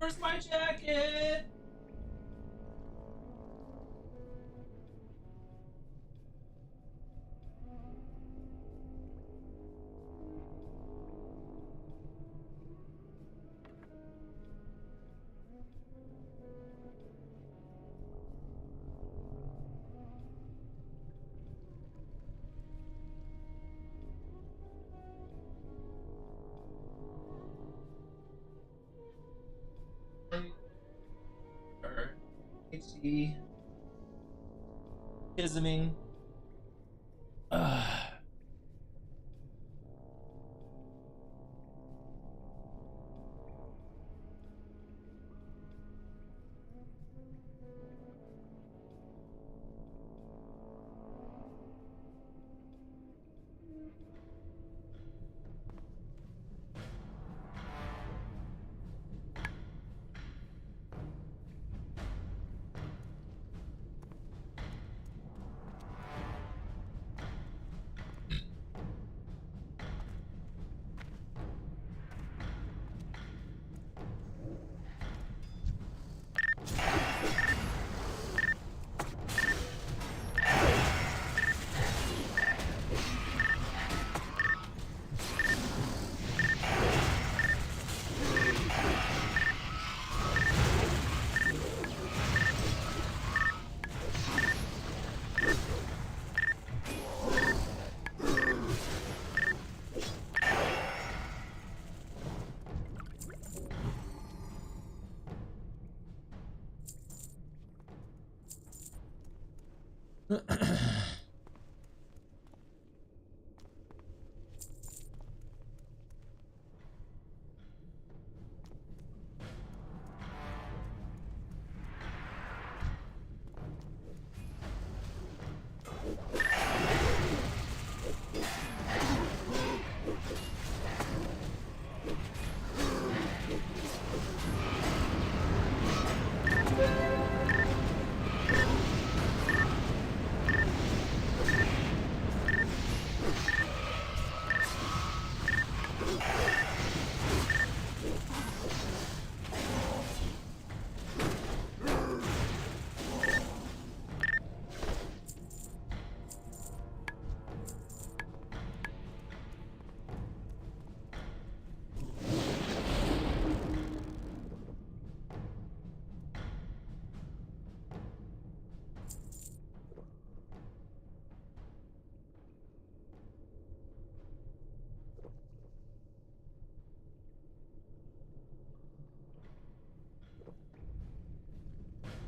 Where's my jacket? TBC. Kisming.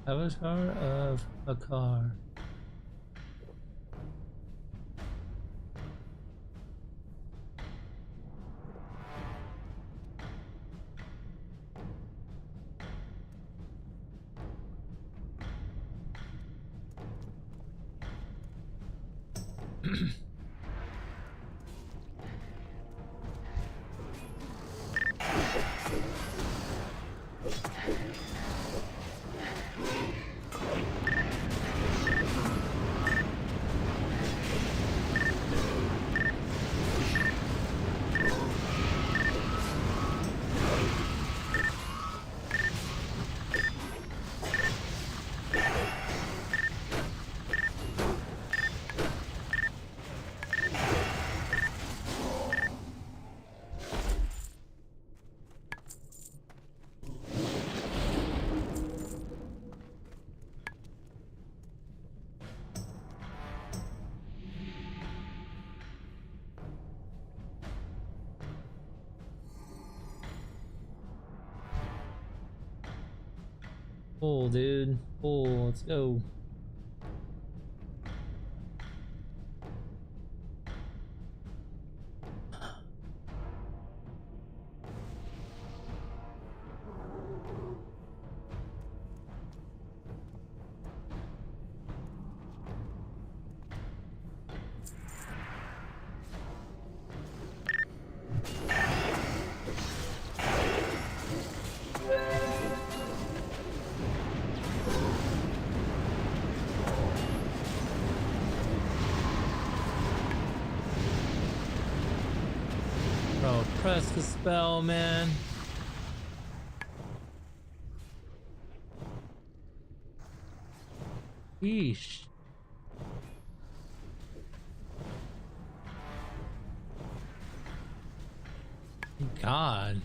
Avatar of a car. Pull, dude. Pull. Let's go. Bro, press the spell, man. Yeesh. God.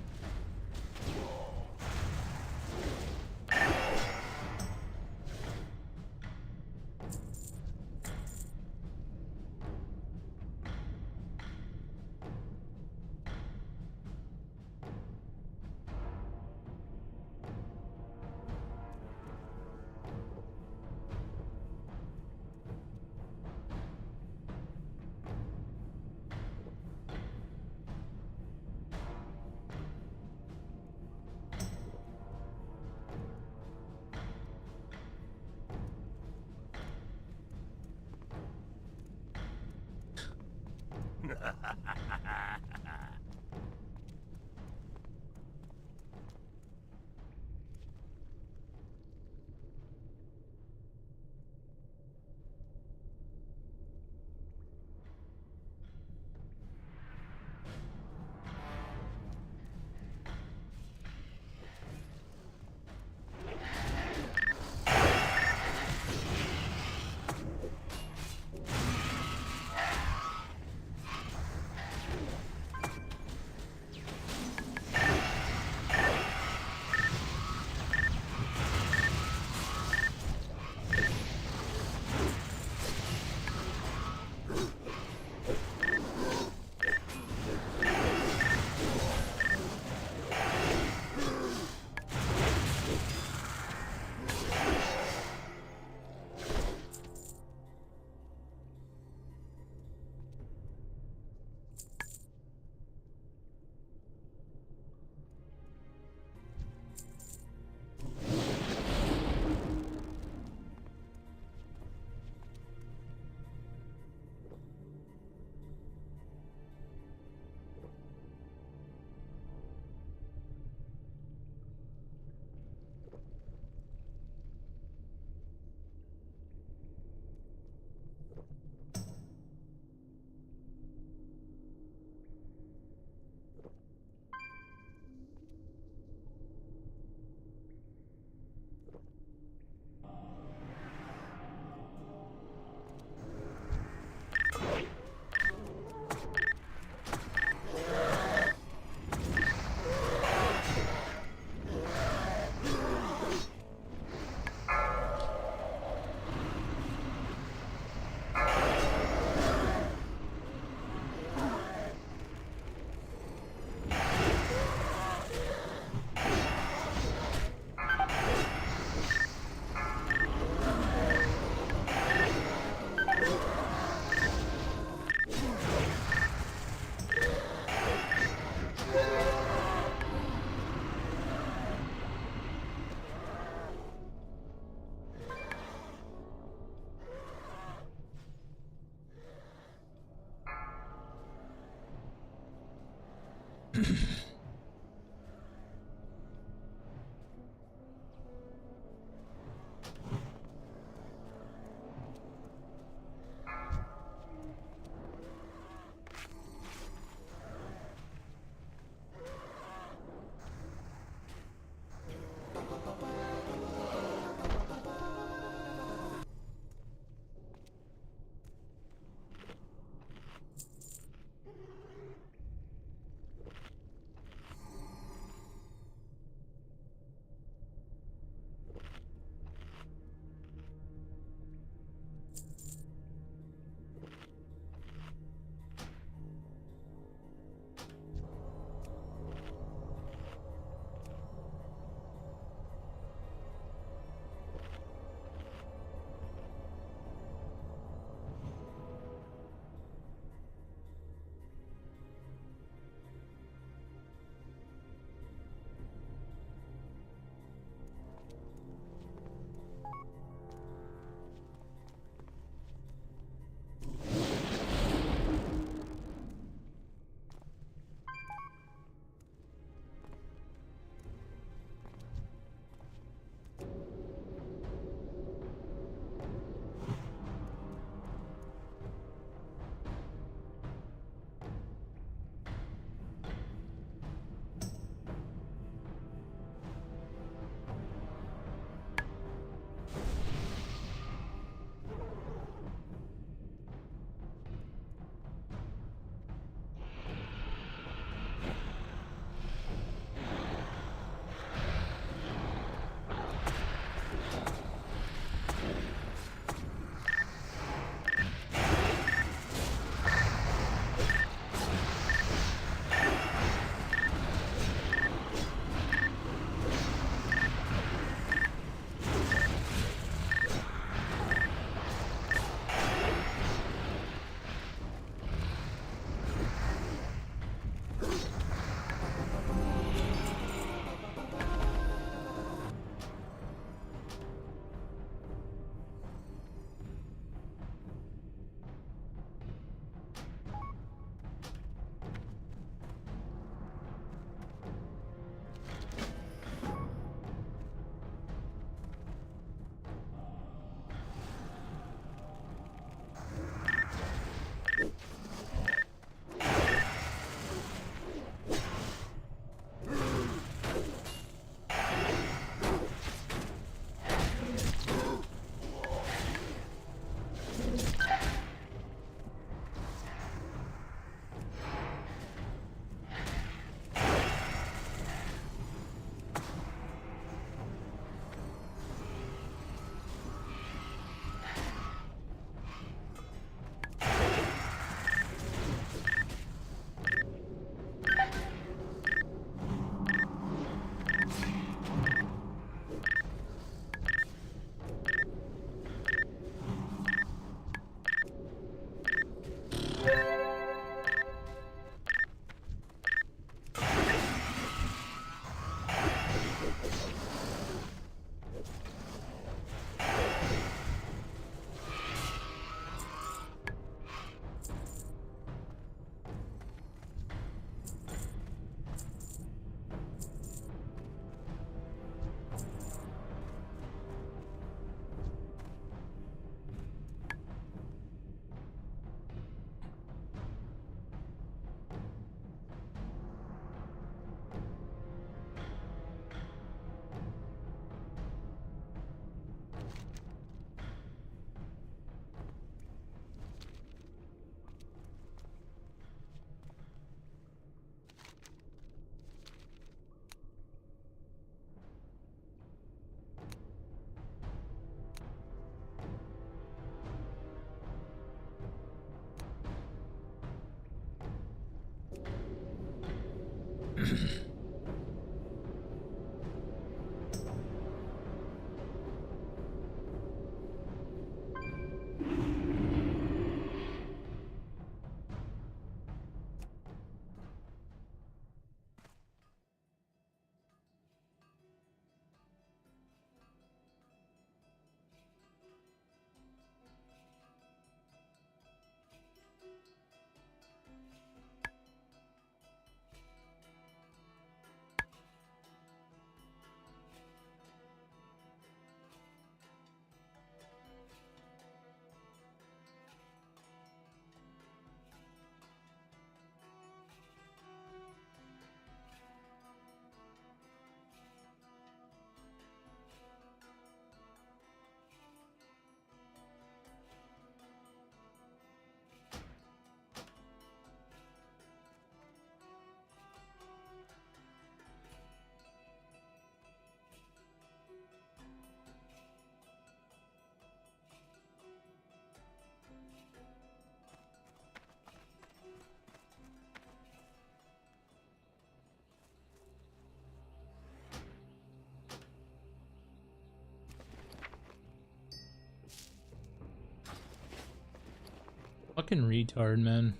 Fucking retard, man.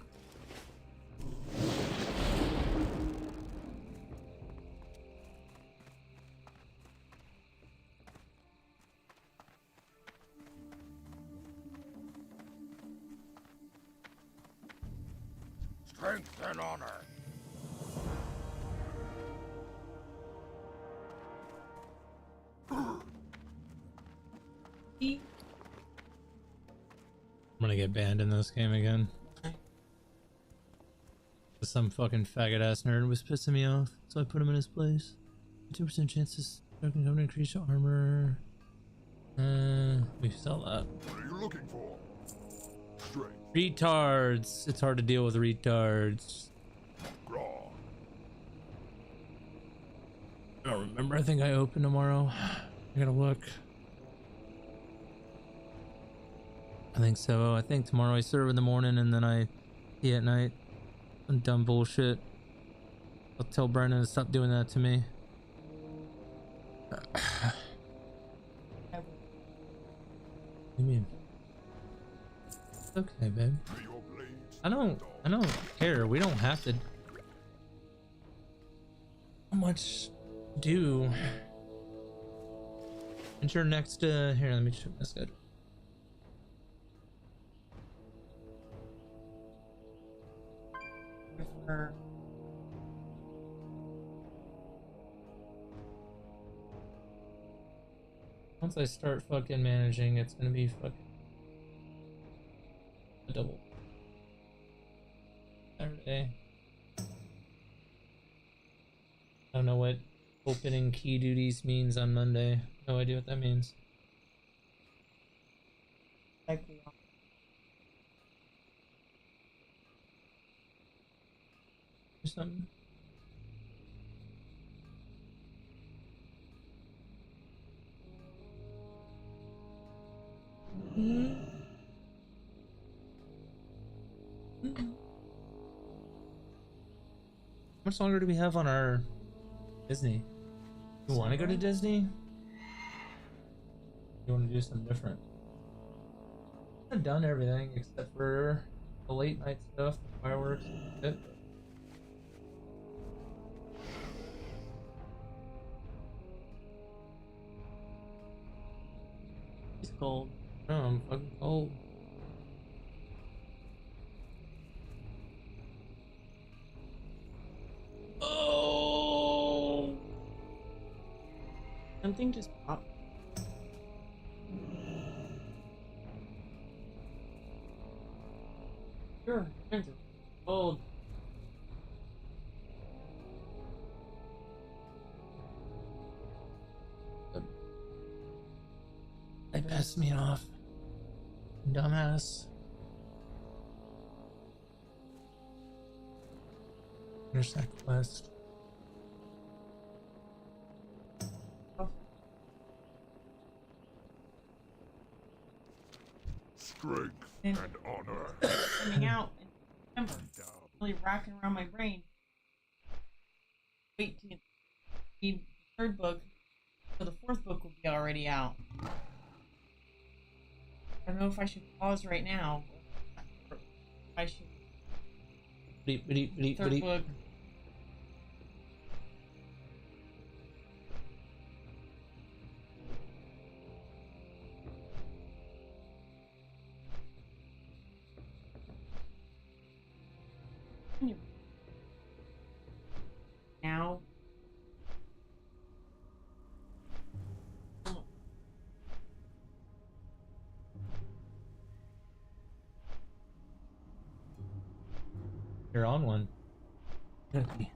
Strength and honor. I'm gonna get banned in this game again. Some fucking faggot ass nerd was pissing me off, so I put him in his place. 2% chances to increase your armor. We sell that. What are you looking for? Strength. Retards. It's hard to deal with retards. Raw. I don't remember. I think I open tomorrow. I gotta look. I think so. I think tomorrow I serve in the morning and then I eat at night. Some dumb bullshit. I'll tell Brennan to stop doing that to me. What do you mean? It's okay, babe. I don't care. We don't have to. How much do? When's your next? Here, let me check my schedule. Once I start fucking managing, it's gonna be fucking a double Saturday. I don't know what opening key duties means on Monday. No idea what that means. Or something. How much longer do we have on our Disney? You want to go to Disney? You want to do something different? I've done everything except for the late night stuff, the fireworks, that's it. It's cold. No, I'm fucking cold. Oh! Something just popped. Your hands are cold. They passed me off. Dumbass. Intersect quest. Strength and honor. Coming out in September. Really racking around my brain. Wait to read the third book, so the fourth book will be already out. I don't know if I should pause right now. Or if I should. Third book. Now. You're on one. Okay.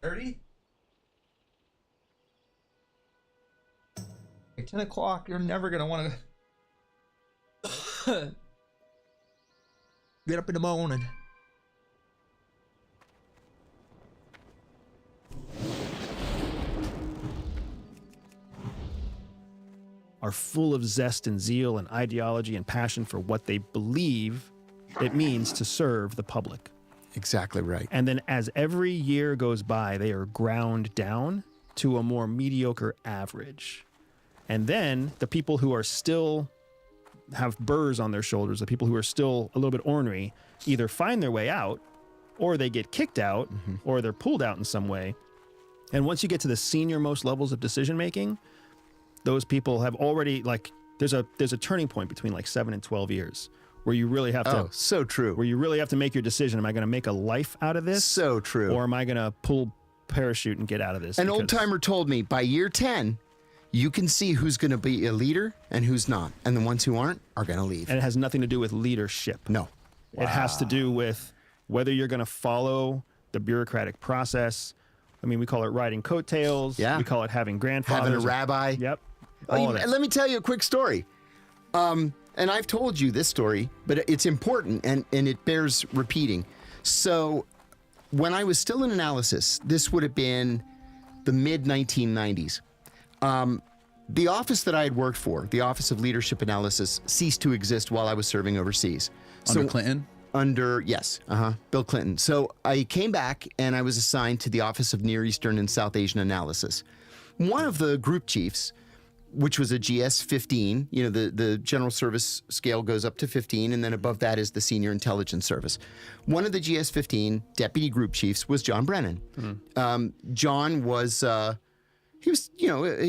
30? 10 o'clock, you're never gonna want to get up in the morning. Are full of zest and zeal and ideology and passion for what they believe it means to serve the public. Exactly right. And then as every year goes by, they are ground down to a more mediocre average. And then the people who are still have burrs on their shoulders, the people who are still a little bit ornery, either find their way out or they get kicked out or they're pulled out in some way. And once you get to the senior most levels of decision making, those people have already, like, there's a turning point between like 7 and 12 years where you really have to. Oh, so true. Where you really have to make your decision. Am I going to make a life out of this? So true. Or am I going to pull parachute and get out of this? An old timer told me by year 10, you can see who's going to be a leader and who's not. And the ones who aren't are going to leave. And it has nothing to do with leadership. No. It has to do with whether you're going to follow the bureaucratic process. I mean, we call it riding coattails. Yeah. We call it having grandfathers. Having a rabbi. Yep. Let me tell you a quick story. And I've told you this story, but it's important and it bears repeating. So when I was still in analysis, this would have been the mid 1990s. The office that I had worked for, the Office of Leadership Analysis, ceased to exist while I was serving overseas. Under Clinton? Yes, Bill Clinton. So I came back and I was assigned to the Office of Near Eastern and South Asian Analysis. One of the group chiefs, which was a GS-15, you know, the general service scale goes up to 15, and then above that is the senior intelligence service. One of the GS-15 deputy group chiefs was John Brennan. John was, he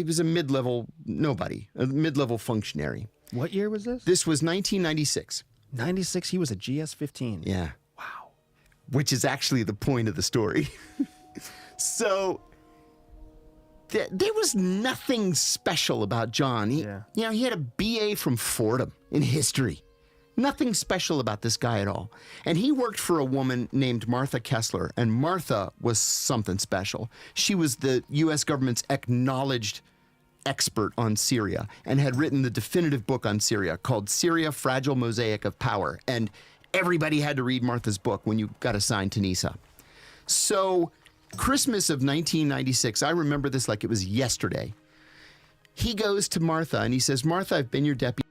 was a mid-level nobody, a mid-level functionary. What year was this? This was 1996. 96, he was a GS-15. Yeah. Wow. Which is actually the point of the story. So there was nothing special about John. He had a BA from Fordham in history. Nothing special about this guy at all. And he worked for a woman named Martha Kessler, and Martha was something special. She was the U.S. government's acknowledged expert on Syria and had written the definitive book on Syria called Syria, Fragile Mosaic of Power. And everybody had to read Martha's book when you got assigned to NISA. So Christmas of 1996, I remember this like it was yesterday. He goes to Martha and he says, Martha, I've been your deputy.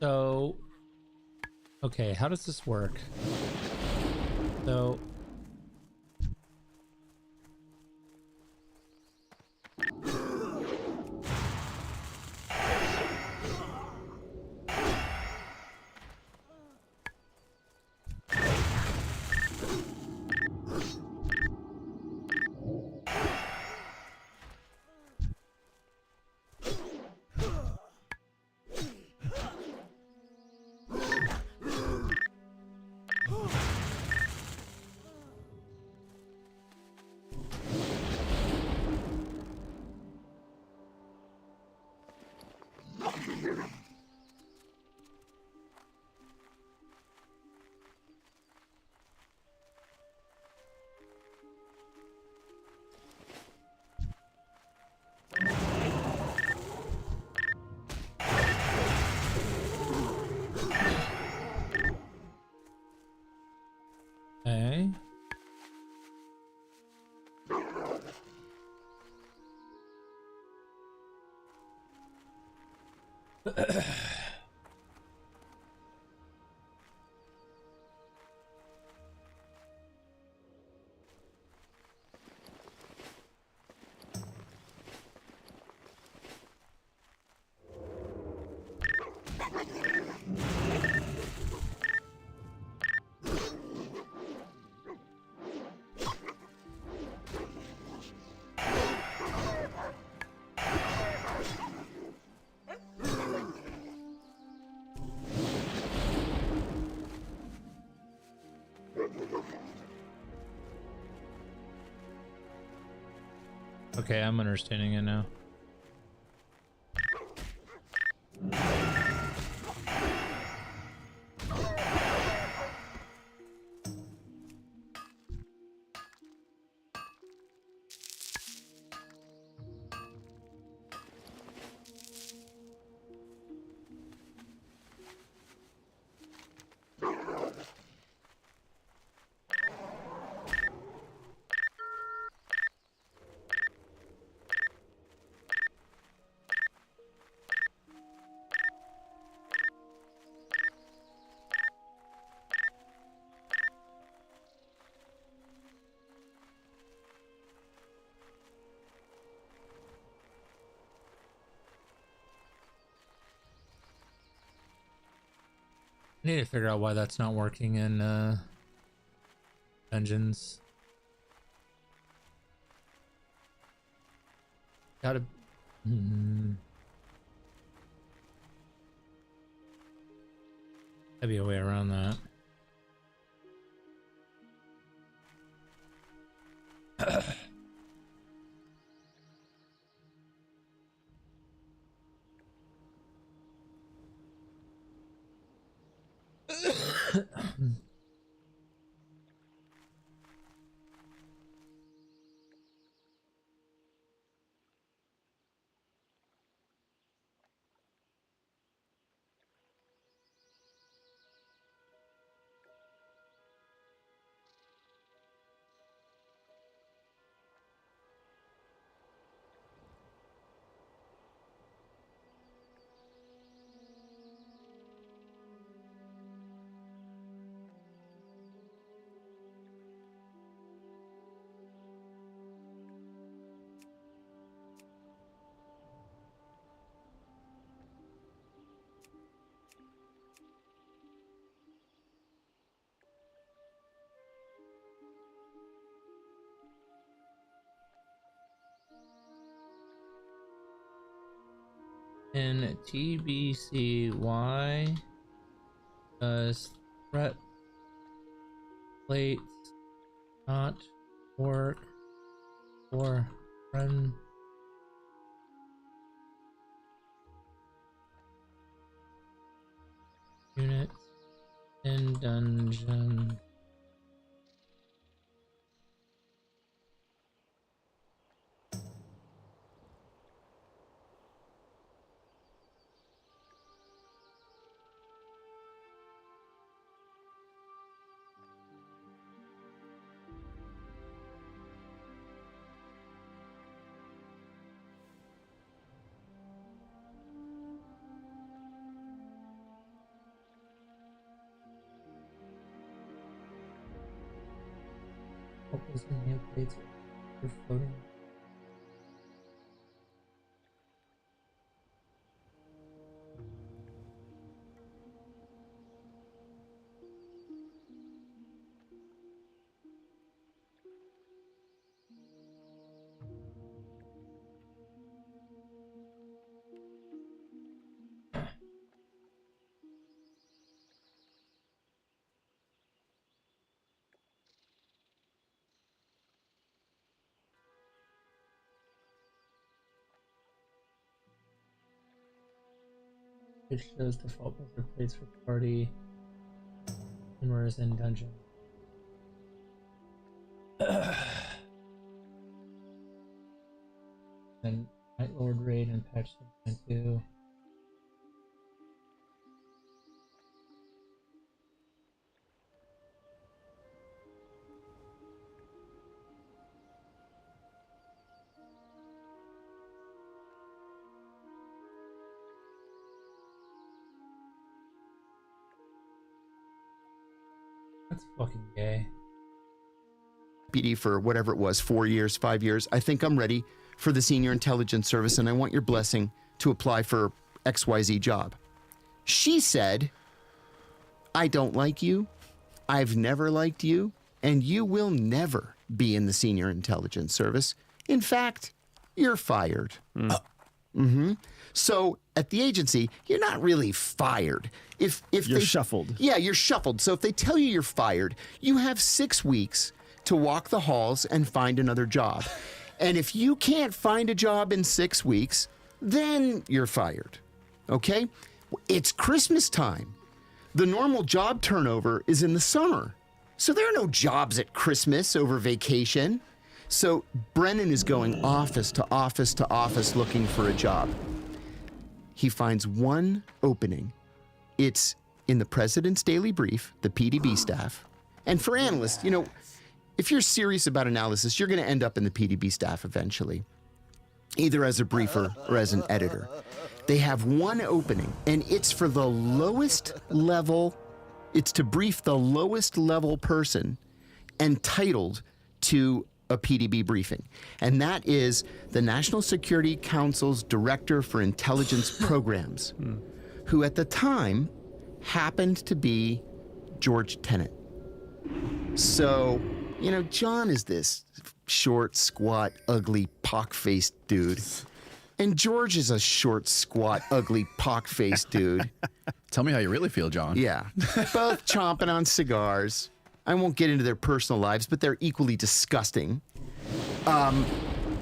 So, okay, how does this work? So, okay. Okay, I'm understanding it now. I need to figure out why that's not working in Dungeons. Gotta. That'd be a way around that. In TBC, why does threat plates not work for friend units in dungeon? Those are nameplates for floating. It shows default buffer plates for party, cameras, and dungeon. And Night Lord raid and patch 7.2. That's fucking gay. PD for whatever it was, 4 years, 5 years. I think I'm ready for the Senior Intelligence Service, and I want your blessing to apply for XYZ job. She said, I don't like you. I've never liked you, and you will never be in the Senior Intelligence Service. In fact, you're fired. So at the agency, you're not really fired. If you're shuffled. Yeah, you're shuffled. So if they tell you you're fired, you have 6 weeks to walk the halls and find another job. And if you can't find a job in 6 weeks, then you're fired. Okay? It's Christmas time. The normal job turnover is in the summer. So there are no jobs at Christmas over vacation. So Brennan is going office to office to office looking for a job. He finds one opening. It's in the President's Daily Brief, the PDB staff. And for analysts, you know, if you're serious about analysis, you're going to end up in the PDB staff eventually, either as a briefer or as an editor. They have one opening, and it's for the lowest level. It's to brief the lowest level person entitled to a PDB briefing. And that is the National Security Council's Director for Intelligence Programs, who at the time happened to be George Tenet. So, you know, John is this short, squat, ugly, pock-faced dude. And George is a short, squat, ugly, pock-faced dude. Tell me how you really feel, John. Yeah. Both chomping on cigars. I won't get into their personal lives, but they're equally disgusting.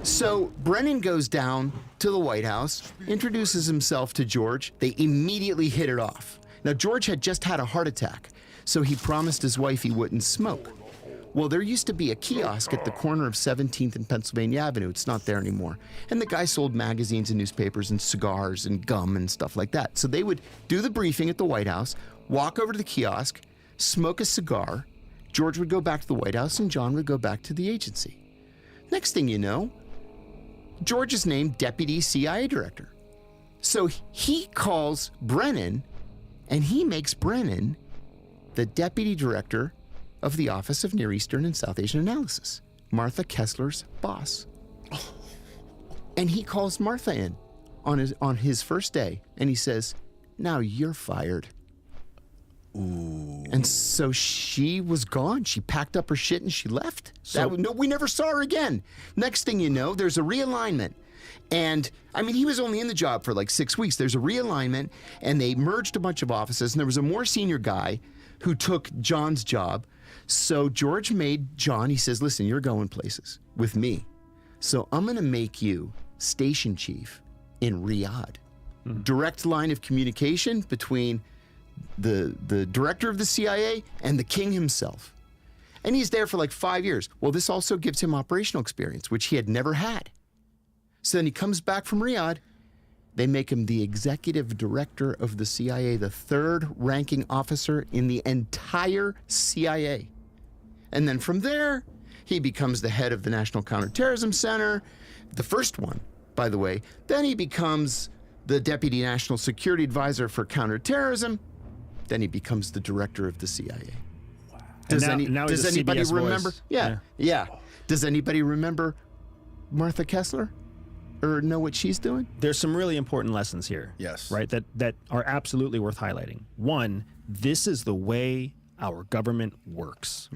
So Brennan goes down to the White House, introduces himself to George. They immediately hit it off. Now, George had just had a heart attack, so he promised his wife he wouldn't smoke. Well, there used to be a kiosk at the corner of 17th and Pennsylvania Avenue. It's not there anymore. And the guy sold magazines and newspapers and cigars and gum and stuff like that. So they would do the briefing at the White House, walk over to the kiosk, smoke a cigar. George would go back to the White House and John would go back to the agency. Next thing you know, George is named Deputy CIA Director. So he calls Brennan and he makes Brennan the Deputy Director of the Office of Near Eastern and South Asian Analysis, Martha Kessler's boss. And he calls Martha in on his first day and he says, now you're fired. Ooh. And so she was gone. She packed up her shit and she left. We never saw her again. Next thing you know, there's a realignment. And I mean, he was only in the job for like 6 weeks. There's a realignment and they merged a bunch of offices and there was a more senior guy who took John's job. So George made John, he says, listen, you're going places with me. So I'm going to make you station chief in Riyadh. Direct line of communication between the director of the CIA and the king himself. And he's there for like 5 years. Well, this also gives him operational experience, which he had never had. So then he comes back from Riyadh. They make him the executive director of the CIA, the third ranking officer in the entire CIA. And then from there, he becomes the head of the National Counterterrorism Center, the first one, by the way. Then he becomes the Deputy National Security Advisor for Counterterrorism. Then he becomes the director of the CIA. Wow. Does, And now does he's a anybody CBS remember? voice. Yeah. Does anybody remember Martha Kessler or know what she's doing? There's some really important lessons here. Yes. Right. That are absolutely worth highlighting. One, this is the way our government works.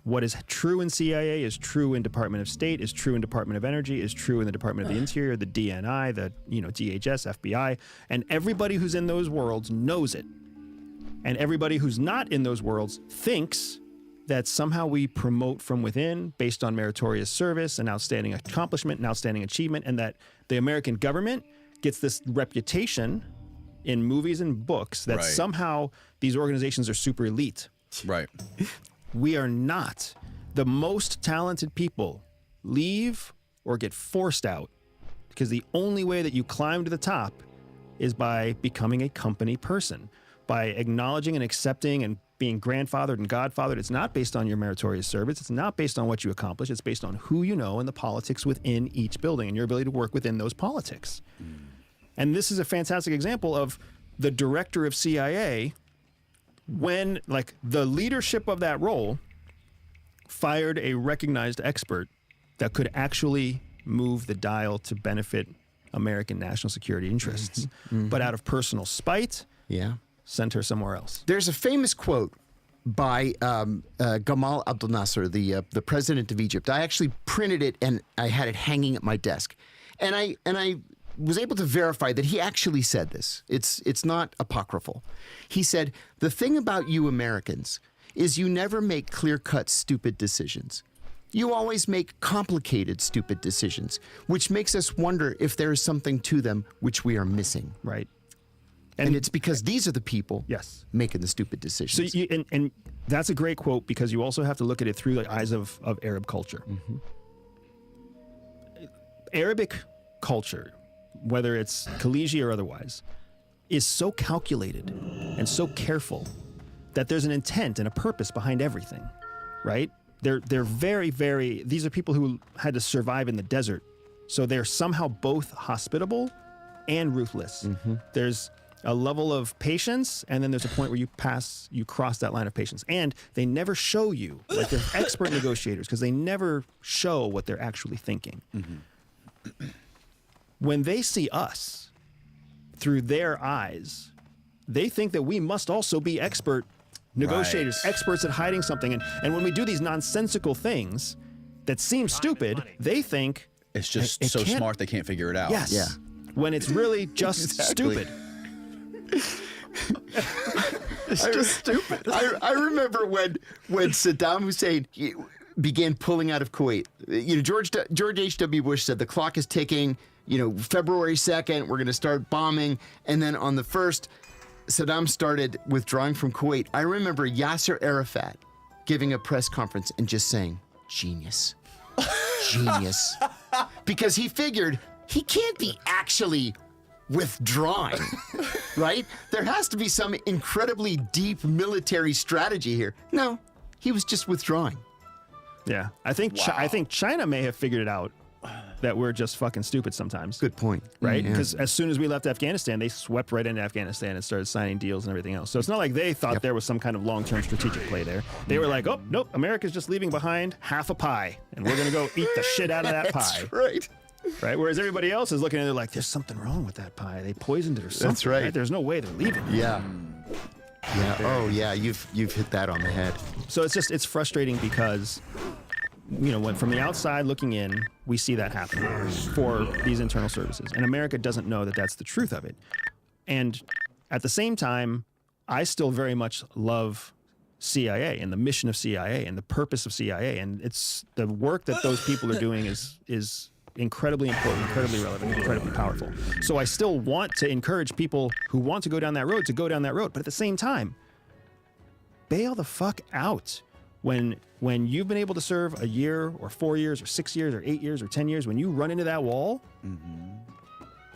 What is true in CIA is true in Department of State, is true in Department of Energy, is true in the Department of the Interior, the DNI, the DHS, FBI, and everybody who's in those worlds knows it. And everybody who's not in those worlds thinks that somehow we promote from within based on meritorious service and outstanding accomplishment and outstanding achievement, and that the American government gets this reputation in movies and books that somehow these organizations are super elite. Right. We are not. The most talented people leave or get forced out because the only way that you climb to the top is by becoming a company person, by acknowledging and accepting and being grandfathered and godfathered. It's not based on your meritorious service. It's not based on what you accomplish. It's based on who you know and the politics within each building and your ability to work within those politics. And this is a fantastic example of the director of CIA when, like, the leadership of that role fired a recognized expert that could actually move the dial to benefit American national security interests. But out of personal spite, sent her somewhere else. There's a famous quote by Gamal Abdel Nasser, the president of Egypt. I actually printed it and I had it hanging at my desk, and I was able to verify that he actually said this. It's not apocryphal. He said, "The thing about you Americans is you never make clear-cut stupid decisions. You always make complicated stupid decisions, which makes us wonder if there is something to them which we are missing." Right. And it's because these are the people making the stupid decisions. So and that's a great quote, because you also have to look at it through the eyes of Arab culture. Arabic culture, whether it's Khaliji or otherwise, is so calculated and so careful that there's an intent and a purpose behind everything, right? They're very, very, these are people who had to survive in the desert. So they're somehow both hospitable and ruthless. There's a level of patience, and then there's a point where you cross that line of patience. And they never show you, like, they're expert negotiators, because they never show what they're actually thinking. When they see us through their eyes, they think that we must also be expert negotiators, experts at hiding something. And when we do these nonsensical things that seem stupid, they think it's just so smart they can't figure it out. Yes. Yeah. When it's really just stupid. It's just stupid. I remember when Saddam Hussein began pulling out of Kuwait. George H.W. Bush said the clock is ticking. February 2nd, we're going to start bombing. And then on the 1st, Saddam started withdrawing from Kuwait. I remember Yasser Arafat giving a press conference and just saying, "Genius. Genius." Because he figured he can't be actually withdrawing, right? There has to be some incredibly deep military strategy here. No, he was just withdrawing. Yeah, I think China may have figured it out that we're just fucking stupid sometimes. Good point. Right? Because as soon as we left Afghanistan, they swept right into Afghanistan and started signing deals and everything else. So it's not like they thought there was some kind of long-term strategic play there. They were like, "Oh, nope, America's just leaving behind half a pie, and we're going to go eat the shit out of that pie." That's right. Right? Whereas everybody else is looking at it like, there's something wrong with that pie. They poisoned it or something. That's right. There's no way they're leaving. Yeah. Yeah. Oh, yeah. You've hit that on the head. So it's frustrating because, when from the outside looking in, we see that happen for these internal services. And America doesn't know that that's the truth of it. And at the same time, I still very much love CIA and the mission of CIA and the purpose of CIA. And it's the work that those people are doing is incredibly important, incredibly relevant, incredibly powerful. So I still want to encourage people who want to go down that road to go down that road. But at the same time, bail the fuck out. When you've been able to serve a year or 4 years or 6 years or 8 years or 10 years, when you run into that wall,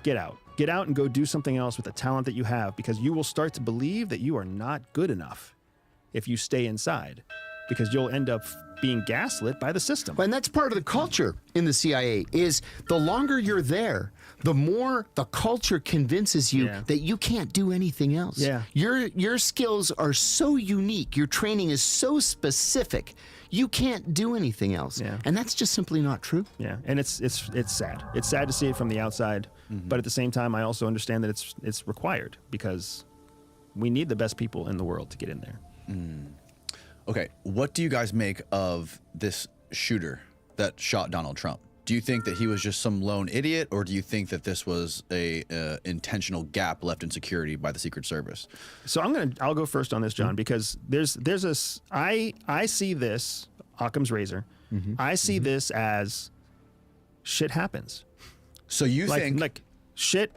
get out. Get out and go do something else with the talent that you have, because you will start to believe that you are not good enough if you stay inside. because you'll end up being gaslit by the system. And that's part of the culture in the CIA is the longer you're there, the more the culture convinces you that you can't do anything else. Yeah. Your skills are so unique, your training is so specific, you can't do anything else. Yeah. And that's just simply not true. Yeah, and it's sad. It's sad to see it from the outside, but at the same time, I also understand that it's required because we need the best people in the world to get in there. Okay, what do you guys make of this shooter that shot Donald Trump? Do you think that he was just some lone idiot, or do you think that this was a intentional gap left in security by the Secret Service? So I'll go first on this, John, because I see this Occam's razor. I see this as shit happens. So you think like shit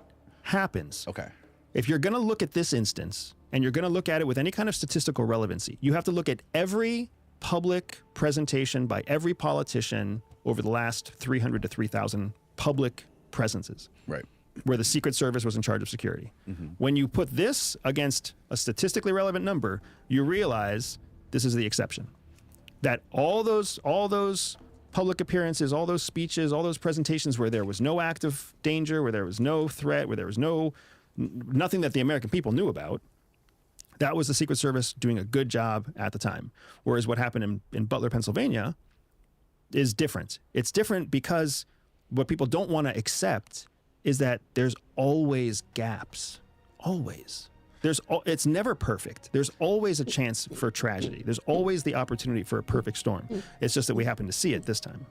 happens. Okay. If you're going to look at this instance and you're going to look at it with any kind of statistical relevancy, you have to look at every public presentation by every politician over the last 300 to 3,000 public presences. Right. Where the Secret Service was in charge of security. When you put this against a statistically relevant number, you realize this is the exception. That all those public appearances, all those speeches, all those presentations where there was no active danger, where there was no threat, where there was nothing that the American people knew about, that was the Secret Service doing a good job at the time. Whereas what happened in Butler, Pennsylvania is different. It's different because what people don't want to accept is that there's always gaps. Always. It's never perfect. There's always a chance for tragedy. There's always the opportunity for a perfect storm. It's just that we happen to see it this time.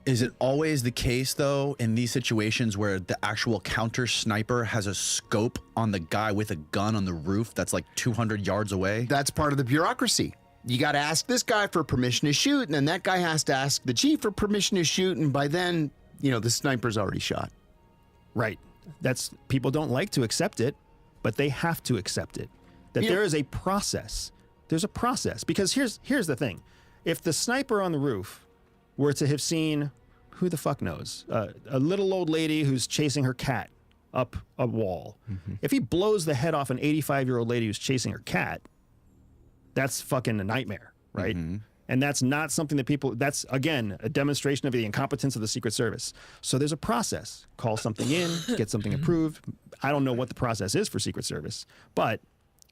Is it always the case, though, in these situations where the actual counter sniper has a scope on the guy with a gun on the roof that's like 200 yards away? That's part of the bureaucracy. You got to ask this guy for permission to shoot, and then that guy has to ask the chief for permission to shoot, and by then, the sniper's already shot. Right. People don't like to accept it, but they have to accept it. That there is a process. There's a process. Because here's the thing. If the sniper on the roof were to have seen, who the fuck knows, a little old lady who's chasing her cat up a wall. If he blows the head off an 85-year-old lady who's chasing her cat, that's fucking a nightmare, right? And that's not something that that's, again, a demonstration of the incompetence of the Secret Service. So there's a process. Call something in, get something approved. I don't know what the process is for Secret Service, but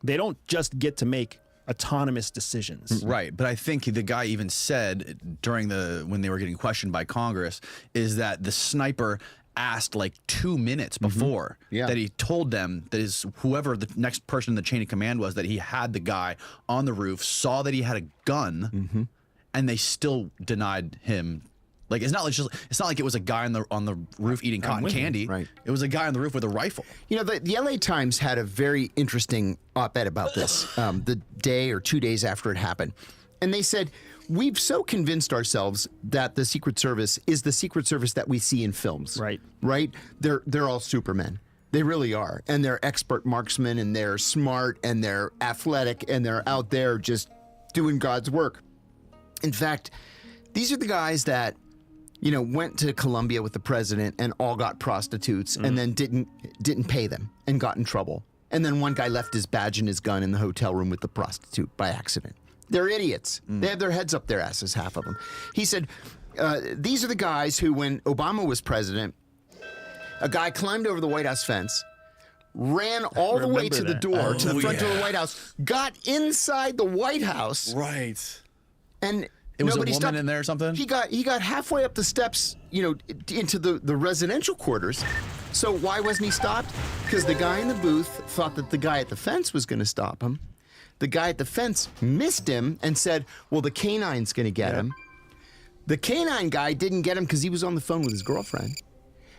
they don't just get to make autonomous decisions. Right, but I think the guy even said when they were getting questioned by Congress is that the sniper asked like 2 minutes before that he told them that whoever the next person in the chain of command was, that he had the guy on the roof, saw that he had a gun, and they still denied him. Like it's not like it was a guy on the roof eating cotton candy. Right. It was a guy on the roof with a rifle. The LA Times had a very interesting op-ed about this the day or 2 days after it happened, and they said, we've so convinced ourselves that the Secret Service is the Secret Service that we see in films. Right. Right? They're all supermen. They really are. And they're expert marksmen, and they're smart, and they're athletic, and they're out there just doing God's work. In fact, these are the guys that, went to Colombia with the president and all got prostitutes and then didn't pay them and got in trouble. And then one guy left his badge and his gun in the hotel room with the prostitute by accident. They're idiots. They have their heads up their asses, half of them. He said, these are the guys who, when Obama was president, a guy climbed over the White House fence, ran all the way to the door, to the front door of the White House, got inside the White House. Right. And it was a nobody woman stopped. in there or something? He got halfway up the steps, into the residential quarters. So why wasn't he stopped? Because the guy in the booth thought that the guy at the fence was going to stop him. The guy at the fence missed him and said, well, the canine's going to get him. The canine guy didn't get him because he was on the phone with his girlfriend.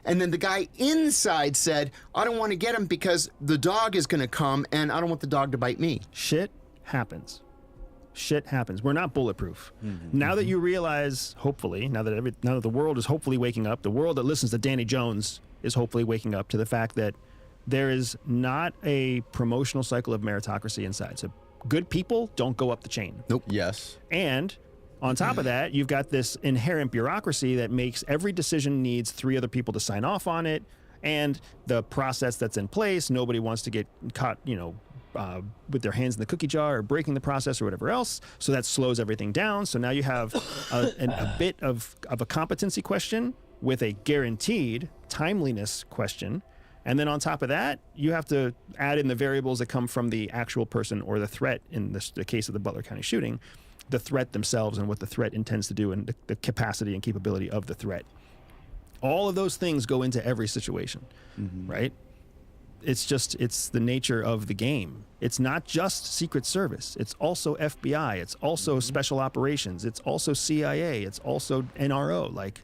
And then the guy inside said, I don't want to get him because the dog is going to come and I don't want the dog to bite me. Shit happens. Shit happens. We're not bulletproof. Now that you realize, hopefully, now that the world is hopefully waking up, the world that listens to Danny Jones is hopefully waking up to the fact that there is not a promotional cycle of meritocracy inside. So good people don't go up the chain. Nope. Yes. And on top of that, you've got this inherent bureaucracy that makes every decision needs 3 other people to sign off on it. And the process that's in place, nobody wants to get caught, with their hands in the cookie jar or breaking the process or whatever else. So that slows everything down. So now you have a bit of a competency question with a guaranteed timeliness question. And then on top of that, you have to add in the variables that come from the actual person or the threat in the case of the Butler County shooting, the threat themselves and what the threat intends to do and the capacity and capability of the threat. All of those things go into every situation, right? It's the nature of the game. It's not just Secret Service. It's also FBI. It's also Special Operations. It's also CIA. It's also NRO. Like,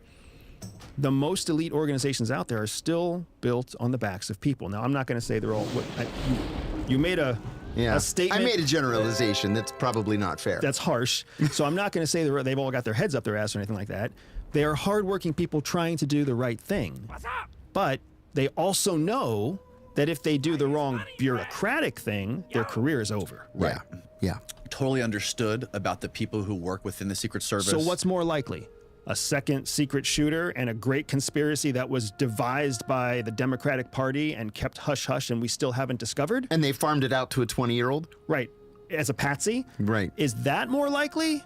the most elite organizations out there are still built on the backs of people. Now, I'm not going to say they're all. You made a statement. I made a generalization that's probably not fair. That's harsh. So I'm not going to say they've all got their heads up their ass or anything like that. They are hardworking people trying to do the right thing. But they also know that if they do the wrong bureaucratic thing, their career is over. Right. Yeah. Totally understood about the people who work within the Secret Service. So what's more likely? A second secret shooter and a great conspiracy that was devised by the Democratic Party and kept hush-hush and we still haven't discovered? And they farmed it out to a 20-year-old? Right. As a patsy? Right. Is that more likely?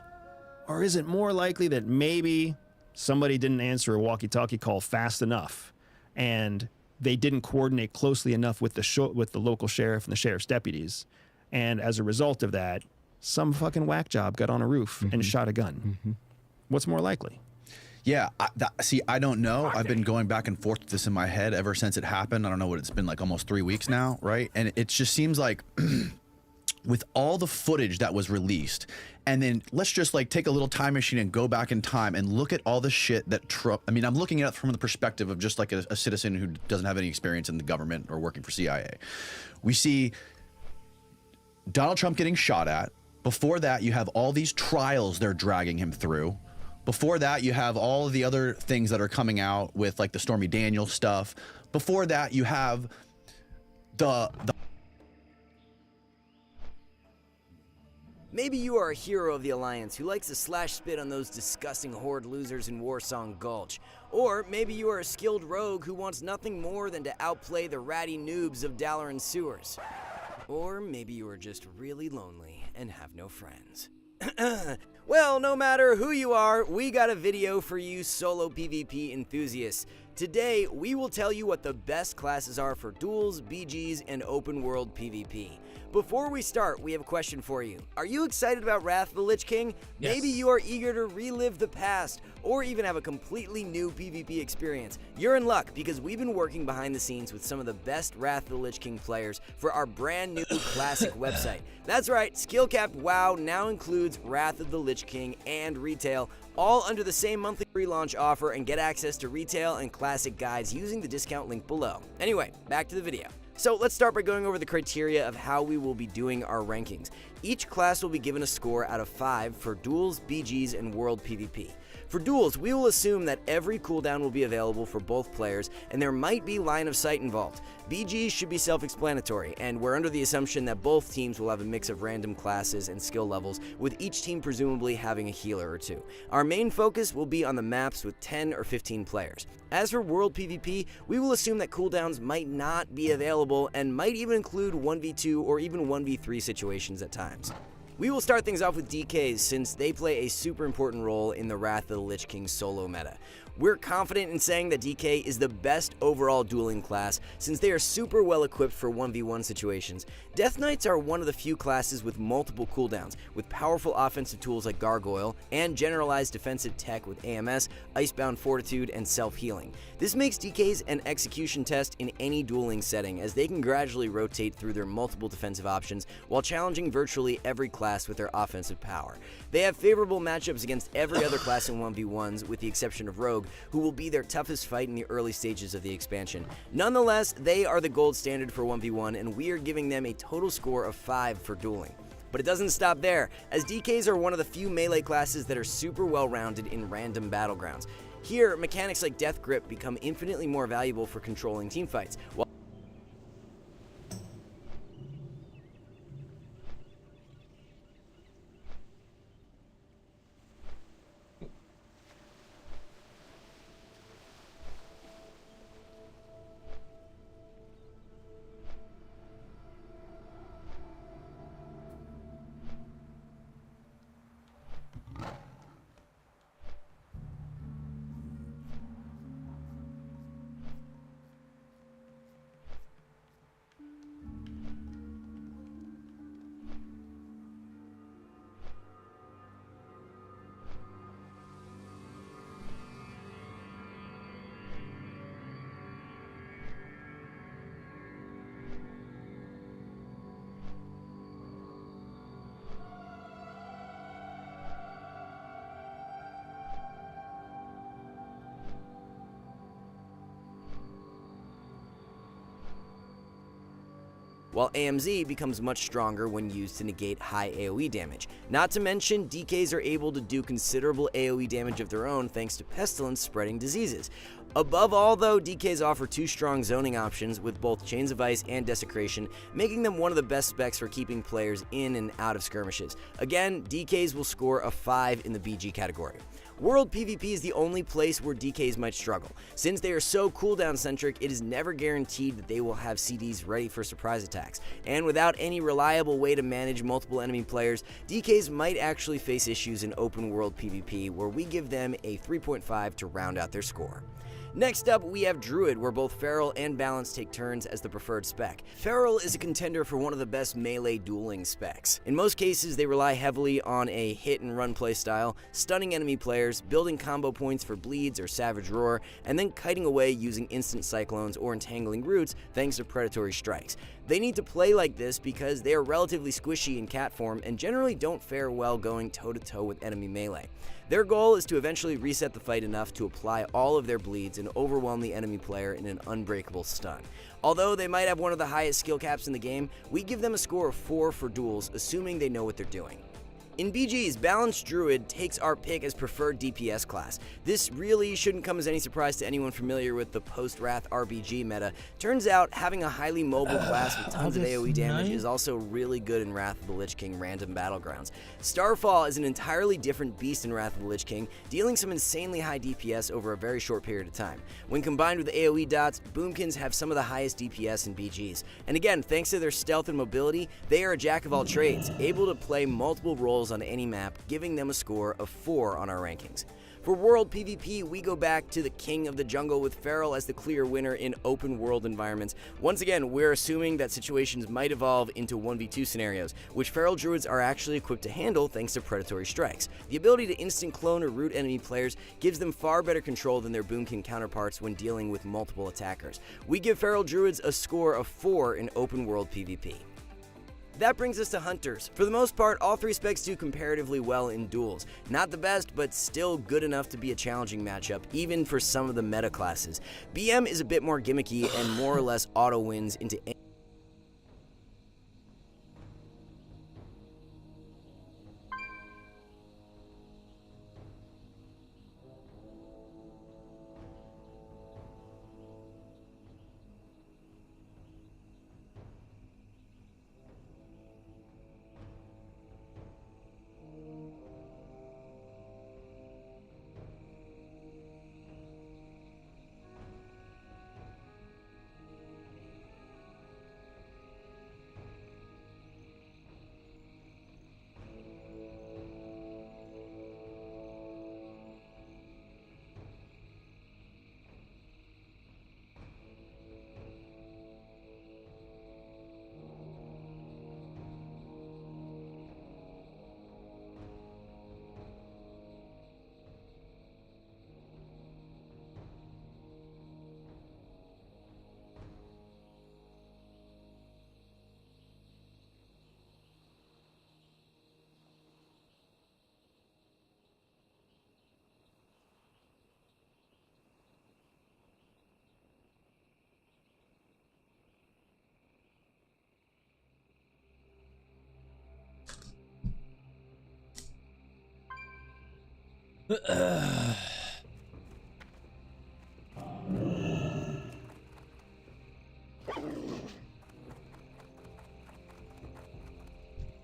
Or is it more likely that maybe somebody didn't answer a walkie-talkie call fast enough and they didn't coordinate closely enough with the local sheriff and the sheriff's deputies, and as a result of that, some fucking whack job got on a roof and shot a gun? What's more likely? Yeah, I don't know. I've been going back and forth with this in my head ever since it happened. I don't know what it's been, like almost 3 weeks now, right? And it just seems like with all the footage that was released, and then let's just like take a little time machine and go back in time and look at all the shit that Trump, I mean, I'm looking at it from the perspective of just like a citizen who doesn't have any experience in the government or working for CIA. We see Donald Trump getting shot at. Before that, you have all these trials they're dragging him through. Before that, you have all of the other things that are coming out with like the Stormy Daniels stuff. Before that, you have the Maybe you are a hero of the Alliance who likes to slash spit on those disgusting horde losers in Warsong Gulch. Or maybe you are a skilled rogue who wants nothing more than to outplay the ratty noobs of Dalaran Sewers. Or maybe you are just really lonely and have no friends. Well, no matter who you are, we got a video for you solo PvP enthusiasts. Today, we will tell you what the best classes are for duels, BGs, and open world PvP. Before we start, we have a question for you. Are you excited about Wrath of the Lich King? Yes. Maybe you are eager to relive the past, or even have a completely new PvP experience. You're in luck, because we've been working behind the scenes with some of the best Wrath of the Lich King players for our brand new classic website. That's right, Skill-Capped WoW now includes Wrath of the Lich King and retail, all under the same monthly pre-launch offer, and get access to retail and classic guides using the discount link below. Anyway, back to the video. So let's start by going over the criteria of how we will be doing our rankings. Each class will be given a score out of 5 for duels, BGs, and world PvP. For duels, we will assume that every cooldown will be available for both players, and there might be line of sight involved. BGs should be self-explanatory, and we're under the assumption that both teams will have a mix of random classes and skill levels, with each team presumably having a healer or two. Our main focus will be on the maps with 10 or 15 players. As for world PvP, we will assume that cooldowns might not be available and might even include 1v2 or even 1v3 situations at times. We will start things off with DKs since they play a super important role in the Wrath of the Lich King solo meta. We're confident in saying that DK is the best overall dueling class since they are super well equipped for 1v1 situations. Death Knights are one of the few classes with multiple cooldowns, with powerful offensive tools like Gargoyle, and generalized defensive tech with AMS, Icebound Fortitude, and self-healing. This makes DKs an execution test in any dueling setting, as they can gradually rotate through their multiple defensive options while challenging virtually every class with their offensive power. They have favorable matchups against every other class in 1v1s, with the exception of Rogue, who will be their toughest fight in the early stages of the expansion. Nonetheless, they are the gold standard for 1v1, and we are giving them a total score of 5 for dueling. But it doesn't stop there, as DKs are one of the few melee classes that are super well-rounded in random battlegrounds. Here, mechanics like Death Grip become infinitely more valuable for controlling teamfights, while while AMZ becomes much stronger when used to negate high AoE damage. Not to mention, DKs are able to do considerable AoE damage of their own thanks to Pestilence spreading diseases. Above all though, DKs offer 2 strong zoning options with both Chains of Ice and Desecration, making them one of the best specs for keeping players in and out of skirmishes. Again, DKs will score a 5 in the BG category. World PvP is the only place where DKs might struggle. Since they are so cooldown centric, it is never guaranteed that they will have CDs ready for surprise attacks. And without any reliable way to manage multiple enemy players, DKs might actually face issues in open world PvP, where we give them a 3.5 to round out their score. Next up, we have Druid, where both Feral and Balance take turns as the preferred spec. Feral is a contender for one of the best melee dueling specs. In most cases, they rely heavily on a hit-and-run playstyle, stunning enemy players, building combo points for bleeds or Savage Roar, and then kiting away using instant cyclones or entangling roots thanks to predatory strikes. They need to play like this because they are relatively squishy in cat form and generally don't fare well going toe-to-toe with enemy melee. Their goal is to eventually reset the fight enough to apply all of their bleeds and overwhelm the enemy player in an unbreakable stun. Although they might have one of the highest skill caps in the game, we give them a score of 4 for duels, assuming they know what they're doing. In BGs, Balanced Druid takes our pick as preferred DPS class. This really shouldn't come as any surprise to anyone familiar with the post-Wrath RBG meta. Turns out, having a highly mobile class with tons of AoE damage is also really good in Wrath of the Lich King random battlegrounds. Starfall is an entirely different beast in Wrath of the Lich King, dealing some insanely high DPS over a very short period of time. When combined with AoE dots, Boomkins have some of the highest DPS in BGs. And again, thanks to their stealth and mobility, they are a jack of all trades, able to play multiple roles on any map, giving them a score of 4 on our rankings. For World PvP, we go back to the King of the Jungle with Feral as the clear winner in open world environments. Once again, we're assuming that situations might evolve into 1v2 scenarios, which Feral Druids are actually equipped to handle thanks to predatory strikes. The ability to instant clone or root enemy players gives them far better control than their Boomkin counterparts when dealing with multiple attackers. We give Feral Druids a score of 4 in open world PvP. That brings us to Hunters. For the most part, all 3 specs do comparatively well in duels. Not the best, but still good enough to be a challenging matchup, even for some of the meta classes. BM is a bit more gimmicky and more or less auto wins into any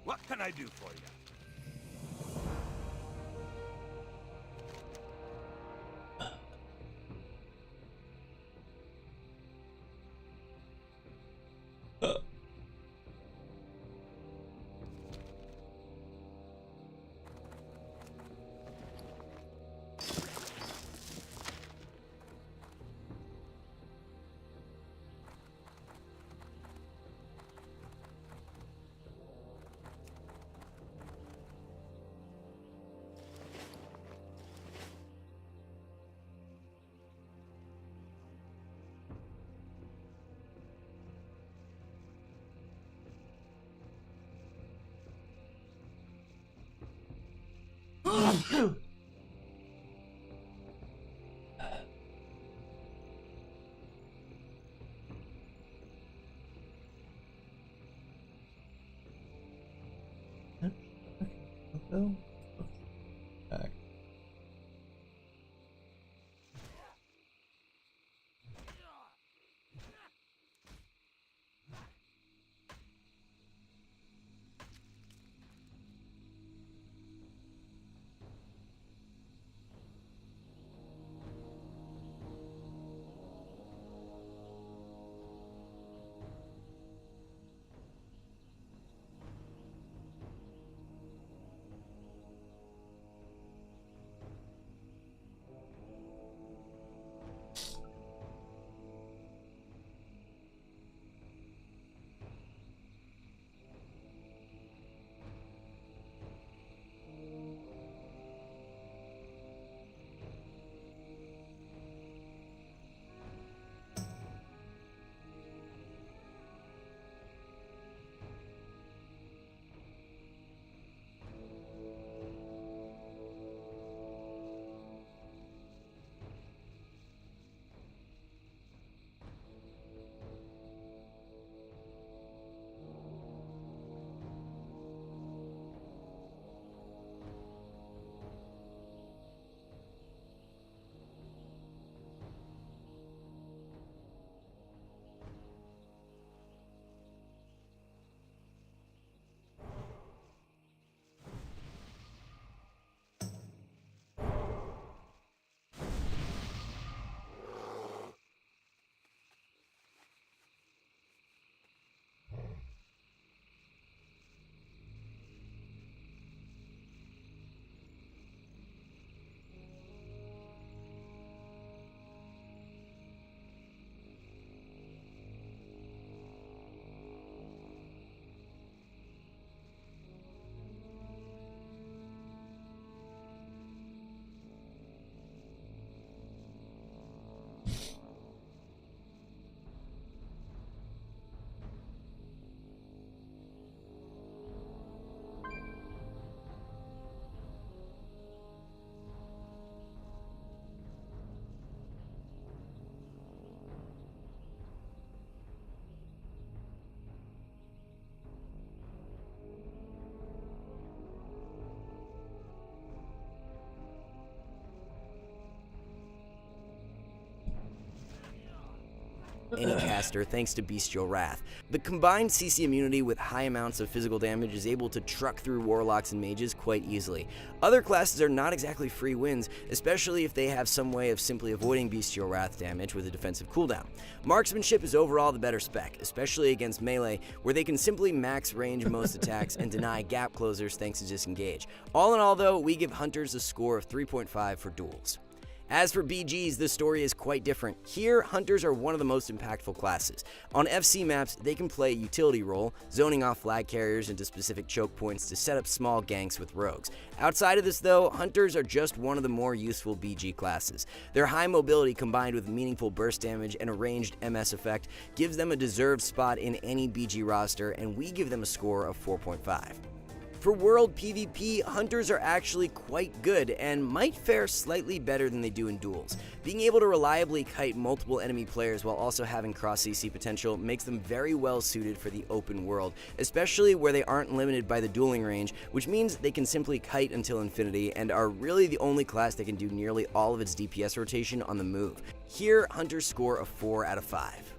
What can I do for you? though. Back. Any caster thanks to Bestial Wrath. The combined CC immunity with high amounts of physical damage is able to truck through warlocks and mages quite easily. Other classes are not exactly free wins, especially if they have some way of simply avoiding Bestial Wrath damage with a defensive cooldown. Marksmanship is overall the better spec, especially against melee, where they can simply max range most attacks and deny gap closers thanks to disengage. All in all though, we give Hunters a score of 3.5 for duels. As for BGs, the story is quite different. Here, Hunters are one of the most impactful classes. On FC maps, they can play a utility role, zoning off flag carriers into specific choke points to set up small ganks with rogues. Outside of this though, Hunters are just one of the more useful BG classes. Their high mobility combined with meaningful burst damage and a ranged MS effect gives them a deserved spot in any BG roster, and we give them a score of 4.5. For World PvP, Hunters are actually quite good and might fare slightly better than they do in duels. Being able to reliably kite multiple enemy players while also having cross-CC potential makes them very well suited for the open world, especially where they aren't limited by the dueling range, which means they can simply kite until infinity and are really the only class that can do nearly all of its DPS rotation on the move. Here, Hunters score a 4 out of 5.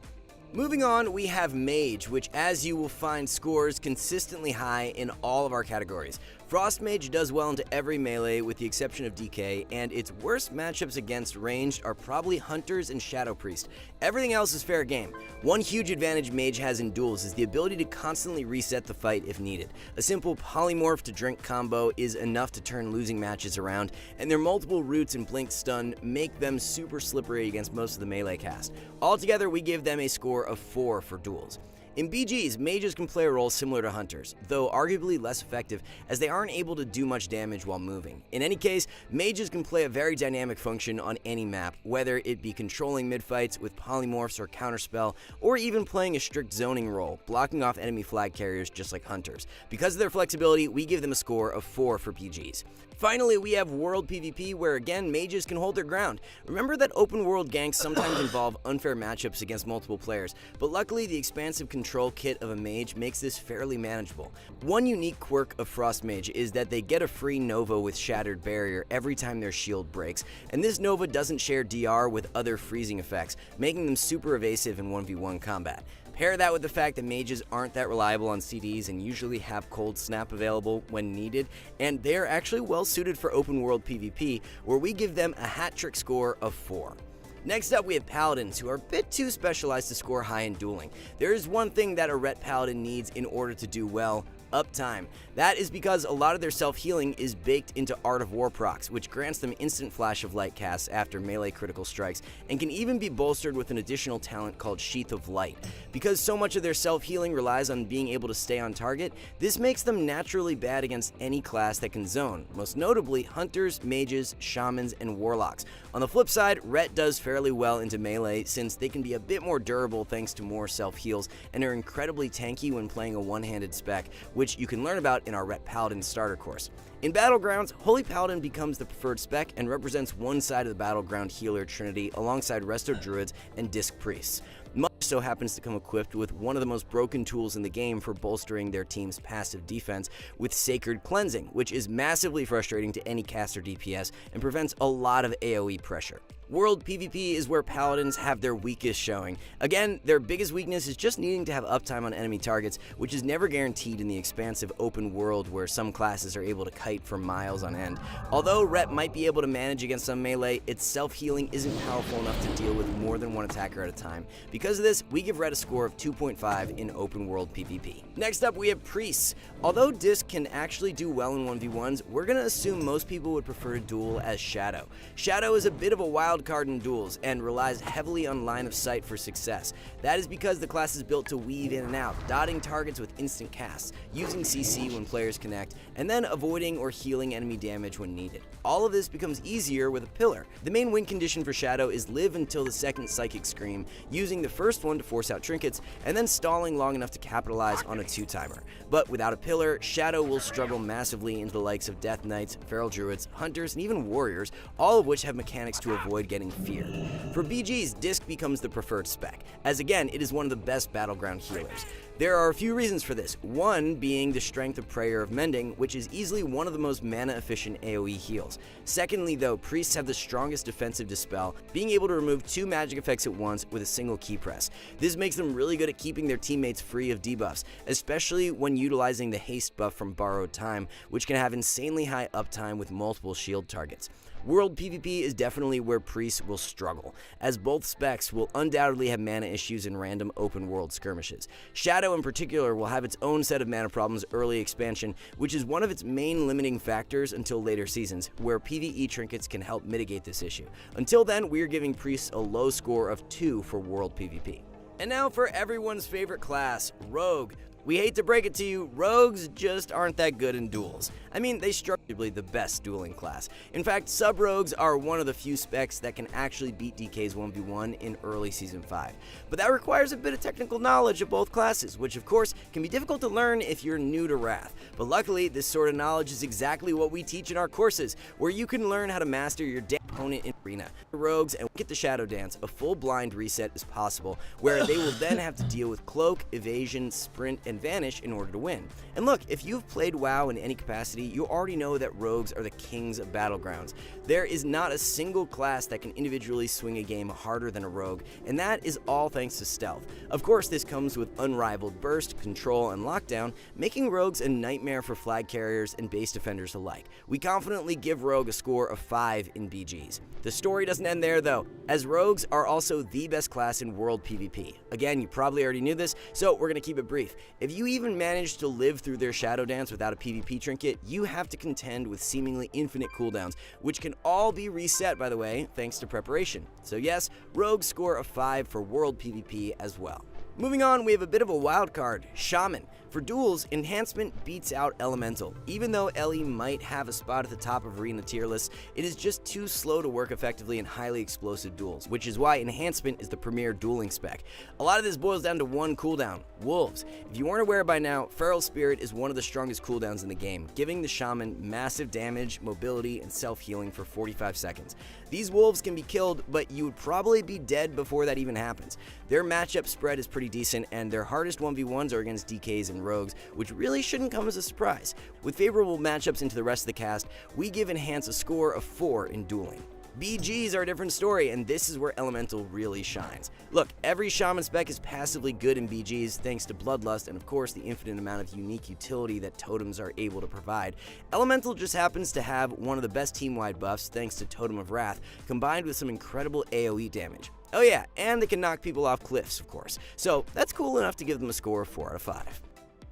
Moving on, we have Mage, which as you will find scores consistently high in all of our categories. Frost Mage does well into every melee with the exception of DK, and its worst matchups against ranged are probably Hunters and Shadow Priest. Everything else is fair game. One huge advantage Mage has in duels is the ability to constantly reset the fight if needed. A simple polymorph to drink combo is enough to turn losing matches around, and their multiple roots and blink stun make them super slippery against most of the melee cast. Altogether, we give them a score of 4 for duels. In BGs, mages can play a role similar to hunters, though arguably less effective as they aren't able to do much damage while moving. In any case, mages can play a very dynamic function on any map, whether it be controlling mid-fights with polymorphs or counterspell, or even playing a strict zoning role, blocking off enemy flag carriers just like hunters. Because of their flexibility, we give them a score of 4 for BGs. Finally, we have World PvP, where again, mages can hold their ground. Remember that open world ganks sometimes involve unfair matchups against multiple players, but luckily the expansive control kit of a mage makes this fairly manageable. One unique quirk of Frost Mage is that they get a free Nova with Shattered Barrier every time their shield breaks, and this Nova doesn't share DR with other freezing effects, making them super evasive in 1v1 combat. Pair that with the fact that mages aren't that reliable on CDs and usually have Cold Snap available when needed, and they're actually well suited for open world PvP, where we give them a hat trick score of 4. Next up, we have Paladins, who are a bit too specialized to score high in dueling. There is one thing that a Ret Paladin needs in order to do well: uptime. That is because a lot of their self-healing is baked into Art of War procs, which grants them instant Flash of Light casts after melee critical strikes, and can even be bolstered with an additional talent called Sheath of Light. Because so much of their self-healing relies on being able to stay on target, this makes them naturally bad against any class that can zone, most notably Hunters, Mages, Shamans, and Warlocks. On the flip side, Ret does fairly well into melee, since they can be a bit more durable thanks to more self-heals, and are incredibly tanky when playing a one-handed spec, which you can learn about in our Ret Paladin starter course. In Battlegrounds, Holy Paladin becomes the preferred spec and represents one side of the Battleground healer trinity alongside Resto Druids and Disc Priests. Much so happens to come equipped with one of the most broken tools in the game for bolstering their team's passive defense with Sacred Cleansing, which is massively frustrating to any caster DPS and prevents a lot of AoE pressure. World PvP is where Paladins have their weakest showing. Again, their biggest weakness is just needing to have uptime on enemy targets, which is never guaranteed in the expansive open world where some classes are able to kite for miles on end. Although Ret might be able to manage against some melee, its self-healing isn't powerful enough to deal with more than one attacker at a time. Because of this, we give Ret a score of 2.5 in open world PvP. Next up, we have Priests. Although Disc can actually do well in 1v1s, we're going to assume most people would prefer to duel as Shadow. Shadow is a bit of a wild card in duels and relies heavily on line of sight for success. That is because the class is built to weave in and out, dotting targets with instant casts, using CC when players connect, and then avoiding or healing enemy damage when needed. All of this becomes easier with a pillar. The main win condition for Shadow is live until the second Psychic Scream, using the first one to force out trinkets, and then stalling long enough to capitalize on a 2-timer. But without a pillar, Shadow will struggle massively into the likes of Death Knights, Feral Druids, Hunters, and even Warriors, all of which have mechanics to avoid getting feared. For BGs, Disc becomes the preferred spec, as again, it is one of the best Battleground healers. There are a few reasons for this, one being the strength of Prayer of Mending, which is easily one of the most mana-efficient AoE heals. Secondly though, Priests have the strongest defensive Dispel, being able to remove 2 magic effects at once with a single key press. This makes them really good at keeping their teammates free of debuffs, especially when utilizing the haste buff from Borrowed Time, which can have insanely high uptime with multiple shield targets. World PvP is definitely where Priests will struggle, as both specs will undoubtedly have mana issues in random open world skirmishes. Shadow in particular will have its own set of mana problems early expansion, which is one of its main limiting factors until later seasons, where PvE trinkets can help mitigate this issue. Until then, we are giving Priests a low score of 2 for World PvP. And now for everyone's favorite class, Rogue. We hate to break it to you, rogues just aren't that good in duels. I mean, they structurally the best dueling class. In fact, sub-rogues are one of the few specs that can actually beat DK's 1v1 in early Season 5. But that requires a bit of technical knowledge of both classes, which of course can be difficult to learn if you're new to Wrath. But luckily, this sort of knowledge is exactly what we teach in our courses, where you can learn how to master your opponent in Arena. For rogues and get the Shadow Dance, a full blind reset is possible, where they will then have to deal with Cloak, Evasion, Sprint, and Vanish in order to win. And look, if you've played WoW in any capacity, you already know that rogues are the kings of Battlegrounds. There is not a single class that can individually swing a game harder than a rogue, and that is all thanks to stealth. Of course, this comes with unrivaled burst, control, and lockdown, making rogues a nightmare for flag carriers and base defenders alike. We confidently give Rogue a score of 5 in BGs. The story doesn't end there though, as rogues are also the best class in World PvP. Again, you probably already knew this, so we're gonna keep it brief. If you even manage to live through their Shadow Dance without a PvP trinket, you have to contend with seemingly infinite cooldowns, which can all be reset, by the way, thanks to preparation. So yes, rogues score a 5 for World PvP as well. Moving on, we have a bit of a wild card, Shaman. For duels, Enhancement beats out Elemental. Even though Ellie might have a spot at the top of Arena tier lists, it is just too slow to work effectively in highly explosive duels, which is why Enhancement is the premier dueling spec. A lot of this boils down to one cooldown, Wolves. If you weren't aware by now, Feral Spirit is one of the strongest cooldowns in the game, giving the Shaman massive damage, mobility, and self-healing for 45 seconds. These Wolves can be killed, but you would probably be dead before that even happens. Their matchup spread is pretty decent, and their hardest 1v1s are against DKs and Rogues, which really shouldn't come as a surprise. With favorable matchups into the rest of the cast, we give Enhance a score of 4 in dueling. BGs are a different story, and this is where Elemental really shines. Look, every Shaman spec is passively good in BGs thanks to Bloodlust and of course the infinite amount of unique utility that totems are able to provide. Elemental just happens to have one of the best team-wide buffs thanks to Totem of Wrath, combined with some incredible AoE damage. Oh yeah, and they can knock people off cliffs, of course. So that's cool enough to give them a score of 4 out of 5.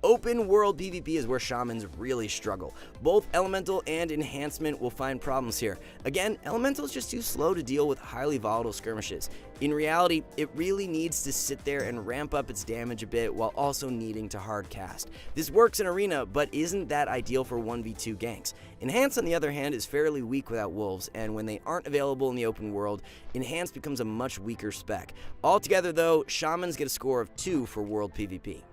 Open world PvP is where Shamans really struggle. Both Elemental and Enhancement will find problems here. Again, Elemental is just too slow to deal with highly volatile skirmishes. In reality, it really needs to sit there and ramp up its damage a bit while also needing to hard cast. This works in Arena, but isn't that ideal for 1v2 ganks. Enhance, on the other hand, is fairly weak without Wolves, and when they aren't available in the open world, Enhance becomes a much weaker spec. Altogether though, Shamans get a score of 2 for world PvP.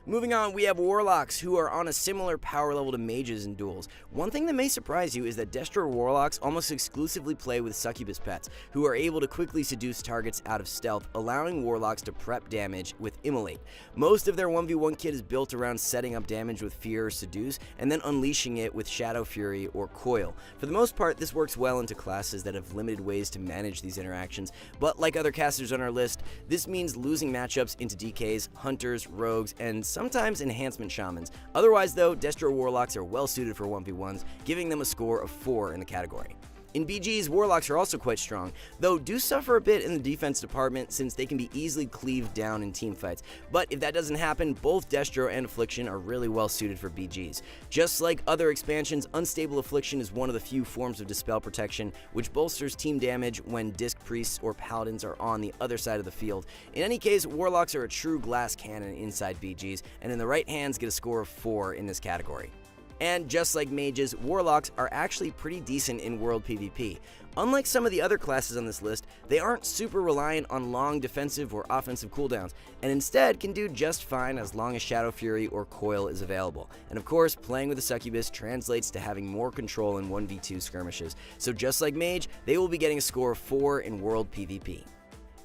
Moving on, we have Warlocks, who are on a similar power level to Mages in duels. One thing that may surprise you is that Destro Warlocks almost exclusively play with Succubus pets, who are able to quickly seduce targets out of stealth, allowing Warlocks to prep damage with Immolate. Most of their 1v1 kit is built around setting up damage with Fear or Seduce, and then unleashing it with Shadow Fury or Coil. For the most part, this works well into classes that have limited ways to manage these interactions, but like other casters on our list, this means losing matchups into DKs, Hunters, Rogues, and sometimes Enhancement Shamans. Otherwise though, Destro Warlocks are well suited for 1v1s, giving them a score of 4 in the category. In BGs, Warlocks are also quite strong, though do suffer a bit in the defense department since they can be easily cleaved down in teamfights. But if that doesn't happen, both Destro and Affliction are really well suited for BGs. Just like other expansions, Unstable Affliction is one of the few forms of Dispel protection, which bolsters team damage when Disc Priests or Paladins are on the other side of the field. In any case, Warlocks are a true glass cannon inside BGs, and in the right hands get a score of 4 in this category. And just like Mages, Warlocks are actually pretty decent in world PvP. Unlike some of the other classes on this list, they aren't super reliant on long defensive or offensive cooldowns, and instead can do just fine as long as Shadow Fury or Coil is available. And of course, playing with a Succubus translates to having more control in 1v2 skirmishes, so just like Mage, they will be getting a score of 4 in world PvP.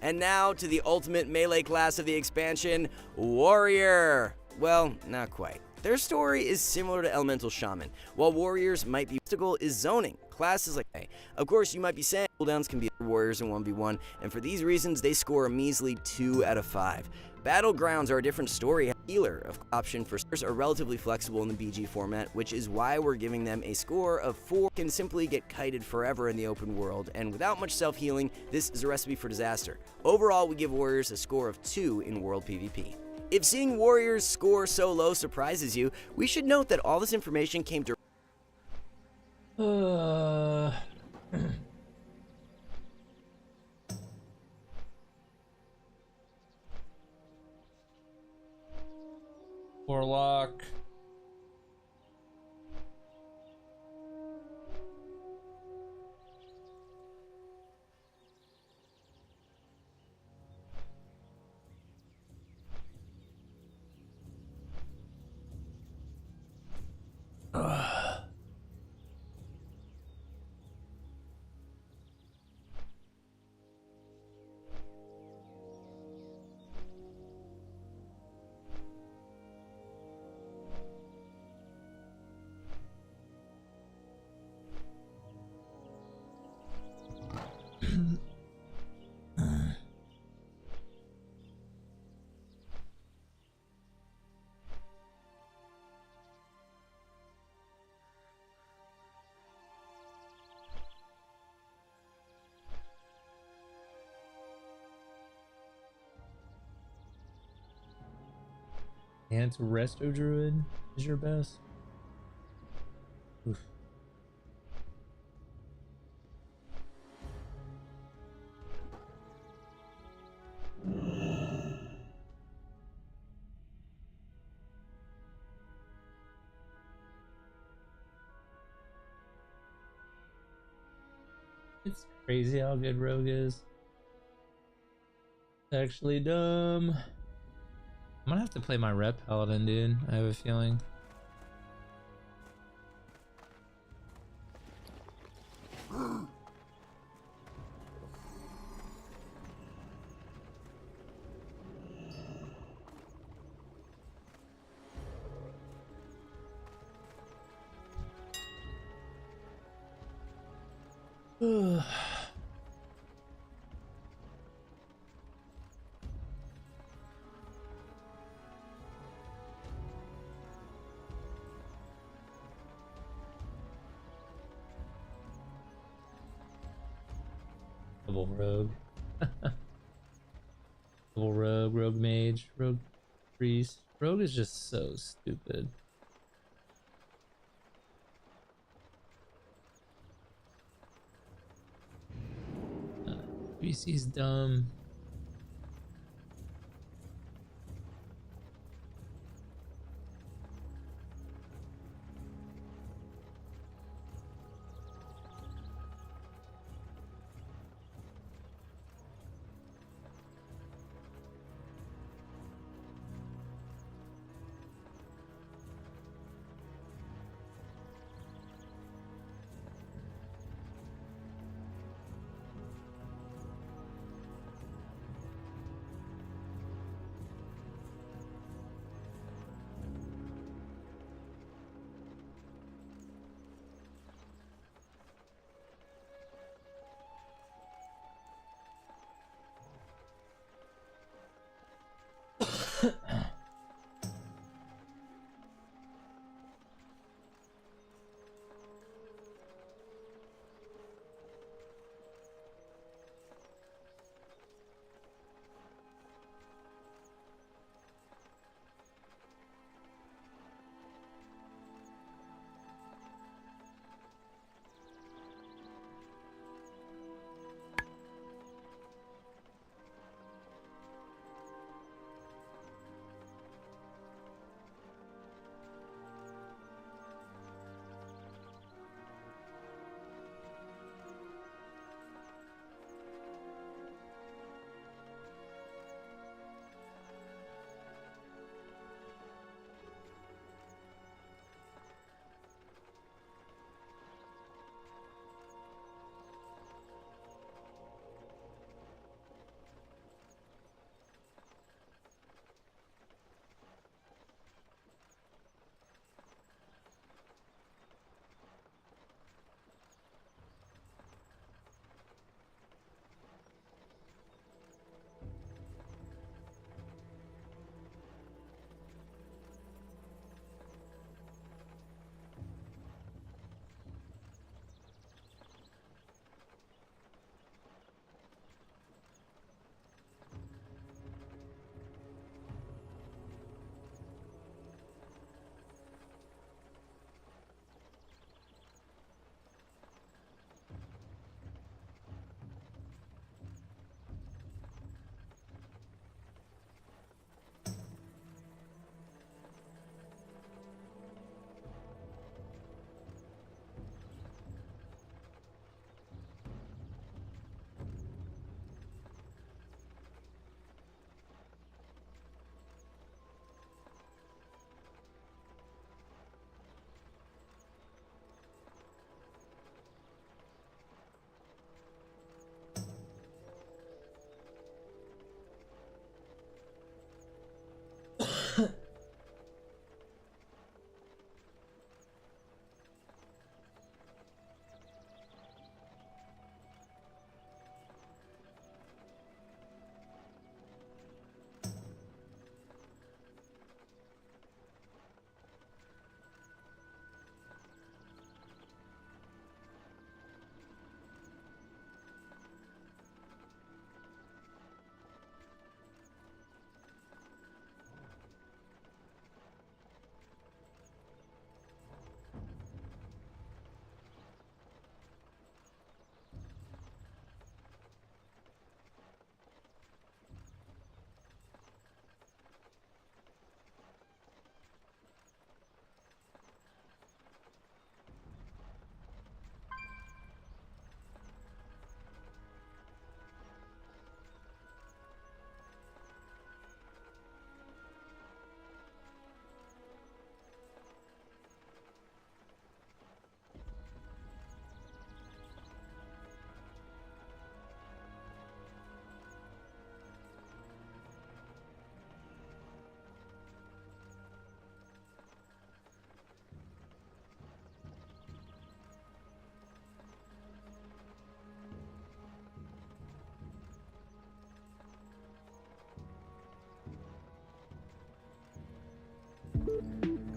And now to the ultimate melee class of the expansion, Warrior! Well, not quite. Their story is similar to Elemental Shaman. While Warriors might be obstacle is zoning. Classes like A. Of course, you might be saying cooldowns can be Warriors in 1v1, and for these reasons, they score a measly 2 out of 5. Battlegrounds are a different story. Healer option for stars are relatively flexible in the BG format, which is why we're giving them a score of 4. Can simply get kited forever in the open world, and without much self-healing, this is a recipe for disaster. Overall, we give Warriors a score of 2 in world PvP. If seeing Warriors score so low surprises you, we should note that all this information came to Warlock. Resto Druid is your best. Oof. It's crazy how good Rogue is. It's actually dumb. I'm gonna have to play my rep Paladin, dude. I have a feeling. Double rogue. Double rogue, rogue mage, rogue priest. Rogue is just so stupid. BC's dumb.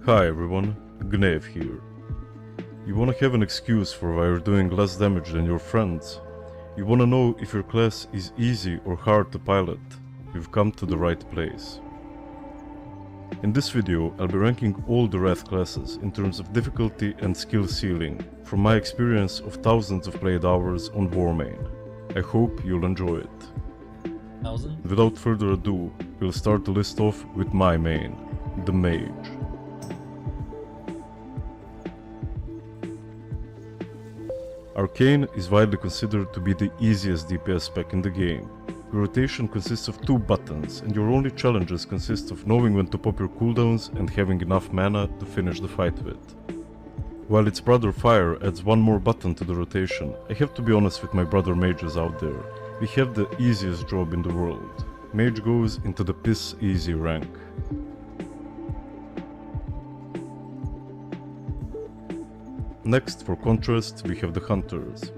Hi everyone, Gnev here. You wanna have an excuse for why you're doing less damage than your friends? You wanna know if your class is easy or hard to pilot? You've come to the right place. In this video, I'll be ranking all the Wrath classes in terms of difficulty and skill ceiling, from my experience of thousands of played hours on Warmane. I hope you'll enjoy it. Without further ado, we'll start the list off with my main, the Mage. Arcane is widely considered to be the easiest DPS spec in the game. Your rotation consists of 2 buttons, and your only challenges consist of knowing when to pop your cooldowns and having enough mana to finish the fight with. While its brother Fire adds 1 more button to the rotation, I have to be honest with my brother mages out there. We have the easiest job in the world. Mage goes into the piss easy rank. Next, for contrast, we have the Hunters.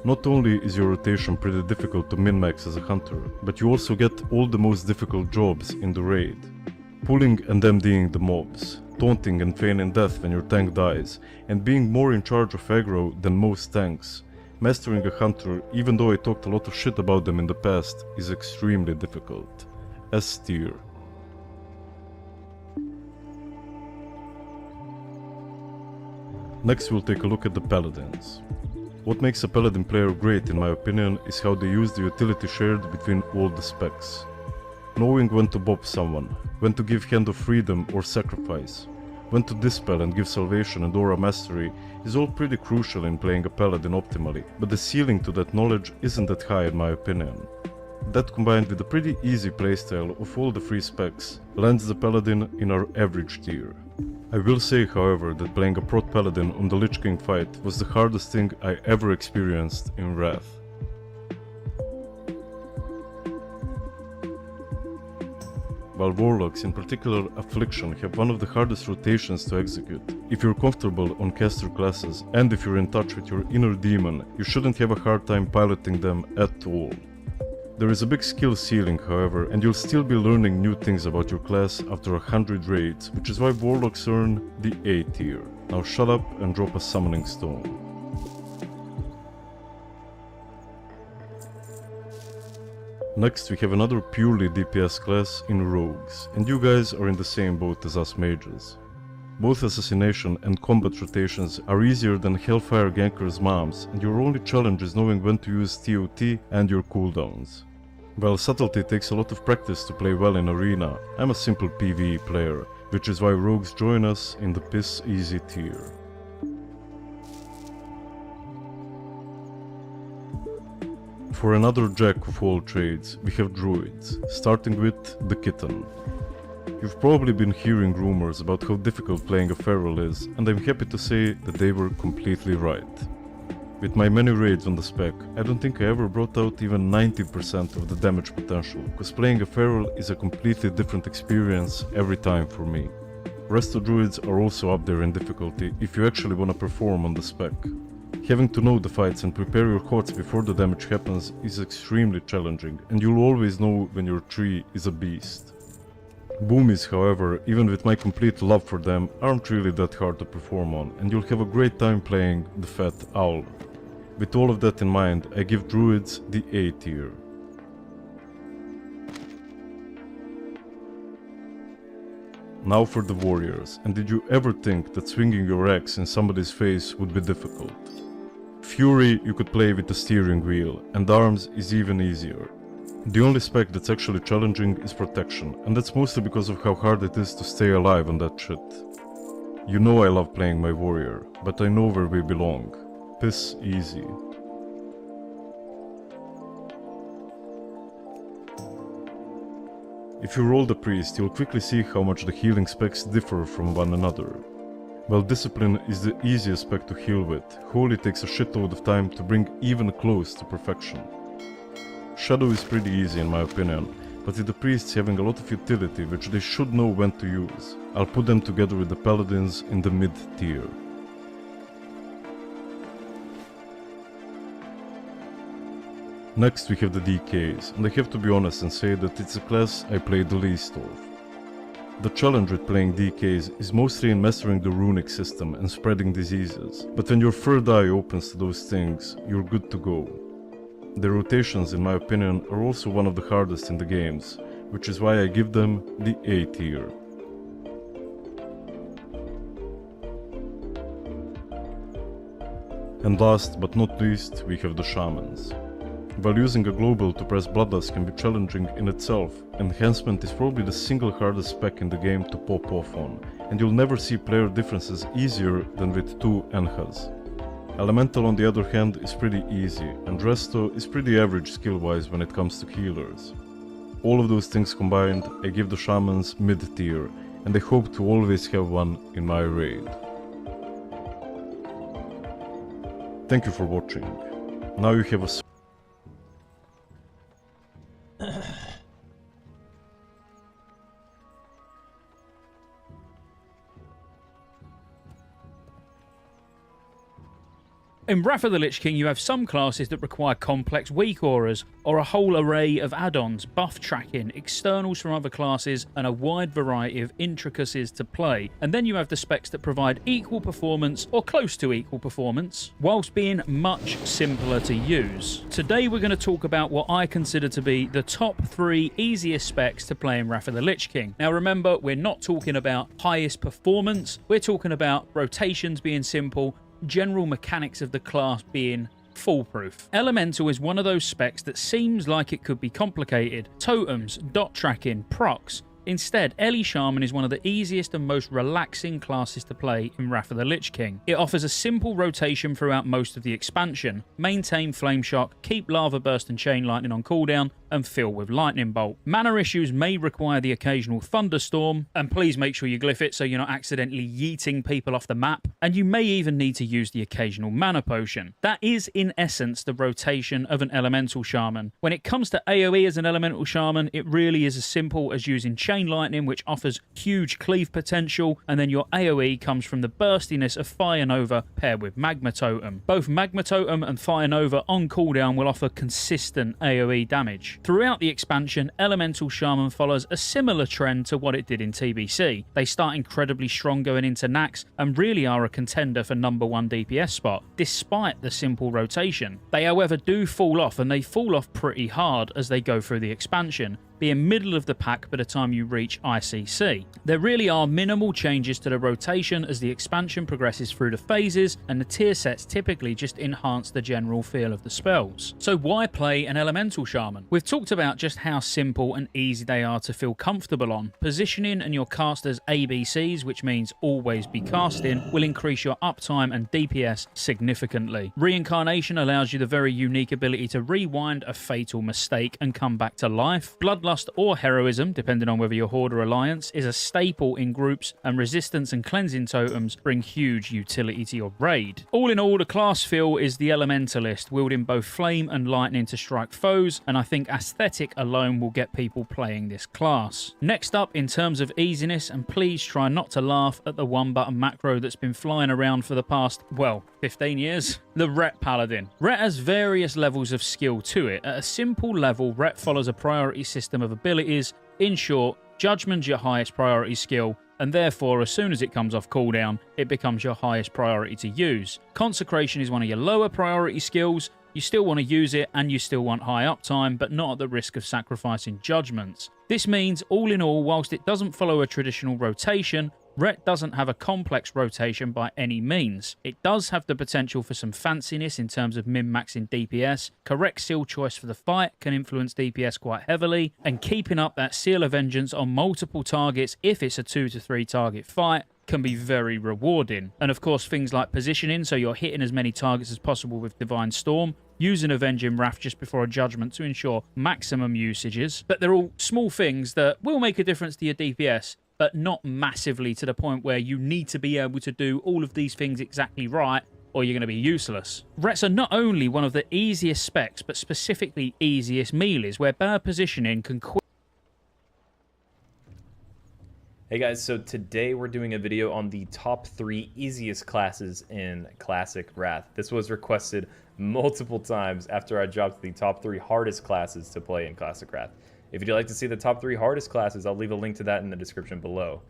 Not only is your rotation pretty difficult to min-max as a hunter, but you also get all the most difficult jobs in the raid. Pulling and MDing the mobs, taunting and feigning death when your tank dies, and being more in charge of aggro than most tanks. Mastering a hunter, even though I talked a lot of shit about them in the past, is extremely difficult. S tier. Next we'll take a look at the Paladins. What makes a Paladin player great in my opinion is how they use the utility shared between all the specs. Knowing when to bop someone, when to give Hand of Freedom or Sacrifice, when to Dispel and give Salvation and Aura Mastery is all pretty crucial in playing a Paladin optimally, but the ceiling to that knowledge isn't that high in my opinion. That combined with a pretty easy playstyle of all the free specs lands the Paladin in our average tier. I will say, however, that playing a Prot Paladin on the Lich King fight was the hardest thing I ever experienced in Wrath. While Warlocks, in particular Affliction, have one of the hardest rotations to execute. If you're comfortable on caster classes and if you're in touch with your inner demon, you shouldn't have a hard time piloting them at all. There is a big skill ceiling, however, and you'll still be learning new things about your class after 100 raids, which is why Warlocks earn the A tier. Now shut up and drop a Summoning Stone. Next we have another purely DPS class in Rogues, and you guys are in the same boat as us mages. Both assassination and combat rotations are easier than Hellfire Ganker's moms, and your only challenge is knowing when to use TOT and your cooldowns. While subtlety takes a lot of practice to play well in Arena, I'm a simple PvE player, which is why Rogues join us in the piss easy tier. For another jack of all trades, we have Druids, starting with the Kitten. You've probably been hearing rumors about how difficult playing a Feral is, and I'm happy to say that they were completely right. With my many raids on the spec, I don't think I ever brought out even 90% of the damage potential, cause playing a Feral is a completely different experience every time for me. Resto Druids are also up there in difficulty if you actually wanna perform on the spec. Having to know the fights and prepare your hordes before the damage happens is extremely challenging, and you'll always know when your tree is a beast. Boomies, however, even with my complete love for them, aren't really that hard to perform on, and you'll have a great time playing the Fat Owl. With all of that in mind, I give Druids the A tier. Now for the Warriors, and did you ever think that swinging your axe in somebody's face would be difficult? Fury you could play with the steering wheel, and Arms is even easier. The only spec that's actually challenging is Protection, and that's mostly because of how hard it is to stay alive on that shit. You know I love playing my Warrior, but I know where we belong. Piss easy. If you roll the Priest, you'll quickly see how much the healing specs differ from one another. While Discipline is the easiest spec to heal with, Holy takes a shitload of time to bring even close to perfection. Shadow is pretty easy in my opinion, but with the Priests having a lot of utility which they should know when to use, I'll put them together with the Paladins in the mid tier. Next we have the DKs, and I have to be honest and say that it's a class I play the least of. The challenge with playing DKs is mostly in mastering the runic system and spreading diseases, but when your third eye opens to those things, you're good to go. The rotations, in my opinion, are also one of the hardest in the games, which is why I give them the A tier. And last but not least, we have the Shamans. While using a global to press Bloodlust can be challenging in itself, Enhancement is probably the single hardest spec in the game to pop off on, and you'll never see player differences easier than with 2 Enhas. Elemental on the other hand is pretty easy, and Resto is pretty average skill wise when it comes to healers. All of those things combined, I give the Shamans mid tier, and I hope to always have one in my raid. Thank you for watching. Now you have a In Wrath of the Lich King, you have some classes that require complex weak auras, or a whole array of add-ons, buff tracking, externals from other classes, and a wide variety of intricacies to play. And then you have the specs that provide equal performance, or close to equal performance, whilst being much simpler to use. Today we're going to talk about what I consider to be the top 3 easiest specs to play in Wrath of the Lich King. Now remember, we're not talking about highest performance, we're talking about rotations being simple, general mechanics of the class being foolproof. Elemental is one of those specs that seems like it could be complicated. Totems, dot tracking, procs. Instead, Ele Shaman is one of the easiest and most relaxing classes to play in Wrath of the Lich King. It offers a simple rotation throughout most of the expansion. Maintain Flame Shock, keep Lava Burst and Chain Lightning on cooldown, and fill with Lightning Bolt. Mana issues may require the occasional Thunderstorm, and please make sure you glyph it so you're not accidentally yeeting people off the map, and you may even need to use the occasional Mana Potion. That is in essence the rotation of an Elemental Shaman. When it comes to AoE as an Elemental Shaman, it really is as simple as using Chain Lightning, which offers huge cleave potential, and then your AoE comes from the burstiness of Fire Nova paired with Magma Totem. Both Magma Totem and Fire Nova on cooldown will offer consistent AoE damage. Throughout the expansion, Elemental Shaman follows a similar trend to what it did in TBC. They start incredibly strong going into Naxx and really are a contender for #1 DPS spot, despite the simple rotation. They however do fall off, and they fall off pretty hard as they go through the expansion, being middle of the pack by the time you reach ICC. There really are minimal changes to the rotation as the expansion progresses through the phases, and the tier sets typically just enhance the general feel of the spells. So why play an Elemental Shaman? We've talked about just how simple and easy they are to feel comfortable on. Positioning and your caster's ABCs, which means always be casting, will increase your uptime and DPS significantly. Reincarnation allows you the very unique ability to rewind a fatal mistake and come back to life. Bloodlust or Heroism, depending on whether you're Horde or Alliance, is a staple in groups, and Resistance and Cleansing Totems bring huge utility to your raid. All in all, the class feel is the Elementalist, wielding both Flame and Lightning to strike foes, and I think aesthetic alone will get people playing this class. Next up, in terms of easiness, and please try not to laugh at the one-button macro that's been flying around for the past, well, 15 years? The Ret Paladin. Ret has various levels of skill to it. At a simple level, Ret follows a priority system of abilities. In short, Judgment's your highest priority skill, and therefore as soon as it comes off cooldown, it becomes your highest priority to use. Consecration is one of your lower priority skills. You still want to use it, and you still want high uptime, but not at the risk of sacrificing judgments. This means, all in all, whilst it doesn't follow a traditional rotation, Ret doesn't have a complex rotation by any means. It does have the potential for some fanciness in terms of min-maxing DPS. Correct seal choice for the fight can influence DPS quite heavily, and keeping up that Seal of Vengeance on multiple targets if it's a 2 to 3 target fight can be very rewarding. And of course things like positioning, so you're hitting as many targets as possible with Divine Storm, using Avenging Wrath just before a judgment to ensure maximum usages. But they're all small things that will make a difference to your DPS, but not massively to the point where you need to be able to do all of these things exactly right, or you're going to be useless. Rets are not only one of the easiest specs, but specifically easiest melees, where bad positioning can Hey guys, so today we're doing a video on the top 3 easiest classes in Classic Wrath. This was requested multiple times after I dropped the top 3 hardest classes to play in Classic Wrath. If you'd like to see the top 3 hardest classes, I'll leave a link to that in the description below.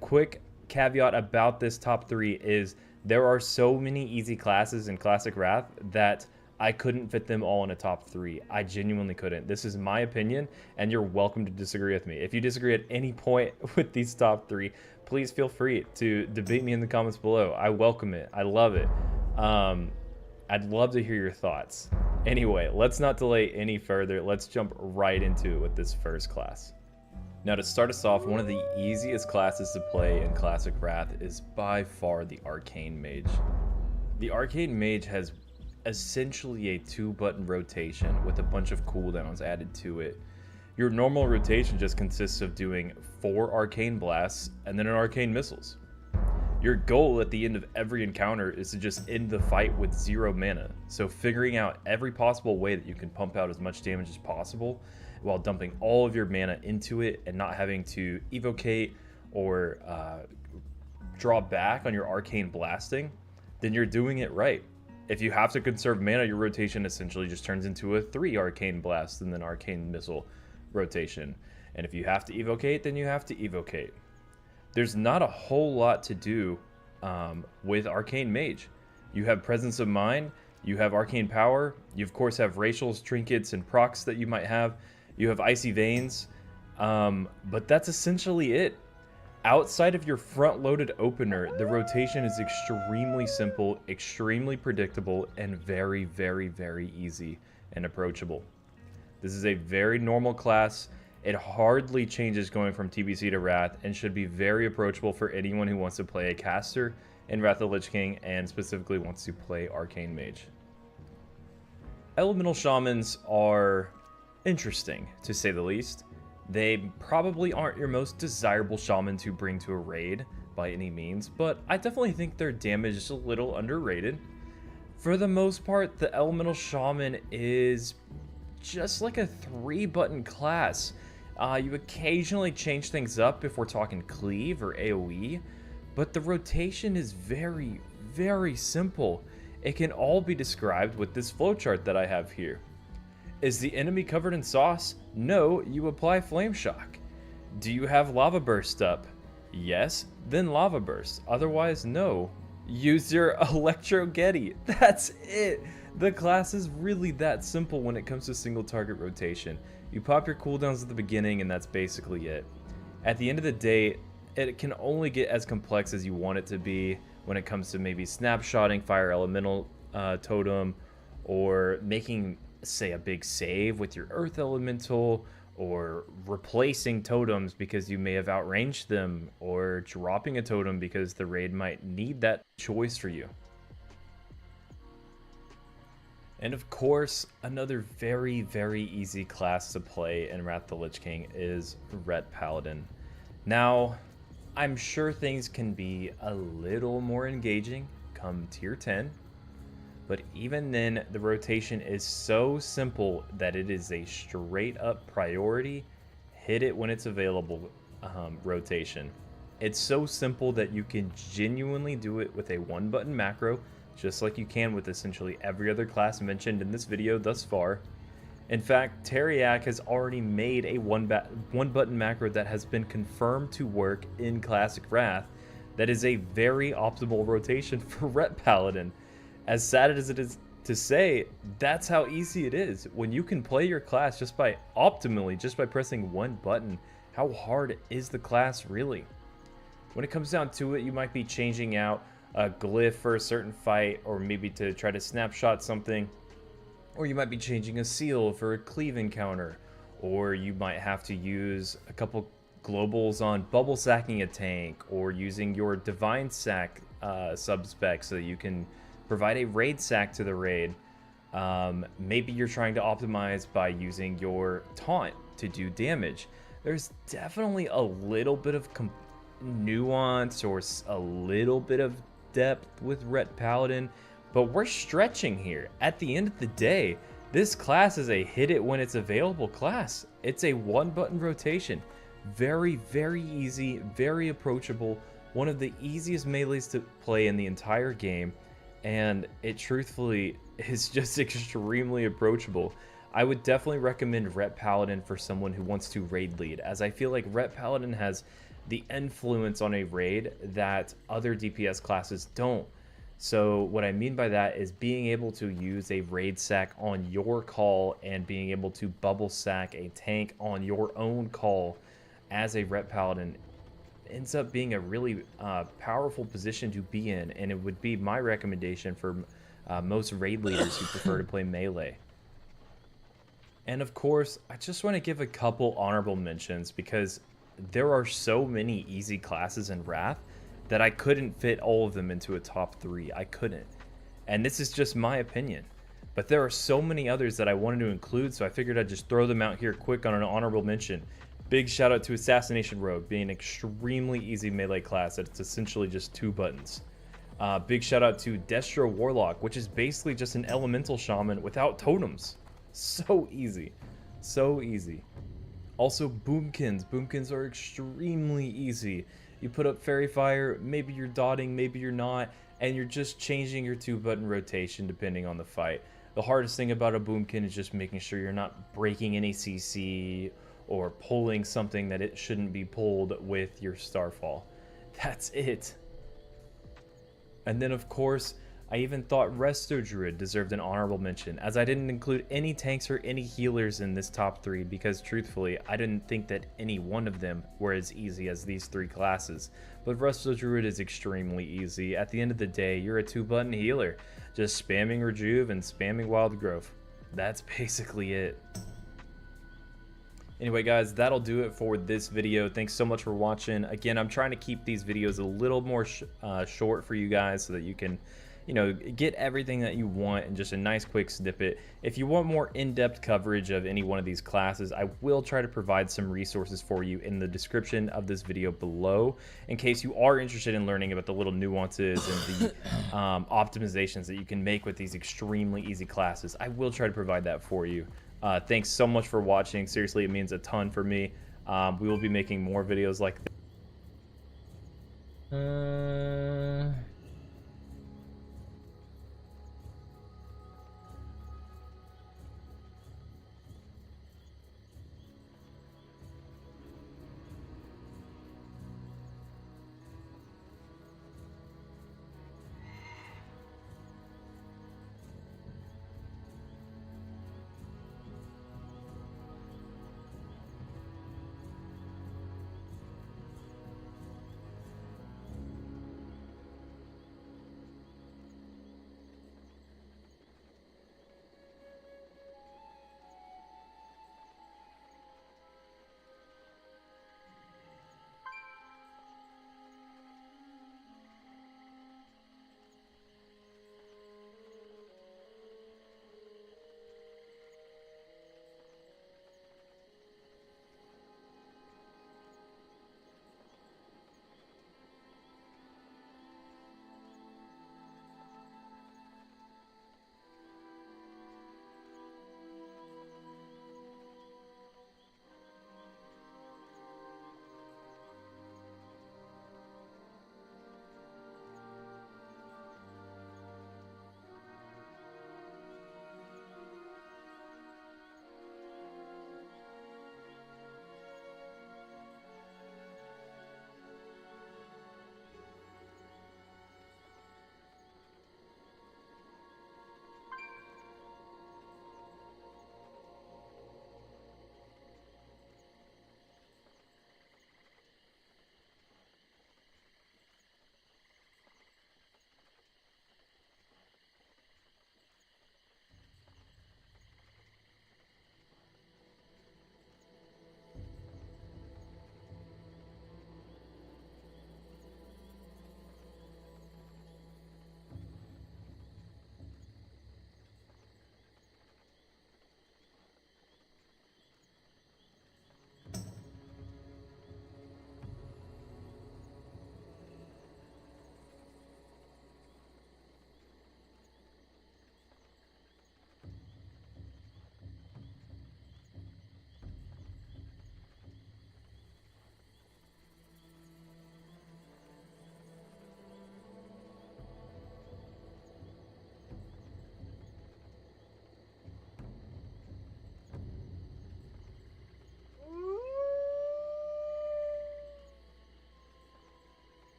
Quick caveat about this top 3 is there are so many easy classes in Classic Wrath that I couldn't fit them all in a top 3. I genuinely couldn't. This is my opinion, and you're welcome to disagree with me. If you disagree at any point with these top 3, please feel free to debate me in the comments below. I welcome it. I love it. I'd love to hear your thoughts. Anyway, let's not delay any further. Let's jump right into it with this first class. Now, to start us off, one of the easiest classes to play in Classic Wrath is by far the Arcane Mage. The Arcane Mage has essentially a 2-button rotation with a bunch of cooldowns added to it. Your normal rotation just consists of doing 4 Arcane Blasts and then an Arcane Missiles. Your goal at the end of every encounter is to just end the fight with 0 mana, so figuring out every possible way that you can pump out as much damage as possible while dumping all of your mana into it and not having to evocate or draw back on your Arcane Blasting, then you're doing it right. If you have to conserve mana, your rotation essentially just turns into a 3 Arcane Blast and then Arcane Missile rotation. And if you have to evocate, then you have to evocate. There's not a whole lot to do with Arcane Mage. You have Presence of Mind, you have Arcane Power, you of course have racials, trinkets, and procs that you might have. You have Icy Veins, but that's essentially it. Outside of your front-loaded opener, the rotation is extremely simple, extremely predictable, and very, very, very easy and approachable. This is a very normal class. It hardly changes going from TBC to Wrath and should be very approachable for anyone who wants to play a caster in Wrath of the Lich King and specifically wants to play Arcane Mage. Elemental Shamans are interesting, to say the least. They probably aren't your most desirable shaman to bring to a raid by any means, but I definitely think their damage is a little underrated. For the most part, the Elemental Shaman is just like a 3-button class. You occasionally change things up if we're talking cleave or AoE, but the rotation is very, very simple. It can all be described with this flowchart that I have here. Is the enemy covered in sauce? No, you apply Flame Shock. Do you have Lava Burst up? Yes, then Lava Burst. Otherwise, no. Use your Electro Getty. That's it. The class is really that simple when it comes to single target rotation. You pop your cooldowns at the beginning and that's basically it. At the end of the day, it can only get as complex as you want it to be when it comes to maybe snapshotting Fire Elemental Totem or making, say, a big save with your Earth Elemental, or replacing totems because you may have outranged them, or dropping a totem because the raid might need that choice for you. And of course, another very, very easy class to play in Wrath of the Lich King is Ret Paladin. Now, I'm sure things can be a little more engaging come tier 10, but even then, the rotation is so simple that it is a straight up priority, hit it when it's available rotation. It's so simple that you can genuinely do it with a 1-button macro, just like you can with essentially every other class mentioned in this video thus far. In fact, Teriak has already made a 1-button macro that has been confirmed to work in Classic Wrath that is a very optimal rotation for Ret Paladin. As sad as it is to say, that's how easy it is. When you can play your class just by pressing 1 button, how hard is the class really? When it comes down to it, you might be changing out a glyph for a certain fight, or maybe to try to snapshot something, or you might be changing a seal for a cleave encounter, or you might have to use a couple globals on bubble sacking a tank, or using your divine sack sub-spec so that you can provide a raid sack to the raid. Maybe you're trying to optimize by using your taunt to do damage. There's definitely a little bit of nuance or a little bit of depth with Ret Paladin, but we're stretching here. At the end of the day, this class is a hit it when it's available class. It's a 1-button rotation. Very, very easy, very approachable, one of the easiest melees to play in the entire game, and it truthfully is just extremely approachable. I would definitely recommend Ret Paladin for someone who wants to raid lead, as I feel like Ret Paladin has the influence on a raid that other DPS classes don't. So what I mean by that is being able to use a raid sack on your call and being able to bubble sack a tank on your own call as a Ret Paladin ends up being a really powerful position to be in, and it would be my recommendation for most raid leaders who prefer to play melee. And of course, I just want to give a couple honorable mentions because there are so many easy classes in Wrath that I couldn't fit all of them into a top 3. I couldn't. And this is just my opinion. But there are so many others that I wanted to include, so I figured I'd just throw them out here quick on an honorable mention. Big shout out to Assassination Rogue, being an extremely easy melee class that it's essentially just 2 buttons. Big shout out to Destro Warlock, which is basically just an elemental shaman without totems. So easy. So easy. Also, Boomkins. Boomkins are extremely easy. You put up Fairy Fire, maybe you're dotting, maybe you're not, and you're just changing your 2-button rotation depending on the fight. The hardest thing about a Boomkin is just making sure you're not breaking any CC or pulling something that it shouldn't be pulled with your Starfall. That's it. And then, of course, I even thought Resto Druid deserved an honorable mention, as I didn't include any tanks or any healers in this top 3 because truthfully, I didn't think that any one of them were as easy as these 3 classes. But Resto Druid is extremely easy. At the end of the day, you're a 2-button healer, just spamming Rejuve and spamming Wild Growth. That's basically it. Anyway guys, that'll do it for this video. Thanks so much for watching. Again, I'm trying to keep these videos a little more short for you guys so that you can, you know, get everything that you want in just a nice quick snippet. If you want more in-depth coverage of any one of these classes, I will try to provide some resources for you in the description of this video below, in case you are interested in learning about the little nuances and the optimizations that you can make with these extremely easy classes. I will try to provide that for you. Thanks so much for watching. Seriously, it means a ton for me. We will be making more videos like this.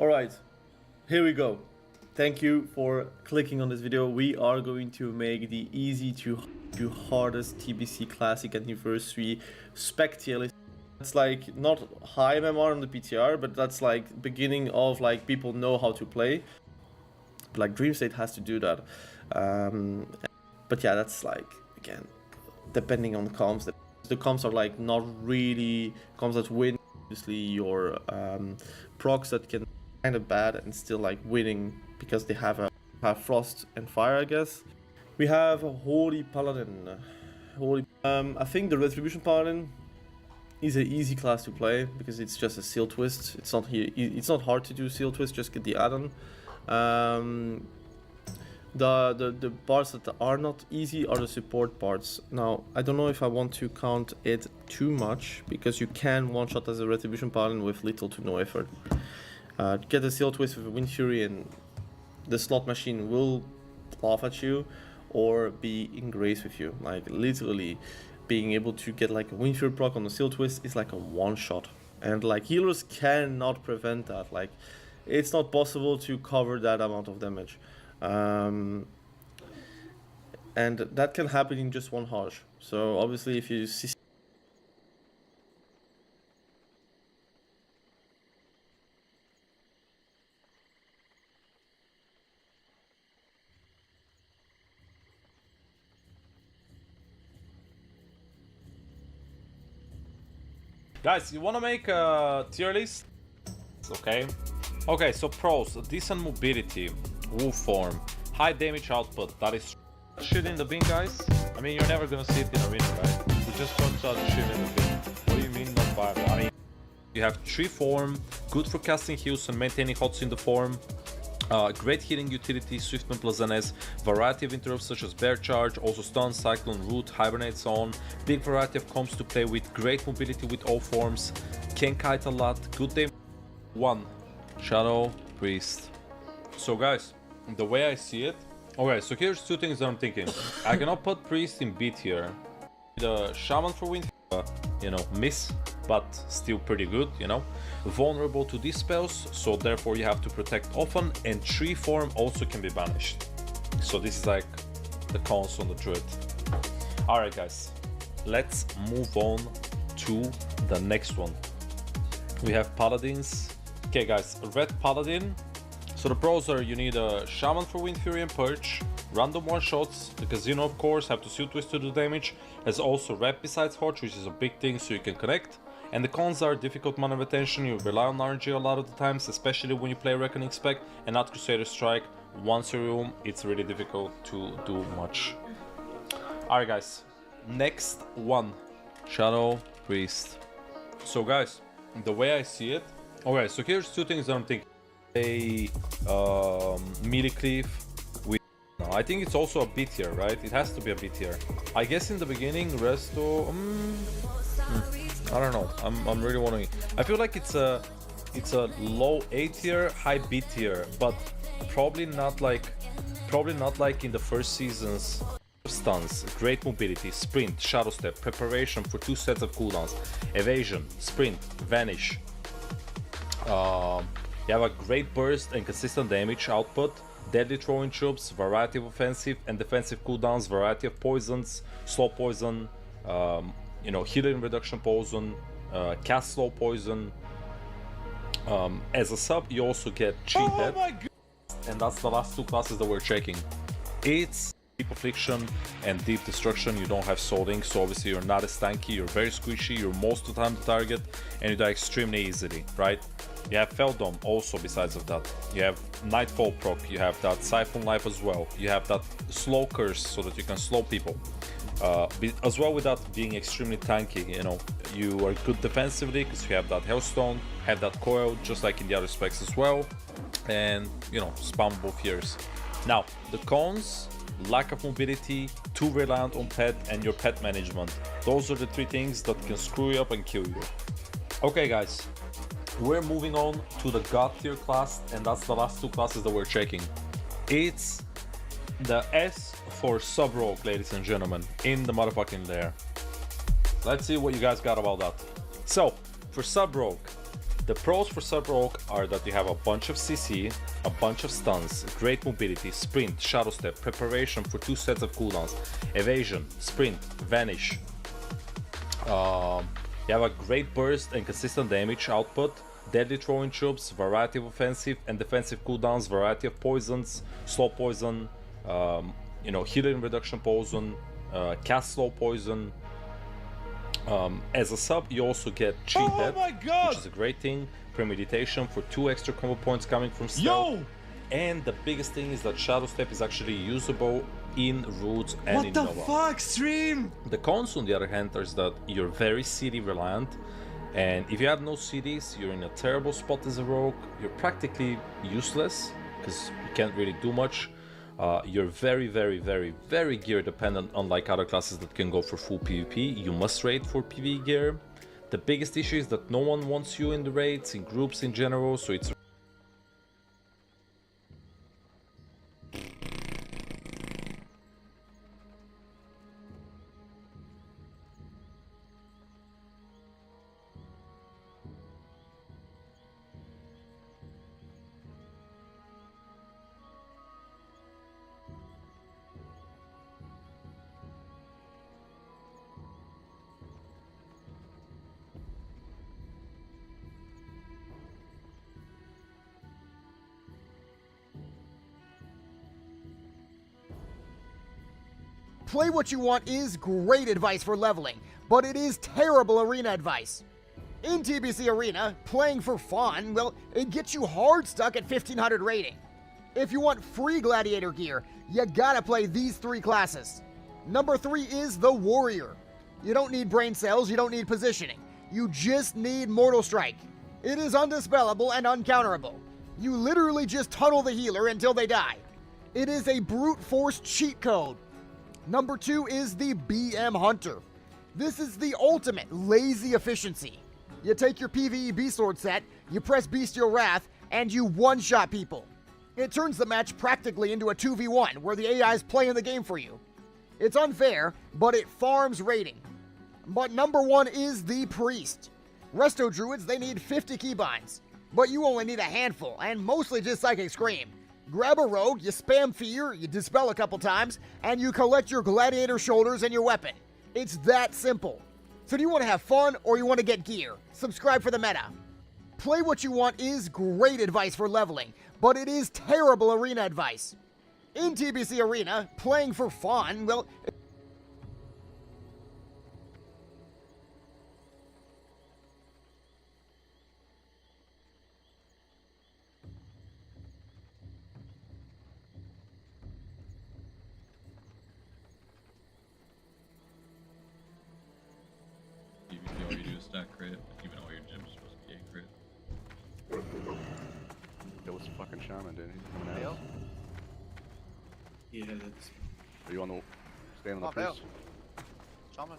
Alright, here we go. Thank you for clicking on this video. We are going to make the easy to hardest TBC Classic Anniversary spec tier list. It's like not high MMR on the PTR, but that's like beginning of like people know how to play. Like Dream State has to do that. But yeah, that's like, again, depending on the comps. The comps are like not really comps that win. Obviously your procs that can kind of bad and still like winning because they have Frost and Fire, I guess. We have Holy Paladin. I think the Retribution Paladin is an easy class to play because it's just a Seal Twist. It's not hard to do Seal Twist, just get the add-on. The parts that are not easy are the support parts. Now, I don't know if I want to count it too much because you can one-shot as a Retribution Paladin with little to no effort. Get a Seal Twist with a Wind Fury and the slot machine will laugh at you or be in grace with you. Like literally being able to get like a Wind Fury proc on the Seal Twist is like a one-shot. And like healers cannot prevent that. Like it's not possible to cover that amount of damage. And that can happen in just one Hajj. So obviously if you see Guys, you wanna make a tier list? Okay. Okay, so pros, decent mobility, wolf form, high damage output, that is shit in the bin, guys. I mean, you're never gonna see it in arena, right? You just don't start shit in the bin. What do you mean not viable? I mean, you have tree form, good for casting heals and maintaining hots in the form. Great healing utility, Swiftman plus NS, variety of interrupts such as Bear Charge, also Stun, Cyclone, Root, Hibernate Zone, big variety of comps to play with, great mobility with all forms, can kite a lot, good damage. 1. Shadow, Priest. So guys, the way I see it, okay, so here's two things that I'm thinking. I cannot put Priest in B tier. The Shaman for Wind, you know, miss, but still pretty good, you know. Vulnerable to these spells, so therefore you have to protect often, and tree form also can be banished. So this is like the cons on the Druid. Alright guys, let's move on to the next one. We have Paladins. Okay guys, Red Paladin. So the pros are you need a Shaman for Wind Fury and Purge, random one-shots, the Casino of course, have to Seal Twist to do damage, has also Rep besides Hotch, which is a big thing so you can connect. And the cons are difficult mana retention, you rely on RNG a lot of the times, especially when you play Reckoning Spec and not Crusader Strike. Once you're room, it's really difficult to do much. Alright guys, next one, Shadow Priest. So guys, the way I see it, okay, so here's two things that I'm thinking. A melee cleave with, no, I think it's also a B tier, right? It has to be a B tier. I guess in the beginning, Resto, I don't know. I'm really wondering. I feel like it's a low A tier, high B tier, but probably not like in the first seasons. Stuns, great mobility, sprint, shadow step, preparation for 2 sets of cooldowns, evasion, sprint, vanish. You have a great burst and consistent damage output, deadly throwing troops, variety of offensive and defensive cooldowns, variety of poisons, slow poison, you know, healing reduction poison, cast slow poison. As a sub, you also get cheat head, and that's the last two classes that we're checking. It's Deep Affliction and Deep Destruction. You don't have Soul Link, so obviously you're not as tanky, you're very squishy, you're most of the time the target, and you die extremely easily, right? You have Feldom also besides of that. You have Nightfall proc, you have that Siphon Life as well. You have that Slow Curse so that you can slow people. As well with that being extremely tanky, you know, you are good defensively because you have that Hellstone, have that Coil just like in the other specs as well, and you know, spam both ears. Now, the cons, lack of mobility, too reliant on pet and your pet management. Those are the three things that can screw you up and kill you. Okay guys, we're moving on to the God tier class, and that's the last two classes that we're checking. It's the S for Sub-Rogue, ladies and gentlemen, in the motherfucking lair. Let's see what you guys got about that. So, for Sub-Rogue, The pros for Sub Rogue are that you have a bunch of CC, a bunch of stuns, great mobility, sprint, shadow step, preparation for 2 sets of cooldowns, evasion, sprint, vanish. You have a great burst and consistent damage output, deadly throwing troops, variety of offensive and defensive cooldowns, variety of poisons, slow poison, healing reduction poison, cast slow poison. As a sub, you also get cheat head, which is a great thing. Premeditation for 2 extra combo points coming from stealth. And the biggest thing is that Shadow Step is actually usable in Roots and in Nova. What the fuck, stream? The cons, on the other hand, is that you're very CD reliant, and if you have no CDs, you're in a terrible spot as a rogue. You're practically useless because you can't really do much. You're very, very, very, very gear dependent, unlike other classes that can go for full PvP. You must raid for PvE gear. The biggest issue is that no one wants you in the raids, in groups in general, so it's Play what you want is great advice for leveling, but it is terrible arena advice. In TBC Arena, playing for fun, well, it gets you hard stuck at 1500 rating. If you want free gladiator gear, you gotta play these 3 classes. Number 3 is the Warrior. You don't need brain cells, you don't need positioning. You just need Mortal Strike. It is undispellable and uncounterable. You literally just tunnel the healer until they die. It is a brute force cheat code. Number 2 is the BM Hunter. This is the ultimate lazy efficiency. You take your PvE B-Sword set, you press Bestial Wrath, and you one-shot people. It turns the match practically into a 2v1, where the AI is playing the game for you. It's unfair, but it farms rating. But number 1 is the Priest. Resto Druids, they need 50 keybinds, but you only need a handful, and mostly just Psychic Scream. Grab a rogue, you spam fear, you dispel a couple times, and you collect your gladiator shoulders and your weapon. It's that simple. So do you want to have fun or you want to get gear? Subscribe for the meta. Play what you want is great advice for leveling, but it is terrible arena advice. In TBC Arena, playing for fun, well, all you do is stack crit, even all your gems are supposed to be a crit. Yo, what's the fucking shaman doing? He's coming out. Yeah, that's... Are you on the... staying on the priest? Shaman.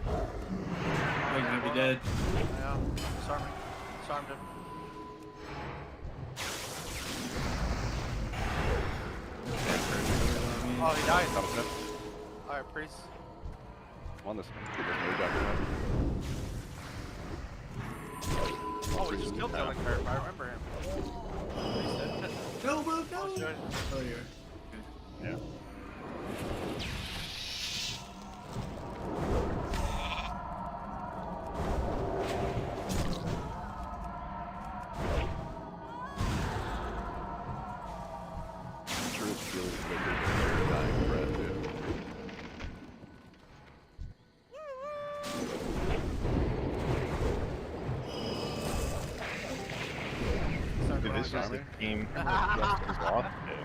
You're gonna be dead. Yeah, disarmed him. Oh, he died. Alright, priest. I'm on this one. Oh, we just killed him. I remember him. Go, bro, go! Oh, you're... Yeah. This is the team Justin's lost to.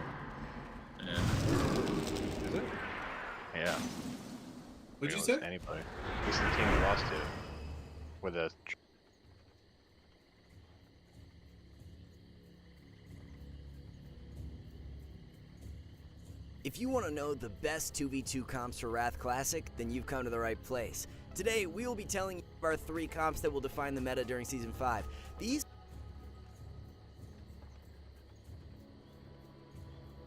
Yeah. Is it? Yeah. What'd you say? Anybody. This is the team we lost to. With a... If you want to know the best 2v2 comps for Wrath Classic, then you've come to the right place. Today, we will be telling you our 3 comps that will define the meta during Season 5. These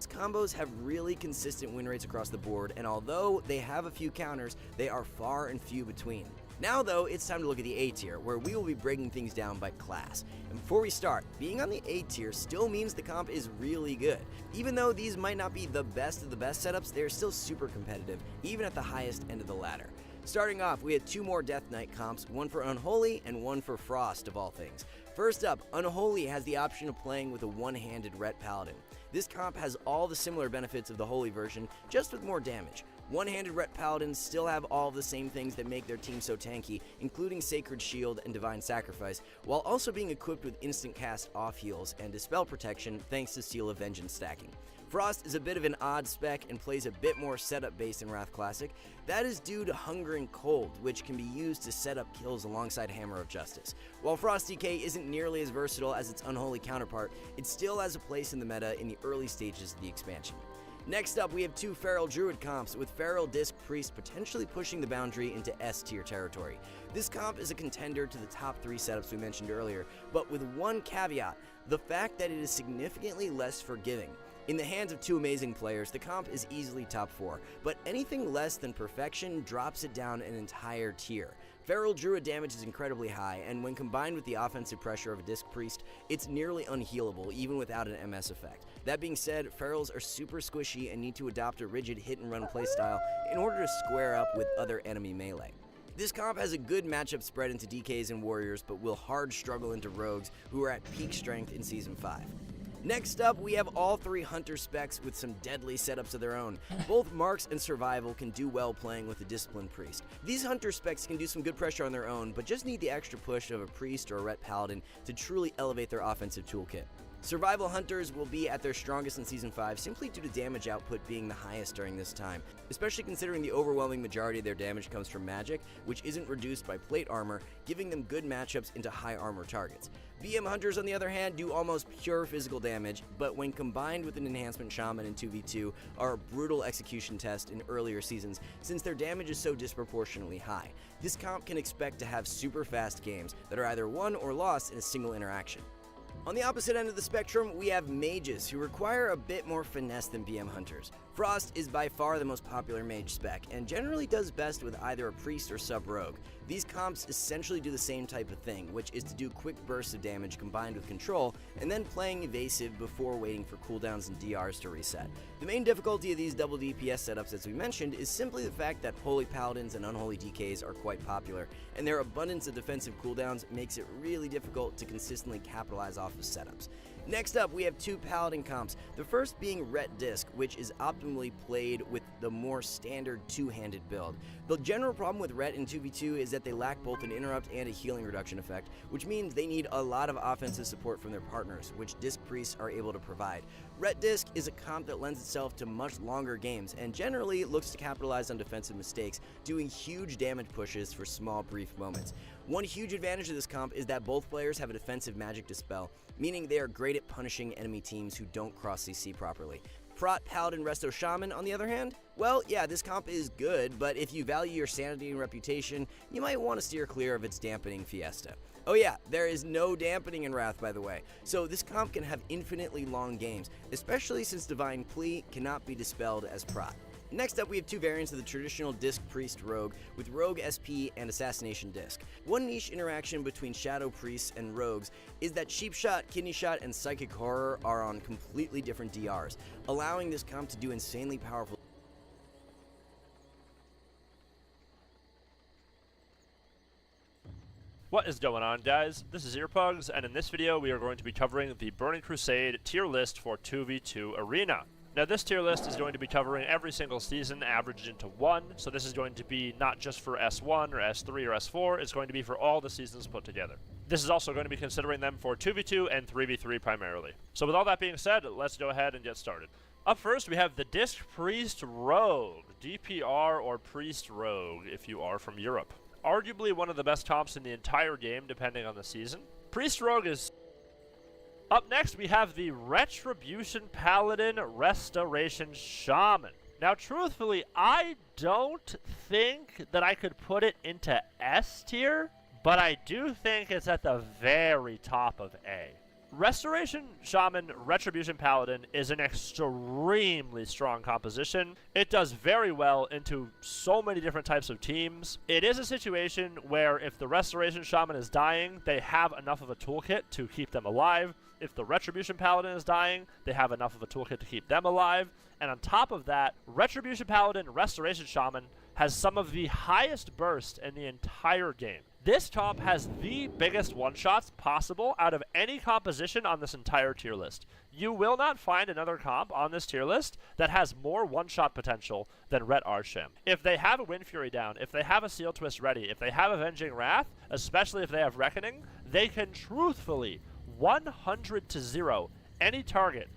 combos have really consistent win rates across the board, and although they have a few counters, they are far and few between. Now though, it's time to look at the A tier, where we will be breaking things down by class. And before we start, being on the A tier still means the comp is really good. Even though these might not be the best of the best setups, they're still super competitive, even at the highest end of the ladder. Starting off, we had 2 more Death Knight comps, one for Unholy and one for Frost of all things. First up, Unholy has the option of playing with a one-handed Ret Paladin. This comp has all the similar benefits of the Holy version, just with more damage. One-handed Ret Paladins still have all the same things that make their team so tanky, including Sacred Shield and Divine Sacrifice, while also being equipped with instant cast off heals and Dispel protection thanks to Seal of Vengeance stacking. Frost is a bit of an odd spec and plays a bit more setup based in Wrath Classic. That is due to Hunger and Cold, which can be used to set up kills alongside Hammer of Justice. While Frost DK isn't nearly as versatile as its Unholy counterpart, it still has a place in the meta in the early stages of the expansion. Next up, we have 2 Feral Druid comps, with Feral Disc Priest potentially pushing the boundary into S tier territory. This comp is a contender to the top 3 setups we mentioned earlier, but with one caveat, the fact that it is significantly less forgiving. In the hands of 2 amazing players, the comp is easily top 4, but anything less than perfection drops it down an entire tier. Feral Druid damage is incredibly high, and when combined with the offensive pressure of a Disc Priest, it's nearly unhealable even without an MS effect. That being said, Ferals are super squishy and need to adopt a rigid hit-and-run playstyle in order to square up with other enemy melee. This comp has a good matchup spread into DKs and Warriors, but will hard struggle into Rogues, who are at peak strength in Season 5. Next up, we have all 3 Hunter specs with some deadly setups of their own. Both Marks and Survival can do well playing with a Disciplined Priest. These Hunter specs can do some good pressure on their own, but just need the extra push of a Priest or a Ret Paladin to truly elevate their offensive toolkit. Survival Hunters will be at their strongest in Season 5 simply due to damage output being the highest during this time, especially considering the overwhelming majority of their damage comes from magic, which isn't reduced by plate armor, giving them good matchups into high armor targets. BM Hunters, on the other hand, do almost pure physical damage, but when combined with an Enhancement Shaman in 2v2, are a brutal execution test in earlier seasons since their damage is so disproportionately high. This comp can expect to have super fast games that are either won or lost in a single interaction. On the opposite end of the spectrum, we have mages, who require a bit more finesse than BM Hunters. Frost is by far the most popular mage spec, and generally does best with either a priest or sub-rogue. These comps essentially do the same type of thing, which is to do quick bursts of damage combined with control, and then playing evasive before waiting for cooldowns and DRs to reset. The main difficulty of these double DPS setups, as we mentioned, is simply the fact that Holy Paladins and Unholy DKs are quite popular, and their abundance of defensive cooldowns makes it really difficult to consistently capitalize off of setups. Next up, we have 2 Paladin comps, the first being Ret Disc, which is optimally played with the more standard 2-handed build. The general problem with Ret in 2v2 is that they lack both an interrupt and a healing reduction effect, which means they need a lot of offensive support from their partners, which Disc Priests are able to provide. Ret Disc is a comp that lends itself to much longer games, and generally looks to capitalize on defensive mistakes, doing huge damage pushes for small brief moments. One huge advantage of this comp is that both players have a defensive magic dispel, meaning they are great at punishing enemy teams who don't cross CC properly. Prot Paladin Resto Shaman, on the other hand, well, yeah, this comp is good, but if you value your sanity and reputation, you might want to steer clear of its dampening Fiesta. Oh yeah, there is no dampening in Wrath, by the way, so this comp can have infinitely long games, especially since Divine Plea cannot be dispelled as Prot. Next up, we have 2 variants of the traditional Disc Priest Rogue, with Rogue SP and Assassination Disc. One niche interaction between Shadow Priests and Rogues is that Sheep Shot, Kidney Shot, and Psychic Horror are on completely different DRs, allowing this comp to do insanely powerful. What is going on, guys? This is Earpugs, and in this video we are going to be covering the Burning Crusade tier list for 2v2 Arena. Now this tier list is going to be covering every single season averaged into 1, so this is going to be not just for S1 or S3 or S4, it's going to be for all the seasons put together. This is also going to be considering them for 2v2 and 3v3 primarily. So with all that being said, let's go ahead and get started. Up first, we have the Disc Priest Rogue, DPR or Priest Rogue if you are from Europe. Arguably one of the best comps in the entire game depending on the season. Priest Rogue is... Up next, we have the Retribution Paladin Restoration Shaman. Now, truthfully, I don't think that I could put it into S tier, but I do think it's at the very top of A. Restoration Shaman Retribution Paladin is an extremely strong composition. It does very well into so many different types of teams. It is a situation where if the Restoration Shaman is dying, they have enough of a toolkit to keep them alive. If the Retribution Paladin is dying, they have enough of a toolkit to keep them alive. And on top of that, Retribution Paladin Restoration Shaman has some of the highest burst in the entire game. This comp has the biggest one-shots possible out of any composition on this entire tier list. You will not find another comp on this tier list that has more one-shot potential than Ret Arsham. If they have a Wind Fury down, if they have a Seal Twist ready, if they have Avenging Wrath, especially if they have Reckoning, they can truthfully 100-0 any target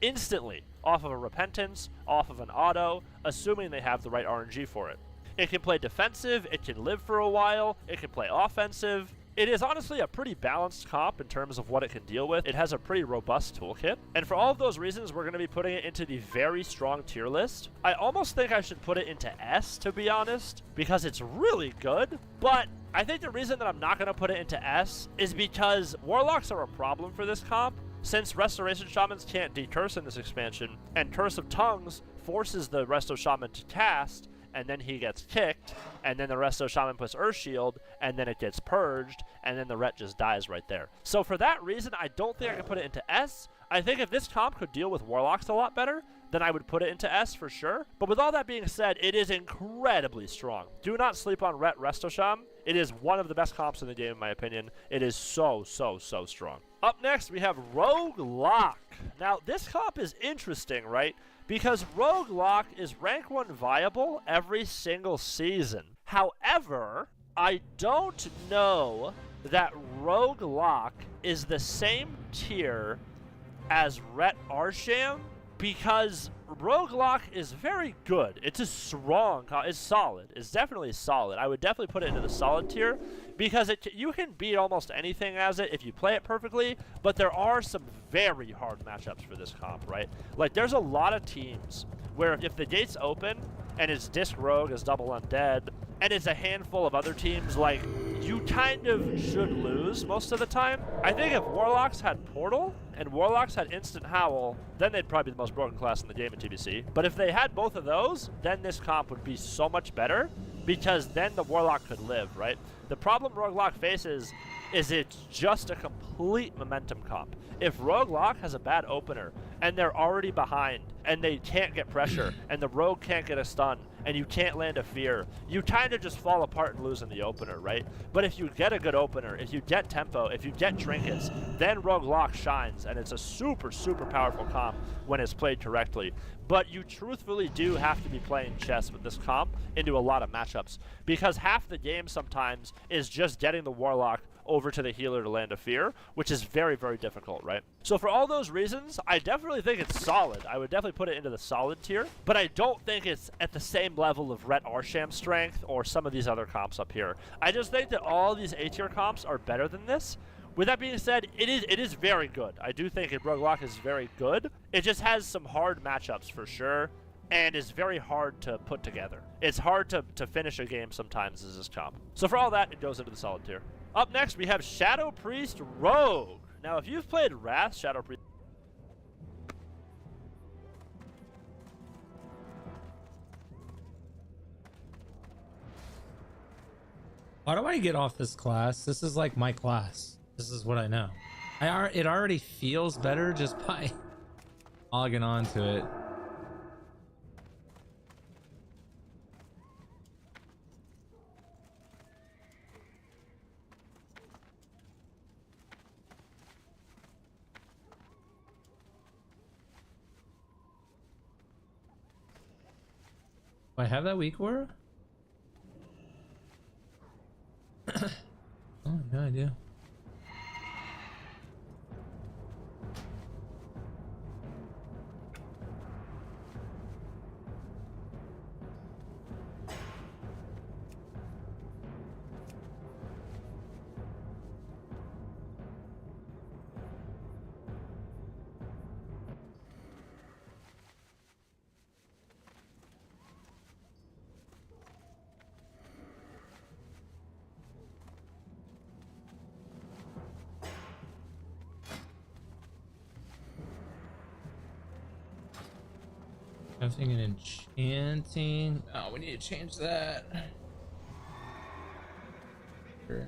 instantly off of a Repentance, off of an auto, assuming they have the right RNG for it. It can play defensive, it can live for a while, it can play offensive. It is honestly a pretty balanced comp in terms of what it can deal with. It has a pretty robust toolkit. And for all of those reasons, we're going to be putting it into the very strong tier list. I almost think I should put it into S, to be honest, because it's really good. But I think the reason that I'm not going to put it into S is because Warlocks are a problem for this comp. Since Restoration Shamans can't decurse in this expansion, and Curse of Tongues forces the Resto Shaman to cast, and then he gets kicked, and then the Resto Shaman puts Earth Shield, and then it gets purged, and then the Ret just dies right there. So for that reason, I don't think I can put it into S. I think if this comp could deal with Warlocks a lot better, then I would put it into S for sure. But with all that being said, it is incredibly strong. Do not sleep on Ret Resto Shaman. It is one of the best comps in the game, in my opinion. It is so strong. Up next, we have Rogue Lock. Now, this comp is interesting, right? Because Rogue Lock is rank 1 viable every single season. However, I don't know that Rogue Lock is the same tier as Ret Arsham, because Rogue Lock is very good. It's a strong, it's solid. It's definitely solid. I would definitely put it into the solid tier because you can beat almost anything as it if you play it perfectly, but there are some very hard matchups for this comp, right? Like, there's a lot of teams where if the gates open and it's Disc Rogue as Double Undead, and it's a handful of other teams, like, you kind of should lose most of the time. I think if Warlocks had Portal and Warlocks had Instant Howl, then they'd probably be the most broken class in the game in TBC. But if they had both of those, then this comp would be so much better, because then the Warlock could live, right? The problem Rogue Lock faces is it's just a complete momentum comp. If Rogue Lock has a bad opener, and they're already behind, and they can't get pressure, and the Rogue can't get a stun, and you can't land a fear, you kind of just fall apart and lose in the opener, right? But if you get a good opener, if you get tempo, if you get trinkets, then Rogue Lock shines, and it's a super powerful comp when it's played correctly. But you truthfully do have to be playing chess with this comp into a lot of matchups, because half the game sometimes is just getting the Warlock over to the healer to land a fear, which is very difficult, right? So for all those reasons, I definitely think it's solid. I would definitely put it into the solid tier, but I don't think it's at the same level of Ret Arsham strength or some of these other comps up here. I just think that all these A tier comps are better than this. With that being said, it is very good. I do think Rogue Lock is very good. It just has some hard matchups for sure, and is very hard to put together. It's hard to finish a game sometimes as this comp. So for all that, it goes into the solid tier. Up next, we have Shadow Priest Rogue. Now, if you've played Wrath, Shadow Priest... Why do I get off this class? This is like my class. This is what I know. It already feels better just by logging on to it. Do I have that weak aura? Oh, no idea. Crafting and enchanting. Oh, we need to change that. Sure.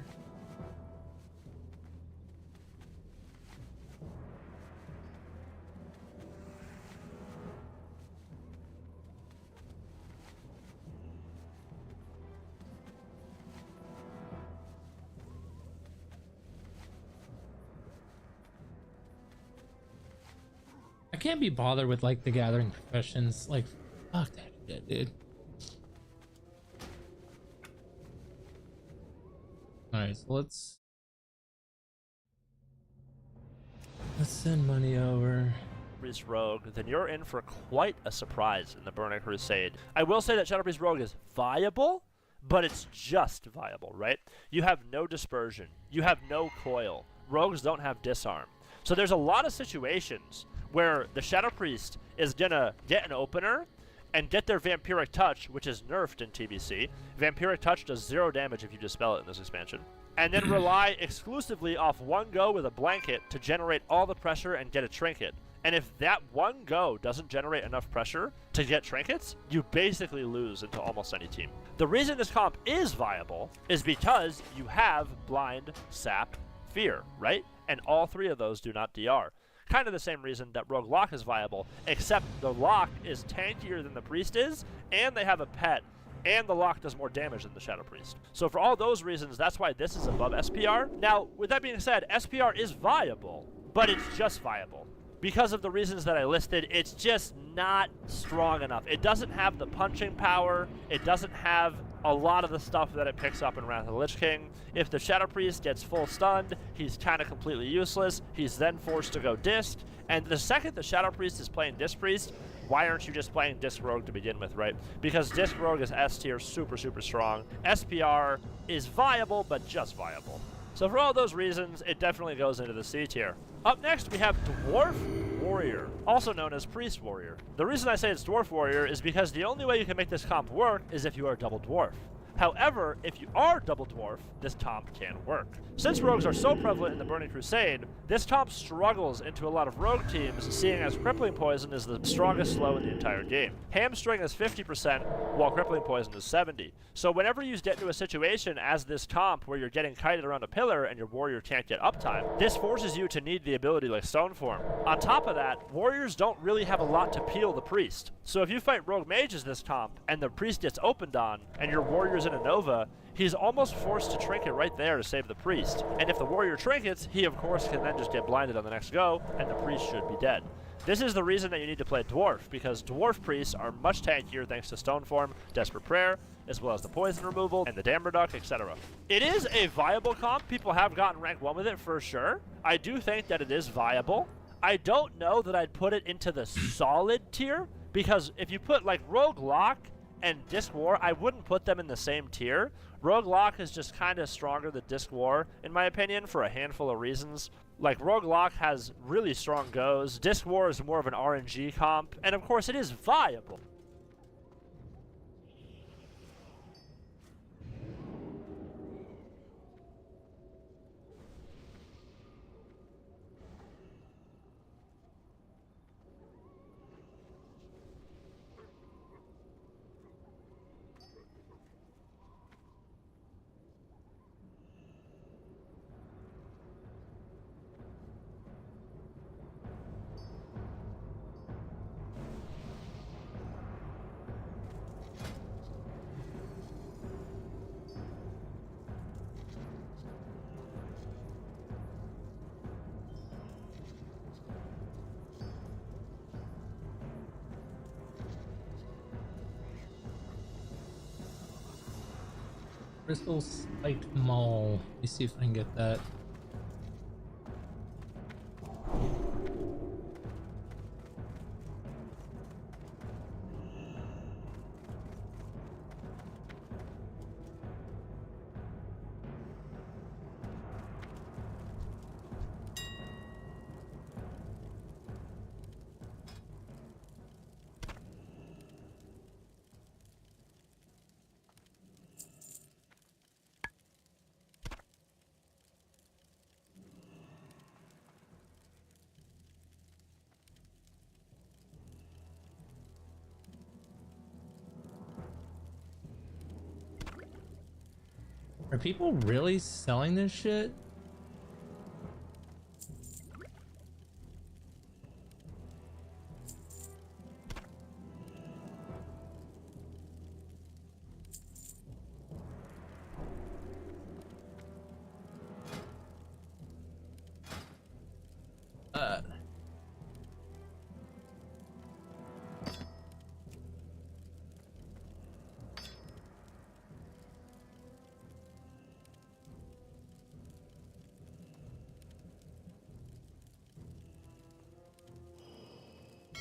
I can't be bothered with like the gathering professions. Like, fuck that shit, dude. Alright, so let's send money over. Priest Rogue, then you're in for quite a surprise in the Burning Crusade. I will say that Shadow Priest Rogue is viable, but it's just viable, right? You have no dispersion. You have no coil. Rogues don't have disarm. So there's a lot of situations where the Shadow Priest is gonna get an opener and get their Vampiric Touch, which is nerfed in TBC. Vampiric Touch does 0 damage if you dispel it in this expansion. And then rely exclusively off one go with a blanket to generate all the pressure and get a trinket. And if that one go doesn't generate enough pressure to get trinkets, you basically lose into almost any team. The reason this comp is viable is because you have Blind, Sap, Fear, right? And all 3 of those do not DR. Kind of the same reason that Rogue Lock is viable, except the Lock is tankier than the Priest is, and they have a pet, and the Lock does more damage than the Shadow Priest. So for all those reasons, that's why this is above SPR. Now, with that being said, SPR is viable, but it's just viable. Because of the reasons that I listed, it's just not strong enough. It doesn't have the punching power, it doesn't have a lot of the stuff that it picks up in Wrath of the Lich King. If the Shadow Priest gets full stunned, he's kind of completely useless. He's then forced to go Disc. And the second the Shadow Priest is playing Disc Priest, why aren't you just playing Disc Rogue to begin with, right? Because Disc Rogue is S tier, super, super strong. SPR is viable, but just viable. So for all those reasons, it definitely goes into the C tier. Up next, we have Dwarf Warrior, also known as Priest Warrior. The reason I say it's Dwarf Warrior is because the only way you can make this comp work is if you are double Dwarf. However, if you are double Dwarf, this comp can work. Since rogues are so prevalent in the Burning Crusade, this comp struggles into a lot of rogue teams, seeing as Crippling Poison is the strongest slow in the entire game. Hamstring is 50%, while Crippling Poison is 70%. So whenever you get into a situation as this comp where you're getting kited around a pillar and your warrior can't get uptime, this forces you to need the ability like Stoneform. On top of that, warriors don't really have a lot to peel the priest. So if you fight rogue mages this comp, and the priest gets opened on, and your warrior's in a Nova, he's almost forced to trinket right there to save the priest. And if the warrior trinkets, he of course can then just get blinded on the next go, and the priest should be dead. This is the reason that you need to play Dwarf, because Dwarf priests are much tankier thanks to Stoneform, Desperate Prayer, as well as the poison removal, and the Damn Reduct, etc. It is a viable comp. People have gotten rank 1 with it for sure. I do think that it is viable. I don't know that I'd put it into the solid tier, because if you put like Rogue Lock and Disc War, I wouldn't put them in the same tier. Rogue Lock is just kind of stronger than Disc War, in my opinion, for a handful of reasons. Like, Rogue Lock has really strong goes, Disc War is more of an RNG comp, and of course it is viable. Crystal Spike Mall. Let me see if I can get that. Are people really selling this shit?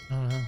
I don't know.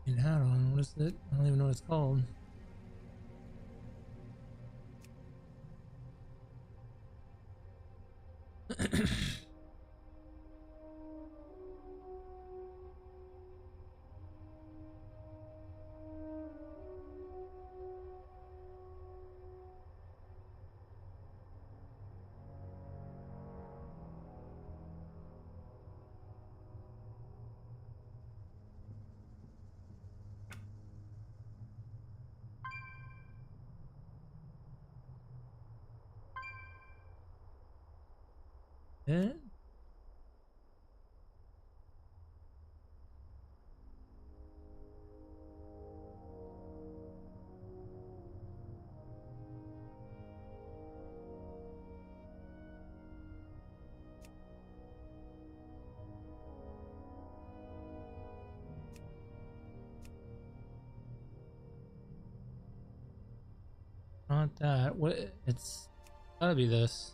Fucking hat on. What is it? I don't even know what it's called. Yeah. Not that. What? It's gotta be this.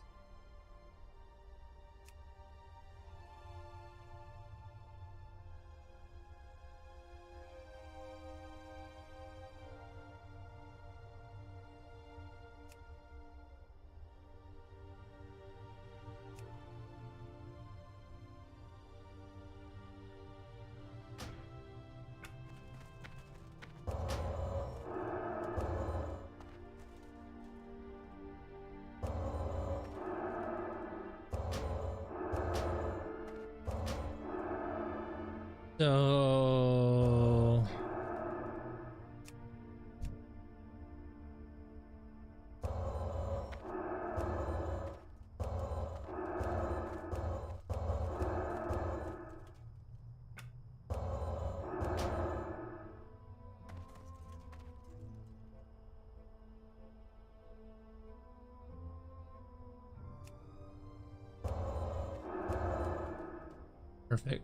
So perfect.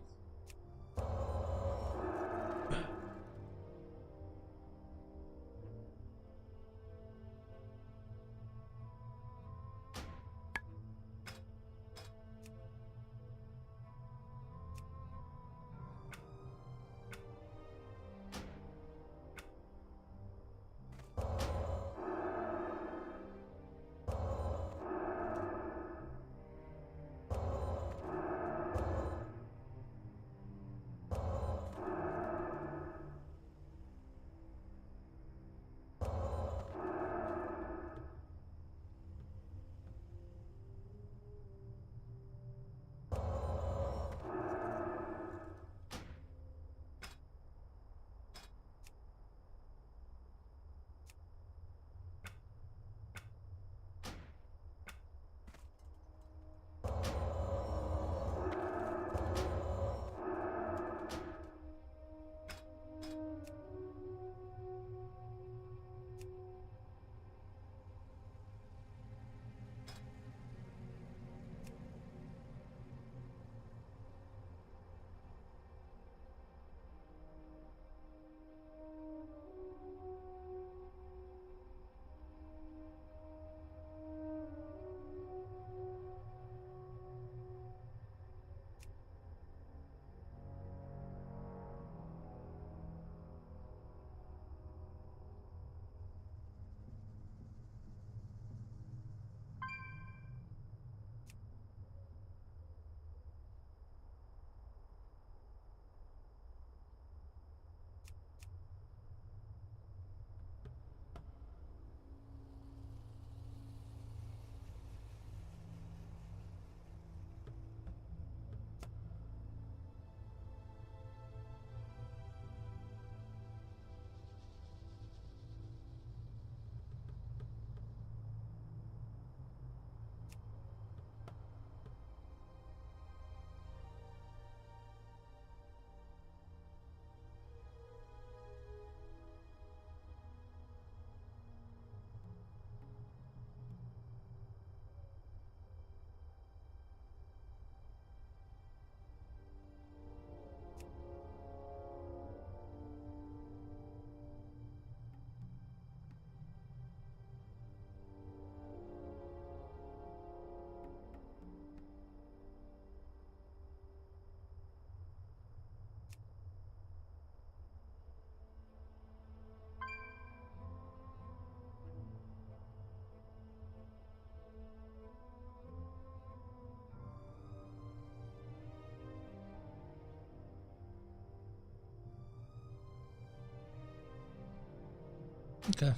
Okay,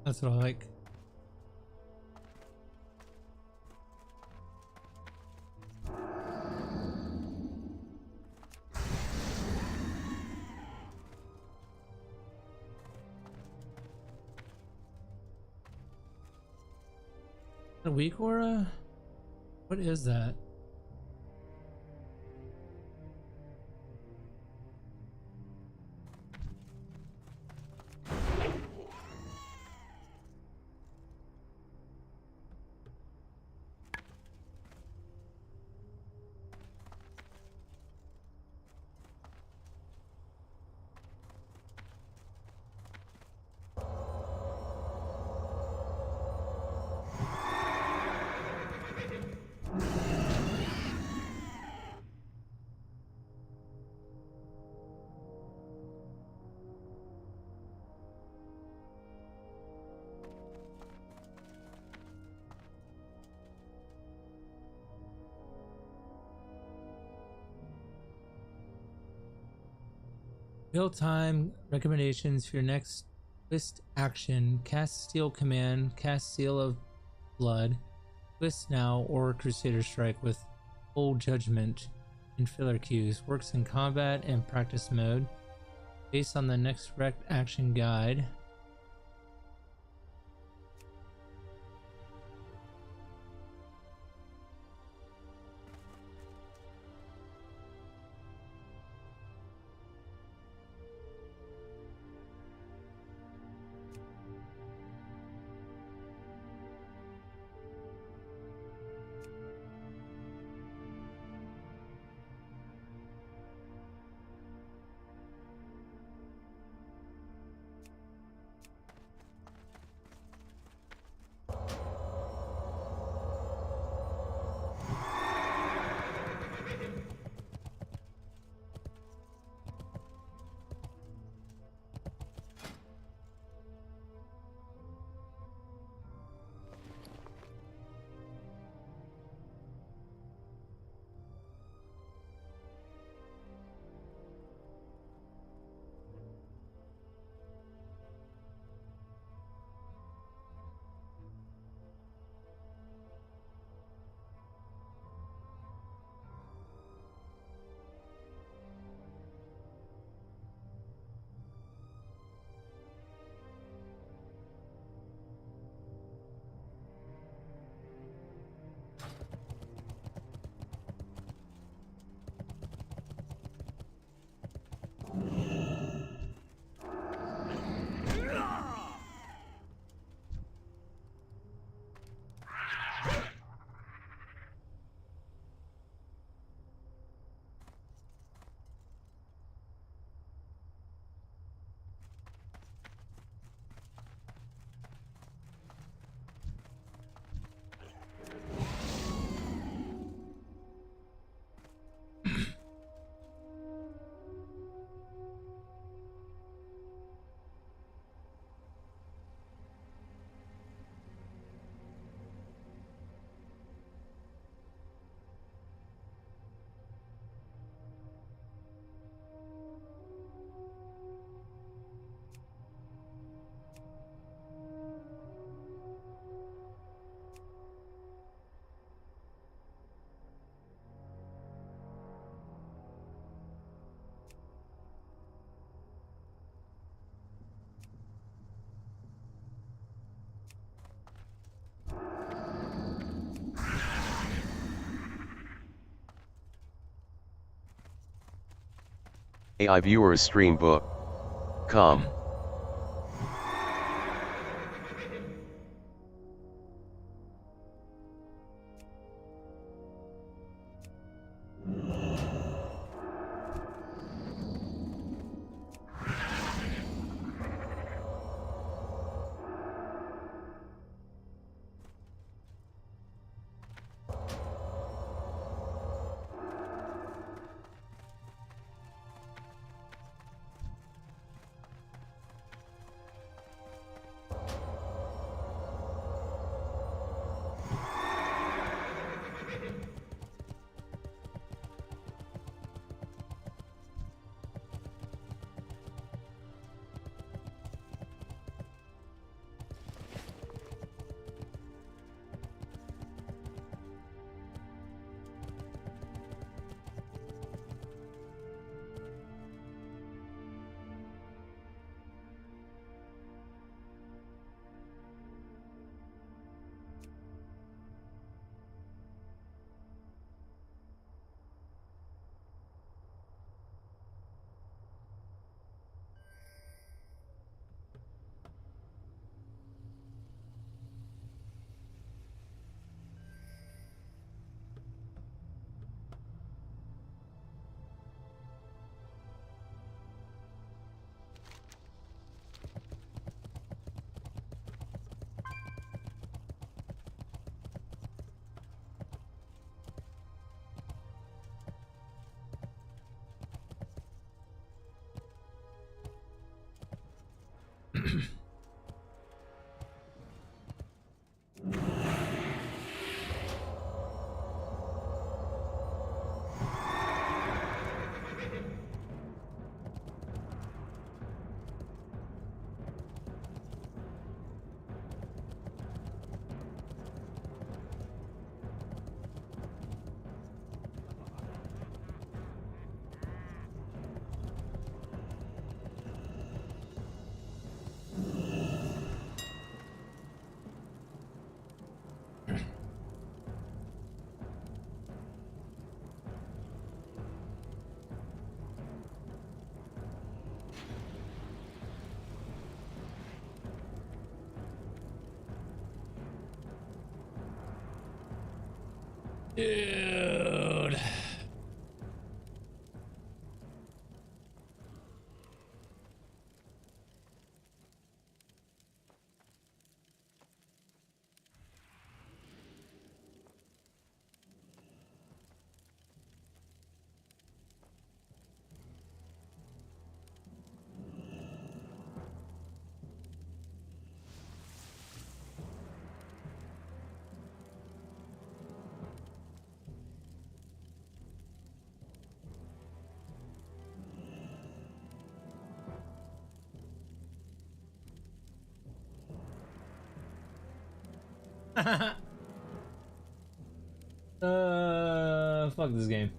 that's what I like. A weak aura? What is that? Real-time recommendations for your next twist action: cast Seal Command, cast Seal of Blood, twist now, or Crusader Strike with full judgment. and filler queues. Works in combat and practice mode. Based on the next rect action guide. AI viewers stream book. Com. Dude. Fuck this game.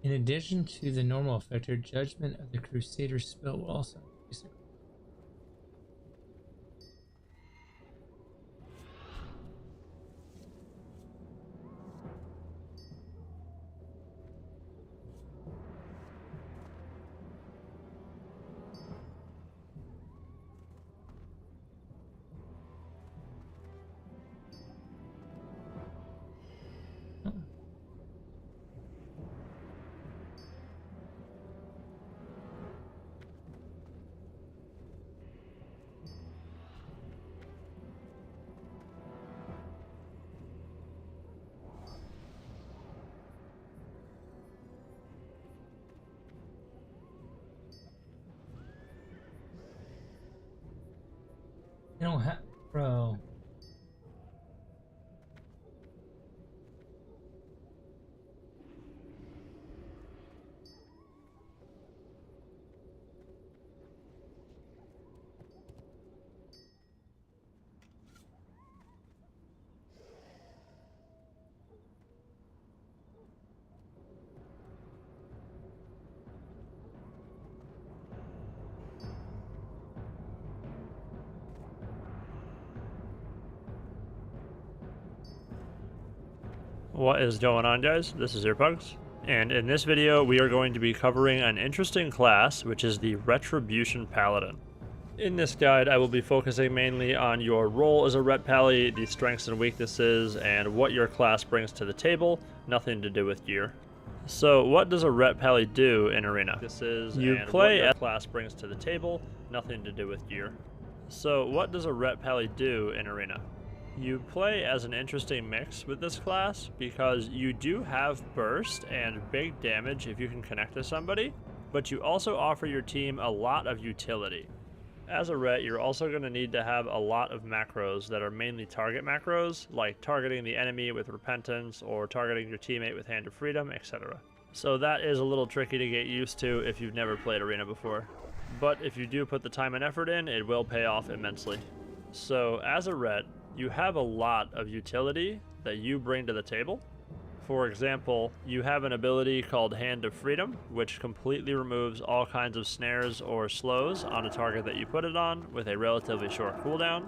In addition to the normal effect, Judgment of the Crusader spell will also increase it. You don't have, bro. What is going on, guys? This is Earpugs, and in this video we are going to be covering an interesting class, which is the Retribution Paladin. In this guide I will be focusing mainly on your role as a Ret Pally, the strengths and weaknesses, and what your class brings to the table, nothing to do with gear. So what does a Ret Pally do in Arena? You play as class brings to the table, nothing to do with gear. So what does a Ret Pally do in Arena? You play as an interesting mix with this class because you do have burst and big damage if you can connect to somebody, but you also offer your team a lot of utility. As a Ret, you're also going to need to have a lot of macros that are mainly target macros, like targeting the enemy with Repentance or targeting your teammate with Hand of Freedom, etc. So that is a little tricky to get used to if you've never played Arena before. But if you do put the time and effort in, it will pay off immensely. So as a Ret, you have a lot of utility that you bring to the table. For example, you have an ability called Hand of Freedom, which completely removes all kinds of snares or slows on a target that you put it on with a relatively short cooldown.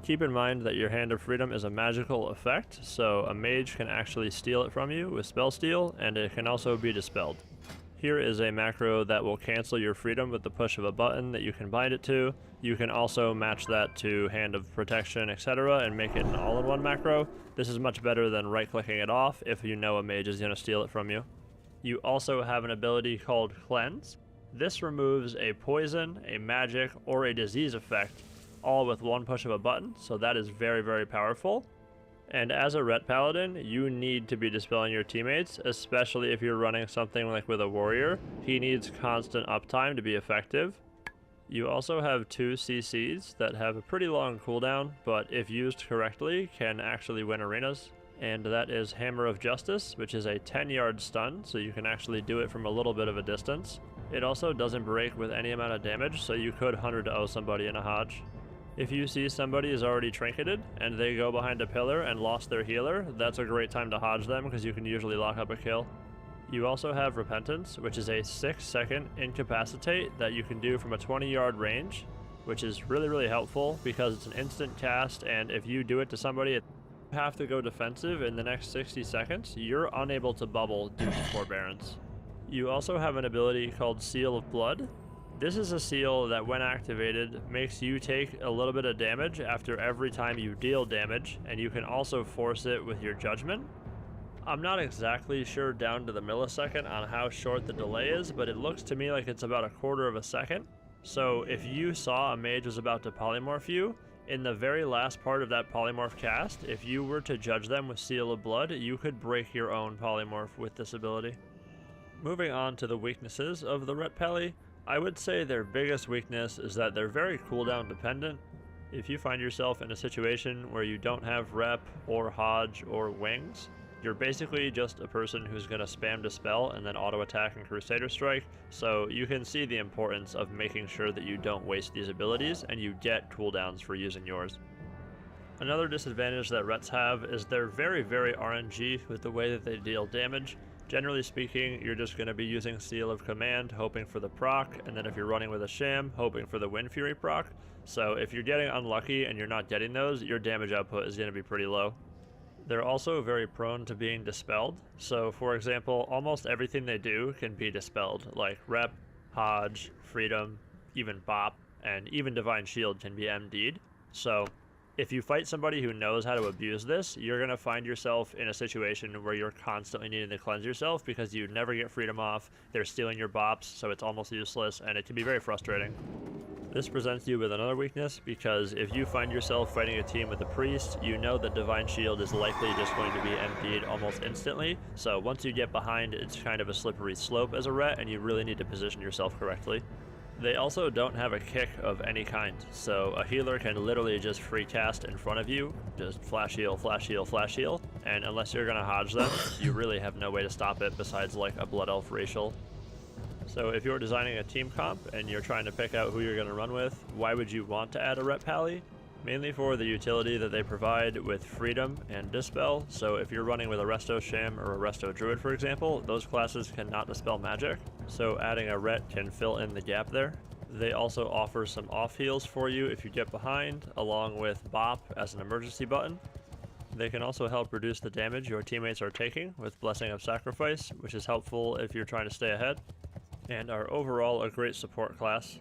Keep in mind that your Hand of Freedom is a magical effect, so a mage can actually steal it from you with Spell Steal, and it can also be dispelled. Here is a macro that will cancel your freedom with the push of a button that you can bind it to. You can also match that to Hand of Protection, etc., and make it an all-in-one macro. This is much better than right-clicking it off if you know a mage is going to steal it from you. You also have an ability called Cleanse. This removes a poison, a magic, or a disease effect, all with one push of a button, so that is very, very powerful. And as a Ret Paladin, you need to be dispelling your teammates, especially if you're running something like with a warrior. He needs constant uptime to be effective. You also have 2 CCs that have a pretty long cooldown, but if used correctly, can actually win arenas. And that is Hammer of Justice, which is a 10-yard stun, so you can actually do it from a little bit of a distance. It also doesn't break with any amount of damage, so you could 100-0 somebody in a Hodge. If you see somebody is already trinketed and they go behind a pillar and lost their healer, that's a great time to Hodge them because you can usually lock up a kill. You also have Repentance, which is a 6-second incapacitate that you can do from a 20-yard range, which is really, really helpful because it's an instant cast, and if you do it to somebody, you have to go defensive in the next 60 seconds, you're unable to bubble due to Forbearance. You also have an ability called Seal of Blood. This is a seal that, when activated, makes you take a little bit of damage after every time you deal damage, and you can also force it with your Judgment. I'm not exactly sure down to the millisecond on how short the delay is, but it looks to me like it's about a quarter of a second. So if you saw a mage was about to polymorph you, in the very last part of that polymorph cast, if you were to judge them with Seal of Blood, you could break your own polymorph with this ability. Moving on to the weaknesses of the Ret Pally, I would say their biggest weakness is that they're very cooldown dependent. If you find yourself in a situation where you don't have Rep or Hodge or Wings, you're basically just a person who's going to spam Dispel and then auto attack and Crusader Strike, so you can see the importance of making sure that you don't waste these abilities and you get cooldowns for using yours. Another disadvantage that Rets have is they're very, very RNG with the way that they deal damage. Generally speaking, you're just going to be using Seal of Command, hoping for the proc, and then if you're running with a Sham, hoping for the Wind Fury proc. So if you're getting unlucky and you're not getting those, your damage output is going to be pretty low. They're also very prone to being dispelled. So for example, almost everything they do can be dispelled, like Rep, Hodge, Freedom, even Bop, and even Divine Shield can be MD'd. So if you fight somebody who knows how to abuse this, you're going to find yourself in a situation where you're constantly needing to cleanse yourself because you never get freedom off, they're stealing your bops, so it's almost useless, and it can be very frustrating. This presents you with another weakness because if you find yourself fighting a team with a priest, you know that Divine Shield is likely just going to be MP'd almost instantly, so once you get behind, it's kind of a slippery slope as a Ret, and you really need to position yourself correctly. They also don't have a kick of any kind, so a healer can literally just free cast in front of you, just flash heal, flash heal, flash heal, and unless you're gonna Hodge them, you really have no way to stop it besides like a Blood Elf racial. So if you're designing a team comp and you're trying to pick out who you're gonna run with, why would you want to add a Ret Pally? Mainly for the utility that they provide with Freedom and Dispel, so if you're running with a Resto Sham or a Resto Druid for example, those classes cannot dispel magic, so adding a Ret can fill in the gap there. They also offer some off heals for you if you get behind, along with Bop as an emergency button. They can also help reduce the damage your teammates are taking with Blessing of Sacrifice, which is helpful if you're trying to stay ahead, and are overall a great support class.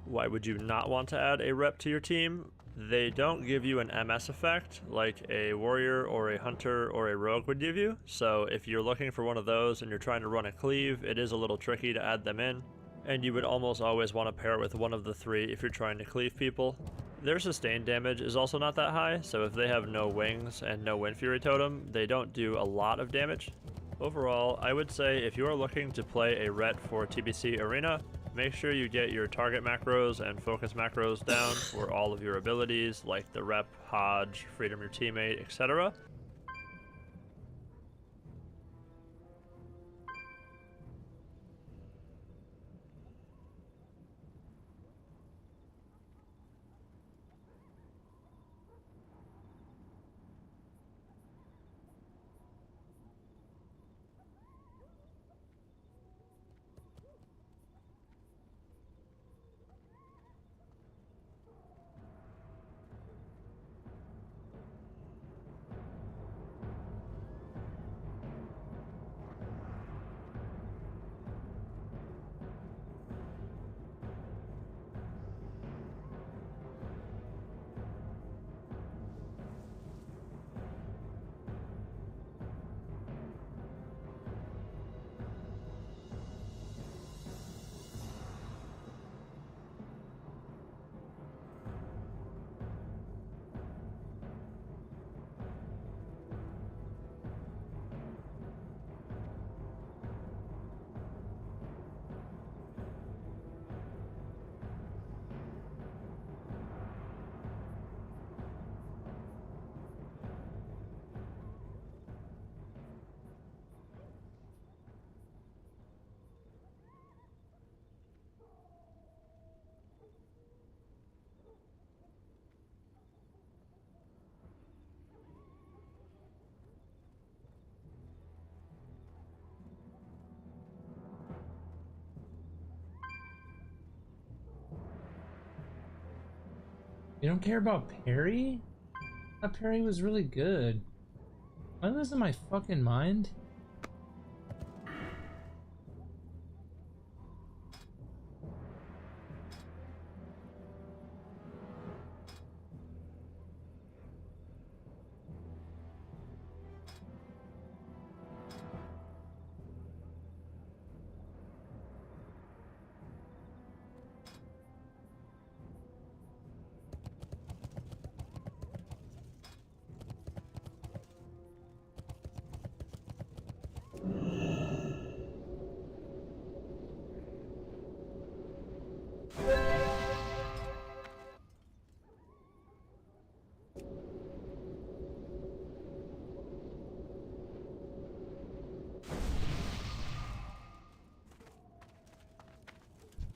Why would you not want to add a Rep to your team? They don't give you an MS effect like a warrior or a hunter or a rogue would give you, so if you're looking for one of those and you're trying to run a cleave, it is a little tricky to add them in, and you would almost always want to pair with one of the 3 if you're trying to cleave people. Their sustained damage is also not that high, so if they have no wings and no Wind Fury Totem, they don't do a lot of damage. Overall, I would say if you are looking to play a Ret for TBC Arena, make sure you get your target macros and focus macros down for all of your abilities like the Rep, Hodge, Freedom your teammate, etc. You don't care about Perry? I thought Perry was really good. Am I losing my fucking mind?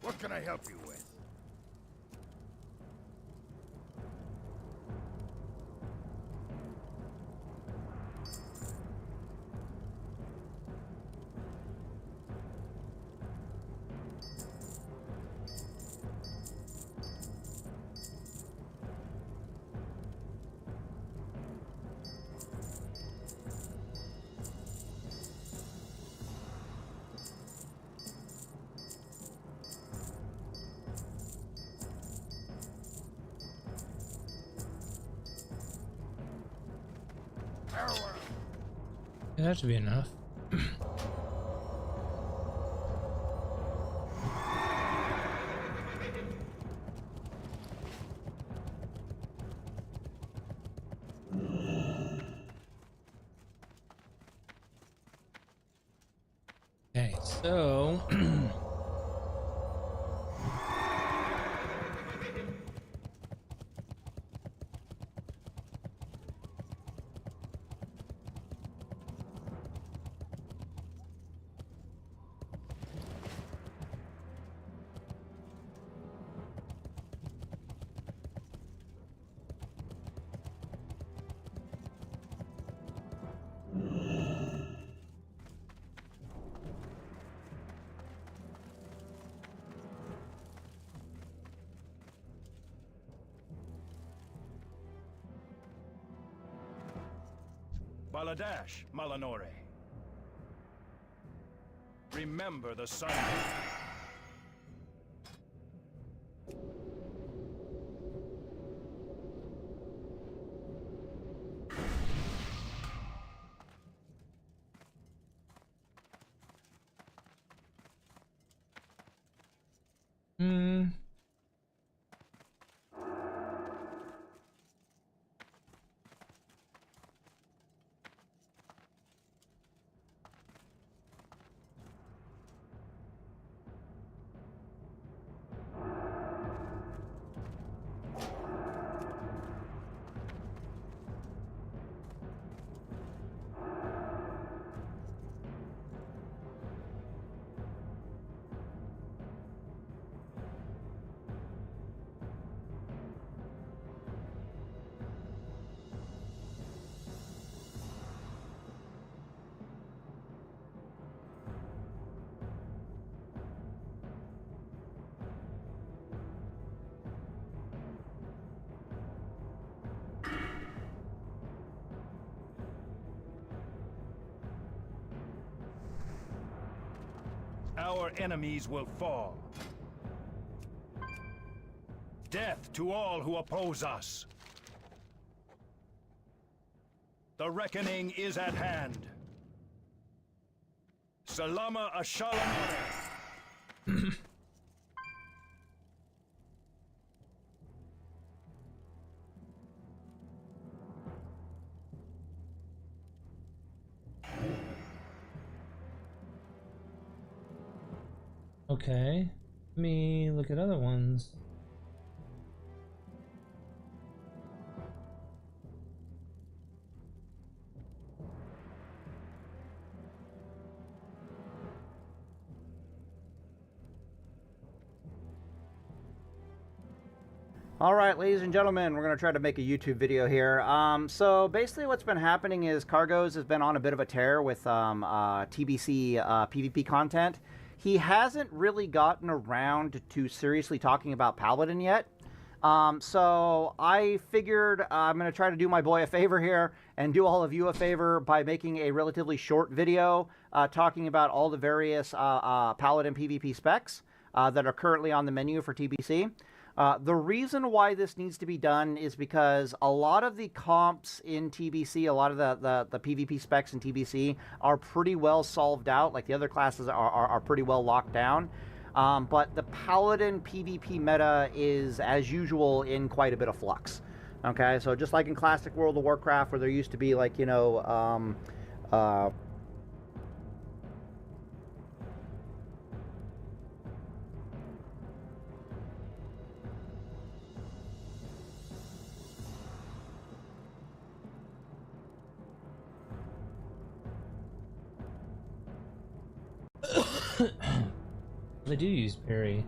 What can I help you with? Yeah, that should be enough. Okay, so Baladash, Malanore. Remember the sun. Our enemies will fall. Death to all who oppose us. The reckoning is at hand. Salama Ashalamare. okay, let me look at other ones. Alright, ladies and gentlemen, we're going to try to make a YouTube video here. So basically what's been happening is Cargoz has been on a bit of a tear with TBC PvP content. He hasn't really gotten around to seriously talking about Paladin yet. So I figured I'm going to try to do my boy a favor here and do all of you a favor by making a relatively short video talking about all the various Paladin PvP specs that are currently on the menu for TBC. The reason why this needs to be done is because a lot of the comps in TBC, a lot of the PvP specs in TBC are pretty well solved out. Like the other classes are pretty well locked down. But the Paladin PvP meta is, as usual, in quite a bit of flux. Okay, so just like in classic World of Warcraft, where there used to be, like, you know, They do use parry.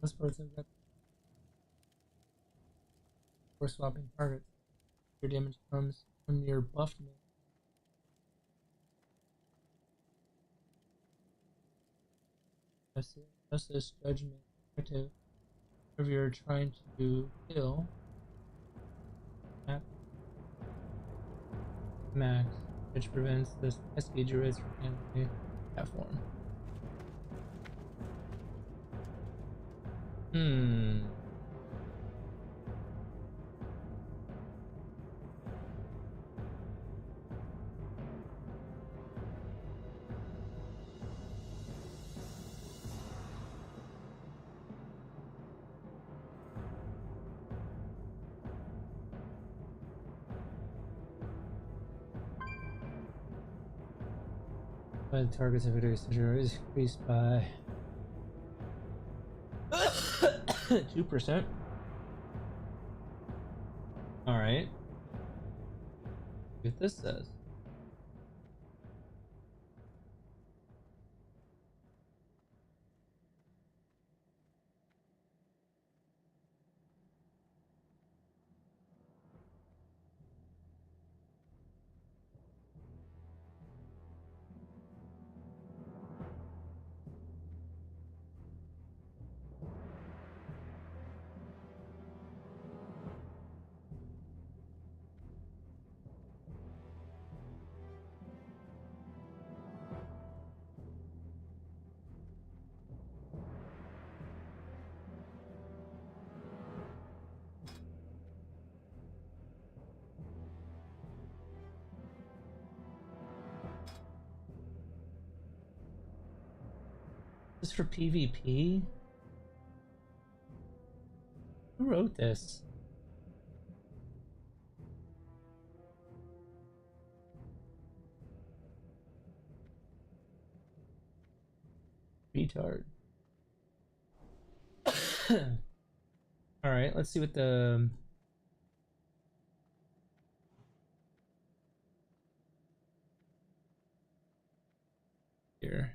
This person got for swapping targets. Your damage comes from your buffed man. Justice, judgment, active. If you're trying to kill, max, which prevents this SK druids from handling that form. By the target's everyday exposure is increased by 2%. Alright. See what this says. This is for PvP? Who wrote this? Retard. Alright, let's see what the... Here.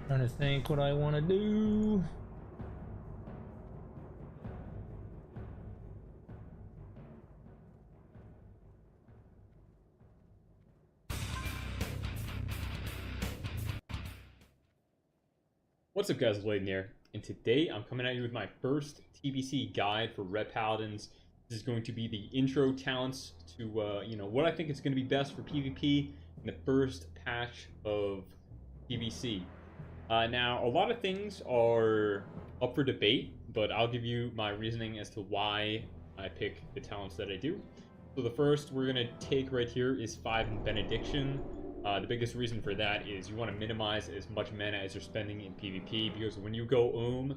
Trying to think what I want to do. What's up guys, Layden here, and today I'm coming at you with my first TBC guide for Red Paladins. This is going to be the intro talents to, you know, what I think is going to be best for PvP in the first patch of TBC. Now, a lot of things are up for debate, but I'll give you my reasoning as to why I pick the talents that I do. So the first we're going to take right here is 5 in Benediction. The biggest reason for that is you want to minimize as much mana as you're spending in PvP, because when you go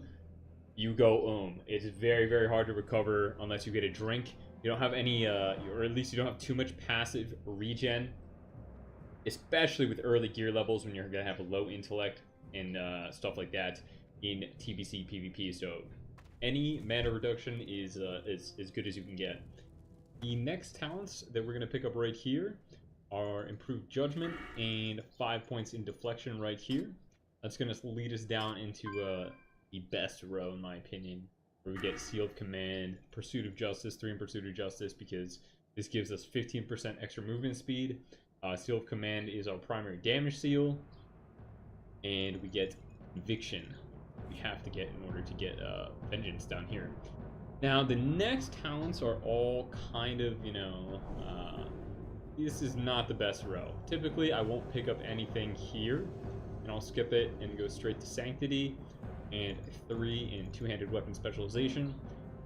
you go It's very, very hard to recover unless you get a drink. You don't have any, or at least you don't have too much passive regen, especially with early gear levels when you're going to have a low intellect and stuff like that in TBC PvP. So any mana reduction is as good as you can get. The next talents that we're going to pick up right here are Improved Judgment and 5 points in Deflection right here. That's going to lead us down into the best row in my opinion, where we get Seal of Command, Pursuit of Justice, 3 in Pursuit of Justice, because this gives us 15% extra movement speed. Seal of Command is our primary damage seal, and we get Conviction. We have to get in order to get Vengeance down here. Now the next talents are all kind of, you know, this is not the best row. Typically I won't pick up anything here, and I'll skip it and go straight to Sanctity and 3 in Two-Handed Weapon Specialization.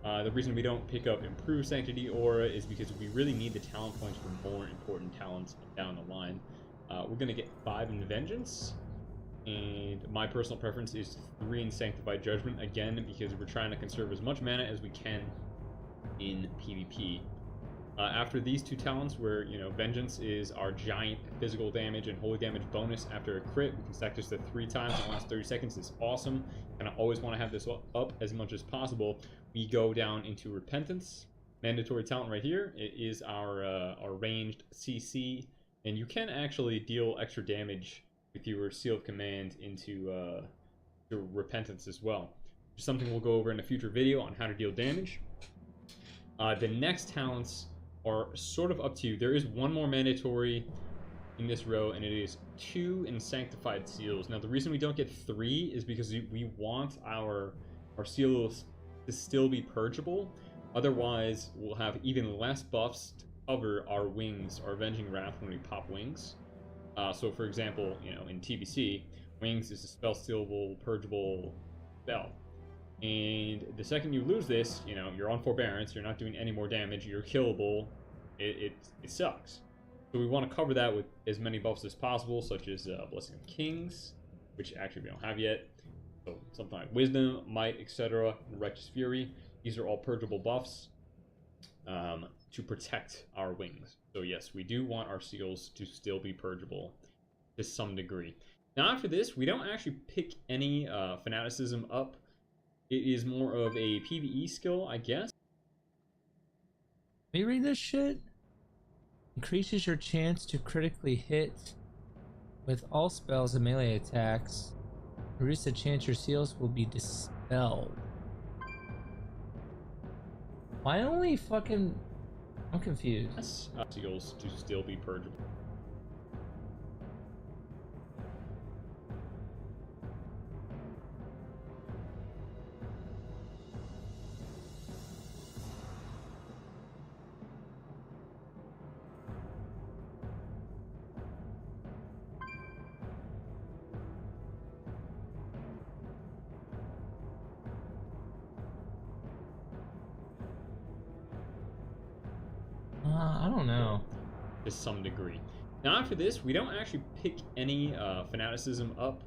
The reason we don't pick up Improved Sanctity Aura is because we really need the talent points for more important talents down the line. We're going to get 5 in Vengeance, and my personal preference is 3 in Sanctified Judgment, again because we're trying to conserve as much mana as we can in PvP. After these 2 talents, where, you know, Vengeance is our giant physical damage and holy damage bonus after a crit, we can stack this to 3 times in the last 30 seconds. It's awesome, and I always want to have this up as much as possible. We go down into Repentance, mandatory talent right here. It is our ranged CC, and you can actually deal extra damage with your Seal of Command into your Repentance as well. Something we'll go over in a future video on how to deal damage. The next talents are sort of up to you. There is one more mandatory in this row, and it is 2 in Sanctified Seals. Now, the reason we don't get 3 is because we want our seals to still be purgeable. Otherwise, we'll have even less buffs to cover our wings, our Avenging Wrath, when we pop wings. So, for example, you know, in TBC, wings is a spell stealable, purgeable spell. And the second you lose this, you know, you're on forbearance, you're not doing any more damage, you're killable, it sucks. So we want to cover that with as many buffs as possible, such as Blessing of Kings, which actually we don't have yet. So something like Wisdom, Might, etc., Righteous Fury. These are all purgeable buffs to protect our wings. So yes, we do want our seals to still be purgeable to some degree. Now after this, we don't actually pick any Fanaticism up. It is more of a PvE skill, I guess. Let me read this shit. Increases your chance to critically hit with all spells and melee attacks. Reduce the chance your seals will be dispelled. Why only fucking... I'm confused. Seals to still be purgeable. I don't know. To some degree. Now after this, we don't actually pick any Fanaticism up.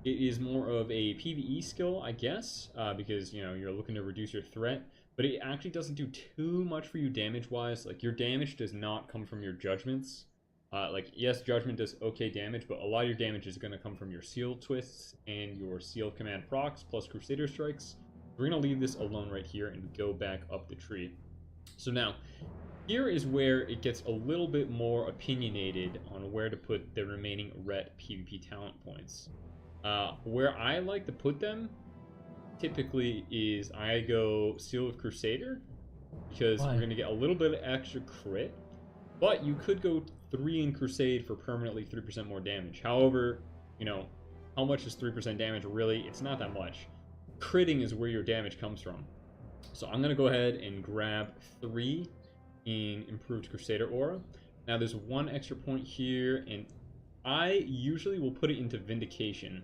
It is more of a PvE skill, I guess, because, you know, you're looking to reduce your threat, but it actually doesn't do too much for you damage-wise. Like, your damage does not come from your judgments. Like, yes, Judgment does okay damage, but a lot of your damage is going to come from your Seal Twists and your Seal Command procs, plus Crusader Strikes. We're going to leave this alone right here and go back up the tree. So now, here is where it gets a little bit more opinionated on where to put the remaining ret PvP talent points. Where I like to put them, typically, is I go Seal of Crusader, because we're going to get a little bit of extra crit, but you could go 3 in Crusade for permanently 3% more damage. However, you know, how much is 3% damage? Really, it's not that much. Critting is where your damage comes from. So I'm going to go ahead and grab 3 in Improved Crusader Aura. Now there's 1 extra point here, and I usually will put it into Vindication.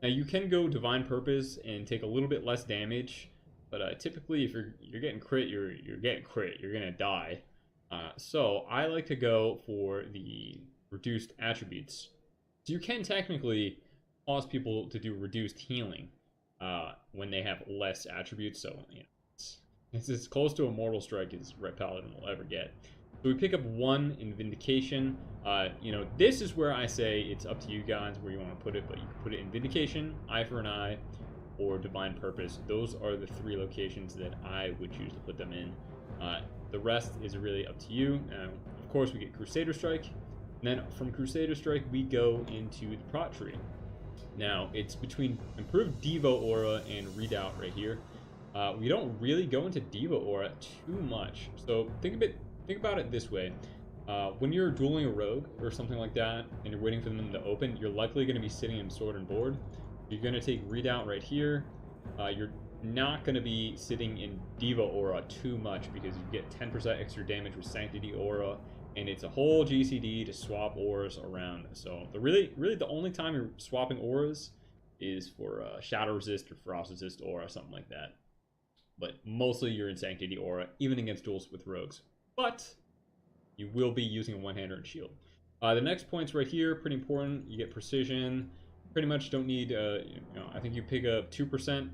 Now you can go Divine Purpose and take a little bit less damage, but typically if you're getting crit, you're getting crit. You're gonna die. So I like to go for the reduced attributes. So you can technically cause people to do reduced healing when they have less attributes. So you know, it's as close to a Mortal Strike as Ret Paladin will ever get. So we pick up 1 in Vindication. You know, this is where I say it's up to you guys where you want to put it, but you can put it in Vindication, Eye for an Eye, or Divine Purpose. Those are the 3 locations that I would choose to put them in. The rest is really up to you. Of course, we get Crusader Strike. And then from Crusader Strike, we go into the Prot Tree. Now, it's between Improved Devo Aura and Redoubt right here. We don't really go into Diva Aura too much. So think about it this way. When you're dueling a rogue or something like that, and you're waiting for them to open, you're likely going to be sitting in Sword and Board. You're going to take Redoubt right here. You're not going to be sitting in Diva Aura too much, because you get 10% extra damage with Sanctity Aura, and it's a whole GCD to swap auras around. So really the only time you're swapping auras is for Shadow Resist or Frost Resist Aura, something like that. But mostly you're in Sanctity Aura, even against duels with rogues. But you will be using a one-hander and shield. The next point's right here, pretty important. You get Precision. Pretty much don't need, I think you pick up 2%.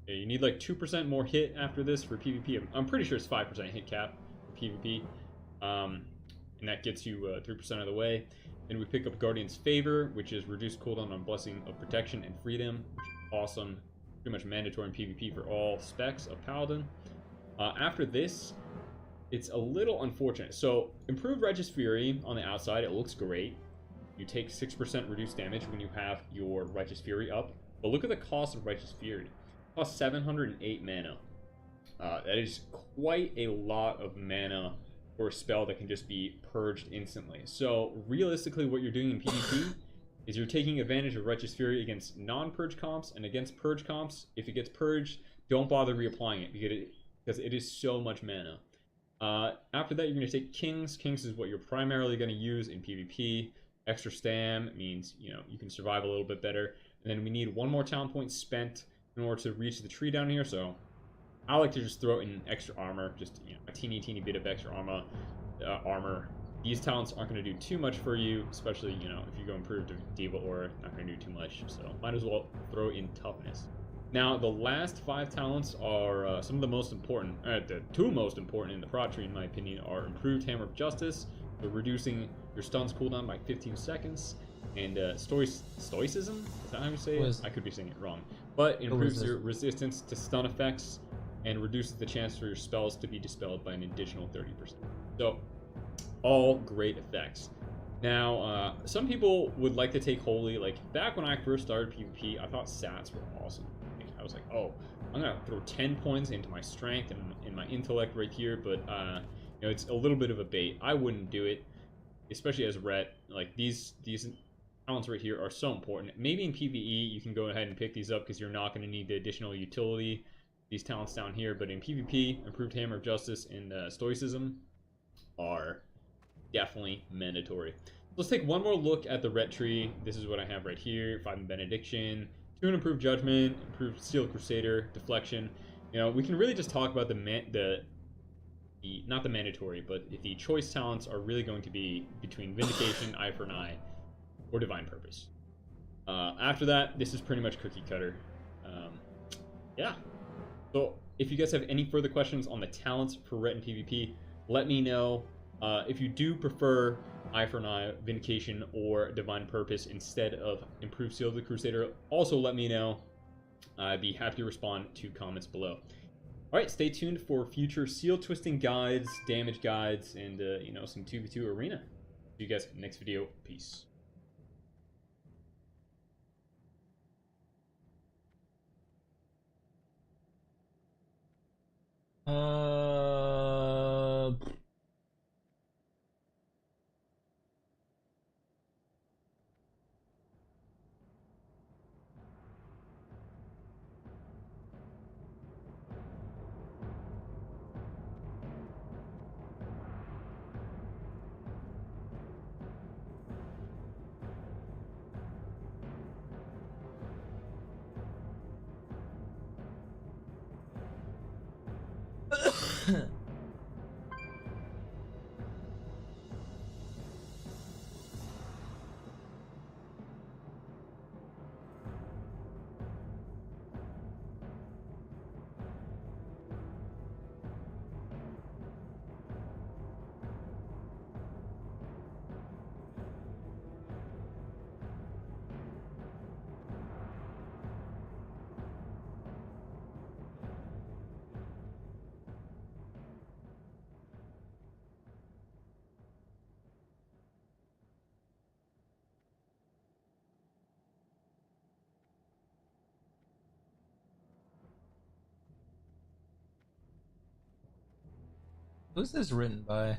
You need like 2% more hit after this for PvP. I'm pretty sure it's 5% hit cap for PvP. And that gets you 3% of the way. Then we pick up Guardian's Favor, which is reduced cooldown on Blessing of Protection and Freedom, which is awesome. Pretty much mandatory in PvP for all specs of Paladin. After this, it's a little unfortunate. So, Improved Righteous Fury on the outside, it looks great. You take 6% reduced damage when you have your Righteous Fury up. But look at the cost of Righteous Fury. It costs 708 mana. That is quite a lot of mana or a spell that can just be purged instantly. So realistically, what you're doing in PvP is you're taking advantage of Wretch's Fury against non-purge comps, and against purge comps, if it gets purged, don't bother reapplying it because it is so much mana. After that, you're going to take Kings. Kings is what you're primarily going to use in PvP. Extra stam means, you know, you can survive a little bit better. And then we need one more talent point spent in order to reach the tree down here. So I like to just throw in extra armor, just, you know, a teeny bit of extra armor. These talents aren't going to do too much for you, especially, you know, if you go improved to Diva Aura, not going to do too much. So might as well throw in toughness. Now, the last 5 talents are some of the most important. The 2 most important in the prod tree, in my opinion, are Improved Hammer of Justice, for reducing your stuns cooldown by 15 seconds, and Stoicism? Is that how you say it? I could be saying it wrong. But improves your resistance to stun effects and reduces the chance for your spells to be dispelled by an additional 30%. So, all great effects. Now, some people would like to take Holy. Like, back when I first started PvP, I thought Sats were awesome. I was like, oh, I'm gonna throw 10 points into my strength and in my intellect right here, but you know, it's a little bit of a bait. I wouldn't do it, especially as Ret. Like, these talents right here are so important. Maybe in PvE you can go ahead and pick these up because you're not going to need the additional utility, these talents down here, but in PvP, Improved Hammer of Justice and Stoicism are definitely mandatory. Let's take one more look at the Ret tree. This is what I have right here. 5 in Benediction, 2 in Improved Judgment, Improved Steel Crusader, Deflection. You know, we can really just talk about not the mandatory, but if the choice talents are really going to be between Vindication, Eye for an Eye, or Divine Purpose. After that, this is pretty much cookie cutter. Yeah. So if you guys have any further questions on the talents for Ret and PvP, let me know. If you do prefer Eye for an Eye, Vindication, or Divine Purpose instead of Improved Seal of the Crusader, also let me know. I'd be happy to respond to comments below. Alright, stay tuned for future seal twisting guides, damage guides, and you know, some 2v2 arena. See you guys next video. Peace. Who's this written by?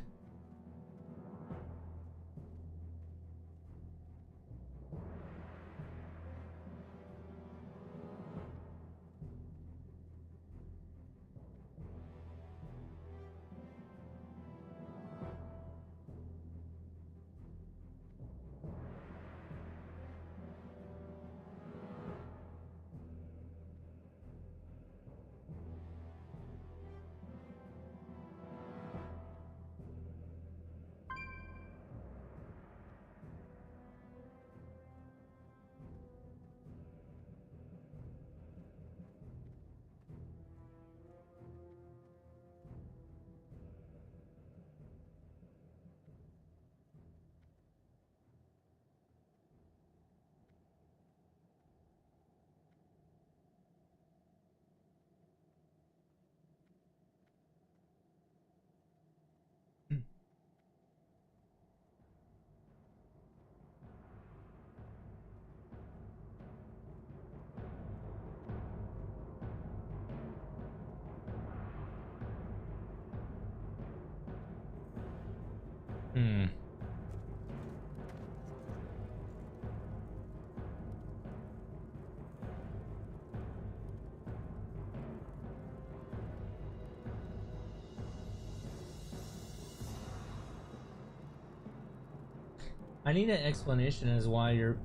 I need an explanation as why you're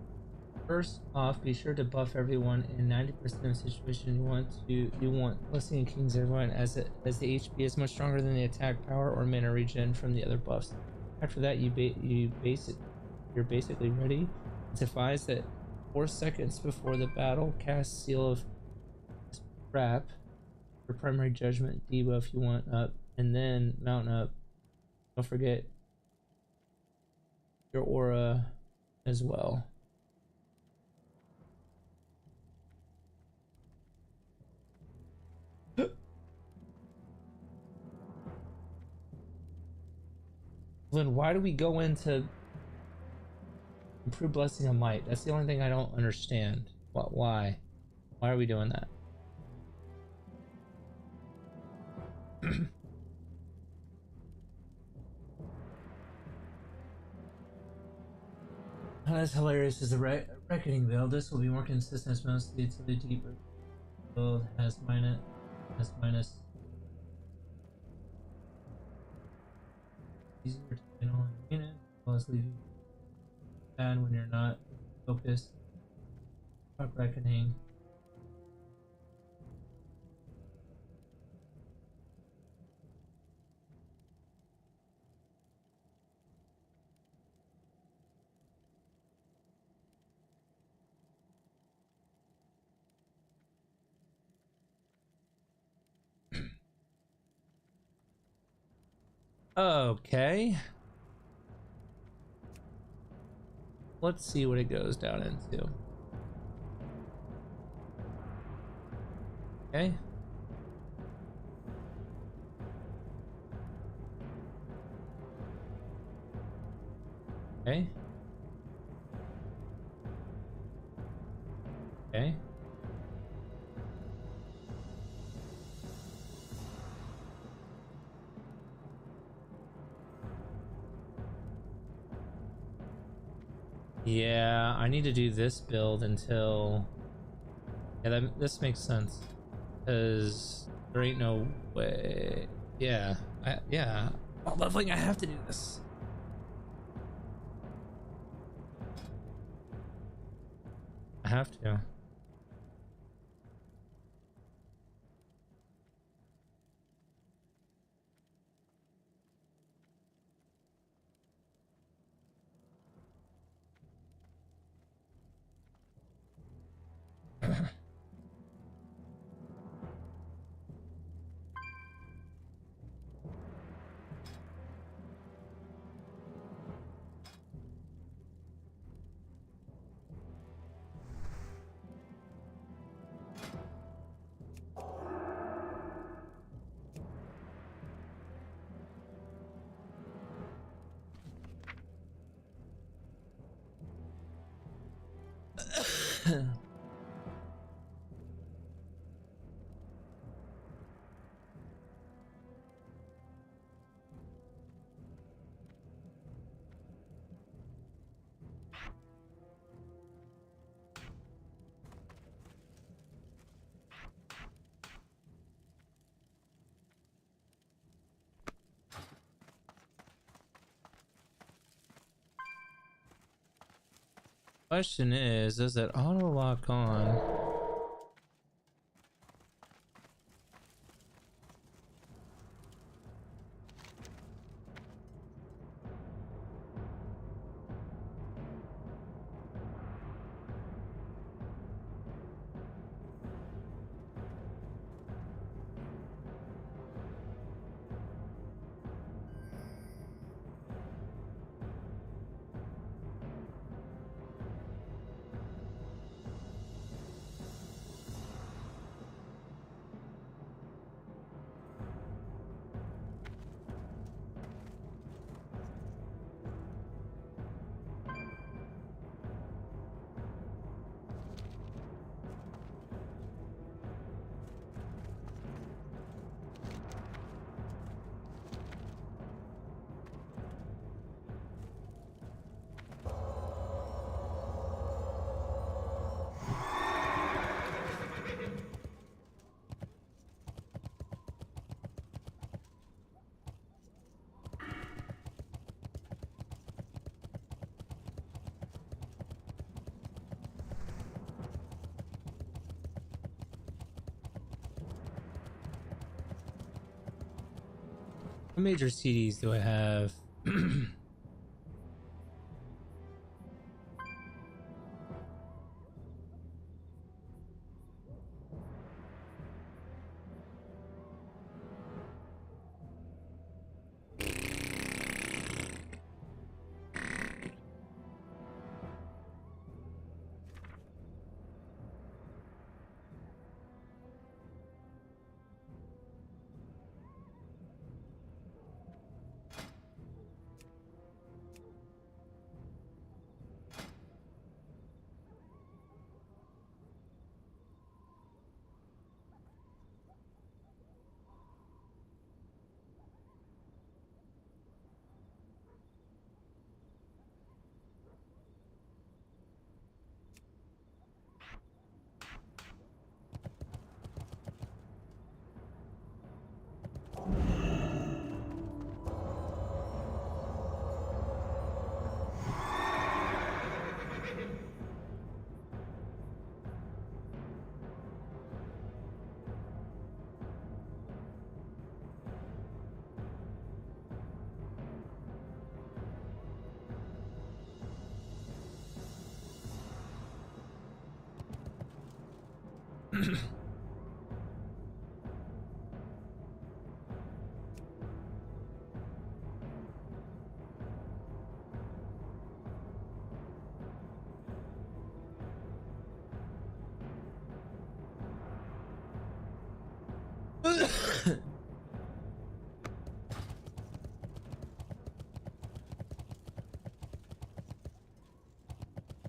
first off. Be sure to buff everyone in 90% of situations you want Blessing and King's everyone as the HP is much stronger than the attack power or mana regen from the other buffs. After that, you're basically ready. It's advised that 4 seconds before the battle, cast Seal of Wrap, your primary judgment debuff you want up, and then mount up. Don't forget your aura as well. Then why do we go into improve Blessing of Might? That's the only thing I don't understand. Why? Why are we doing that? Not as hilarious as the Reckoning build. This will be more consistent as most utility deeper build has minus. Easier to get on unit, as well as leave you bad when you're not focused. Fuck Reckoning. Okay. Let's see what it goes down into. Okay. Okay. Okay. Yeah, I need to do this build until... Yeah, this makes sense. Because there ain't no way... Yeah, yeah. While leveling, I have to do this. I have to. Question is, does it auto lock on? What major CDs do I have?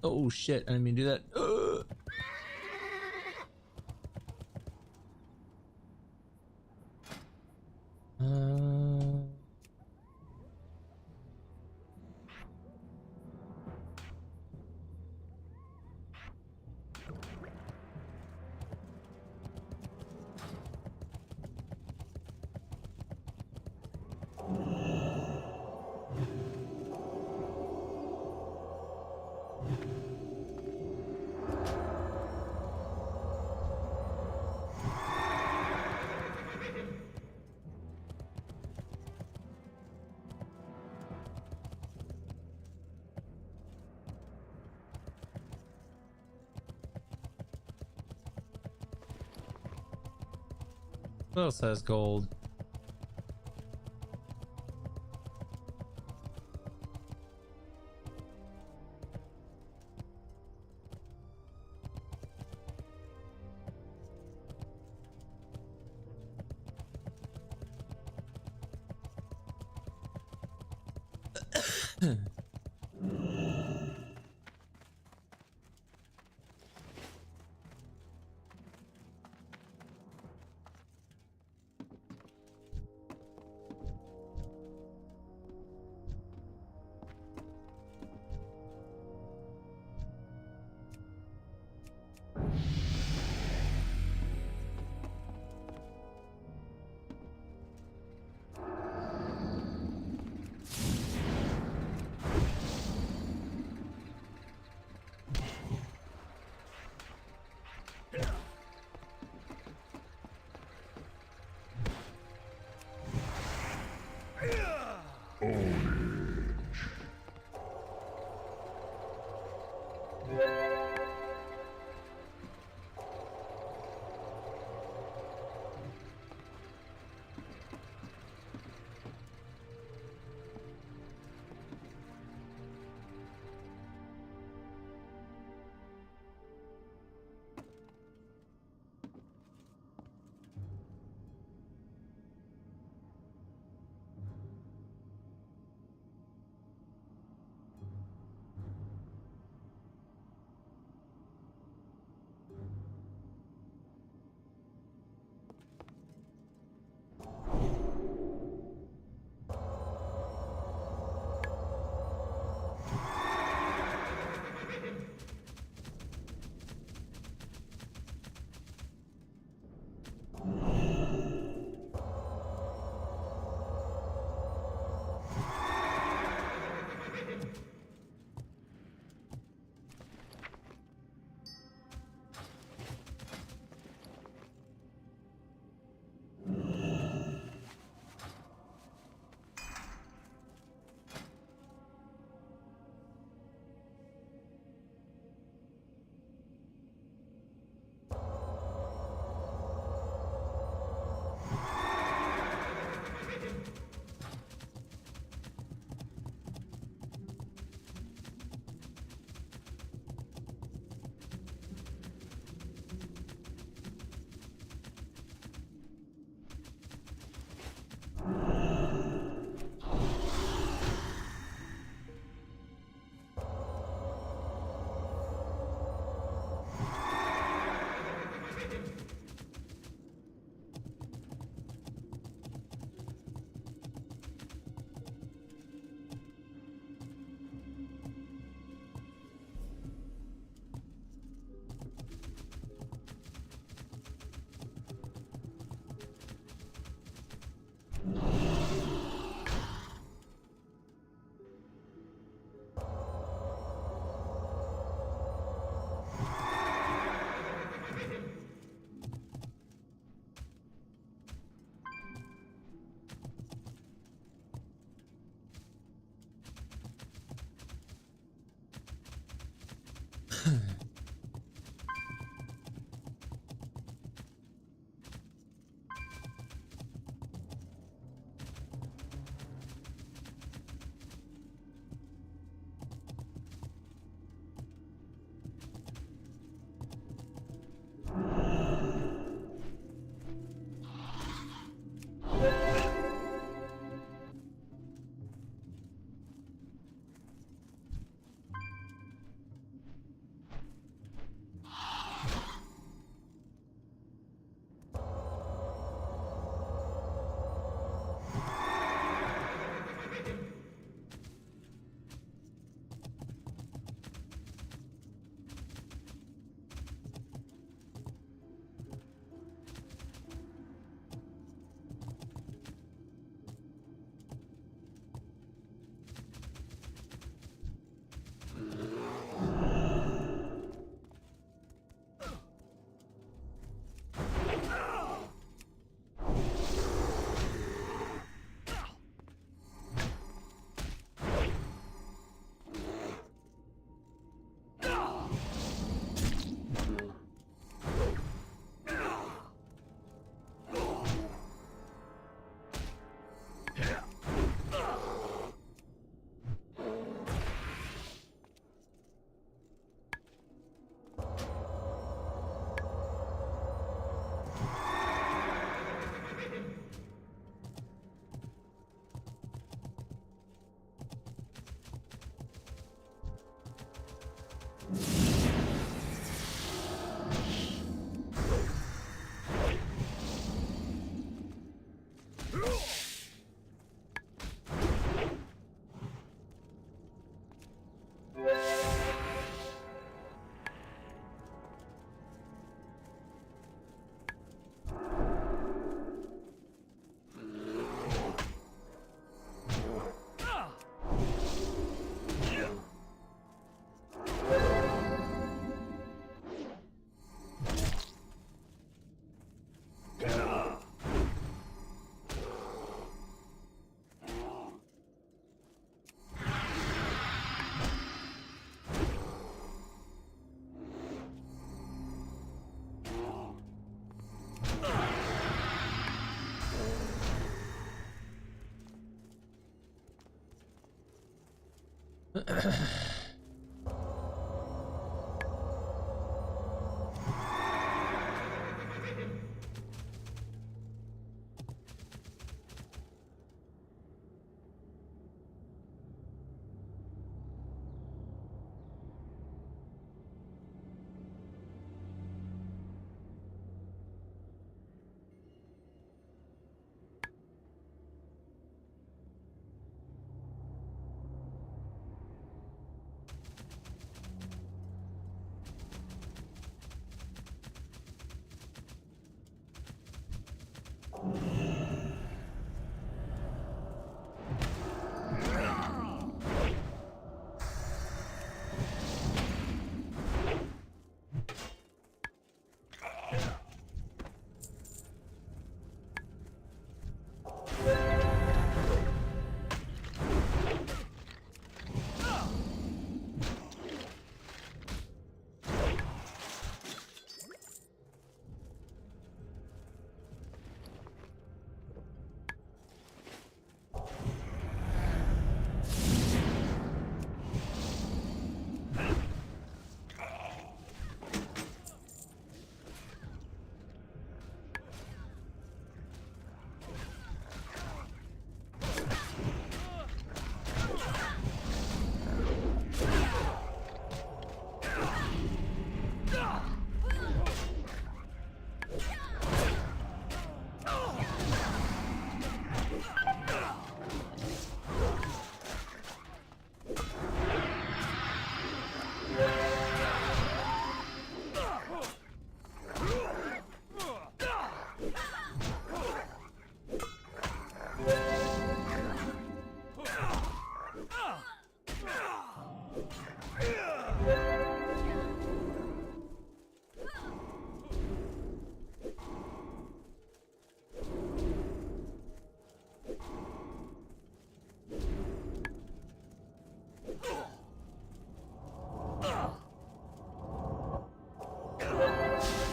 Oh shit, I didn't mean to do that. What else has gold?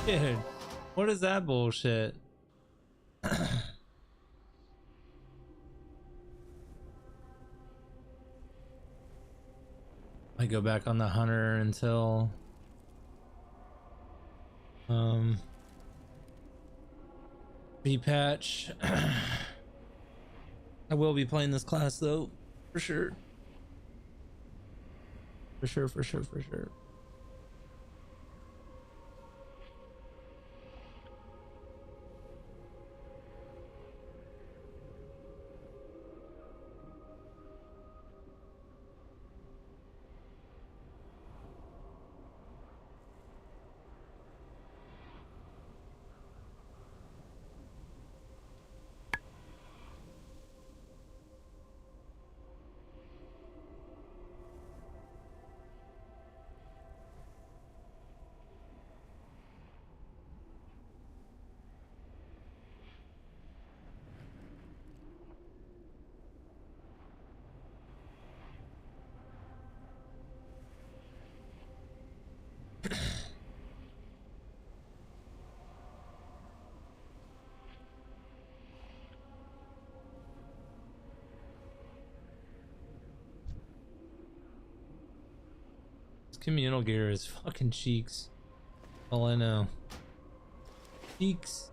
Dude, what is that bullshit? I go back on the hunter until V-patch. I will be playing this class though, for sure. For sure. Communal gear is fucking cheeks. All I know. Cheeks.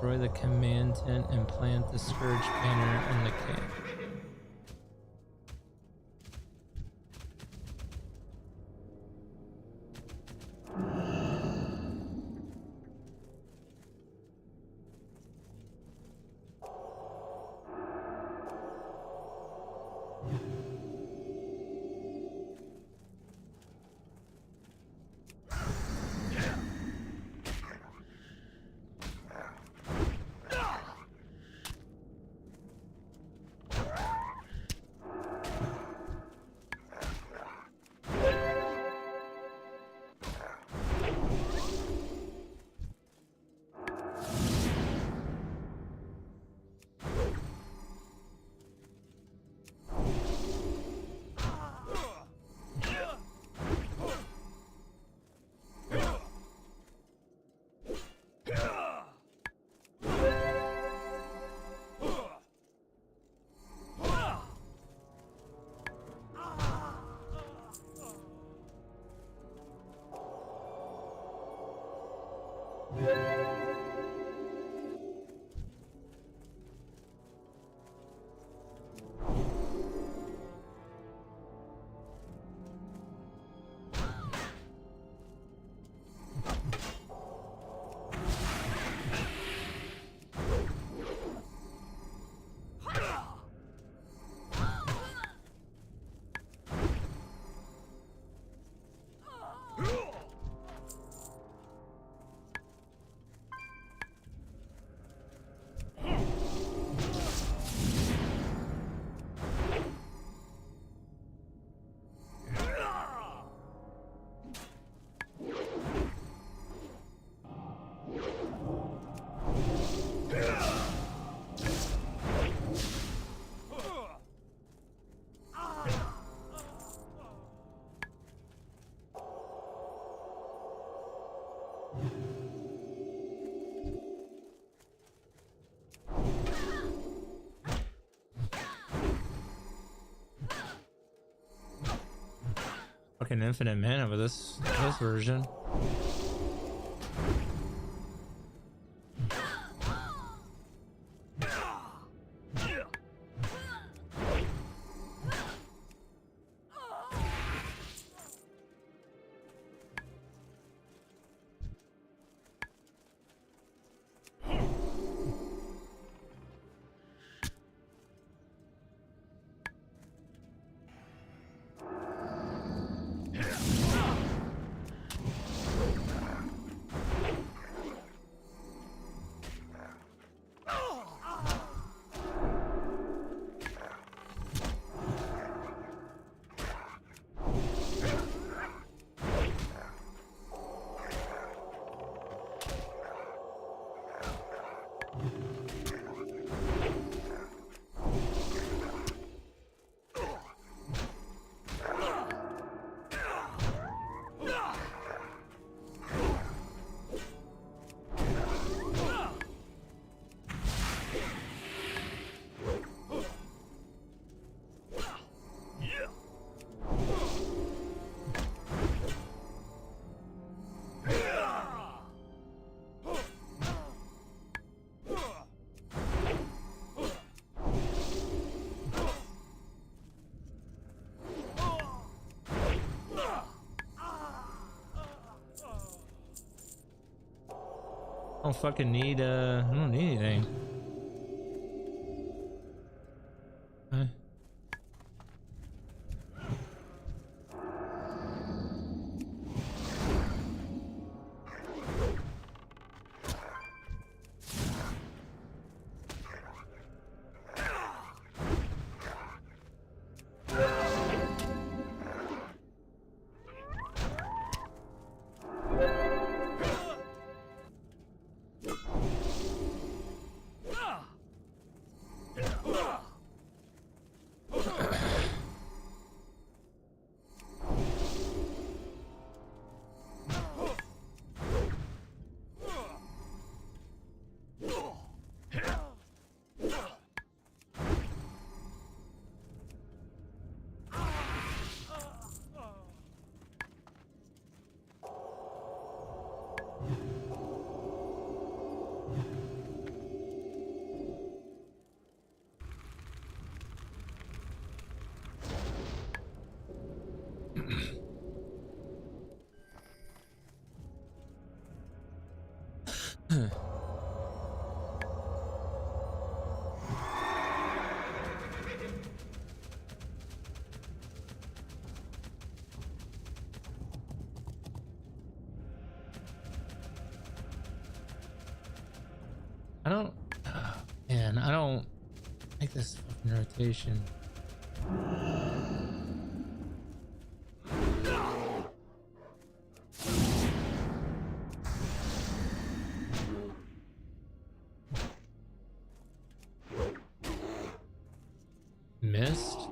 Destroy the command tent and plant the Scourge banner in the camp. fucking infinite mana with this version. I don't fucking need I don't need anything. Okay. I don't, man, I don't like this fucking rotation. Missed.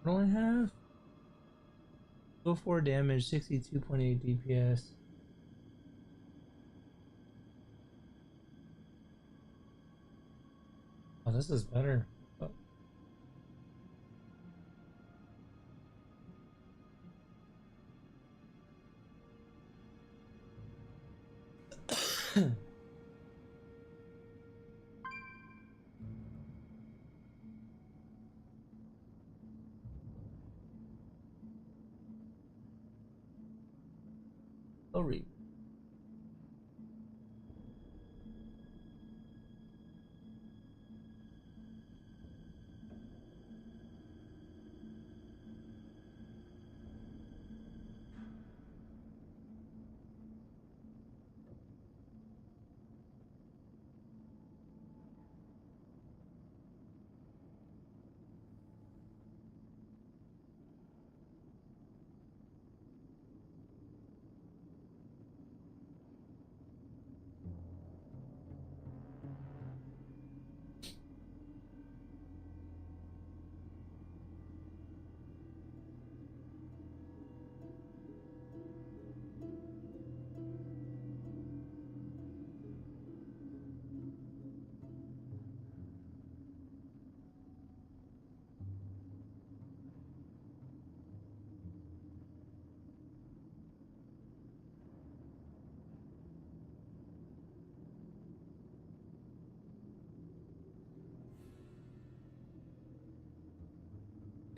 What do I have? Go 4 damage, 62.8 DPS. Oh, this is better. Oh. Sorry.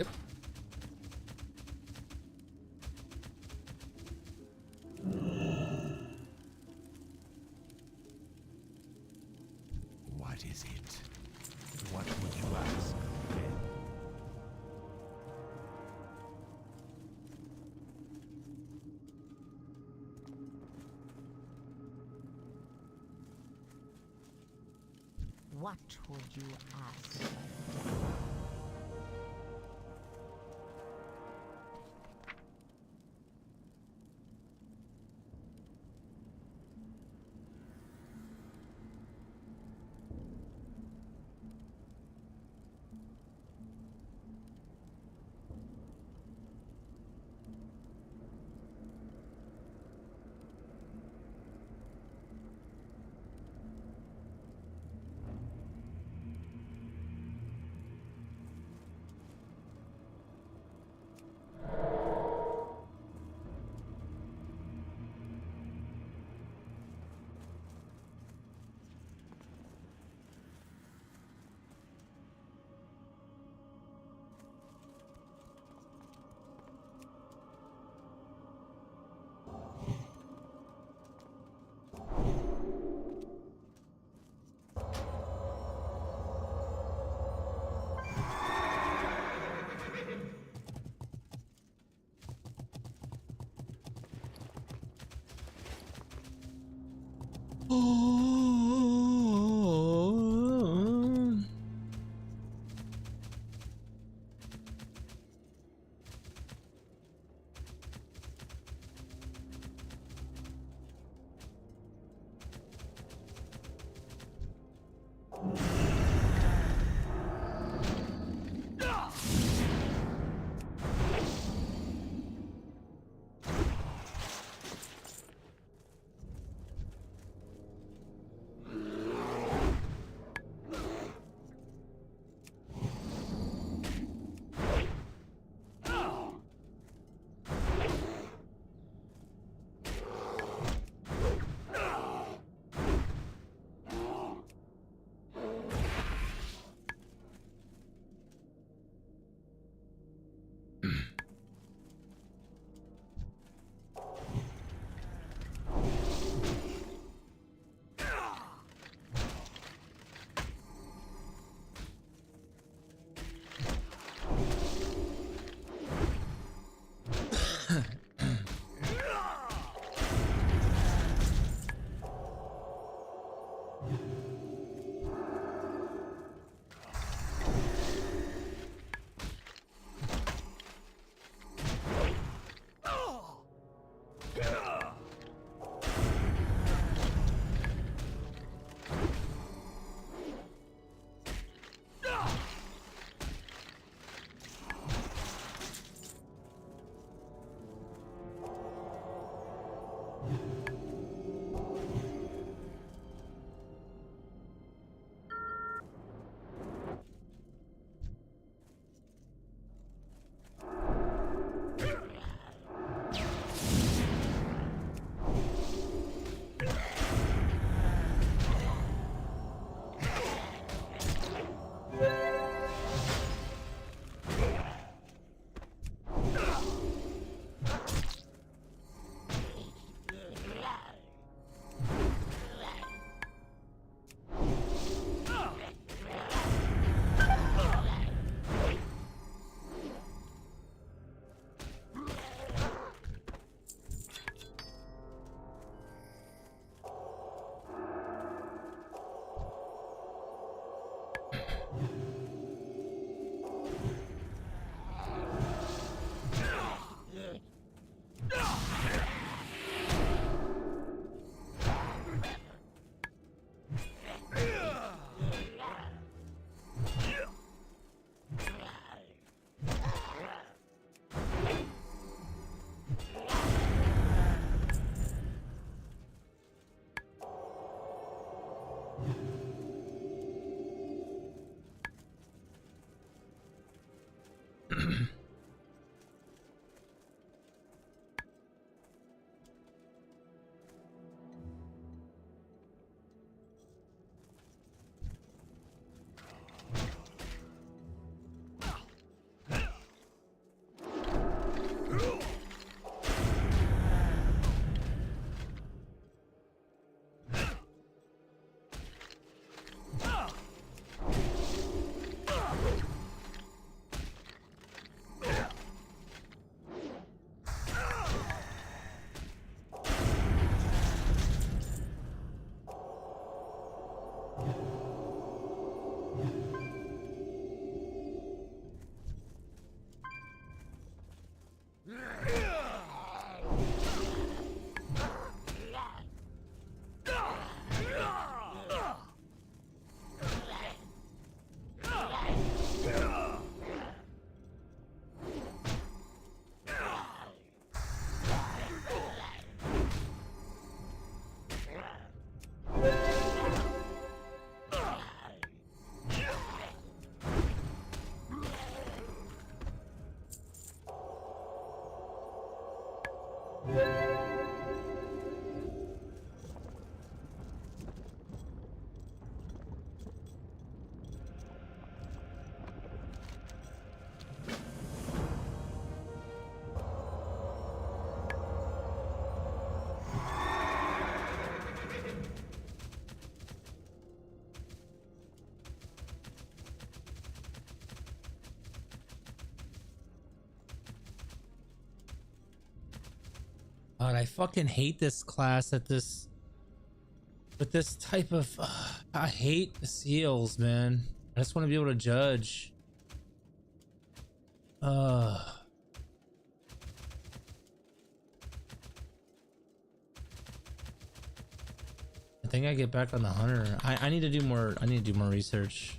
Yep. What is it? What would you ask? What would you ask? God, I fucking hate this class at this with this type of I hate the seals, man. I just want to be able to judge. I think I get back on the hunter. I need to do more. I need to do more research.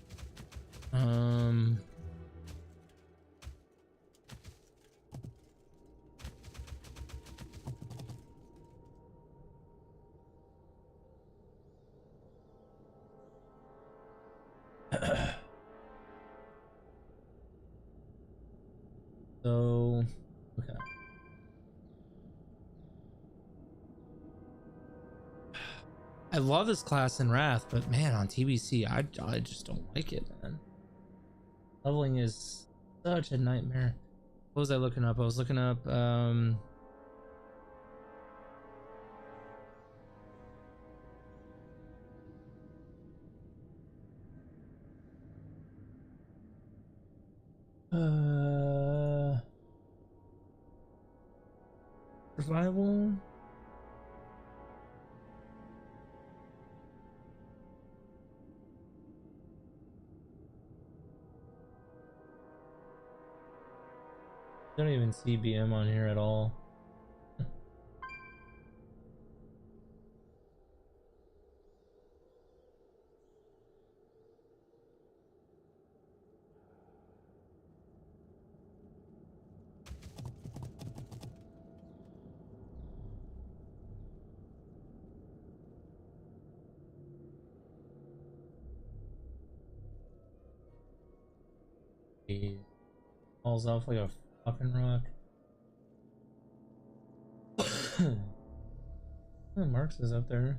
So, okay. I love this class in Wrath, but man, on TBC, I just don't like it, man. Leveling is such a nightmare. What was I looking up? I was looking up, survival. don't even see BM on here at all. He falls off like a fucking rock. Oh, Marx is up there.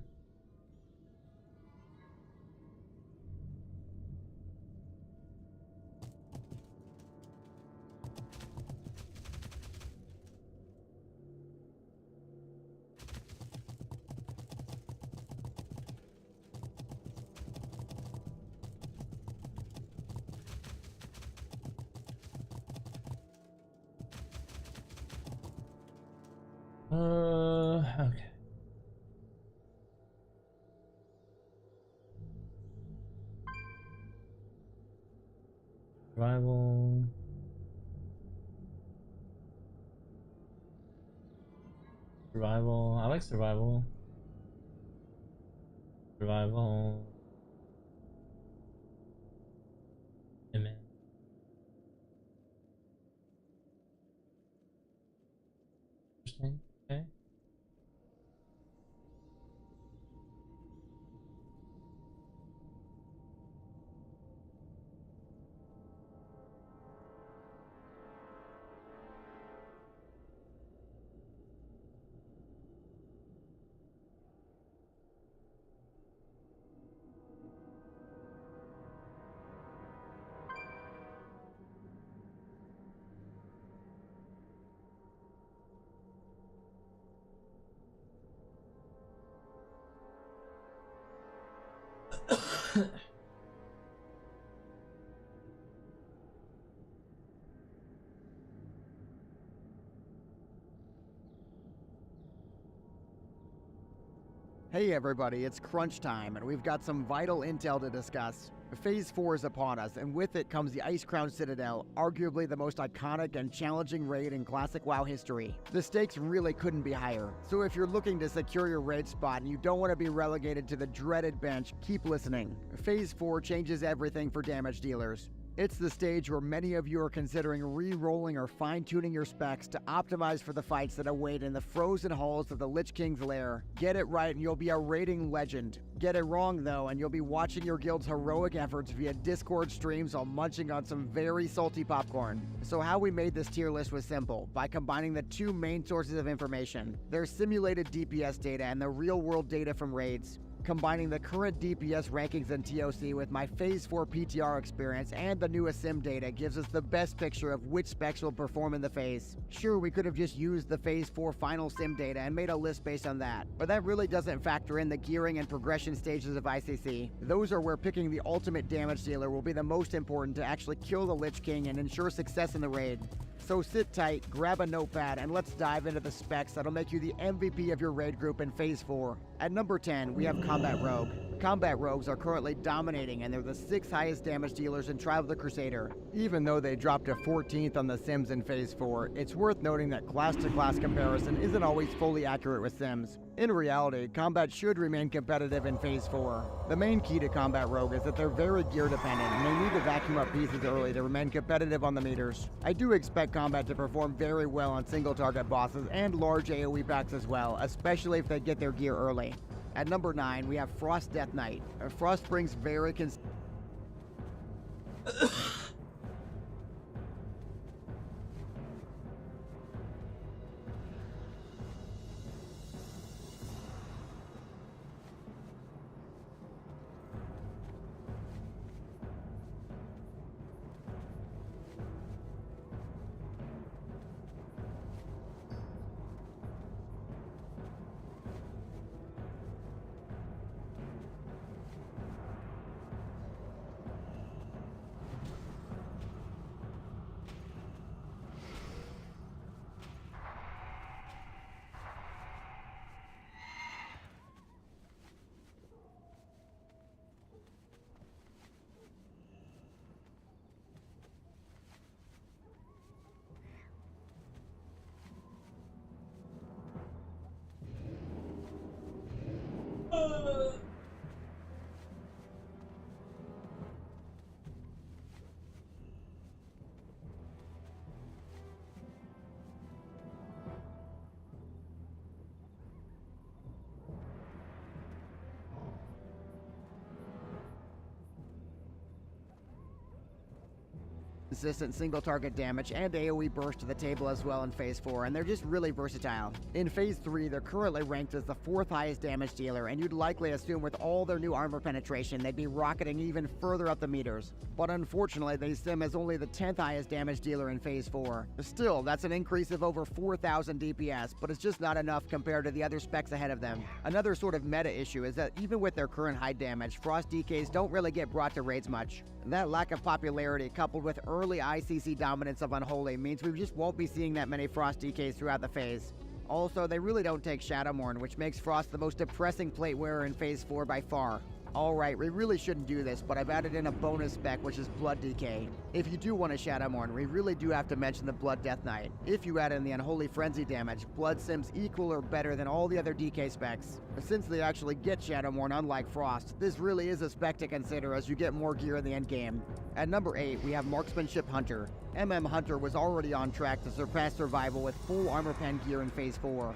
Okay. Survival. Survival. I like survival. Survival. Amen. Interesting. Okay. Hey everybody, it's crunch time, and we've got some vital intel to discuss. Phase 4 is upon us, and with it comes the Icecrown Citadel, arguably the most iconic and challenging raid in classic WoW history. The stakes really couldn't be higher, so if you're looking to secure your raid spot and you don't want to be relegated to the dreaded bench, keep listening. Phase 4 changes everything for damage dealers. It's the stage where many of you are considering re-rolling or fine-tuning your specs to optimize for the fights that await in the frozen halls of the Lich King's lair. Get it right and you'll be a raiding legend. Get it wrong though and you'll be watching your guild's heroic efforts via Discord streams while munching on some very salty popcorn. So how we made this tier list was simple, by combining the two main sources of information, their simulated DPS data and the real-world data from raids. Combining the current DPS rankings in TOC with my Phase 4 PTR experience and the newest sim data gives us the best picture of which specs will perform in the phase. Sure, we could have just used the Phase 4 final sim data and made a list based on that, but that really doesn't factor in the gearing and progression stages of ICC. Those are where picking the ultimate damage dealer will be the most important to actually kill the Lich King and ensure success in the raid. So sit tight, grab a notepad, and let's dive into the specs that'll make you the MVP of your raid group in Phase 4. At number 10, we have Combat Rogue. Combat Rogues are currently dominating, and they're the 6th highest damage dealers in Trial of the Crusader. Even though they dropped to 14th on the Sims in Phase 4, it's worth noting that class-to-class comparison isn't always fully accurate with Sims. In reality, Combat should remain competitive in Phase 4. The main key to Combat Rogue is that they're very gear dependent, and they need to vacuum up pieces early to remain competitive on the meters. I do expect Combat to perform very well on single-target bosses and large AoE packs as well, especially if they get their gear early. At number 9, we have Frost Death Knight. Frost brings very consistent single target damage, and AoE burst to the table as well in Phase 4, and they're just really versatile. In Phase 3, they're currently ranked as the 4th highest damage dealer, and you'd likely assume with all their new armor penetration, they'd be rocketing even further up the meters. But unfortunately, they sim as only the 10th highest damage dealer in Phase 4. Still, that's an increase of over 4,000 DPS, but it's just not enough compared to the other specs ahead of them. Another sort of meta issue is that even with their current high damage, Frost DKs don't really get brought to raids much. That lack of popularity, coupled with early ICC dominance of Unholy, means we just won't be seeing that many Frost DKs throughout the phase. Also, they really don't take Shadowmourne, which makes Frost the most depressing plate wearer in Phase 4 by far. Alright, we really shouldn't do this, but I've added in a bonus spec, which is Blood Decay. If you do want a Shadowmourne, we really do have to mention the Blood Death Knight. If you add in the Unholy Frenzy damage, Blood sims equal or better than all the other DK specs. Since they actually get Shadowmourne unlike Frost, this really is a spec to consider as you get more gear in the endgame. At number 8, we have Marksmanship Hunter. Hunter was already on track to surpass Survival with full armor pen gear in Phase 4.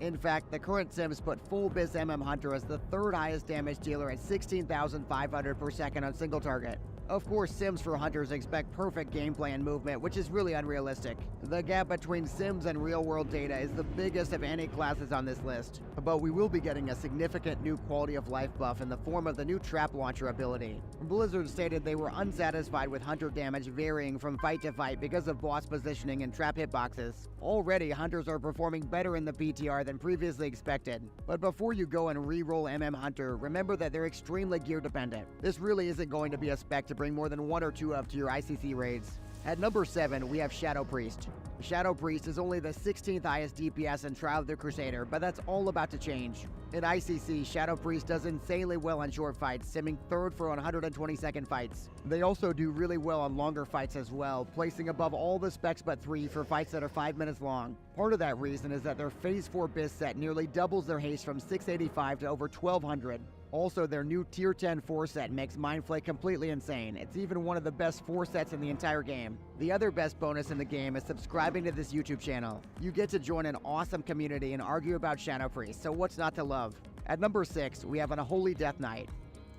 In fact, the current sims put full Biz Hunter as the 3rd highest damage dealer at 16,500 per second on single target. Of course, sims for hunters expect perfect gameplay and movement, which is really unrealistic. The gap between sims and real-world data is the biggest of any classes on this list, but we will be getting a significant new quality of life buff in the form of the new Trap Launcher ability. Blizzard stated they were unsatisfied with hunter damage varying from fight to fight because of boss positioning and trap hitboxes. Already, hunters are performing better in the PTR than previously expected. But before you go and re-roll Hunter, remember that they're extremely gear dependent. This really isn't going to be a spec to bring more than 1 or 2 up to your ICC raids. At number 7, we have Shadow Priest. Shadow Priest is only the 16th highest DPS in Trial of the Crusader, but that's all about to change. In ICC, Shadow Priest does insanely well on short fights, simming 3rd for 120-second fights. They also do really well on longer fights as well, placing above all the specs but 3 for fights that are 5 minutes long. Part of that reason is that their Phase 4 Biz set nearly doubles their haste from 685 to over 1200. Also, their new Tier 10 4 set makes Mindflake completely insane. It's even one of the best 4 sets in the entire game. The other best bonus in the game is subscribing to this YouTube channel. You get to join an awesome community and argue about Shadow Priest, so what's not to love? At number 6, we have an Unholy Death Knight.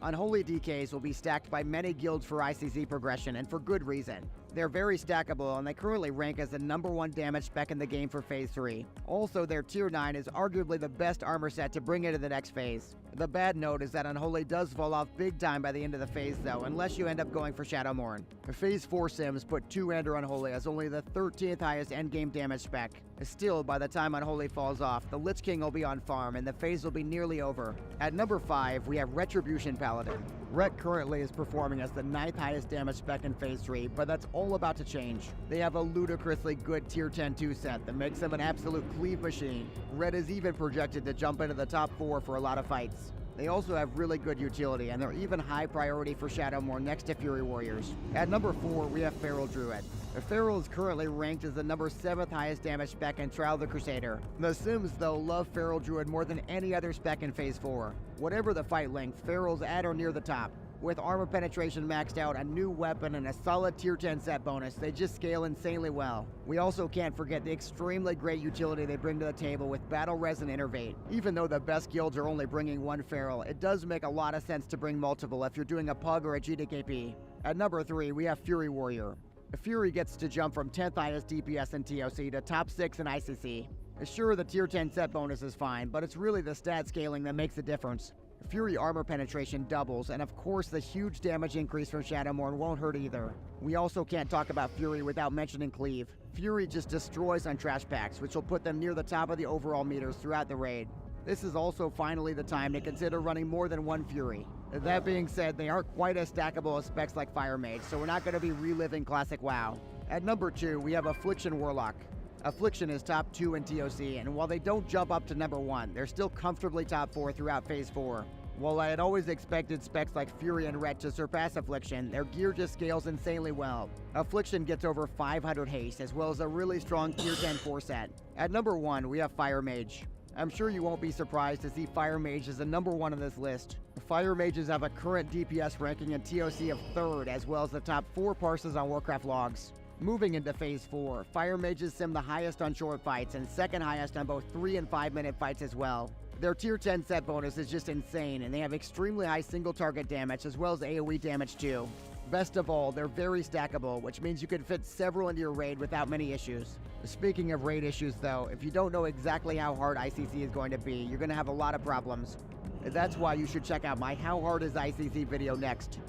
Unholy DKs will be stacked by many guilds for ICC progression, and for good reason. They're very stackable, and they currently rank as the number 1 damage spec in the game for Phase 3. Also, their Tier 9 is arguably the best armor set to bring into the next phase. The bad note is that Unholy does fall off big time by the end of the phase though, unless you end up going for Shadowmourne. Phase 4 sims put 2 Ender Unholy as only the 13th highest endgame damage spec. Still, by the time Unholy falls off, the Lich King will be on farm and the phase will be nearly over. At number 5, we have Retribution Paladin. Ret currently is performing as the 9th highest damage spec in Phase 3, but that's all about to change. They have a ludicrously good Tier 10 2 set that makes them an absolute cleave machine. Ret is even projected to jump into the top 4 for a lot of fights. They also have really good utility, and they're even high priority for Shadowmourne next to Fury Warriors. At number 4, we have Feral Druid. Feral is currently ranked as the number 7th highest damage spec in Trial of the Crusader. The Sims, though, love Feral Druid more than any other spec in Phase 4. Whatever the fight length, Feral's at or near the top. With armor penetration maxed out, a new weapon, and a solid Tier 10 set bonus, they just scale insanely well. We also can't forget the extremely great utility they bring to the table with Battle Res and Innervate. Even though the best guilds are only bringing 1 Feral, it does make a lot of sense to bring multiple if you're doing a Pug or a GDKP. At number 3, we have Fury Warrior. Fury gets to jump from 10th highest DPS in TOC to top 6 in ICC. Sure, the Tier 10 set bonus is fine, but it's really the stat scaling that makes the difference. Fury armor penetration doubles, and of course the huge damage increase from Shadowmourne won't hurt either. We also can't talk about Fury without mentioning Cleave. Fury just destroys on trash packs, which will put them near the top of the overall meters throughout the raid. This is also finally the time to consider running more than 1 Fury. That being said, they aren't quite as stackable as specs like Fire Mage, so we're not going to be reliving classic WoW. At number 2, we have Affliction Warlock. Affliction is top 2 in TOC, and while they don't jump up to number 1, they're still comfortably top 4 throughout Phase 4. While I had always expected specs like Fury and Ret to surpass Affliction, their gear just scales insanely well. Affliction gets over 500 haste, as well as a really strong Tier 10 4 set. At number 1, we have Fire Mage. I'm sure you won't be surprised to see Fire Mage as the number 1 on this list. Fire Mages have a current DPS ranking in TOC of 3rd, as well as the top 4 parses on Warcraft logs. Moving into Phase 4, Fire Mages sim the highest on short fights and 2nd highest on both 3 and 5 minute fights as well. Their Tier 10 set bonus is just insane, and they have extremely high single target damage as well as AoE damage too. Best of all, they're very stackable, which means you can fit several into your raid without many issues. Speaking of raid issues though, if you don't know exactly how hard ICC is going to be, you're going to have a lot of problems. That's why you should check out my How Hard is ICC video next.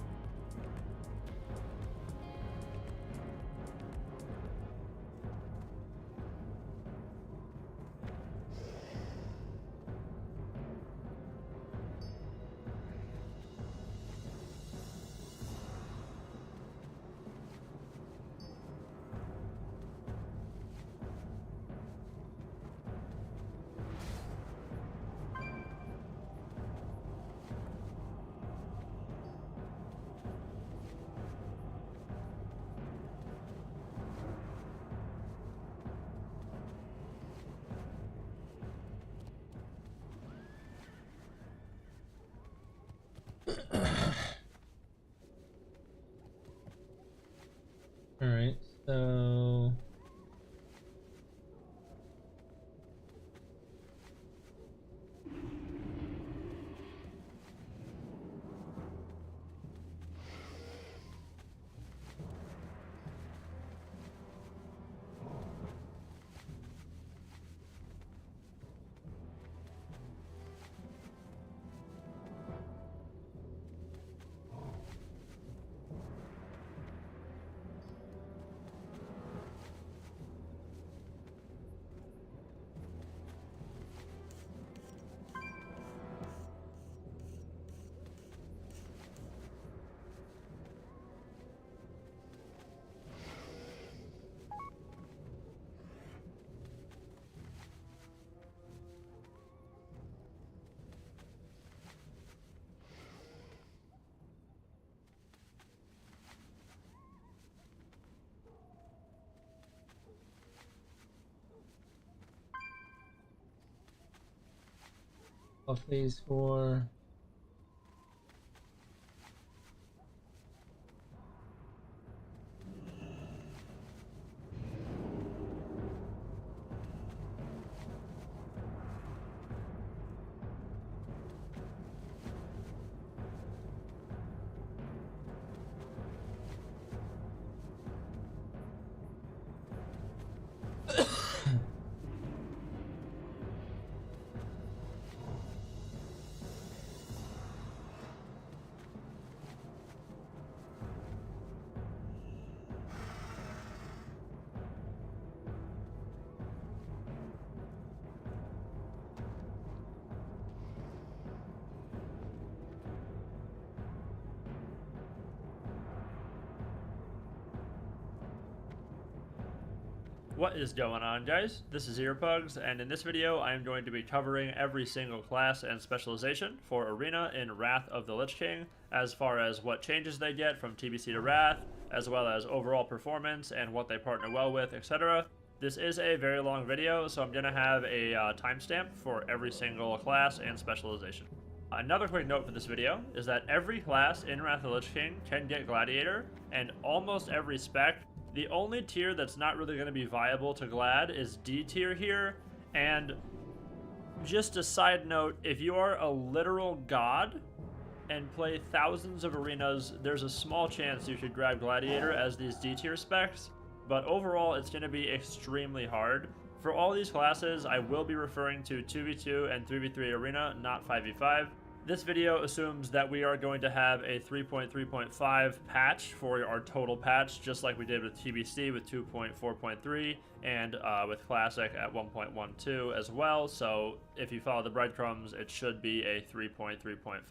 Alright, so... Phase 4. What is going on, guys? This is Earpugs, and in this video I am going to be covering every single class and specialization for Arena in Wrath of the Lich King, as far as what changes they get from TBC to Wrath, as well as overall performance and what they partner well with, etc. This is a very long video, so I'm going to have a timestamp for every single class and specialization. Another quick note for this video is that every class in Wrath of the Lich King can get Gladiator, and almost every spec. The only tier that's not really going to be viable to Glad is D tier here, and just a side note, if you are a literal god and play thousands of arenas, there's a small chance you should grab Gladiator as these D tier specs, but overall it's going to be extremely hard. For all these classes, I will be referring to 2v2 and 3v3 arena, not 5v5. This video assumes that we are going to have a 3.3.5 patch for our total patch, just like we did with TBC with 2.4.3 and with Classic at 1.12 as well. So if you follow the breadcrumbs, it should be a 3.3.5.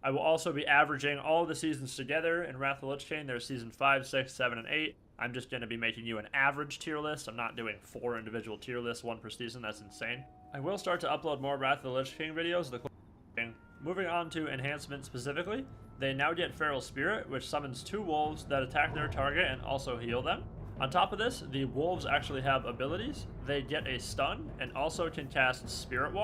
I will also be averaging all the seasons together in Wrath of the Lich King. There's season 5, 6, 7, and 8. I'm just going to be making you an average tier list. I'm not doing 4 individual tier lists, 1 per season. That's insane. I will start to upload more Wrath of the Lich King videos. Moving on to enhancement specifically, they now get Feral Spirit, which summons 2 wolves that attack their target and also heal them. On top of this, the wolves actually have abilities. They get a stun and also can cast Spirit Walk.